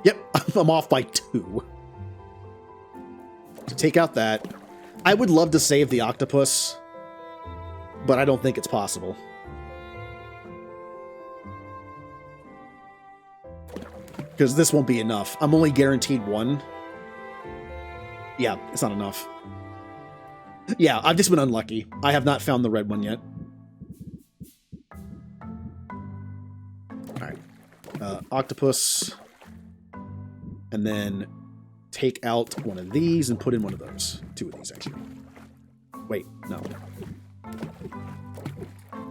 Yep, I'm off by 2. So take out that. I would love to save the octopus, but I don't think it's possible. Because this won't be enough. I'm only guaranteed 1. Yeah, it's not enough. Yeah, I've just been unlucky. I have not found the red one yet. Alright. Octopus. And then take out one of these and put in one of those. 2 of these, actually. Wait, no.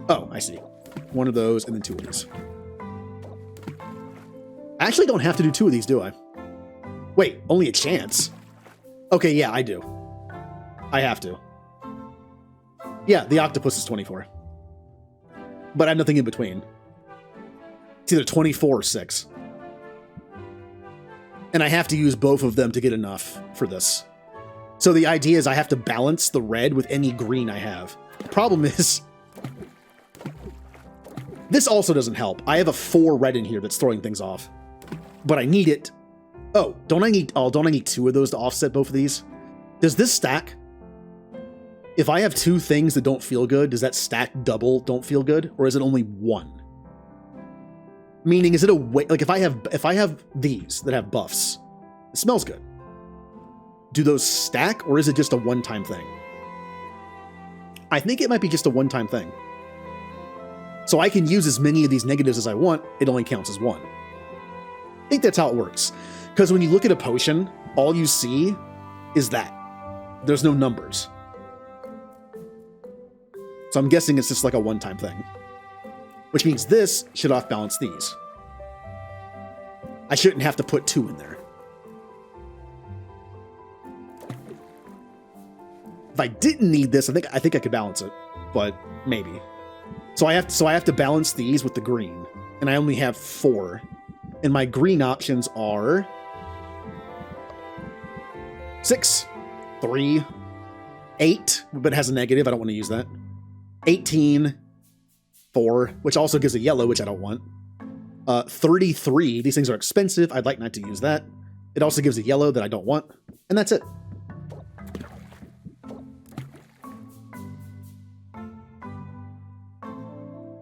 Oh, I see. One of those and then 2 of these. I actually don't have to do 2 of these, do I? Wait, only a chance? Okay, yeah, I do. I have to. Yeah, the octopus is 24. But I have nothing in between. It's either 24 or 6. And I have to use both of them to get enough for this. So the idea is I have to balance the red with any green I have. The problem is... this also doesn't help. I have a 4 red in here that's throwing things off. But I need it. Oh, don't I need 2 of those to offset both of these? Does this stack? If I have 2 things that don't feel good, does that stack double don't feel good? Or is it only 1? Meaning, is it a way, like if I have these that have buffs, it smells good. Do those stack or is it just a one-time thing? I think it might be just a one-time thing. So I can use as many of these negatives as I want, it only counts as 1. I think that's how it works. Because when you look at a potion, all you see is that. There's no numbers. So I'm guessing it's just like a one-time thing. Which means this should off-balance these. I shouldn't have to put 2 in there. If I didn't need this, I think I could balance it, but maybe. So I have to balance these with the green, and I only have 4. And my green options are 6, 3, 8, but it has a negative. I don't want to use that. 18, 4, which also gives a yellow, which I don't want. 33. These things are expensive. I'd like not to use that. It also gives a yellow that I don't want. And that's it.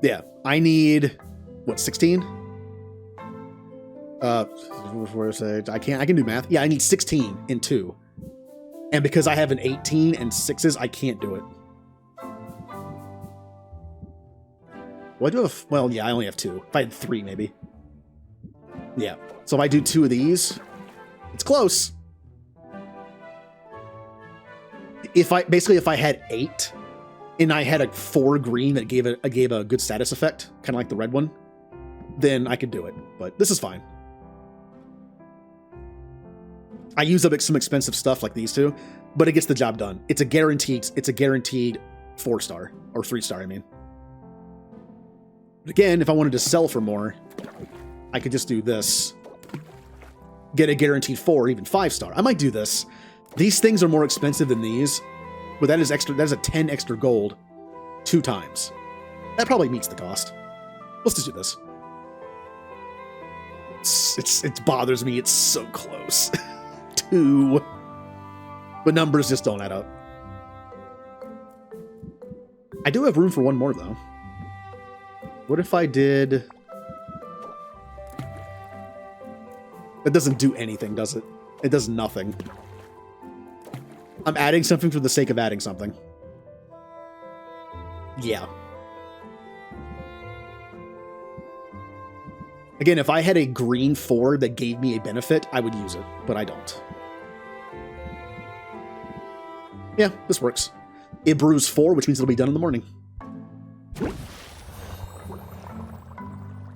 Yeah, I need, what, 16? I can do math. Yeah, I need 16 in 2. And because I have an 18 and 6s, I can't do it. Well, I do have, well, yeah, I only have 2. If I had 3, maybe. Yeah, so if I do 2 of these, it's close. If I had 8, and I had a 4 green that gave a good status effect, kind of like the red one, then I could do it. But this is fine. I use up some expensive stuff like these two, but it gets the job done. It's a guaranteed 4-star or 3-star, I mean. But again, if I wanted to sell for more, I could just do this. Get a guaranteed 4 or even 5-star. I might do this. These things are more expensive than these, but that is extra. That is a 10 extra gold 2 times. That probably meets the cost. Let's just do this. It bothers me. It's so close. 2. But numbers just don't add up. I do have room for one more, though. What if I did... That doesn't do anything, does it? It does nothing. I'm adding something for the sake of adding something. Yeah. Again, if I had a green 4 that gave me a benefit, I would use it, but I don't. Yeah, this works. It brews 4, which means it'll be done in the morning.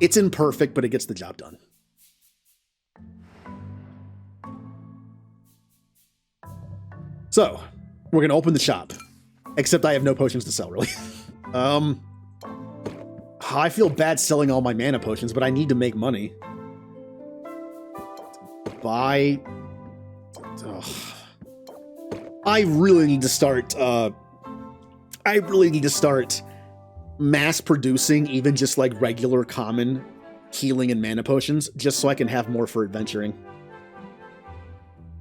It's imperfect, but it gets the job done. So, we're going to open the shop. Except I have no potions to sell, really. I feel bad selling all my mana potions, but I need to make money. Buy... Ugh. I really need to start mass producing even just like regular common healing and mana potions just so I can have more for adventuring.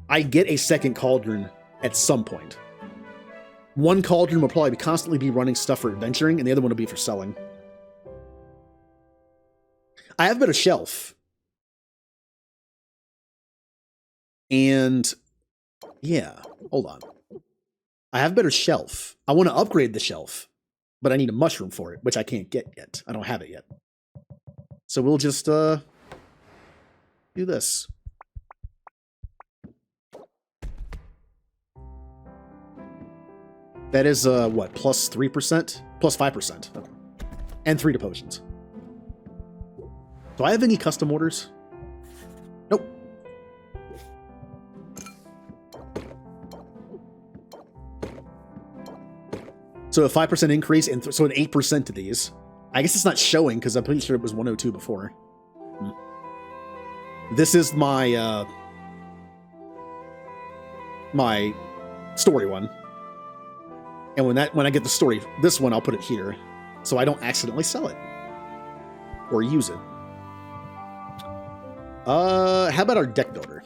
I get a second cauldron at some point. One cauldron will probably constantly be running stuff for adventuring, and the other one will be for selling. I have a better shelf. And yeah, hold on. I have a better shelf. I want to upgrade the shelf, but I need a mushroom for it, which I can't get yet. I don't have it yet. So we'll just do this. That is, what, plus 3%? Plus 5%. Okay. And 3 to potions. Do I have any custom orders? Nope. So a 5% increase, and so an 8% to these. I guess it's not showing, because I'm pretty sure it was 102 before. This is my, my story one. And when I get the story, this one, I'll put it here, so I don't accidentally sell it. Or use it. How about our deck builder?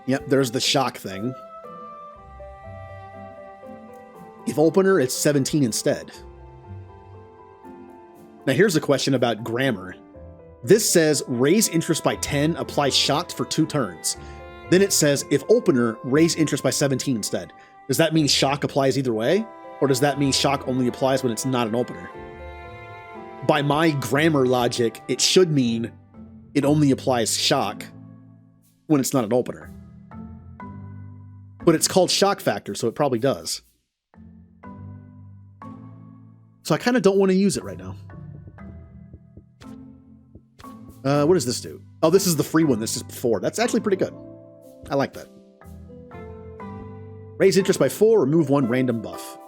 Yep, there's the shock thing. If opener, it's 17 instead. Now here's a question about grammar. This says, raise interest by 10, apply shocked for 2 turns. Then it says, if opener, raise interest by 17 instead. Does that mean shock applies either way? Or does that mean shock only applies when it's not an opener? By my grammar logic, it should mean it only applies shock when it's not an opener. But it's called shock factor, so it probably does. So I kind of don't want to use it right now. What does this do? Oh, this is the free one. This is 4. That's actually pretty good. I like that. Raise interest by 4, remove 1 random buff.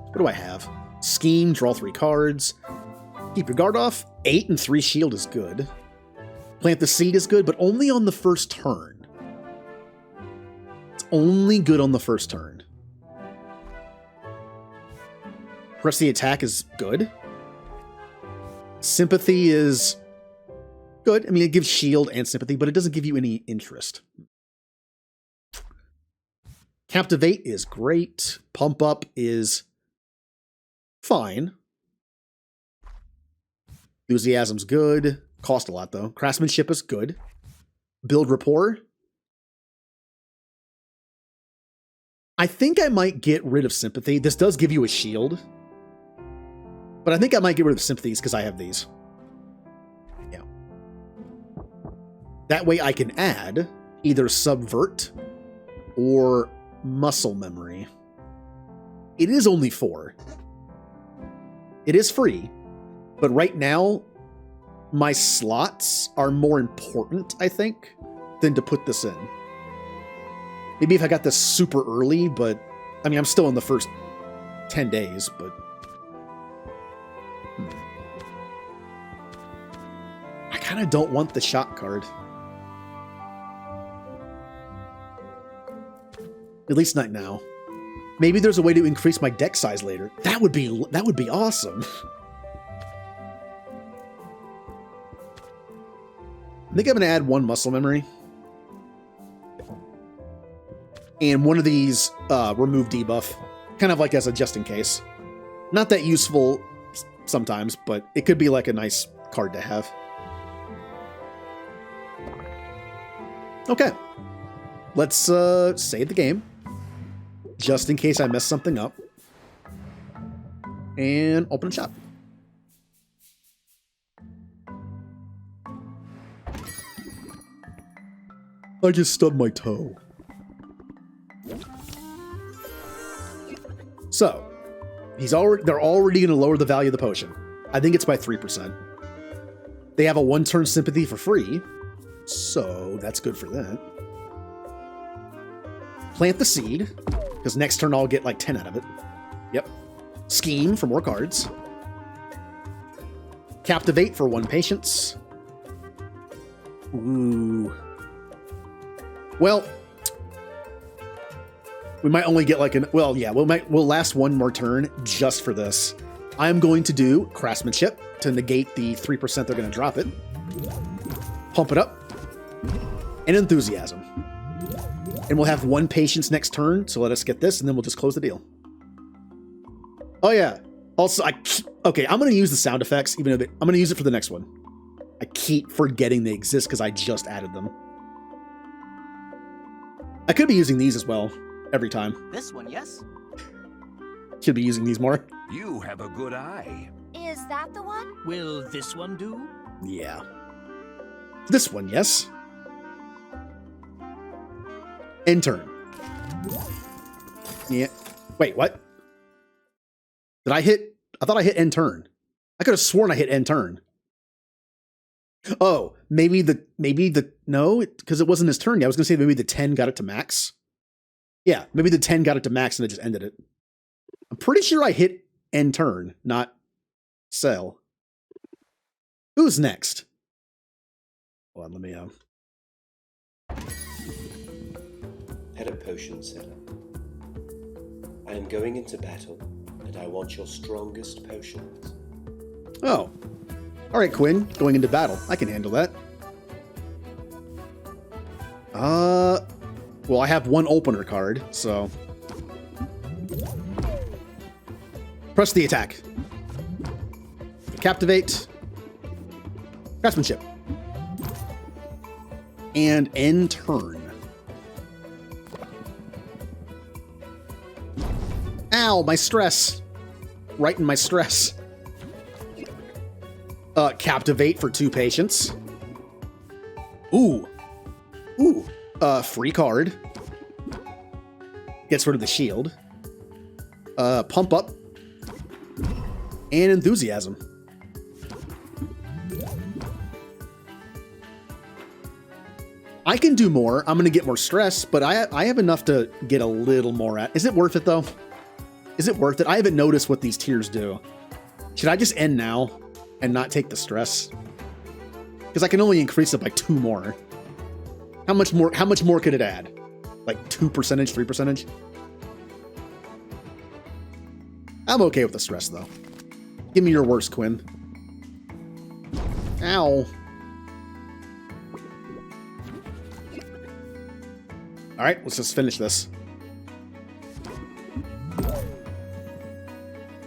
What do I have? Scheme, draw 3 cards. Keep your guard off. 8 and 3 shield is good. Plant the seed is good, but only on the first turn. It's only good on the first turn. Press the attack is good. Sympathy is good. I mean, it gives shield and sympathy, but it doesn't give you any interest. Captivate is great. Pump up is fine. Enthusiasm's good. Cost a lot, though. Craftsmanship is good. Build rapport. I think I might get rid of sympathy. This does give you a shield. But I think I might get rid of sympathies because I have these. Yeah. That way I can add either subvert or muscle memory. It is only 4. It is free. But right now, my slots are more important, I think, than to put this in. Maybe if I got this super early, but I mean, I'm still in the first 10 days, but I kind of don't want the shot card. At least not now. Maybe there's a way to increase my deck size later. That would be awesome. I think I'm going to add 1 muscle memory. And one of these remove debuff, kind of like as a just in case. Not that useful sometimes, but it could be like a nice card to have. Okay. Let's save the game. Just in case I mess something up. And open a shop. I just stubbed my toe. So, they're already going to lower the value of the potion. I think it's by 3%. They have a 1-turn sympathy for free, so that's good for that. Plant the seed, because next turn I'll get like 10 out of it. Yep. Scheme for more cards. Captivate for 1 patience. Ooh. Well, we might only get like we'll last 1 more turn just for this. I'm going to do Craftsmanship to negate the 3% they're going to drop it. Pump it up. And Enthusiasm. And we'll have 1 patience next turn, so let us get this, and then we'll just close the deal. Oh yeah. Also, okay, I'm going to use the sound effects, even though I'm going to use it for the next one. I keep forgetting they exist because I just added them. I could be using these as well, every time. This one, yes? Should be using these more. You have a good eye. Is that the one? Will this one do? Yeah. This one, yes. End turn. Yeah. Wait, what? Did I hit? I thought I hit end turn. I could have sworn I hit end turn. Oh, maybe no, because it wasn't his turn. Yeah, I was going to say maybe the 10 got it to max. Yeah, maybe the 10 got it to max and it just ended it. I'm pretty sure I hit end turn, not sell. Who's next? Hold on, let me Head of Potion Seller. I am going into battle, and I want your strongest potions. Oh. Alright, Quinn, going into battle. I can handle that. Well, I have 1 opener card, so... Press the attack. Captivate. Craftsmanship. And end turn. Ow, my stress. Right in my stress. Captivate for 2 patience. Ooh. Ooh. Free card. Gets rid of the shield. Pump up. And Enthusiasm. I can do more. I'm going to get more stress, but I have enough to get a little more at. Is it worth it, though? Is it worth it? I haven't noticed what these tiers do. Should I just end now and not take the stress? Because I can only increase it by 2 more. How much more could it add? Like 2%, 3%? I'm okay with the stress, though. Give me your worst, Quinn. Ow. Alright, let's just finish this.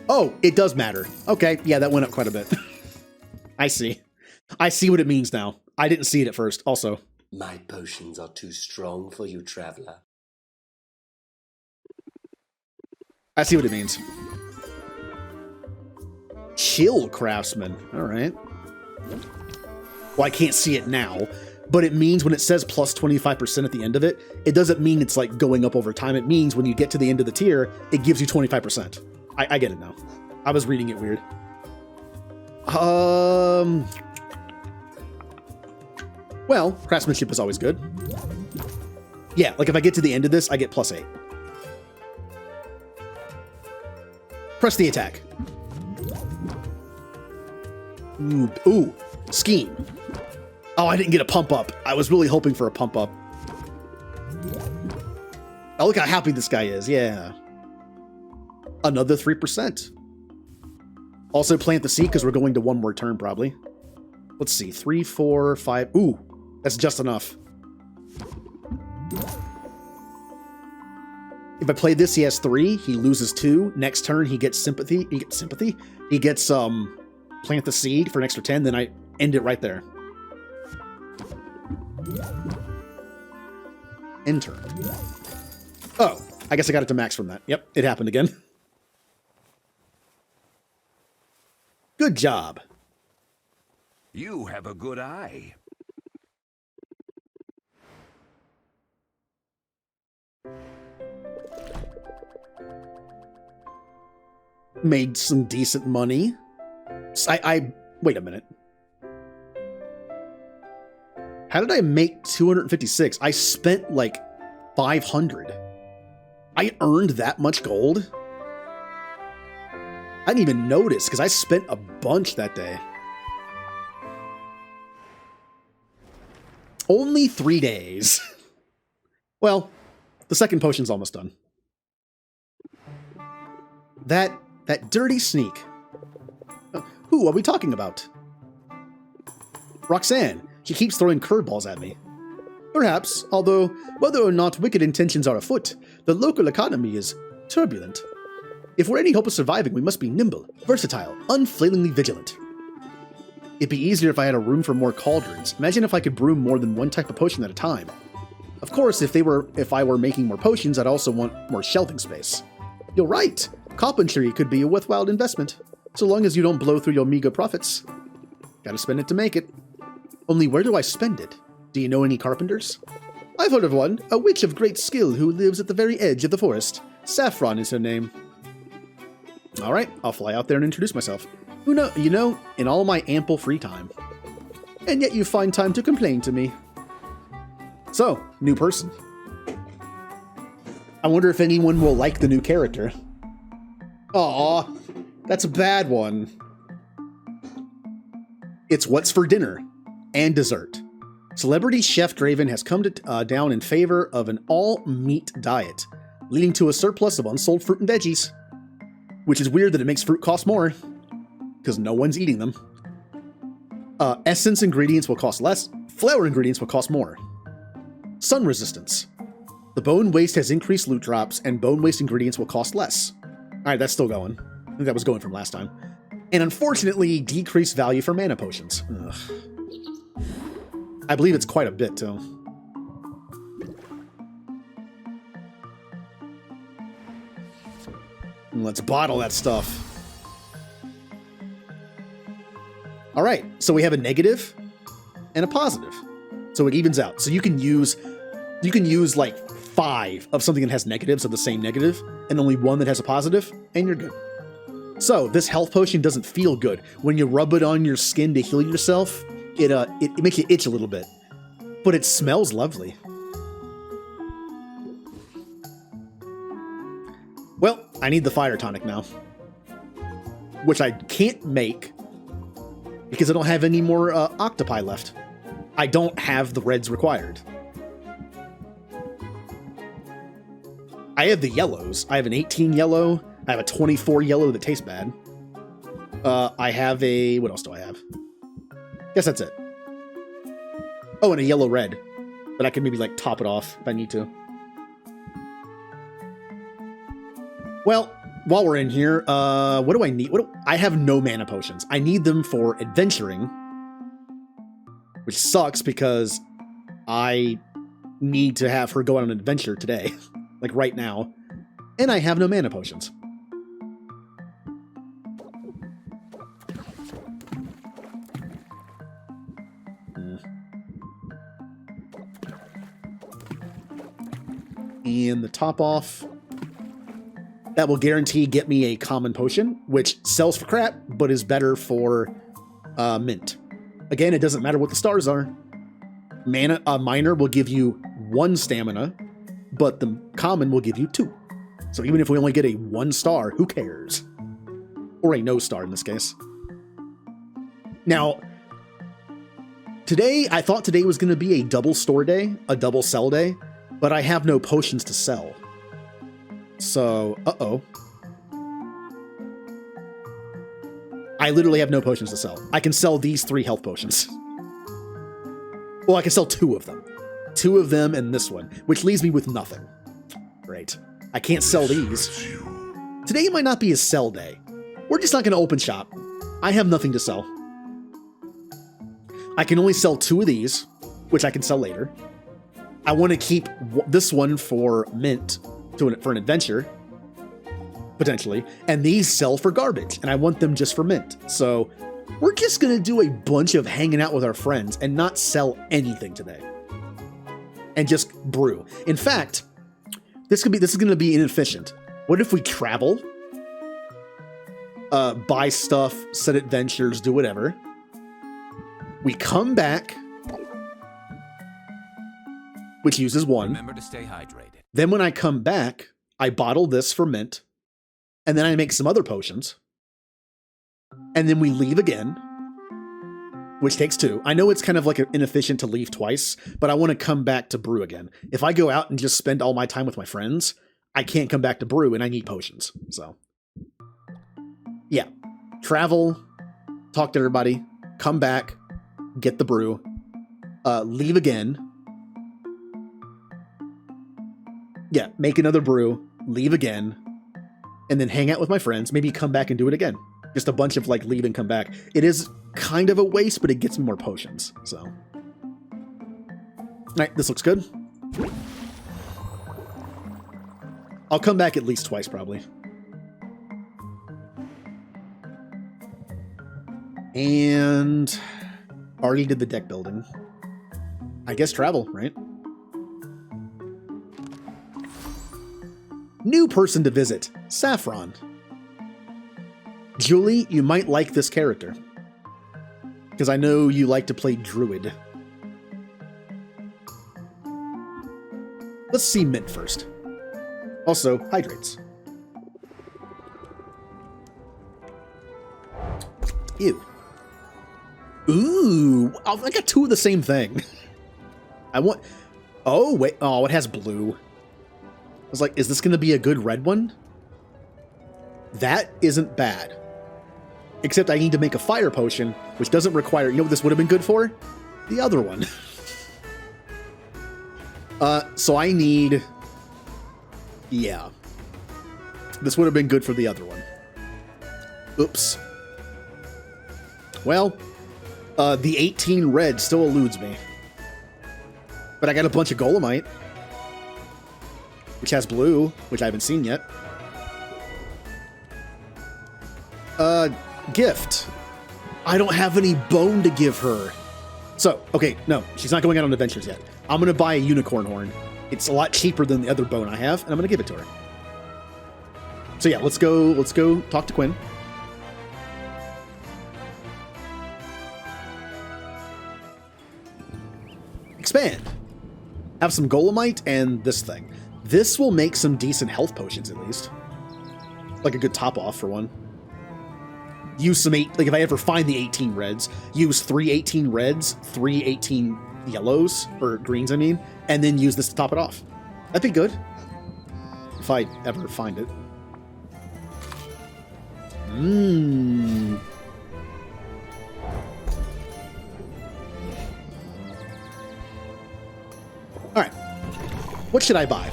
Oh, it does matter. Okay, yeah, that went up quite a bit. I see. I see what it means now. I didn't see it at first, also. My potions are too strong for you, traveler. I see what it means. Chill, craftsman. Alright. Well, I can't see it now, but it means when it says plus 25% at the end of it, it doesn't mean it's like going up over time. It means when you get to the end of the tier, it gives you 25%. I get it now. I was reading it weird. Well, craftsmanship is always good. Yeah, like if I get to the end of this, I get +8. Press the attack. Ooh, scheme. Oh, I didn't get a pump up. I was really hoping for a pump up. Oh, look how happy this guy is. Yeah. Another 3%. Also plant the seed because we're going to one more turn probably. Let's see. 3, 4, 5. Ooh, that's just enough. If I play this, he has 3. He loses 2. Next turn, he gets sympathy. He gets plant the seed for an extra 10. Then I end it right there. Enter. Oh, I guess I got it to max from that. Yep, it happened again. Good job. You have a good eye. Made some decent money. I wait a minute. How did I make 256? I spent like 500. I earned that much gold? I didn't even notice because I spent a bunch that day. Only 3 days. Well, the second potion's almost done. That dirty sneak. Who are we talking about? Roxanne. She keeps throwing curveballs at me. Perhaps, although whether or not wicked intentions are afoot, the local economy is turbulent. If we're any hope of surviving, we must be nimble, versatile, unflailingly vigilant. It'd be easier if I had a room for more cauldrons. Imagine if I could brew more than one type of potion at a time. Of course, if I were making more potions, I'd also want more shelving space. You're right. Carpentry could be a worthwhile investment, so long as you don't blow through your meager profits. Gotta spend it to make it. Only where do I spend it? Do you know any carpenters? I've heard of one, a witch of great skill who lives at the very edge of the forest. Saffron is her name. Alright, I'll fly out there and introduce myself. You know, in all my ample free time. And yet you find time to complain to me. So, new person. I wonder if anyone will like the new character. Aw, that's a bad one. It's what's for dinner and dessert. Celebrity Chef Draven has come down in favor of an all-meat diet, leading to a surplus of unsold fruit and veggies. Which is weird that it makes fruit cost more, because no one's eating them. Essence ingredients will cost less, flour ingredients will cost more. Sun resistance. The bone waste has increased loot drops, and bone waste ingredients will cost less. Alright, that's still going. I think that was going from last time. And unfortunately, decreased value for mana potions. Ugh. I believe it's quite a bit, too. Let's bottle that stuff. Alright, so we have a negative and a positive. So it evens out. So you can use like 5 of something that has negatives of the same negative, and only 1 that has a positive, and you're good. So this health potion doesn't feel good. When you rub it on your skin to heal yourself, it makes you itch a little bit. But it smells lovely. Well, I need the fire tonic now. Which I can't make because I don't have any more octopi left. I don't have the reds required. I have the yellows. I have an 18 yellow, I have a 24 yellow that tastes bad. I have a... What else do I have? Guess that's it. Oh, and a yellow red. But I can maybe, like, top it off if I need to. Well, while we're in here, what do I need? I have no mana potions. I need them for adventuring. Which sucks because I need to have her go on an adventure today. Like, right now. And I have no mana potions. And the top off, that will guarantee get me a common potion, which sells for crap, but is better for mint. Again, it doesn't matter what the stars are. Mana, minor will give you 1 stamina, but the common will give you 2. So even if we only get a 1 star, who cares? Or a no star in this case. Now, today, I thought today was going to be a double store day, a double sell day, but I have no potions to sell. So, uh-oh. I literally have no potions to sell. I can sell these 3 health potions. Well, I can sell 2 of them. 2 of them and this one, which leaves me with nothing. Great. I can't sell these. Today might not be a sell day. We're just not going to open shop. I have nothing to sell. I can only sell 2 of these, which I can sell later. I want to keep this one for mint, for an adventure, potentially, and these sell for garbage, and I want them just for mint. So we're just going to do a bunch of hanging out with our friends and not sell anything today. And just brew. In fact, this is going to be inefficient. What if we travel, buy stuff, set adventures, do whatever. We come back, which uses 1. Remember to stay hydrated. Then when I come back, I bottle this for mint, and then I make some other potions. And then we leave again, which takes 2. I know it's kind of like inefficient to leave twice, but I want to come back to brew again. If I go out and just spend all my time with my friends, I can't come back to brew, and I need potions. So, yeah. Travel, talk to everybody, come back, get the brew, leave again. Yeah, make another brew, leave again, and then hang out with my friends, maybe come back and do it again. Just a bunch of, like, leave and come back. It is kind of a waste, but it gets me more potions, so. Alright, this looks good. I'll come back at least twice, probably. And already did the deck building. I guess travel, right? New person to visit, Saffron. Julie, you might like this character. Because I know you like to play Druid. Let's see Mint first. Also, hydrates. Ew. Ooh, I got 2 of the same thing. I want... Oh, wait. Oh, it has blue. I was like, is this going to be a good red one? That isn't bad. Except I need to make a fire potion, which doesn't require... You know what this would have been good for? The other one. So I need... Yeah. This would have been good for the other one. Oops. Well, the 18 red still eludes me. But I got a bunch of Golemite, which has blue, which I haven't seen yet. Gift. I don't have any bone to give her. So, okay, no, she's not going out on adventures yet. I'm going to buy a unicorn horn. It's a lot cheaper than the other bone I have, and I'm going to give it to her. So yeah, let's go talk to Quinn. Expand. Have some Golemite and this thing. This will make some decent health potions at least. Like a good top off for one. Use some like if I ever find the 18 reds, use 3 18 reds, 3 18 yellows, or greens I mean, and then use this to top it off. That'd be good. If I ever find it. Mmm. Alright. What should I buy?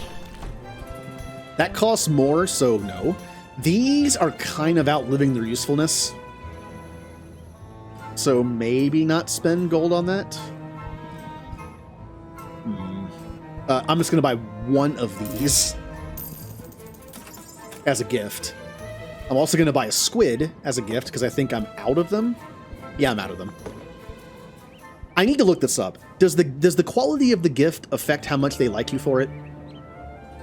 That costs more, so no. These are kind of outliving their usefulness. So maybe not spend gold on that. I'm just going to buy one of these as a gift. I'm also going to buy a squid as a gift because I think I'm out of them. Yeah, I'm out of them. I need to look this up. Does the quality of the gift affect how much they like you for it?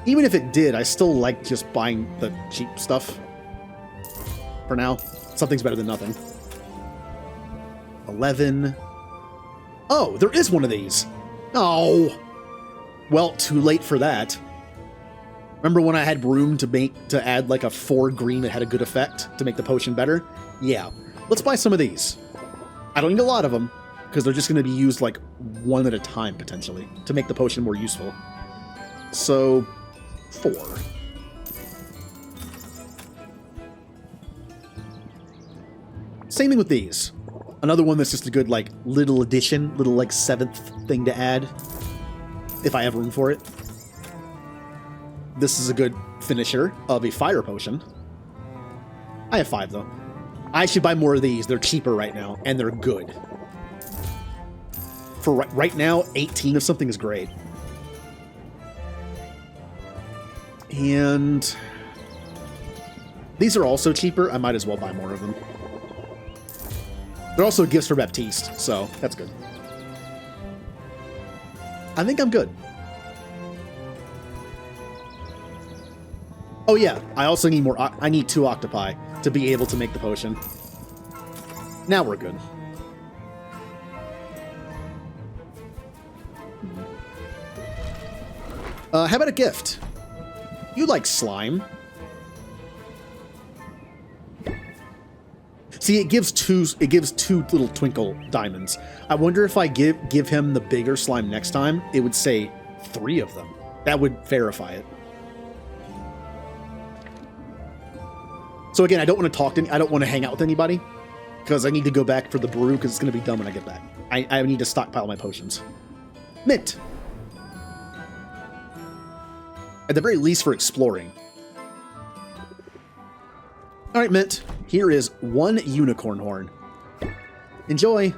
Even if it did, I still like just buying the cheap stuff. For now. Something's better than nothing. 11. Oh, there is one of these. Oh. Well, too late for that. Remember when I had room to add like a 4 green that had a good effect to make the potion better? Yeah. Let's buy some of these. I don't need a lot of them, because they're just going to be used like one at a time, potentially, to make the potion more useful. So, 4. Same thing with these. Another one that's just a good, like, little addition, little, like, 7th thing to add, if I have room for it. This is a good finisher of a fire potion. I have 5, though. I should buy more of these. They're cheaper right now, and they're good. For right now, 18 of something is great. And these are also cheaper. I might as well buy more of them. They're also gifts for Baptiste, so that's good. I think I'm good. Oh yeah, I also need more. I need 2 octopi to be able to make the potion. Now we're good. How about a gift? You like slime. See, it gives two little twinkle diamonds. I wonder if I give him the bigger slime next time, it would say 3 of them. That would verify it. So again, I don't want to talk to I don't want to hang out with anybody because I need to go back for the brew because it's going to be done when I get back. I need to stockpile my potions. Mint. At the very least for exploring. All right, Mint. Here is 1 unicorn horn. Enjoy.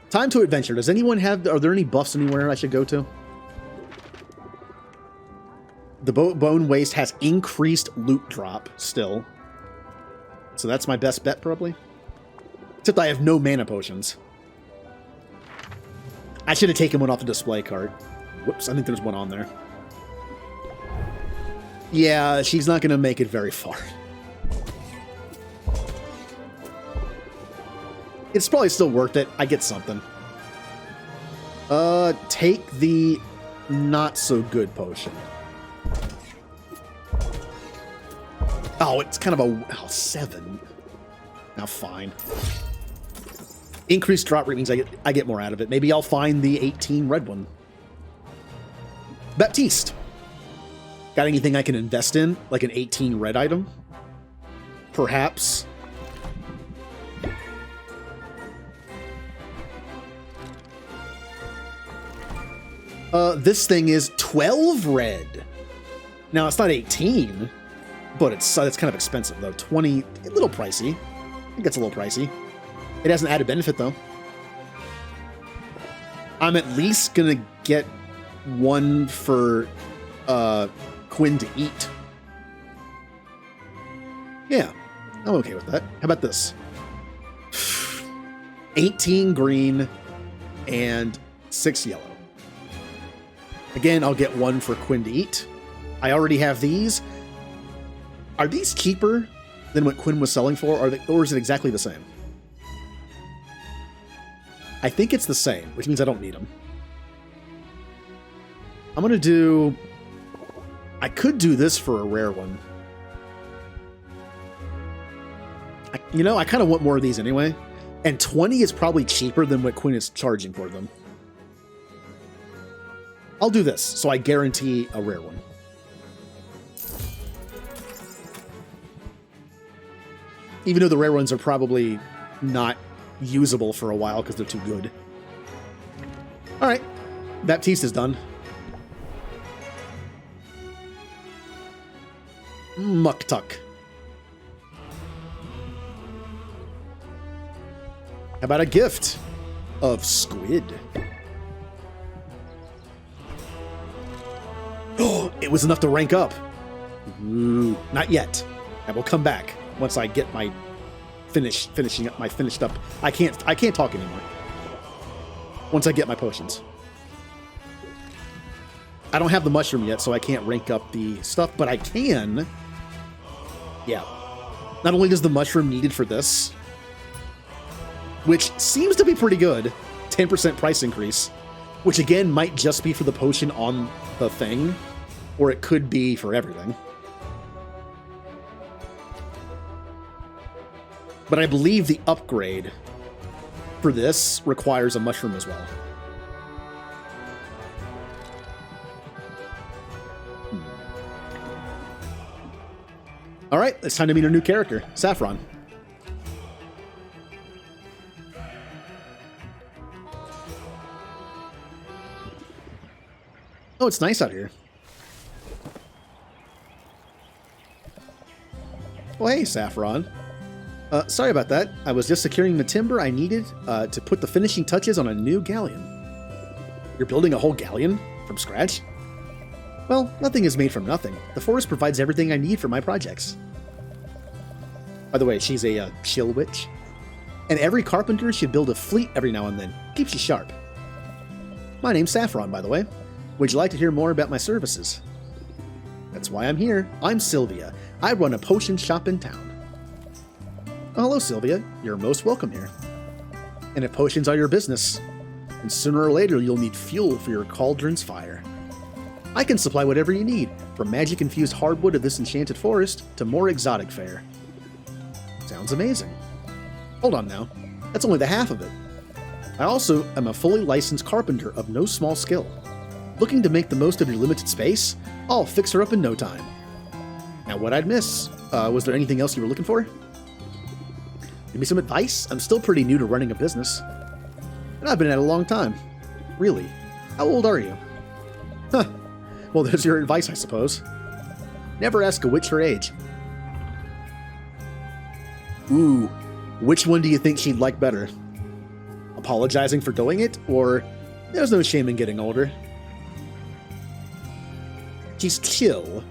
Time to adventure. Does anyone have... Are there any buffs anywhere I should go to? The bone waste has increased loot drop still. So that's my best bet, probably. Except I have no mana potions. I should have taken one off the display cart. Whoops, I think there's one on there. Yeah, she's not going to make it very far. It's probably still worth it. I get something. Take the not-so-good potion. Oh, it's kind of a... 7. Now, fine. Increased drop rate means I get more out of it. Maybe I'll find the 18 red one. Baptiste. Got anything I can invest in? Like an 18 red item? Perhaps. This thing is 12 red. Now, it's not 18, but it's kind of expensive, though. 20, a little pricey. I think it's a little pricey. It has an added benefit, though. I'm at least going to get one for Quinn to eat. Yeah, I'm okay with that. How about this? 18 green and 6 yellow. Again, I'll get one for Quinn to eat. I already have these. Are these cheaper than what Quinn was selling for, or is it exactly the same? I think it's the same, which means I don't need them. I'm going to do... I could do this for a rare one. I kind of want more of these anyway. And 20 is probably cheaper than what Quinn is charging for them. I'll do this, so I guarantee a rare one. Even though the rare ones are probably not usable for a while because they're too good. Alright. Baptiste is done. Muktuk. How about a gift of squid? Oh, it was enough to rank up. Ooh, not yet. I will come back once I get my finishing up my finished up. I can't talk anymore. Once I get my potions. I don't have the mushroom yet, so I can't rank up the stuff, but I can. Yeah. Not only does the mushroom needed for this, which seems to be pretty good, 10% price increase, which again might just be for the potion on the thing, or it could be for everything. But I believe the upgrade for this requires a mushroom as well. All right, it's time to meet our new character, Saffron. Oh, it's nice out here. Well, hey, Saffron. Sorry about that. I was just securing the timber I needed to put the finishing touches on a new galleon. You're building a whole galleon from scratch? Well, nothing is made from nothing. The forest provides everything I need for my projects. By the way, she's a chill witch. And every carpenter should build a fleet every now and then. Keeps you sharp. My name's Saffron, by the way. Would you like to hear more about my services? That's why I'm here. I'm Sylvia. I run a potion shop in town. Oh, hello, Sylvia. You're most welcome here. And if potions are your business, then sooner or later you'll need fuel for your cauldron's fire. I can supply whatever you need, from magic-infused hardwood of this enchanted forest to more exotic fare. Sounds amazing. Hold on now. That's only the half of it. I also am a fully licensed carpenter of no small skill. Looking to make the most of your limited space? I'll fix her up in no time. Now, what I'd miss? Was there anything else you were looking for? Give me some advice? I'm still pretty new to running a business. And I've been at it a long time. Really? How old are you? Huh. Well, there's your advice, I suppose. Never ask a witch her age. Ooh, which one do you think she'd like better? Apologizing for doing it, or there's no shame in getting older? She's chill.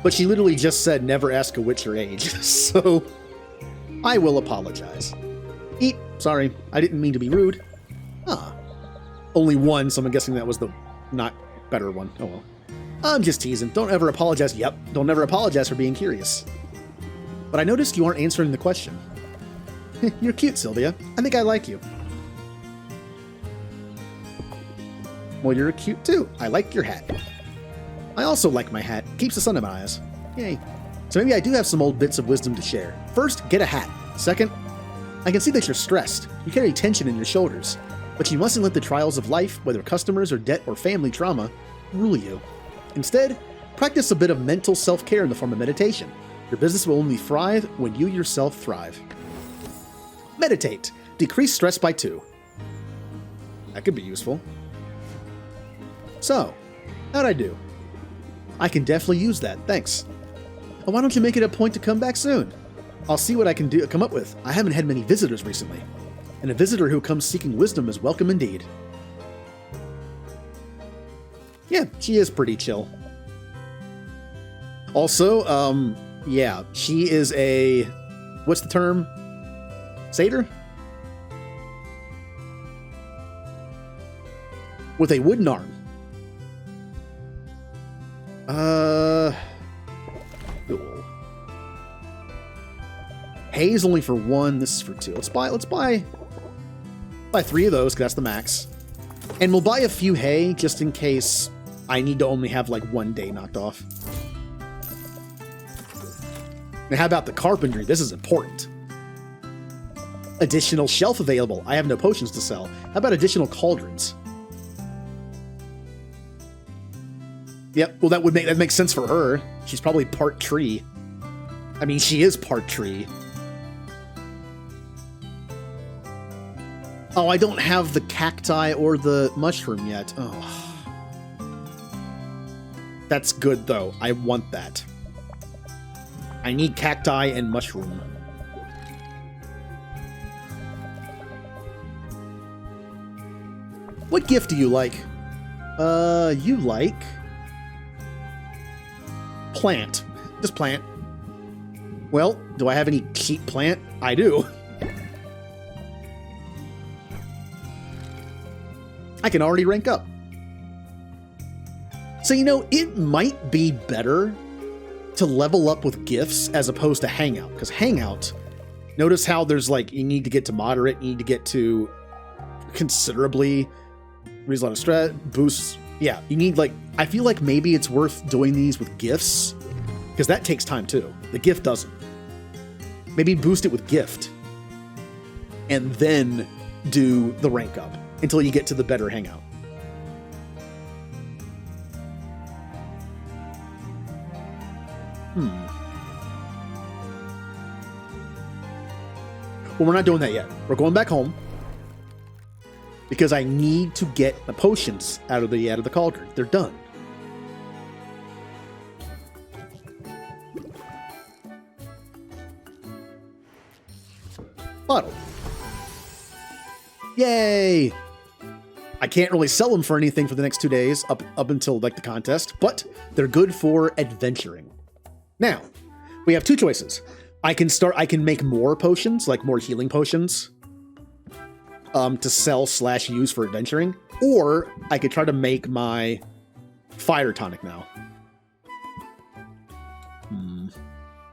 But she literally just said never ask a witch her age, so I will apologize. Eat, sorry, I didn't mean to be rude. Ah. Only one, so I'm guessing that was the not better one. Oh well. I'm just teasing. Don't ever apologize. Yep, don't ever apologize for being curious. But I noticed you aren't answering the question. You're cute, Sylvia. I think I like you. Well, you're cute too. I like your hat. I also like my hat. Keeps the sun in my eyes. Yay. So maybe I do have some old bits of wisdom to share. First, get a hat. Second, I can see that you're stressed. You carry tension in your shoulders. But you mustn't let the trials of life, whether customers or debt or family trauma, rule you. Instead, practice a bit of mental self-care in the form of meditation. Your business will only thrive when you yourself thrive. Meditate. Decrease stress by 2. That could be useful. So, how'd I do? I can definitely use that, thanks. Well, why don't you make it a point to come back soon? I'll see what I can come up with. I haven't had many visitors recently. And a visitor who comes seeking wisdom is welcome indeed. Yeah, she is pretty chill. Also, yeah, she is a... what's the term? Satyr? With a wooden arm. Cool. Hay is only for 1, this is for 2. Let's buy 3 of those, because that's the max. And we'll buy a few hay, just in case I need to only have, like, 1 day knocked off. Now, how about the carpentry? This is important. Additional shelf available. I have no potions to sell. How about additional cauldrons? Yep, well, that makes sense for her. She's probably part tree. I mean, she is part tree. Oh, I don't have the cacti or the mushroom yet. Oh. That's good, though. I want that. I need cacti and mushroom. What gift do you like? You like... plant. Just plant. Well, do I have any cheap plant? I do. I can already rank up. So, you know, it might be better to level up with gifts as opposed to Hangout. Because Hangout, notice how there's like, you need to get to moderate, you need to get to considerably, raise a lot of strat, boosts. Yeah, you need like, I feel like maybe it's worth doing these with gifts. Because that takes time too. The gift doesn't. Maybe boost it with gift. And then do the rank up until you get to the better Hangout. Well, we're not doing that yet. We're going back home. Because I need to get the potions out of the cauldron. They're done. Bottle. Yay! I can't really sell them for anything for the next 2 days, up until like the contest, but they're good for adventuring. Now, we have two choices. I can make more potions, like more healing potions, to sell / use for adventuring, or I could try to make my fire tonic now.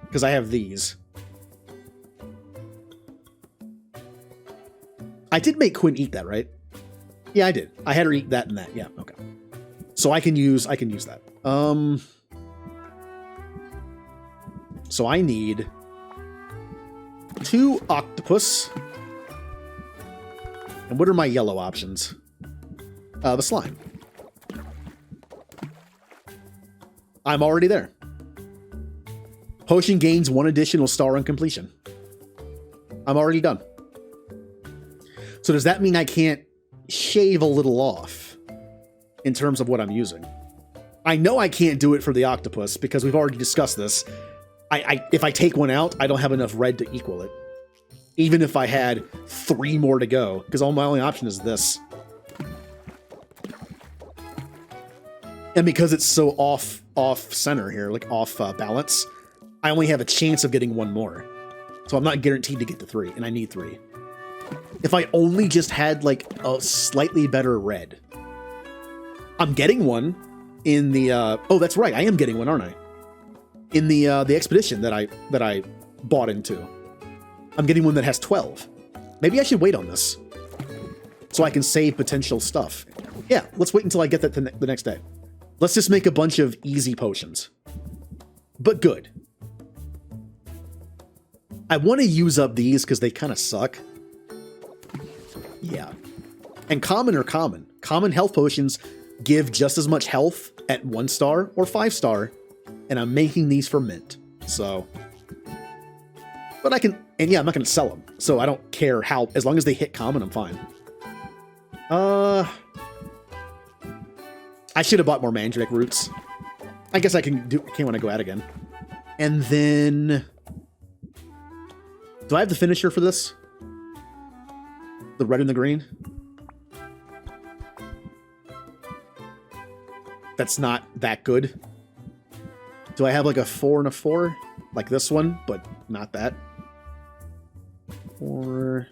Because I have these. I did make Quinn eat that, right? Yeah, I did. I had her eat that and that. Yeah, okay. So I can use that. So I need 2 octopus. And what are my yellow options? The slime. I'm already there. Potion gains 1 additional star on completion. I'm already done. So does that mean I can't shave a little off in terms of what I'm using? I know I can't do it for the octopus because we've already discussed this. If I take one out, I don't have enough red to equal it. Even if I had 3 more to go, because my only option is this. And because it's so off center here, like off balance, I only have a chance of getting 1 more. So I'm not guaranteed to get to 3, and I need 3. If I only just had like a slightly better red. I'm getting one in the oh, that's right, I am getting one, aren't I? In the expedition that I bought into. I'm getting one that has 12. Maybe I should wait on this so I can save potential stuff. Yeah, let's wait until I get that the next day. Let's just make a bunch of easy potions. But good. I want to use up these because they kind of suck. Yeah. And common are common. Common health potions give just as much health at 1 star or 5 star. And I'm making these for mint. So. But I can. And yeah, I'm not going to sell them. So I don't care how. As long as they hit common, I'm fine. I should have bought more mandrake roots. I guess I can when I go out again. And then. Do I have the finisher for this? The red and the green? That's not that good. Do I have like a 4 and a 4? Like this one, but not that? Or...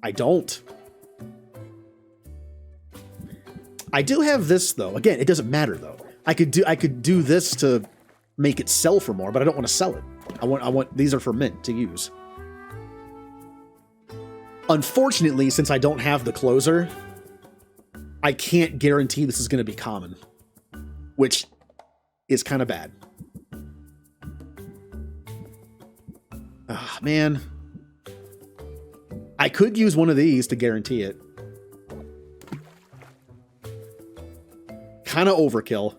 I don't. I do have this, though. Again, it doesn't matter, though. I could do this to make it sell for more, but I don't want to sell it. I want these are for mint to use. Unfortunately, since I don't have the closer, I can't guarantee this is going to be common, which is kind of bad. Ah, man. I could use one of these to guarantee it. Kind of overkill.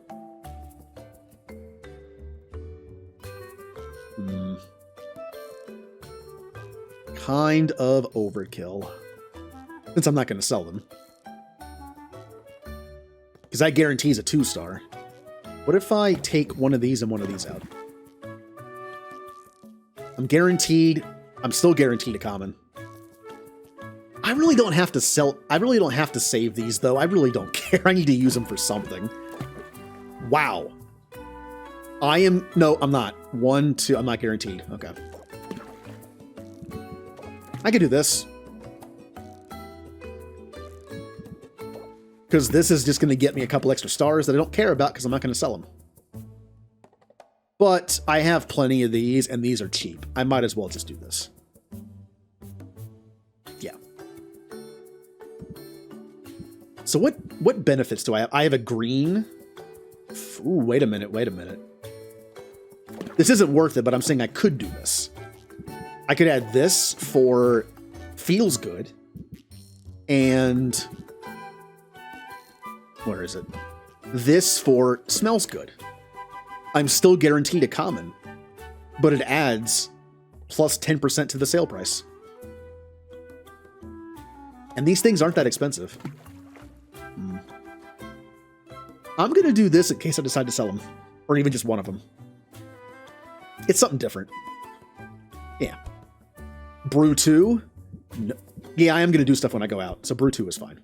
kind of overkill. Since I'm not going to sell them. Because that guarantees a 2-star. What if I take one of these and one of these out? I'm still guaranteed a common. I really don't have to sell, I really don't have to save these though. I really don't care. I need to use them for something. Wow. No, I'm not. 1, 2, I'm not guaranteed. Okay. I could do this. Because this is just going to get me a couple extra stars that I don't care about because I'm not going to sell them. But I have plenty of these, and these are cheap. I might as well just do this. Yeah. So what benefits do I have? I have a green. Ooh, wait a minute. This isn't worth it, but I'm saying I could do this. I could add this for feels good. And where is it? This for smells good. I'm still guaranteed a common, but it adds plus 10% to the sale price. And these things aren't that expensive. I'm going to do this in case I decide to sell them, or even just one of them. It's something different. Yeah. Brew 2? No. Yeah, I am going to do stuff when I go out, so Brew 2 is fine.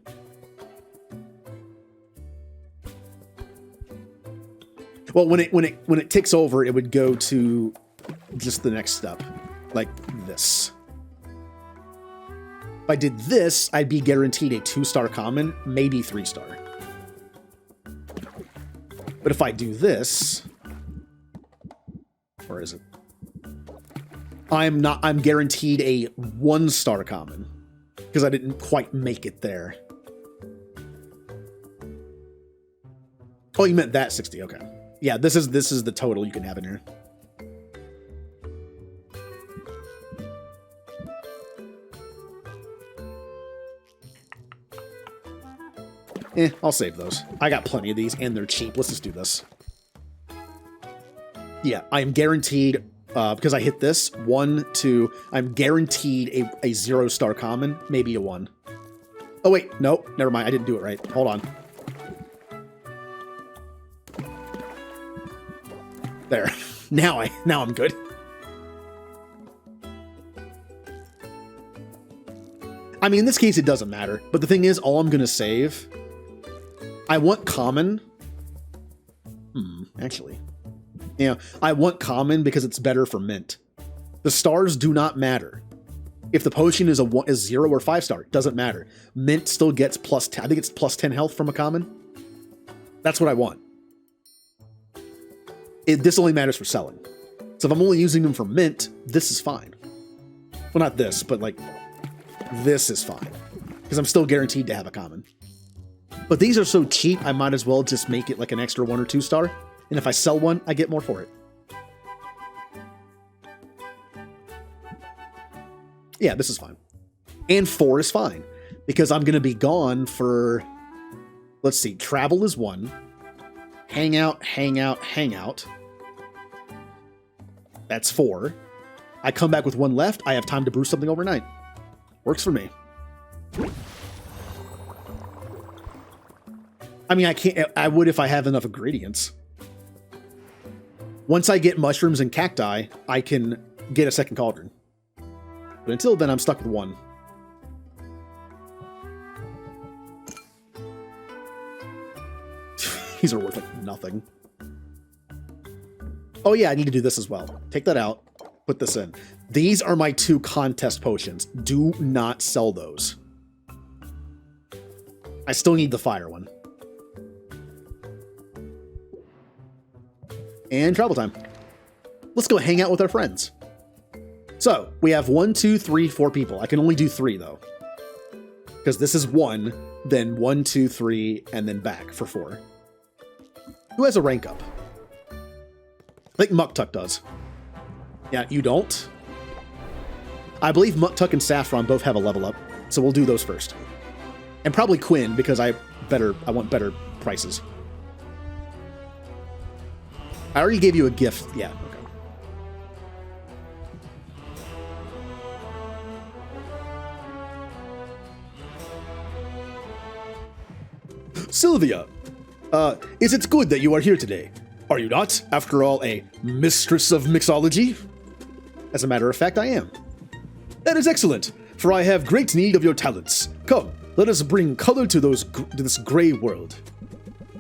Well, when it ticks over, it would go to just the next step, like this. If I did this, I'd be guaranteed a 2-star common, maybe 3-star. But if I do this, where is it? I'm guaranteed a 1-star common because I didn't quite make it there. Oh, you meant that 60. Okay. Yeah, this is the total you can have in here. I'll save those. I got plenty of these, and they're cheap. Let's just do this. Yeah, I am guaranteed, because I hit this, 1, 2, I'm guaranteed a 0-star common, maybe a 1. Oh, wait, no, never mind, I didn't do it right. Hold on. There. Now I'm good. I mean, in this case, it doesn't matter. But the thing is, all I'm going to save... I want common. Actually. Yeah, I want common because it's better for mint. The stars do not matter. If the potion is 0 or 5-star, it doesn't matter. Mint still gets plus 10. I think it's plus 10 health from a common. That's what I want. This only matters for selling. So if I'm only using them for mint, this is fine. Well, not this, but like, this is fine. Because I'm still guaranteed to have a common. But these are so cheap, I might as well just make it like an extra 1 or 2-star. And if I sell one, I get more for it. Yeah, this is fine. And 4 is fine. Because I'm going to be gone for... Let's see, travel is 1. Hang out. That's 4. I come back with 1 left. I have time to brew something overnight. Works for me. I mean, I would if I have enough ingredients. Once I get mushrooms and cacti, I can get a second cauldron. But until then, I'm stuck with 1. These are worth like nothing. Oh yeah, I need to do this as well. Take that out, put this in. These are my 2 contest potions. Do not sell those. I still need the fire one. And travel time. Let's go hang out with our friends. So, we have 1, 2, 3, 4 people. I can only do 3, though. Because this is 1, then 1, 2, 3, and then back for 4. Who has a rank up? I think Muktuk does. Yeah, you don't? I believe Muktuk and Saffron both have a level up, so we'll do those first. And probably Quinn, because I want better prices. I already gave you a gift. Yeah, okay. Sylvia, is it good that you are here today? Are you not, after all, a mistress of mixology? As a matter of fact, I am. That is excellent, for I have great need of your talents. Come, let us bring color to this gray world.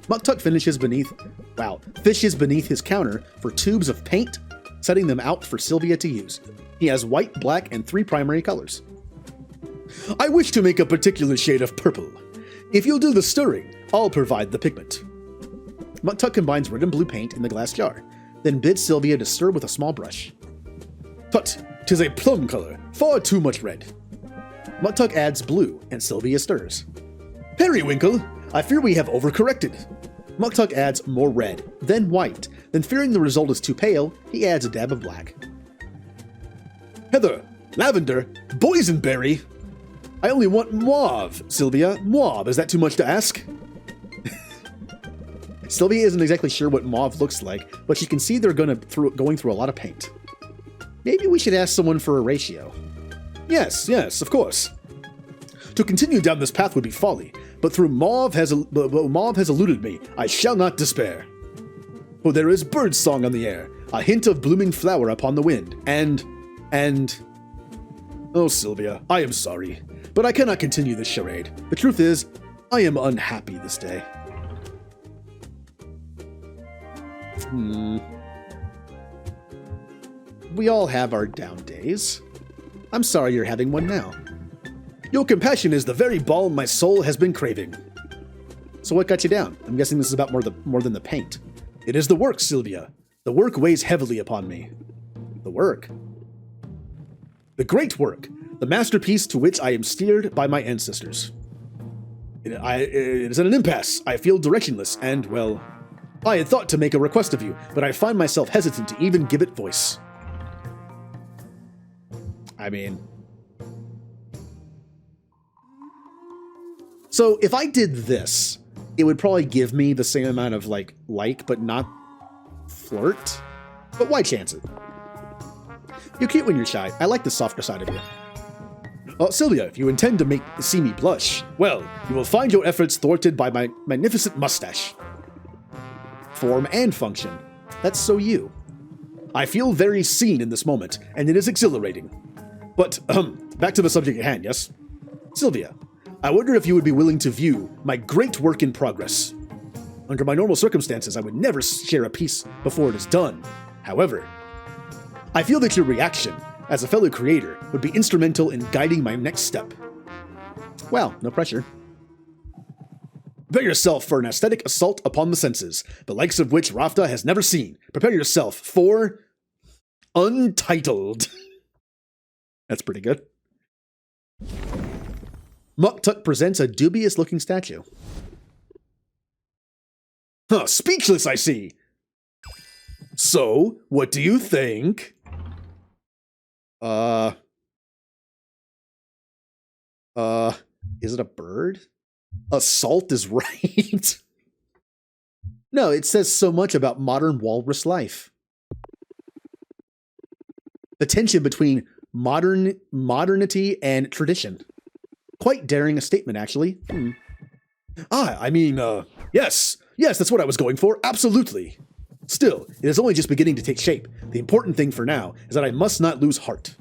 Muktuk fishes beneath his counter for tubes of paint, setting them out for Sylvia to use. He has white, black, and 3 primary colors. I wish to make a particular shade of purple. If you'll do the stirring, I'll provide the pigment. Muktuk combines red and blue paint in the glass jar, then bids Sylvia to stir with a small brush. Tut, 'tis a plum color, far too much red. Muktuk adds blue, and Sylvia stirs. Periwinkle, I fear we have overcorrected. Muktuk adds more red, then white, then fearing the result is too pale, he adds a dab of black. Heather, lavender, boysenberry. I only want mauve, Sylvia. Mauve, is that too much to ask? Sylvia isn't exactly sure what mauve looks like, but she can see they're going through a lot of paint. Maybe we should ask someone for a ratio. Yes, of course. To continue down this path would be folly, but through mauve has eluded me, I shall not despair. For there is bird song on the air, a hint of blooming flower upon the wind, and... Oh, Sylvia, I am sorry, but I cannot continue this charade. The truth is, I am unhappy this day. We all have our down days. I'm sorry you're having one now. Your compassion is the very balm my soul has been craving. So what got you down? I'm guessing this is about more than the paint. It is the work, Sylvia. The work weighs heavily upon me. The work? The great work. The masterpiece to which I am steered by my ancestors. It is at an impasse. I feel directionless, and, well, I had thought to make a request of you, but I find myself hesitant to even give it voice. I mean... So, if I did this, it would probably give me the same amount of, like, but not flirt? But why chance it? You're cute when you're shy. I like the softer side of you. Sylvia, if you intend to see me blush, well, you will find your efforts thwarted by my magnificent mustache. Form and function. That's so you. I feel very seen in this moment, and it is exhilarating. But, back to the subject at hand, yes? Sylvia, I wonder if you would be willing to view my great work in progress. Under my normal circumstances, I would never share a piece before it is done. However, I feel that your reaction, as a fellow creator, would be instrumental in guiding my next step. Well, no pressure. Prepare yourself for an aesthetic assault upon the senses, the likes of which Rafta has never seen. Prepare yourself for... Untitled. That's pretty good. Muktuk presents a dubious-looking statue. Speechless, I see. So, what do you think? Is it a bird? Assault is right. No, it says so much about modern walrus life. The tension between modernity and tradition. Quite daring a statement, actually. Yes, that's what I was going for, absolutely. Still, it is only just beginning to take shape. The important thing for now is that I must not lose heart.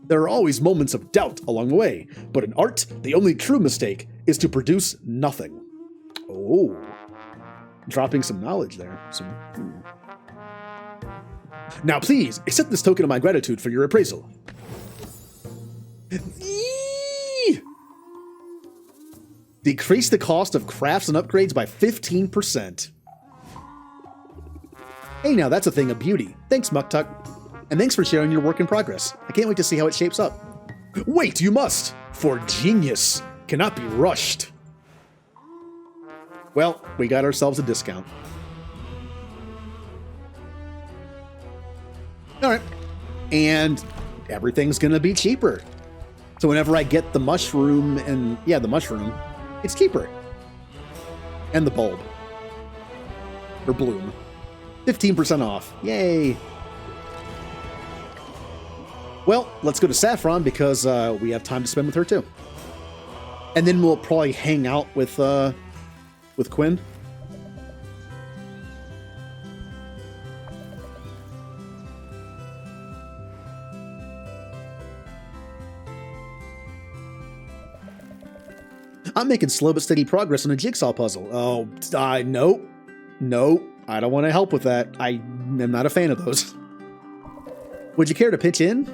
There are always moments of doubt along the way, but in art, the only true mistake is to produce nothing. Oh, dropping some knowledge there. Now please, accept this token of my gratitude for your appraisal. Decrease the cost of crafts and upgrades by 15%. Hey, now that's a thing of beauty. Thanks, Muktuk. And thanks for sharing your work in progress. I can't wait to see how it shapes up. Wait, you must! For genius cannot be rushed. Well, we got ourselves a discount. Alright. And everything's gonna be cheaper. So whenever I get the mushroom and... yeah, the mushroom, it's cheaper. And the bulb. Or bloom. 15% off. Yay! Well, let's go to Saffron because we have time to spend with her too. And then we'll probably hang out with with Quinn. I'm making slow but steady progress on a jigsaw puzzle. Oh, nope. Nope. I don't want to help with that. I am not a fan of those. Would you care to pitch in?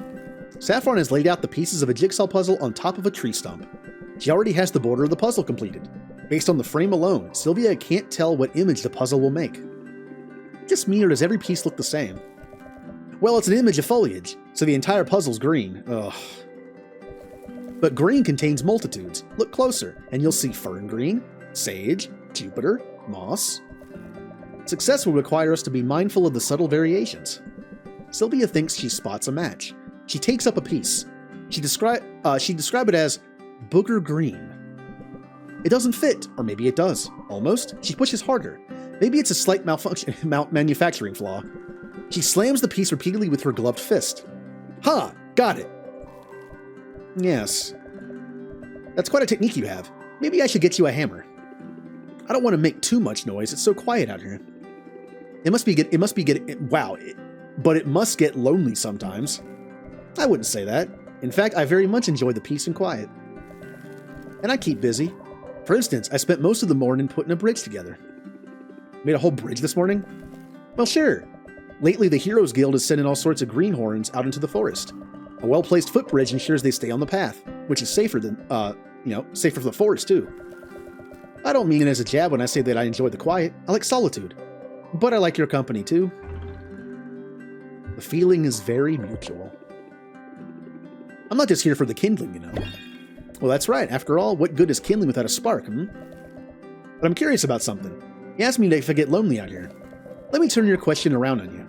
Saffron has laid out the pieces of a jigsaw puzzle on top of a tree stump. She already has the border of the puzzle completed. Based on the frame alone, Sylvia can't tell what image the puzzle will make. Just me, or does every piece look the same? Well, it's an image of foliage, so the entire puzzle's green. Ugh. But green contains multitudes. Look closer, and you'll see fern green, sage, Jupiter, moss. Success will require us to be mindful of the subtle variations. Sylvia thinks she spots a match. She takes up a piece. She'd describe it as booger green. It doesn't fit, or maybe it does. Almost. She pushes harder. Maybe it's a slight manufacturing flaw. She slams the piece repeatedly with her gloved fist. Ha! Got it! Yes. That's quite a technique you have. Maybe I should get you a hammer. I don't want to make too much noise. It's so quiet out here. It must get lonely sometimes. I wouldn't say that. In fact, I very much enjoy the peace and quiet. And I keep busy. For instance, I spent most of the morning putting a bridge together. Made a whole bridge this morning? Well, sure. Lately, the Heroes Guild is sending all sorts of greenhorns out into the forest. A well-placed footbridge ensures they stay on the path, which is safer than, safer for the forest, too. I don't mean it as a jab when I say that I enjoy the quiet. I like solitude. But I like your company, too. The feeling is very mutual. I'm not just here for the kindling, you know. Well, that's right. After all, what good is kindling without a spark, But I'm curious about something. You asked me if I get lonely out here. Let me turn your question around on you.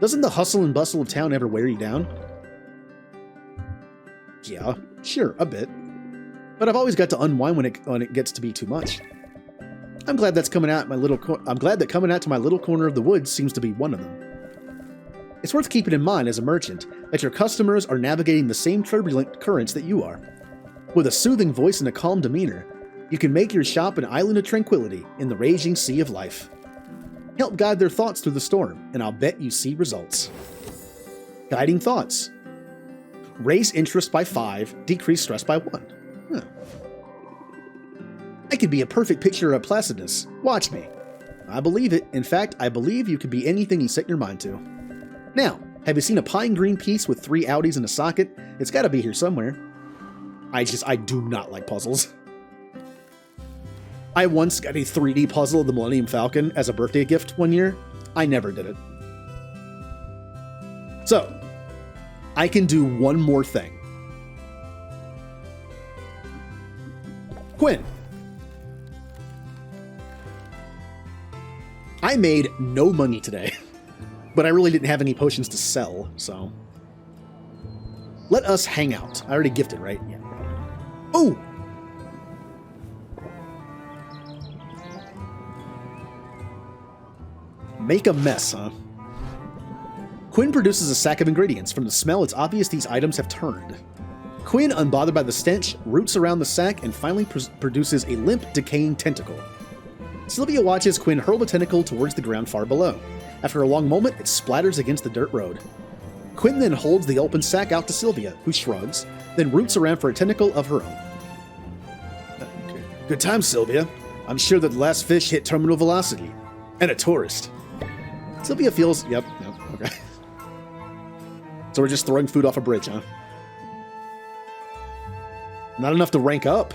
Doesn't the hustle and bustle of town ever wear you down? Yeah, sure, a bit. But I've always got to unwind when it gets to be too much. I'm glad that coming out to my little corner of the woods seems to be one of them. It's worth keeping in mind as a merchant that your customers are navigating the same turbulent currents that you are. With a soothing voice and a calm demeanor, you can make your shop an island of tranquility in the raging sea of life. Help guide their thoughts through the storm, and I'll bet you see results. Guiding thoughts. Raise interest by 5, decrease stress by 1. Huh. I could be a perfect picture of placidness. Watch me. I believe it. In fact, I believe you could be anything you set your mind to. Now, have you seen a pine green piece with 3 Audis in a socket? It's gotta be here somewhere. I do not like puzzles. I once got a 3D puzzle of the Millennium Falcon as a birthday gift one year. I never did it. So, I can do one more thing. Quinn. I made no money today, but I really didn't have any potions to sell, so. Let us hang out. I already gifted, right? Yeah. Oh! Make a mess, huh? Quinn produces a sack of ingredients. From the smell, it's obvious these items have turned. Quinn, unbothered by the stench, roots around the sack and finally produces a limp, decaying tentacle. Sylvia watches Quinn hurl the tentacle towards the ground far below. After a long moment, it splatters against the dirt road. Quinn then holds the open sack out to Sylvia, who shrugs, then roots around for a tentacle of her own. Good time, Sylvia. I'm sure that the last fish hit terminal velocity. And a tourist. Sylvia feels... Yep, okay. So we're just throwing food off a bridge, huh? Not enough to rank up.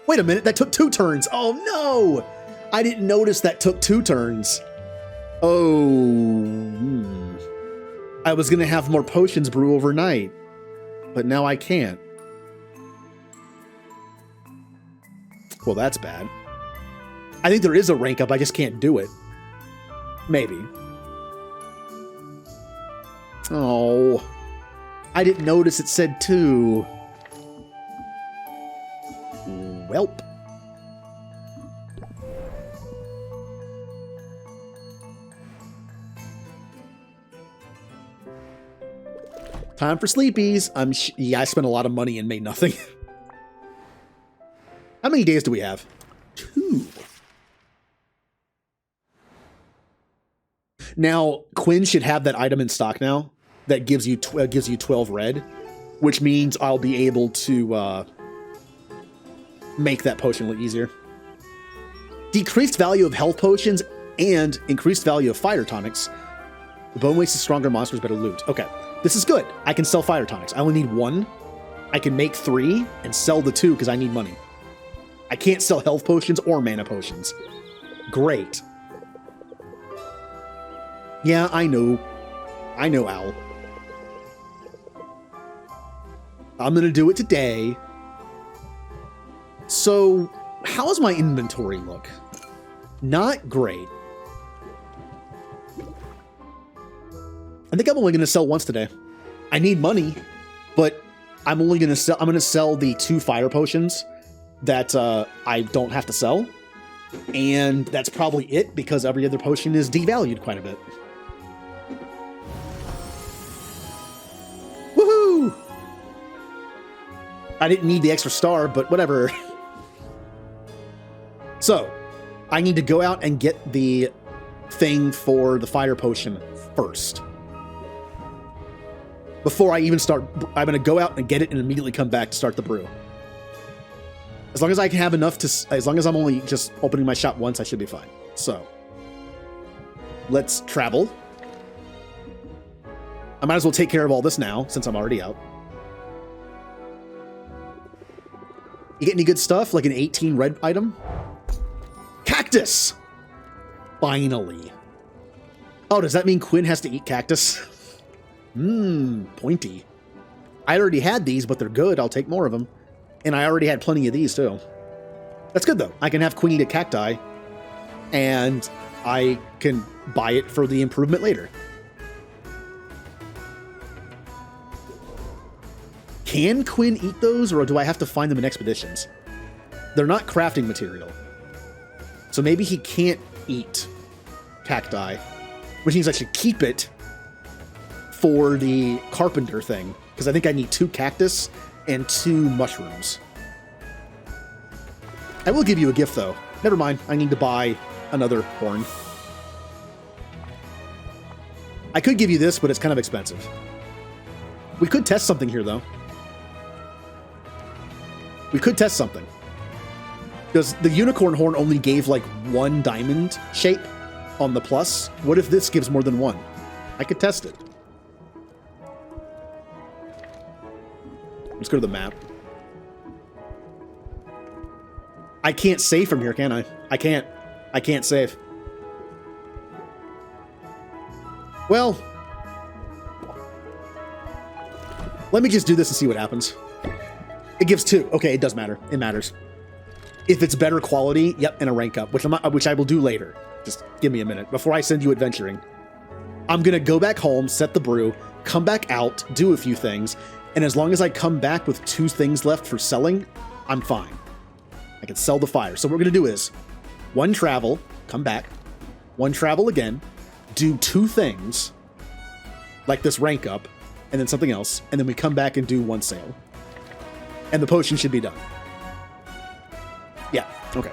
Wait a minute, that took 2 turns. Oh, no! I didn't notice that took 2 turns. Oh... I was gonna have more potions brew overnight. But now I can't. Well, that's bad. I think there is a rank up, I just can't do it. Maybe. Oh. I didn't notice it said 2. Welp. Time for sleepies. I spent a lot of money and made nothing. How many days do we have? 2. Now, Quinn should have that item in stock now that gives you 12 red, which means I'll be able to make that potion a little easier. Decreased value of health potions and increased value of fire tonics. The bone waste is stronger monsters, better loot. Okay, this is good. I can sell fire tonics. I only need 1. I can make 3 and sell the 2 because I need money. I can't sell health potions or mana potions. Great. Yeah, I know. I know, Owl. I'm gonna do it today. So, how does my inventory look? Not great. I think I'm only gonna sell once today. I need money, but I'm gonna sell the 2 fire potions that I don't have to sell. And that's probably it because every other potion is devalued quite a bit. Woohoo! I didn't need the extra star, but whatever. So, I need to go out and get the thing for the fire potion first. Before I even start, I'm going to go out and get it and immediately come back to start the brew. As long as I can have enough to, as long as I'm only just opening my shop once, I should be fine. So, let's travel. I might as well take care of all this now, since I'm already out. You get any good stuff, like an 18 red item? Cactus! Finally. Oh, does that mean Quinn has to eat cactus? Pointy. I already had these, but they're good. I'll take more of them. And I already had plenty of these, too. That's good, though. I can have Quinn eat a cacti, and I can buy it for the improvement later. Can Quinn eat those, or do I have to find them in expeditions? They're not crafting material. So maybe he can't eat cacti, which means I should keep it for the carpenter thing, because I think I need 2 cactus and 2 mushrooms. I will give you a gift, though. Never mind, I need to buy another horn. I could give you this, but it's kind of expensive. We could test something here, though. We could test something. Because the unicorn horn only gave, like, 1 diamond shape on the plus. What if this gives more than 1? I could test it. Let's go to the map. I can't save from here, can I? I can't. I can't save. Well, let me just do this and see what happens. It gives 2. Okay, it does matter. It matters. If it's better quality, yep, and a rank up, which I will do later. Just give me a minute before I send you adventuring. I'm gonna go back home, set the brew, come back out, do a few things, and as long as I come back with 2 things left for selling, I'm fine. I can sell the fire. So what we're gonna do is 1 travel, come back, 1 travel again, do 2 things, like this rank up, and then something else, and then we come back and do 1 sale. And the potion should be done. Yeah, okay.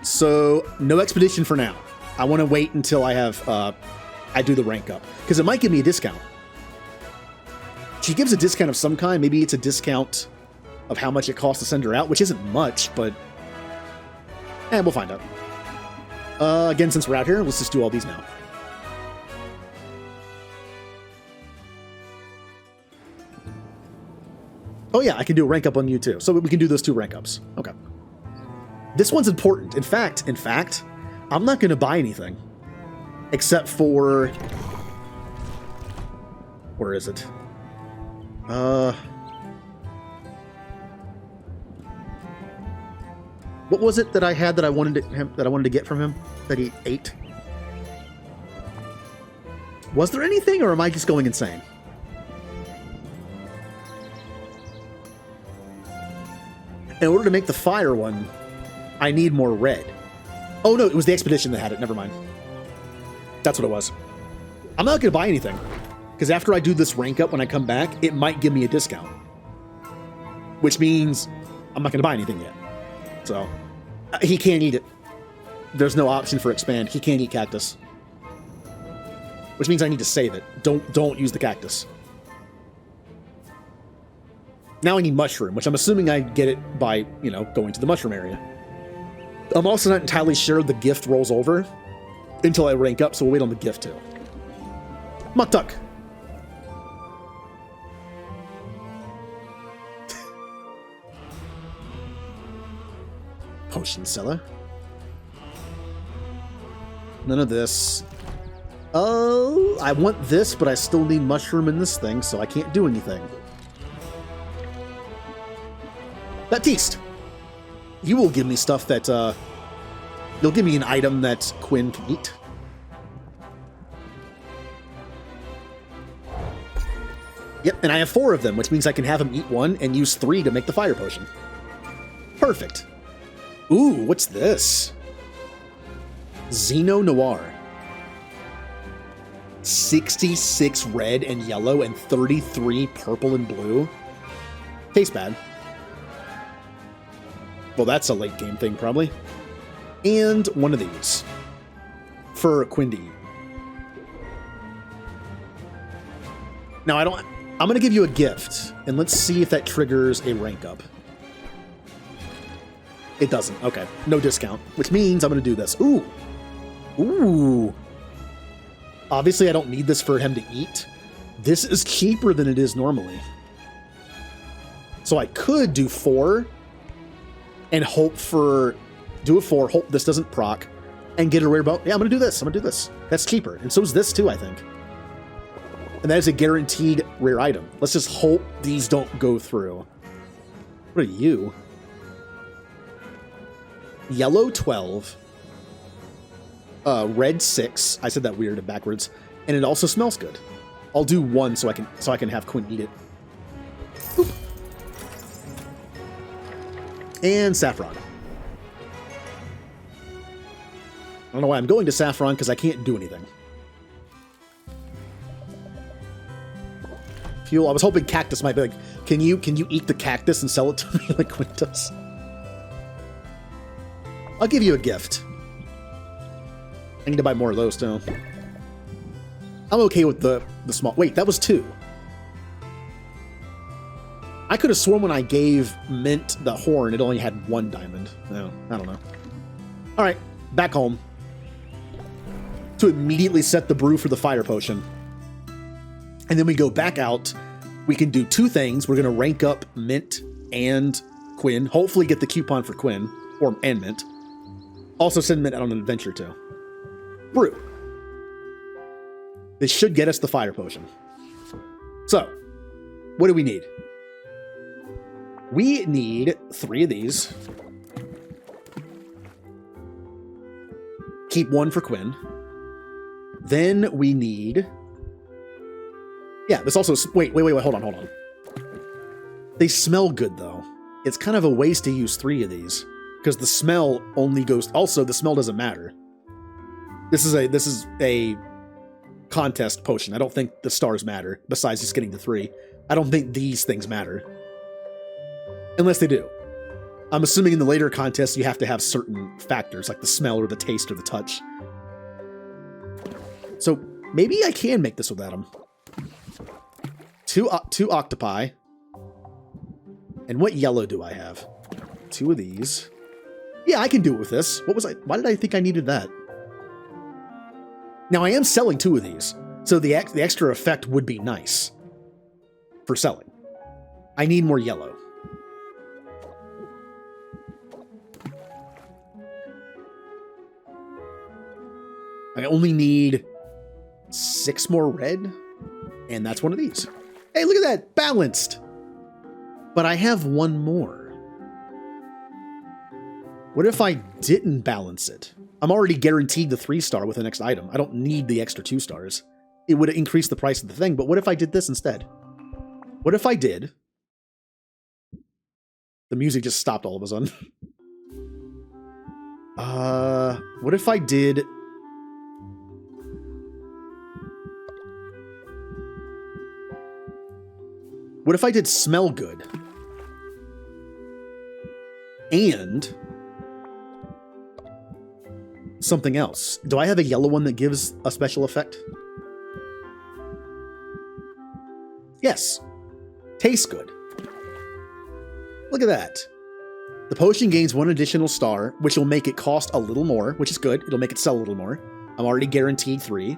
So, no expedition for now. I want to wait until I have, I do the rank up. Because it might give me a discount. She gives a discount of some kind. Maybe it's a discount of how much it costs to send her out, which isn't much, but... we'll find out. Again, since we're out here, let's just do all these now. Oh yeah, I can do a rank up on you too. So we can do those 2 rank ups. Okay. This one's important. In fact, I'm not going to buy anything. Except for... Where is it? What was it that I had that I wanted to get from him that he ate? Was there anything, or am I just going insane? In order to make the fire one, I need more red. Oh no, it was the expedition that had it. Never mind. That's what it was. I'm not going to buy anything. Because after I do this rank up when I come back, it might give me a discount. Which means I'm not going to buy anything yet. So, he can't eat it. There's no option for expand. He can't eat cactus. Which means I need to save it. Don't use the cactus. Now I need mushroom, which I'm assuming I get it by, you know, going to the mushroom area. I'm also not entirely sure the gift rolls over until I rank up, so we'll wait on the gift too. Muktuk. Potion seller. None of this. Oh, I want this, but I still need mushroom in this thing, so I can't do anything. Baptiste, you will give me stuff that, you'll give me an item that Quinn can eat. Yep, and I have 4 of them, which means I can have him eat 1 and use 3 to make the fire potion. Perfect. Ooh, what's this? Xeno Noir. 66 red and yellow and 33 purple and blue. Tastes bad. Well, that's a late game thing, probably. And one of these. For Quinn to eat. Now, I'm going to give you a gift, and let's see if that triggers a rank up. It doesn't. Okay. No discount, which means I'm going to do this. Ooh. Ooh. Obviously, I don't need this for him to eat. This is cheaper than it is normally. So I could do 4 and hope for... Do a 4, hope this doesn't proc, and get a rare bone. Yeah, I'm going to do this. I'm going to do this. That's cheaper. And so is this too, I think. And that is a guaranteed rare item. Let's just hope these don't go through. What are you? Yellow 12. Red 6. I said that weird and backwards. And it also smells good. I'll do 1 so I can have Quinn eat it. Boop. And saffron. I don't know why I'm going to saffron because I can't do anything. Fuel. I was hoping cactus might be like, can you eat the cactus and sell it to me like Quinn does? I'll give you a gift. I need to buy more of those too. I'm okay with the small. Wait, that was 2. I could have sworn when I gave Mint the horn, it only had 1 diamond. No, I don't know. All right, back home. To immediately set the brew for the fire potion. And then we go back out. We can do 2 things. We're going to rank up Mint and Quinn. Hopefully get the coupon for Quinn and Mint. Also send Mint out on an adventure too. Brew. This should get us the fire potion. So, what do we need? We need 3 of these. Keep 1 for Quinn. Then we need... Yeah, this also... Wait, hold on. They smell good, though. It's kind of a waste to use 3 of these, because the smell only goes... Also, the smell doesn't matter. This is a contest potion. I don't think the stars matter, besides just getting the 3. I don't think these things matter. Unless they do. I'm assuming in the later contests you have to have certain factors, like the smell or the taste or the touch. So maybe I can make this without them. 2 octopi. And what yellow do I have? 2 of these. Yeah, I can do it with this. Why did I think I needed that? Now I am selling 2 of these, so the extra effect would be nice for selling. I need more yellow. I only need 6 more red, and that's one of these. Hey, look at that! Balanced! But I have 1 more. What if I didn't balance it? I'm already guaranteed the 3-star with the next item. I don't need the extra 2 stars. It would increase the price of the thing, but what if I did this instead? What if I did... The music just stopped all of a sudden. What if I did... What if I did smell good? And something else. Do I have a yellow one that gives a special effect? Yes. Tastes good. Look at that. The potion gains 1 additional star, which will make it cost a little more, which is good. It'll make it sell a little more. I'm already guaranteed 3.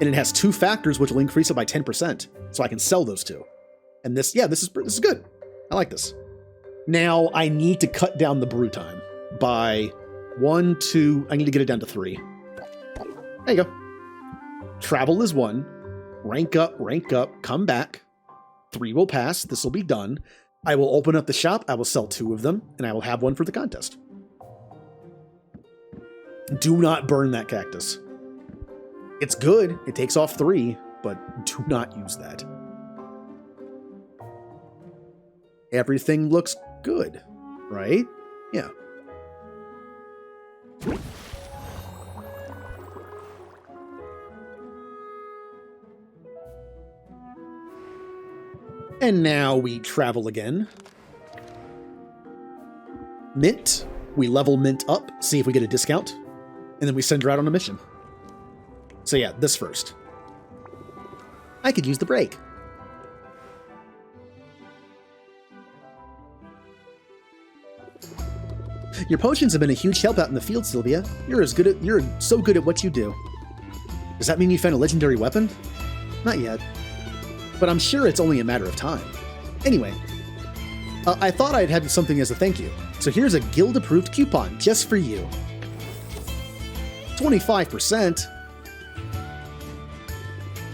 And it has 2 factors, which will increase it by 10%. So I can sell those 2. And this is good. I like this. Now I need to cut down the brew time by 1, 2. I need to get it down to 3. There you go. Travel is 1. Rank up, come back. 3 will pass. This will be done. I will open up the shop. I will sell 2 of them, and I will have 1 for the contest. Do not burn that cactus. It's good. It takes off 3, but do not use that. Everything looks good, right? Yeah. And now we travel again. Mint. We level Mint up, see if we get a discount, and then we send her out on a mission. So yeah, this first. I could use the break. Your potions have been a huge help out in the field, Sylvia. You're so good at what you do. Does that mean you found a legendary weapon? Not yet. But I'm sure it's only a matter of time. Anyway, I thought I'd have something as a thank you. So here's a guild-approved coupon just for you. 25%?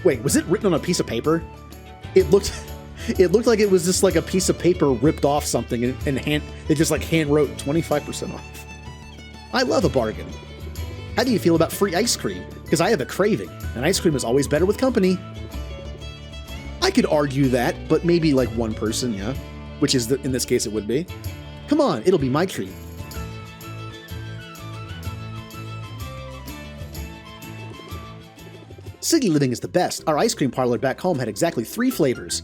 Wait, was it written on a piece of paper? It looked like it was just like a piece of paper ripped off something and they just like hand wrote 25% off. I love a bargain. How do you feel about free ice cream? Because I have a craving, and ice cream is always better with company. I could argue that, but maybe like one person, yeah. Which is, in this case, it would be. Come on, it'll be my treat. City living is the best. Our ice cream parlor back home had exactly 3 flavors.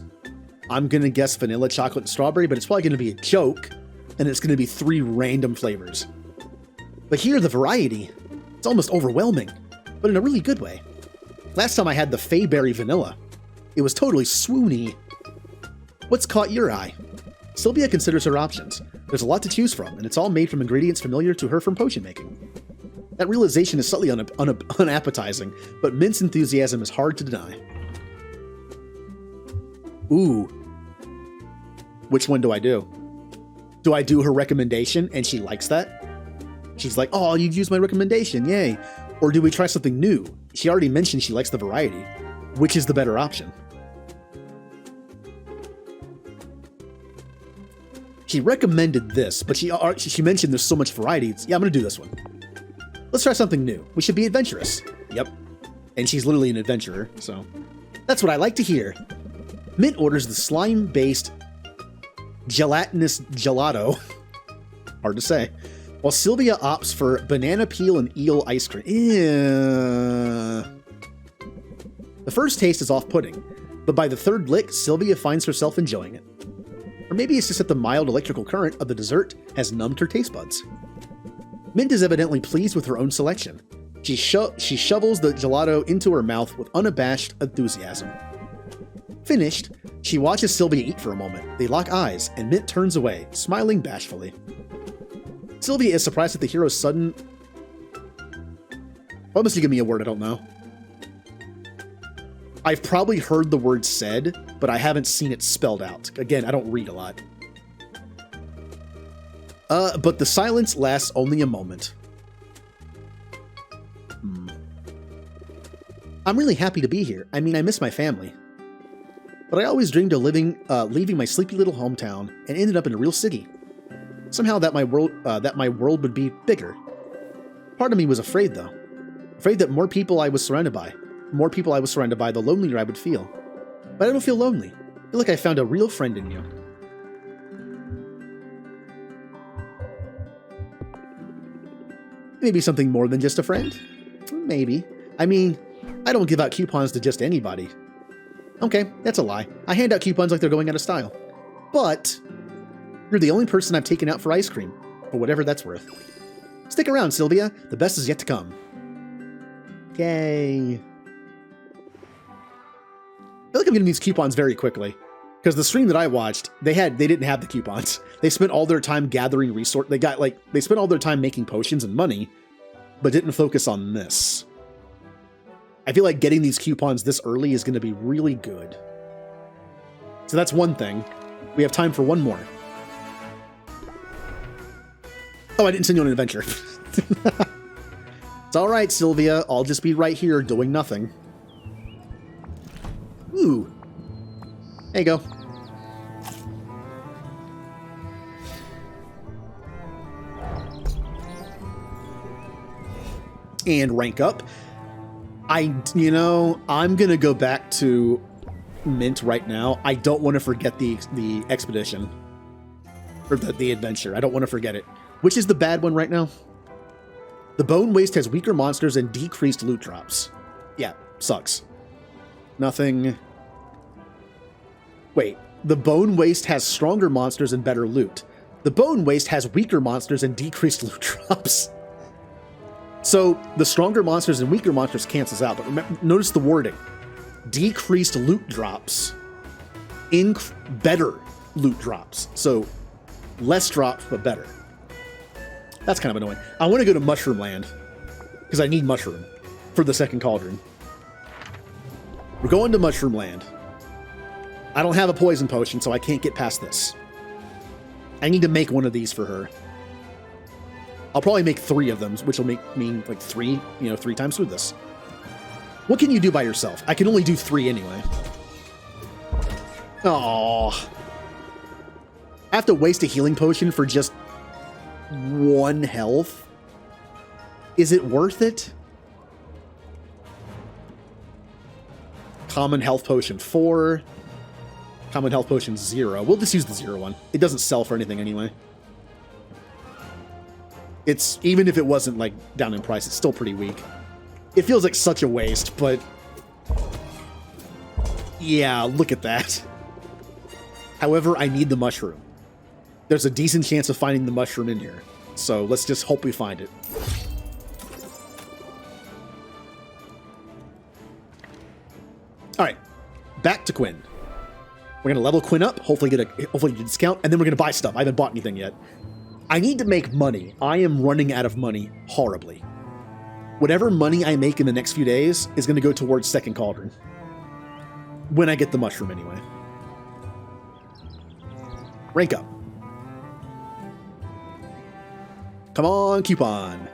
I'm gonna guess vanilla, chocolate, and strawberry, but it's probably gonna be a joke, and it's gonna be 3 random flavors. But here, the variety, it's almost overwhelming, but in a really good way. Last time I had the Fayberry vanilla. It was totally swoony. What's caught your eye? Sylvia considers her options. There's a lot to choose from, and it's all made from ingredients familiar to her from potion making. That realization is slightly unappetizing, but Mint's enthusiasm is hard to deny. Ooh. Which one do I do? Do I do her recommendation and she likes that? She's like, oh, you've used my recommendation, yay. Or do we try something new? She already mentioned she likes the variety. Which is the better option? She recommended this, but she mentioned there's so much variety. Yeah, I'm going to do this one. Let's try something new. We should be adventurous. Yep. And she's literally an adventurer, so that's what I like to hear. Mint orders the slime-based gelatinous gelato. Hard to say. While Sylvia opts for banana peel and eel ice cream. The first taste is off-putting, but by the 3rd lick, Sylvia finds herself enjoying it. Or maybe it's just that the mild electrical current of the dessert has numbed her taste buds. Mint is evidently pleased with her own selection. She shovels the gelato into her mouth with unabashed enthusiasm. Finished, she watches Sylvia eat for a moment. They lock eyes, and Mint turns away, smiling bashfully. Sylvia is surprised at the hero's sudden... Why must you give me a word I don't know? I've probably heard the word said, but I haven't seen it spelled out. Again, I don't read a lot. But the silence lasts only a moment. I'm really happy to be here. I mean, I miss my family. But I always dreamed of leaving my sleepy little hometown and ended up in a real city. Somehow that my world would be bigger. Part of me was afraid, though. Afraid that more people I was surrounded by, the lonelier I would feel. But I don't feel lonely. I feel like I found a real friend in you. Maybe something more than just a friend? Maybe. I mean, I don't give out coupons to just anybody. Okay, that's a lie. I hand out coupons like they're going out of style. But you're the only person I've taken out for ice cream, for whatever that's worth. Stick around, Sylvia. The best is yet to come. Yay. I feel like I'm getting these coupons very quickly. Because the stream that I watched, they didn't have the coupons. They spent all their time gathering resource. They spent all their time making potions and money, but didn't focus on this. I feel like getting these coupons this early is going to be really good. So that's one thing. We have time for one more. Oh, I didn't send you on an adventure. It's all right, Sylvia. I'll just be right here doing nothing. Ooh. There you go. And rank up. I'm gonna go back to Mint right now. I don't want to forget the expedition. Or the adventure. I don't want to forget it. Which is the bad one right now? The Bone Waste has weaker monsters and decreased loot drops. Yeah, sucks. Nothing. Wait, the Bone Waste has stronger monsters and better loot. The Bone Waste has weaker monsters and decreased loot drops. So the stronger monsters and weaker monsters cancels out, but remember, notice the wording. Decreased loot drops. Better loot drops. So less drops, but better. That's kind of annoying. I want to go to Mushroom Land, because I need Mushroom for the second cauldron. We're going to Mushroom Land. I don't have a poison potion, so I can't get past this. I need to make one of these for her. I'll probably make 3 of them, which will mean like 3 times through this. What can you do by yourself? I can only do 3 anyway. Aww. I have to waste a healing potion for just 1 health? Is it worth it? Common health potion 4. Common health potion 0. We'll just use the 0 one. It doesn't sell for anything anyway. It's, even if it wasn't like down in price, it's still pretty weak. It feels like such a waste, but yeah, look at that. However, I need the mushroom. There's a decent chance of finding the mushroom in here, so let's just hope we find it. All right, back to Quinn. We're gonna level Quinn up, hopefully get a discount, and then we're gonna buy stuff. I haven't bought anything yet. I need to make money. I am running out of money horribly. Whatever money I make in the next few days is going to go towards second cauldron. When I get the mushroom anyway. Rank up. Come on, coupon.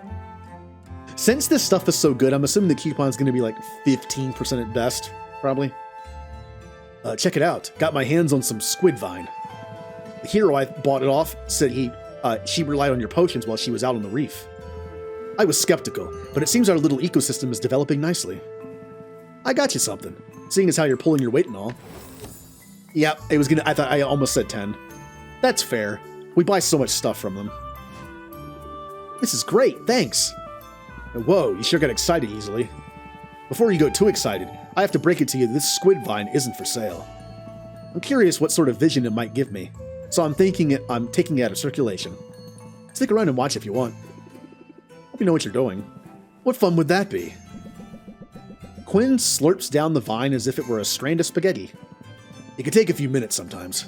Since this stuff is so good, I'm assuming the coupon's going to be like 15% at best, probably. Check it out. Got my hands on some squid vine. The hero I bought it off said she relied on your potions while she was out on the reef. I was skeptical, but it seems our little ecosystem is developing nicely. I got you something, seeing as how you're pulling your weight and all. Yeah, I almost said 10. That's fair. We buy so much stuff from them. This is great, thanks. Whoa, you sure got excited easily. Before you go too excited, I have to break it to you that this squid vine isn't for sale. I'm curious what sort of vision it might give me, so I'm taking it out of circulation. Stick around and watch if you want. Hope you know what you're doing. What fun would that be? Quinn slurps down the vine as if it were a strand of spaghetti. It could take a few minutes sometimes.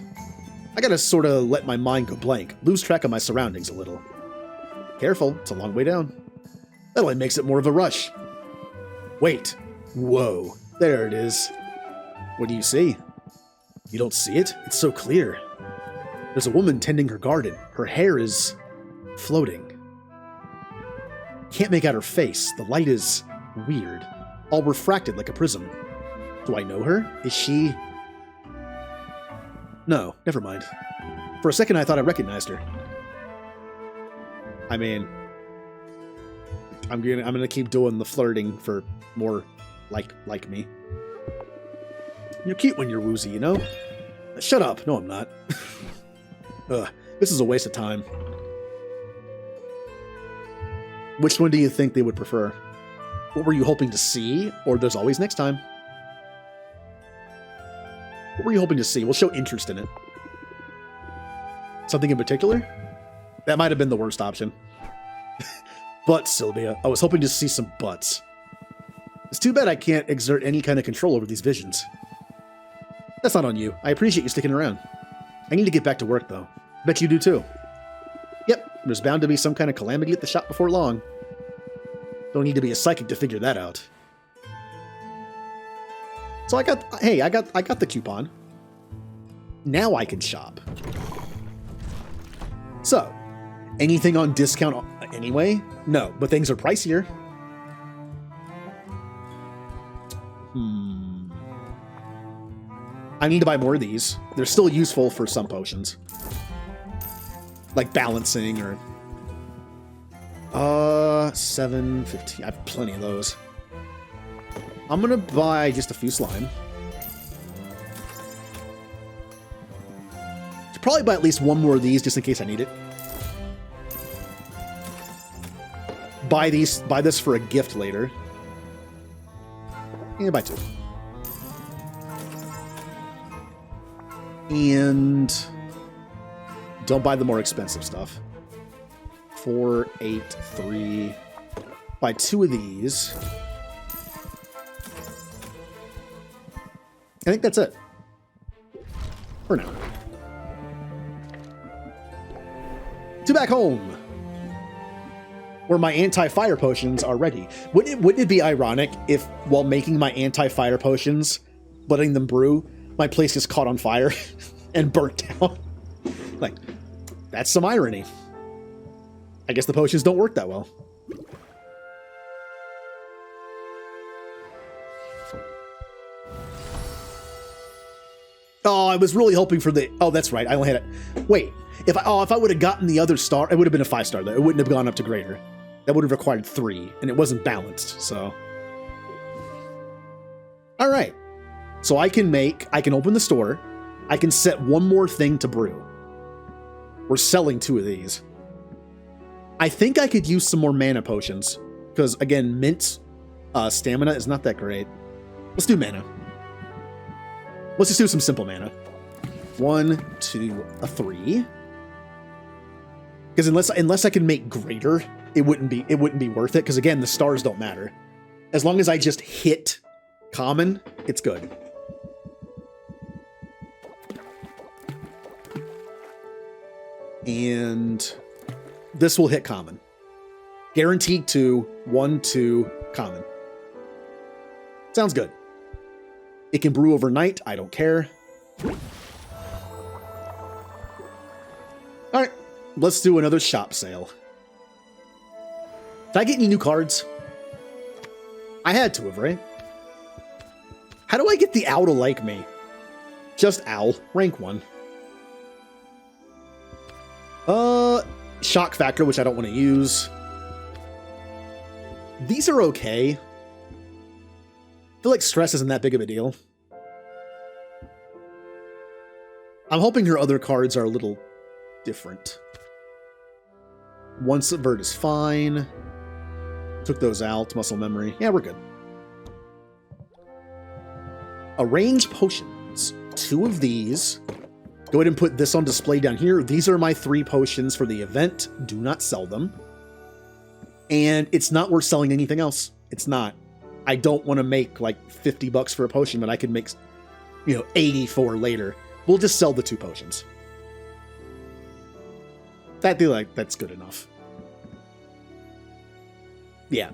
I gotta sorta let my mind go blank, lose track of my surroundings a little. Careful, it's a long way down. That only makes it more of a rush. Wait. Whoa. There it is. What do you see? You don't see it? It's so clear. There's a woman tending her garden. Her hair is floating. Can't make out her face. The light is weird. All refracted like a prism. Do I know her? Is she... No, never mind. For a second I thought I recognized her. I mean... I'm gonna keep doing the flirting for more like me. You're cute when you're woozy, you know? Shut up. No, I'm not. Ugh, this is a waste of time. Which one do you think they would prefer? What were you hoping to see? Or there's always next time? What were you hoping to see? We'll show interest in it. Something in particular? That might have been the worst option. Butts, Sylvia. I was hoping to see some butts. It's too bad I can't exert any kind of control over these visions. That's not on you. I appreciate you sticking around. I need to get back to work, though. Bet you do, too. Yep, there's bound to be some kind of calamity at the shop before long. Don't need to be a psychic to figure that out. So I got the coupon. Now I can shop. So, anything on discount anyway? No, but things are pricier. I need to buy more of these. They're still useful for some potions. Like balancing or... 750. I have plenty of those. I'm gonna buy just a few slime. Should probably buy at least one more of these just in case I need it. Buy this for a gift later. And buy two. And don't buy the more expensive stuff. 4, 8, 3. Buy two of these. I think that's it. For now. To back home. Where my anti-fire potions are ready. Wouldn't it be ironic if, while making my anti-fire potions, letting them brew, my place just caught on fire and burnt down? Like, that's some irony. I guess the potions don't work that well. Oh, I was really hoping for the... Oh, that's right. I only had it. Wait. If I would have gotten the other star, it would have been a 5-star, though. It wouldn't have gone up to greater. That would have required 3, and it wasn't balanced, so... Alright. So I can open the store. I can set one more thing to brew. We're selling 2 of these. I think I could use some more mana potions. Because, again, mint stamina is not that great. Let's do mana. Let's just do some simple mana. 1, 2, 3. Because unless I can make greater, it wouldn't be worth it. Because again, the stars don't matter. As long as I just hit common, it's good. And this will hit common. Guaranteed 2, 1, 2, common. Sounds good. It can brew overnight. I don't care. All right. Let's do another shop sale. Did I get any new cards? I had to have, right? How do I get the owl to like me? Just owl. Rank 1. Shock factor, which I don't want to use. These are okay. I feel like stress isn't that big of a deal. I'm hoping her other cards are a little different. One subvert is fine. Took those out. Muscle memory. Yeah, we're good. Arrange potions. 2 of these. Go ahead and put this on display down here. These are my 3 potions for the event. Do not sell them. And it's not worth selling anything else. It's not. I don't want to make like $50 for a potion, but I can make, 84 later. We'll just sell the 2 potions. That's good enough. Yeah.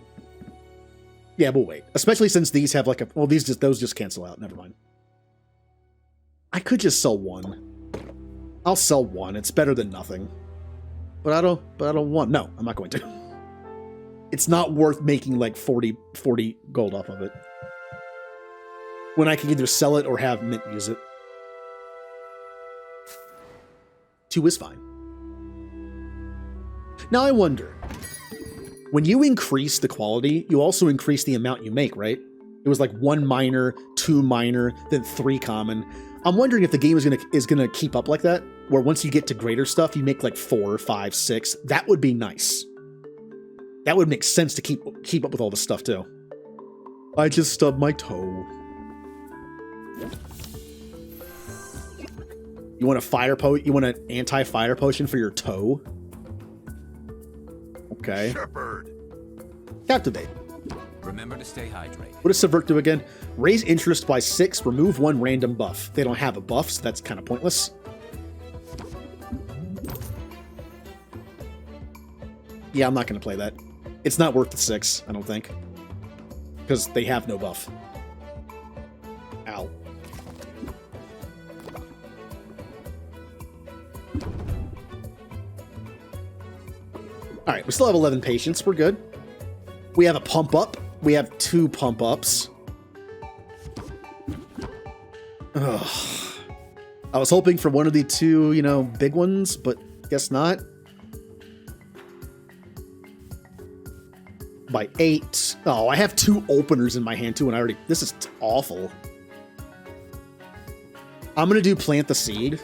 Yeah, we'll wait. Especially since these have like those just cancel out. Never mind. I could just sell 1. I'll sell 1. It's better than nothing. But I don't want. No, I'm not going to. It's not worth making like 40 gold off of it. When I can either sell it or have Mint use it. 2 is fine. Now I wonder, when you increase the quality, you also increase the amount you make, right? It was like 1 minor, 2 minor, then 3 common. I'm wondering if the game is gonna keep up like that, where once you get to greater stuff, you make like 4, 5, 6. That would be nice. That would make sense to keep up with all this stuff too. I just stubbed my toe. You want you want an anti-fire potion for your toe? Okay. Shepherd, Captivate. Remember to stay hydrated. What does Subvert do again? Raise interest by 6, remove 1 random buff. They don't have a buff, so that's kind of pointless. Yeah, I'm not going to play that. It's not worth the 6, I don't think. Because they have no buff. Ow. Alright, we still have 11 patience. We're good. We have a pump up. We have 2 pump ups. Ugh. I was hoping for one of the 2, you know, big ones, but guess not. By 8. Oh, I have 2 openers in my hand too, and I already... This is awful. I'm gonna do Plant the Seed.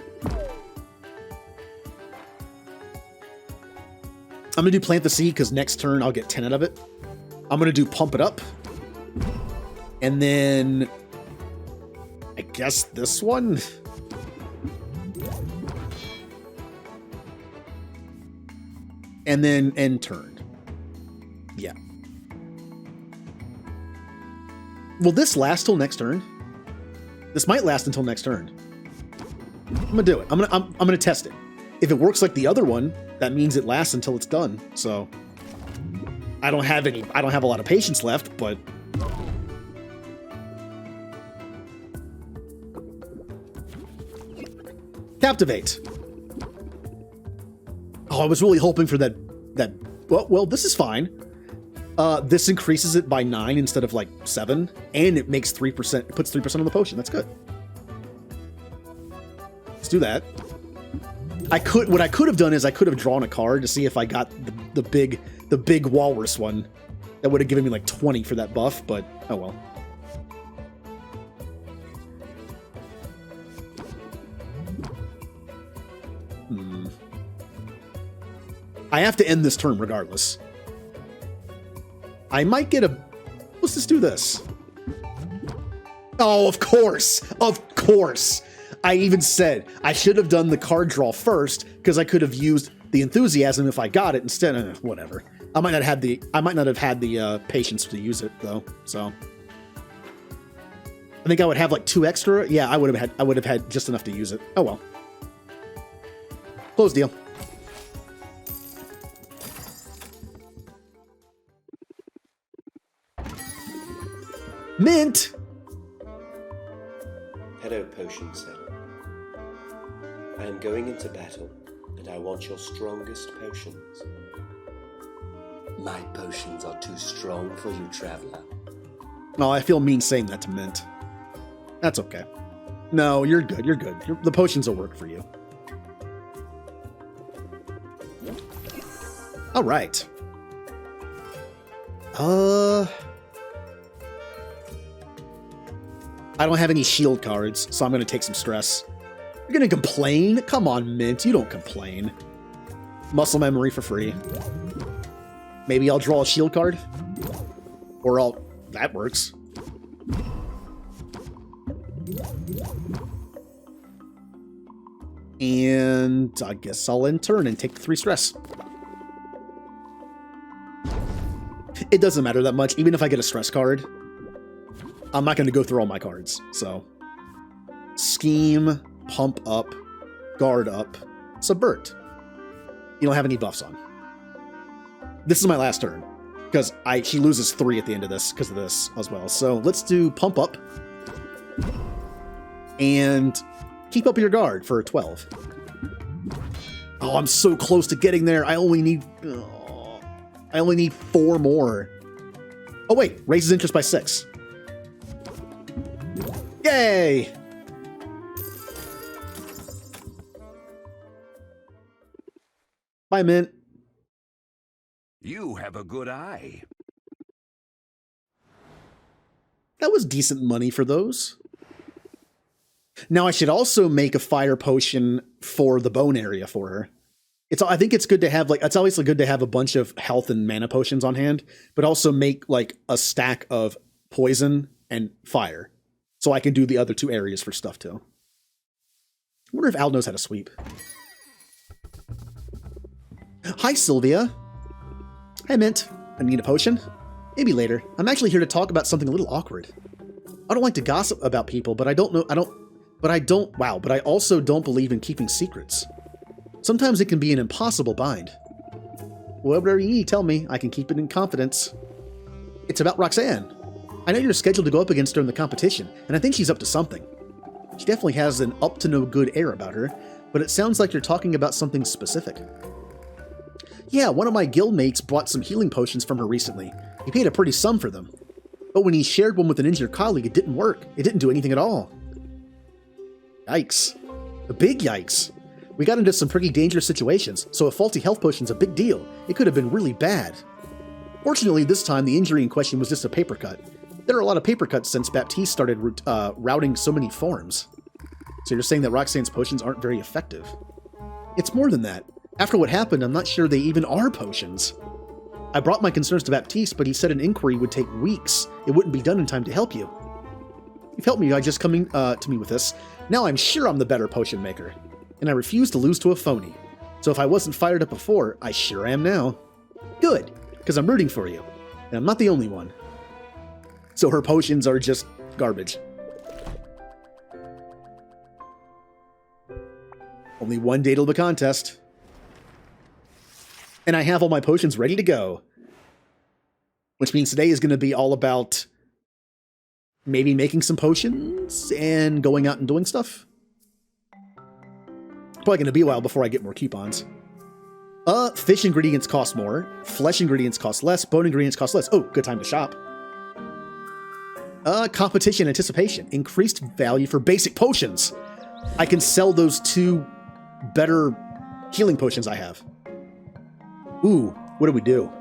I'm gonna do Plant the Seed because next turn I'll get 10 out of it. I'm gonna do Pump It Up. And then... I guess this one? And then end turn. Yeah. Will this last till next turn? This might last until next turn. I'm gonna do it. I'm gonna test it. If it works like the other one, that means it lasts until it's done. So I don't have a lot of patience left, but Captivate. Oh, I was really hoping for that well, this is fine. This increases it by 9 instead of like 7, and it makes 3%, it puts 3% on the potion. That's good. Let's do that. What I could have done is I could have drawn a card to see if I got the big walrus one. That would have given me like 20 for that buff, but oh well. I have to end this turn regardless. I might get a... Let's just do this. Oh, of course. Of course. I even said I should have done the card draw first because I could have used the enthusiasm if I got it instead. Whatever. I might not have the patience to use it though. So I think I would have like 2 extra. Yeah, I would have had just enough to use it. Oh well. Close deal. Mint! Hello, potion seller. I am going into battle, and I want your strongest potions. My potions are too strong for you, traveler. No, I feel mean saying that to Mint. That's okay. No, you're good. You're good. The potions will work for you. All right. I don't have any shield cards, so I'm going to take some stress. You're going to complain? Come on, Mint. You don't complain. Muscle memory for free. Maybe I'll draw a shield card? Or I'll... That works. And I guess I'll end turn and take the 3 stress. It doesn't matter that much. Even if I get a stress card, I'm not going to go through all my cards. So, Scheme, Pump Up, Guard Up, Subvert. You don't have any buffs on. This is my last turn, because she loses 3 at the end of this because of this as well. So let's do Pump Up and keep up your guard for 12. Oh, I'm so close to getting there. I only need 4 more. Oh wait, raises interest by 6. Yay! Bye, Mint. You have a good eye. That was decent money for those. Now I should also make a fire potion for the bone area for her. I think it's good to have, like, it's obviously good to have a bunch of health and mana potions on hand, but also make like a stack of poison and fire. So I can do the other 2 areas for stuff too. I wonder if Al knows how to sweep. Hi, Sylvia. Hi, Mint. I need a potion. Maybe later. I'm actually here to talk about something a little awkward. I don't like to gossip about people, but I also don't believe in keeping secrets. Sometimes it can be an impossible bind. Whatever you need, tell me. I can keep it in confidence. It's about Roxanne. I know you're scheduled to go up against her in the competition, and I think she's up to something. She definitely has an up-to-no-good air about her, but it sounds like you're talking about something specific. Yeah, one of my guildmates bought some healing potions from her recently. He paid a pretty sum for them. But when he shared one with an injured colleague, it didn't work. It didn't do anything at all. Yikes. A big yikes. We got into some pretty dangerous situations, so a faulty health potion's a big deal. It could have been really bad. Fortunately, this time the injury in question was just a paper cut. There are a lot of paper cuts since Baptiste started routing so many forms. So you're saying that Roxanne's potions aren't very effective? It's more than that. After what happened, I'm not sure they even are potions. I brought my concerns to Baptiste, but he said an inquiry would take weeks. It wouldn't be done in time to help you. You've helped me by just coming to me with this. Now I'm sure I'm the better potion maker. And I refuse to lose to a phony. So if I wasn't fired up before, I sure am now. Good, because I'm rooting for you. And I'm not the only one. So her potions are just garbage. Only one day till the contest. And I have all my potions ready to go. Which means today is going to be all about maybe making some potions and going out and doing stuff. Probably going to be a while before I get more coupons. Fish ingredients cost more. Flesh ingredients cost less. Bone ingredients cost less. Oh, good time to shop. Competition anticipation. Increased value for basic potions. I can sell those 2 better healing potions I have. Ooh, what do?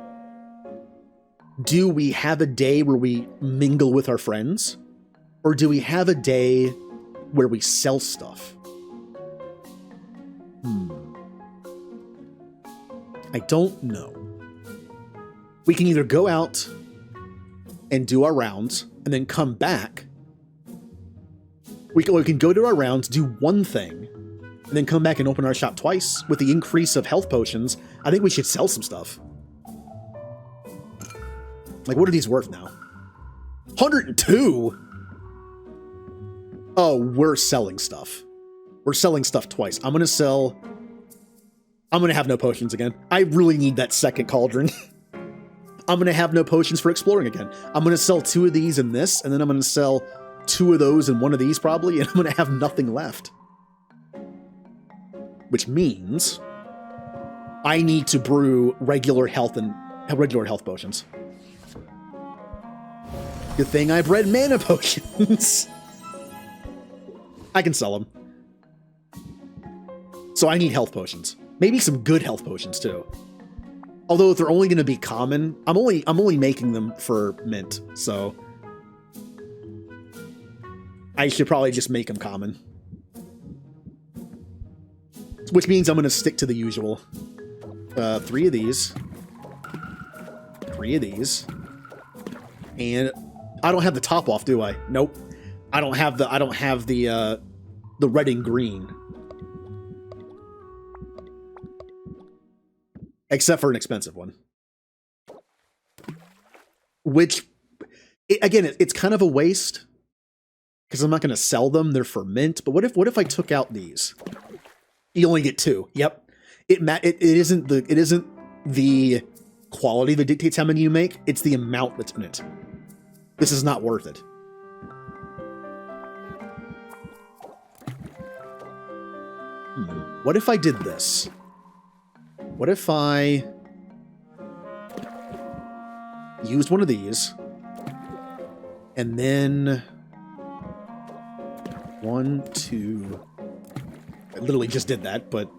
Do we have a day where we mingle with our friends? Or do we have a day where we sell stuff? I don't know. We can either go out and do our rounds and then come back. We can go to our rounds, do one thing, and then come back and open our shop twice. With the increase of health potions, I think we should sell some stuff. Like, what are these worth now? 102? Oh, we're selling stuff. We're selling stuff twice. I'm going to have no potions again. I really need that second cauldron. I'm going to have no potions for exploring again. I'm going to sell 2 of these and this, and then I'm going to sell 2 of those and 1 of these probably, and I'm going to have nothing left. Which means I need to brew regular health potions. Good thing I bred mana potions. I can sell them. So I need health potions. Maybe some good health potions too. Although if they're only going to be common, I'm only making them for mint, so I should probably just make them common. Which means I'm going to stick to the usual. 3 of these. 3 of these. And I don't have the top off, do I? Nope. I don't have the red and green. Except for an expensive one. Which, again, it's kind of a waste. Because I'm not going to sell them. They're for mint. But what if I took out these? You only get 2. Yep. It isn't the quality that dictates how many you make. It's the amount that's in it. This is not worth it. What if I did this? What if I used one of these and then 1, 2... I literally just did that, but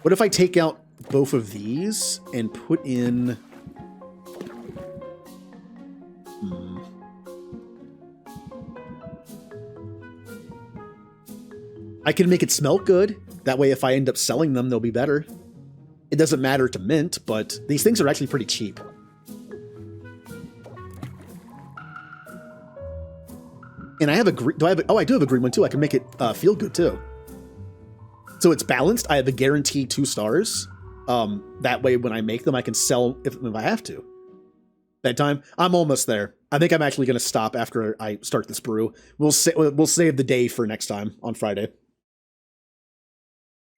what if I take out both of these and put in... I can make it smell good. That way, if I end up selling them, they'll be better. It doesn't matter to mint, but these things are actually pretty cheap. And I have a green... I do have a green one, too. I can make it feel good, too. So it's balanced. I have a guaranteed 2 stars. That way, when I make them, I can sell if I have to. Bedtime? I'm almost there. I think I'm actually going to stop after I start this brew. We'll save the day for next time on Friday.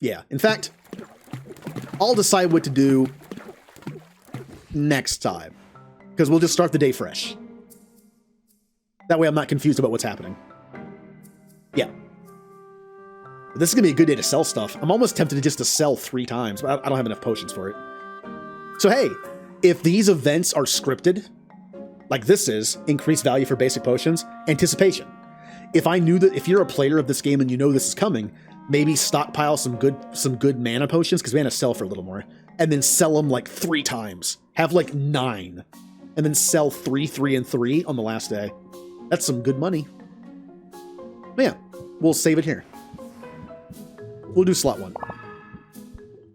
Yeah, in fact, I'll decide what to do next time. Because we'll just start the day fresh. That way I'm not confused about what's happening. Yeah. But this is going to be a good day to sell stuff. I'm almost tempted just to sell 3 times, but I don't have enough potions for it. So hey, if these events are scripted, like this is, increased value for basic potions, anticipation. If I knew that, if you're a player of this game and you know this is coming, maybe stockpile some good mana potions, because mana sell for a little more, and then sell them like 3 times. Have like 9. And then sell 3, 3, and 3 on the last day. That's some good money. But yeah, we'll save it here. We'll do slot 1.